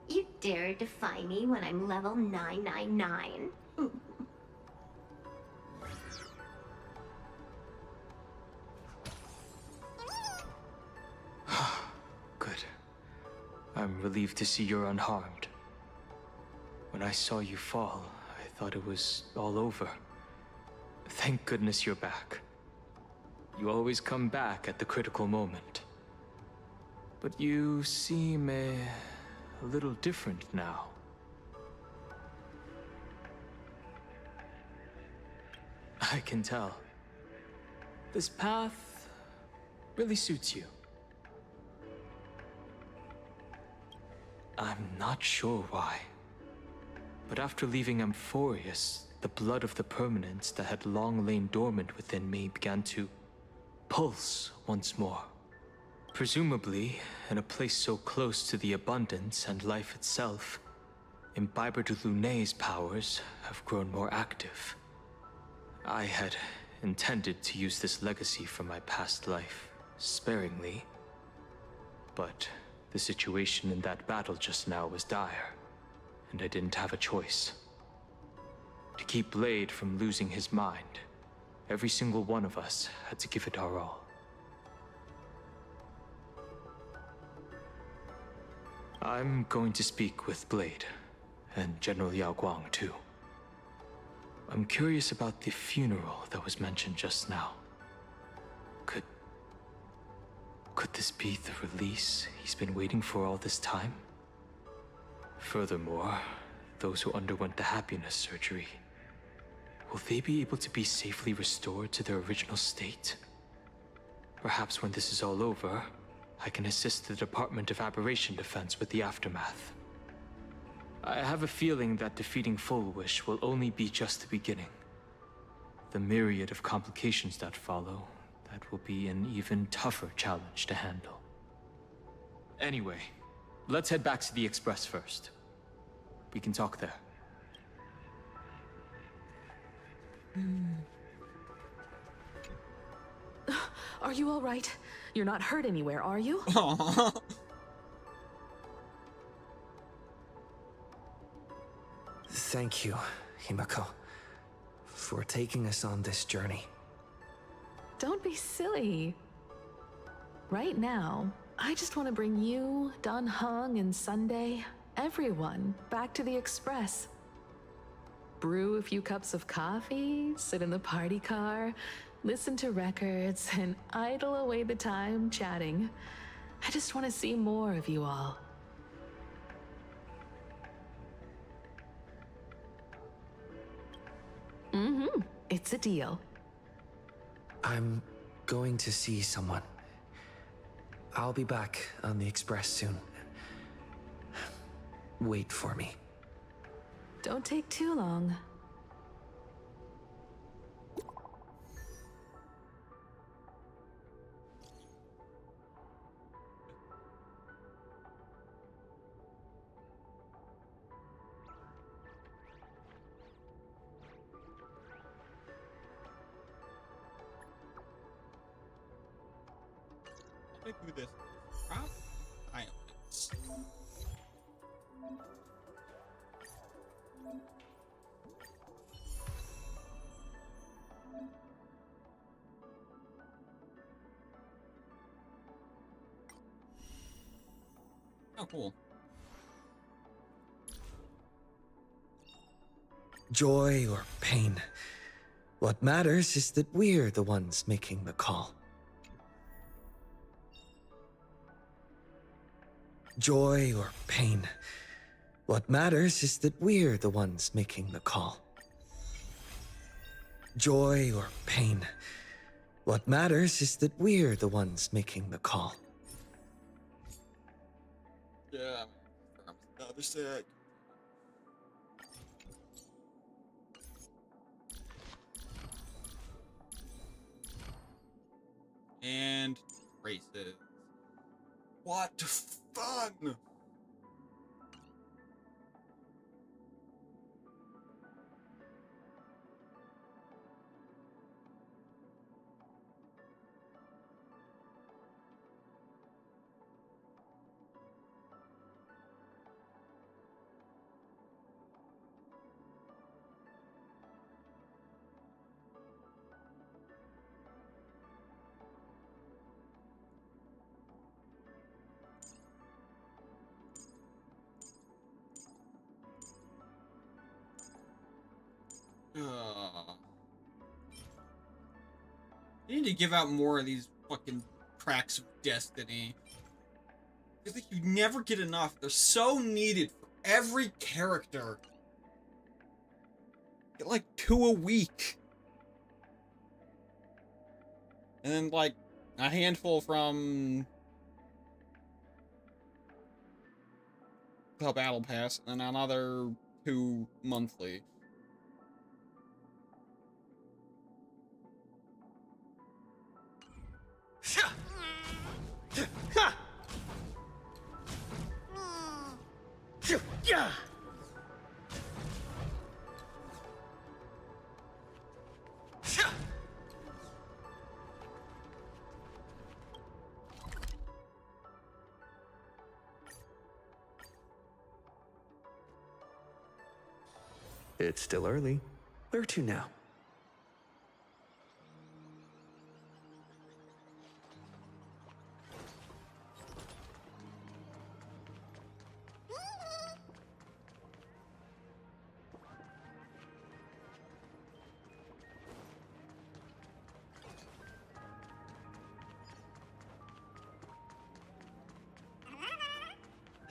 You dare defy me when I'm level 999. Good. I'm relieved to see you're unharmed. When I saw you fall, I thought it was all over. Thank goodness you're back. You always come back at the critical moment. But you seem a little different now. I can tell. This path really suits you. I'm not sure why. But after leaving Amphorius, the blood of the permanents that had long lain dormant within me began to pulse once more. Presumably, in a place so close to the abundance and life itself, Imbiber de Lunay's powers have grown more active. I had intended to use this legacy from my past life sparingly, but the situation in that battle just now was dire, and I didn't have a choice. To keep Blade from losing his mind, every single one of us had to give it our all. I'm going to speak with Blade, and General Yao Guang too. I'm curious about the funeral that was mentioned just now. Could this be the release he's been waiting for all this time? Furthermore, those who underwent the happiness surgery, will they be able to be safely restored to their original state? Perhaps when this is all over, I can assist the Department of Aberration Defense with the aftermath. I have a feeling that defeating Full Wish will only be just the beginning. The myriad of complications that follow, that will be an even tougher challenge to handle. Anyway, let's head back to the Express first. We can talk there. Are you all right? You're not hurt anywhere, are you? Thank you, Himako, for taking us on this journey. Don't be silly. Right now, I just want to bring you, Dan Heng, and Sunday, everyone, back to the Express. Brew a few cups of coffee, sit in the party car, listen to records, and idle away the time chatting. I just want to see more of you all. It's a deal. I'm going to see someone. I'll be back on the Express soon. Wait for me. Don't take too long. Do this. Islands. Oh, cool. Joy or pain. What matters is that we're the ones making the call. Joy or pain. What matters is that we're the ones making the call. Joy or pain. What matters is that we're the ones making the call. Yeah, another sec. And races. What fun! You need to give out more of these fucking tracks of destiny. I think you never get enough. They're so needed for every character. Get like 2 a week. And then like a handful from the Battle Pass, and then another 2 monthly. It's still early. Where to now?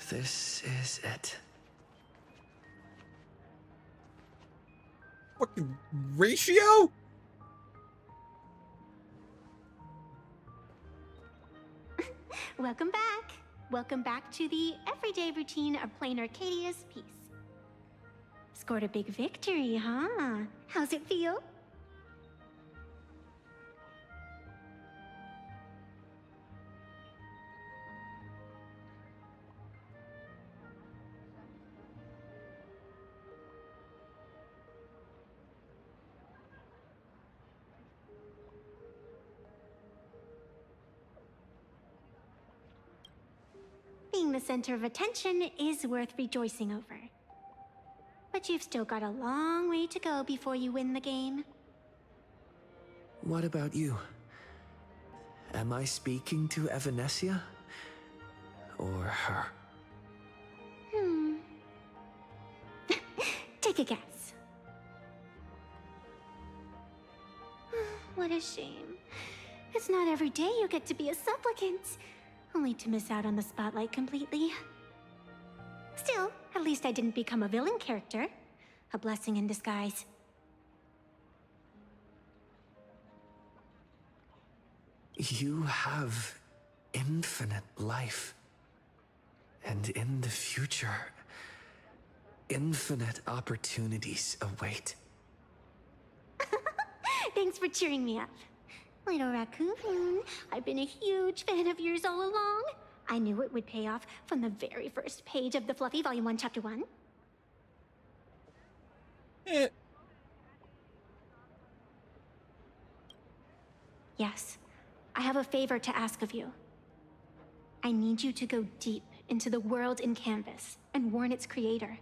This is it. Fucking ratio? Welcome back. Welcome back to the everyday routine of Planarcadia's piece. Scored a big victory, huh? How's it feel? being the center of attention is worth rejoicing over. But you've still got a long way to go before you win the game. What about you? Am I speaking to Evanesia? Or her? Take a guess. What a shame. It's not every day you get to be a supplicant, only to miss out on the spotlight completely. Still, at least I didn't become a villain character. A blessing in disguise. You have infinite life. And in the future, infinite opportunities await. Thanks for cheering me up. Little Raccoon, I've been a huge fan of yours all along. I knew it would pay off from the very first page of the Fluffy Volume 1, Chapter 1. Yes, I have a favor to ask of you. I need you to go deep into the world in Canvas and warn its creator.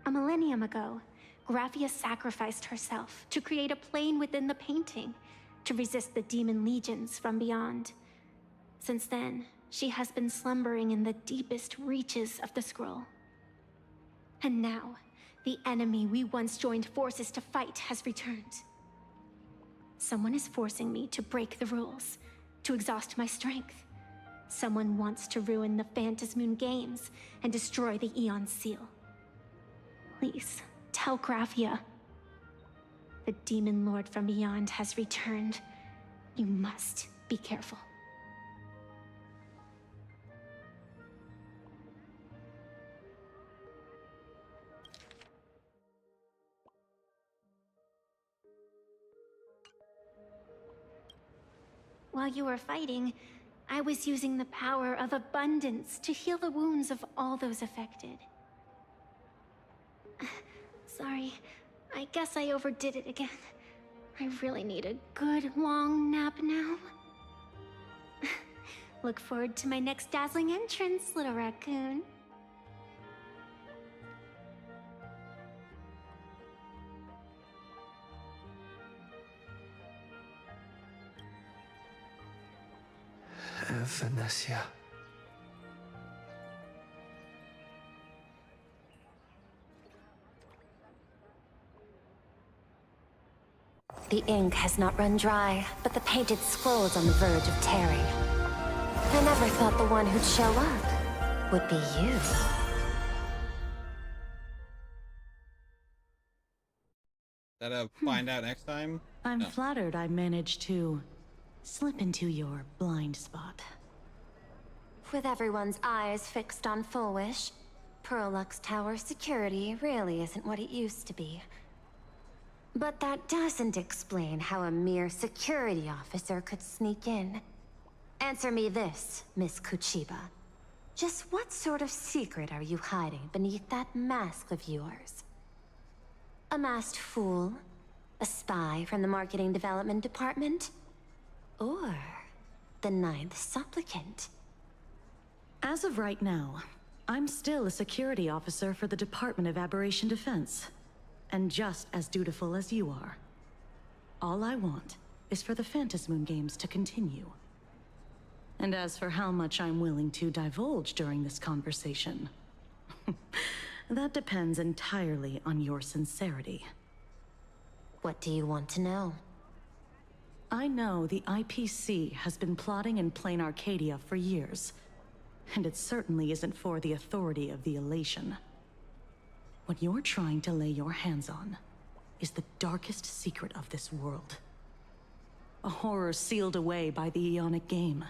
A millennium ago, Graphia sacrificed herself to create a plane within the painting to resist the demon legions from beyond. Since then, she has been slumbering in the deepest reaches of the scroll. And now, the enemy we once joined forces to fight has returned. Someone is forcing me to break the rules, to exhaust my strength. Someone wants to ruin the Phantasmoon games and destroy the Eon Seal. Please, tell Graphia. The Demon Lord from beyond has returned. You must be careful. While you were fighting, I was using the power of abundance to heal the wounds of all those affected. Sorry, I guess I overdid it again. I really need a good long nap now. Look forward to my next dazzling entrance, little raccoon. Evanesia. The ink has not run dry, but the painted scroll is on the verge of tearing. I never thought the one who'd show up would be you. That find out next time? I'm flattered I managed to slip into your blind spot. With everyone's eyes fixed on Full Wish, Pearlux Tower security really isn't what it used to be. But that doesn't explain how a mere security officer could sneak in. Answer me this, Miss Kuchiba. Just what sort of secret are you hiding beneath that mask of yours? A masked fool? A spy from the Marketing Development Department? Or the Ninth Supplicant? As of right now, I'm still a security officer for the Department of Aberration Defense. And just as dutiful as you are. All I want is for the Phantasmoon games to continue. And as for how much I'm willing to divulge during this conversation, that depends entirely on your sincerity. What do you want to know? I know the IPC has been plotting in Planarcadia for years, and it certainly isn't for the authority of the Elation. What you're trying to lay your hands on is the darkest secret of this world. A horror sealed away by the Eonic game.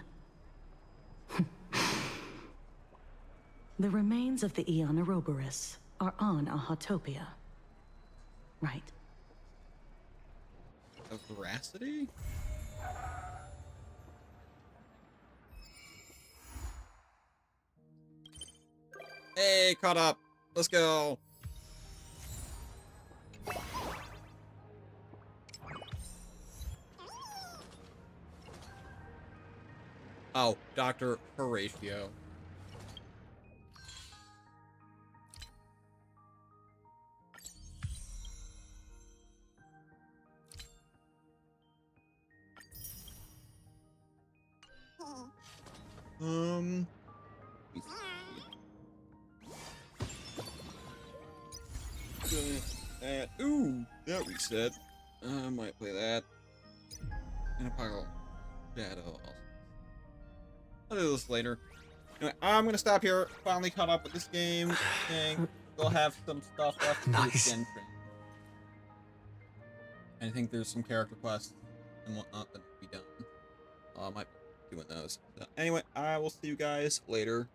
The remains of the Eon Ouroboros are on Ahatopia. Right? Of veracity? Hey, caught up. Let's go. Oh, Dr. Horatio. Ooh, that reset. I might play that. And a pile shadow. I'll do this later. Anyway, I'm gonna stop here. Finally caught up with this game. Thing. We'll have some stuff left to do with Genshin. I think there's some character quests and whatnot that need to be done. I might be doing those. So anyway, I will see you guys later.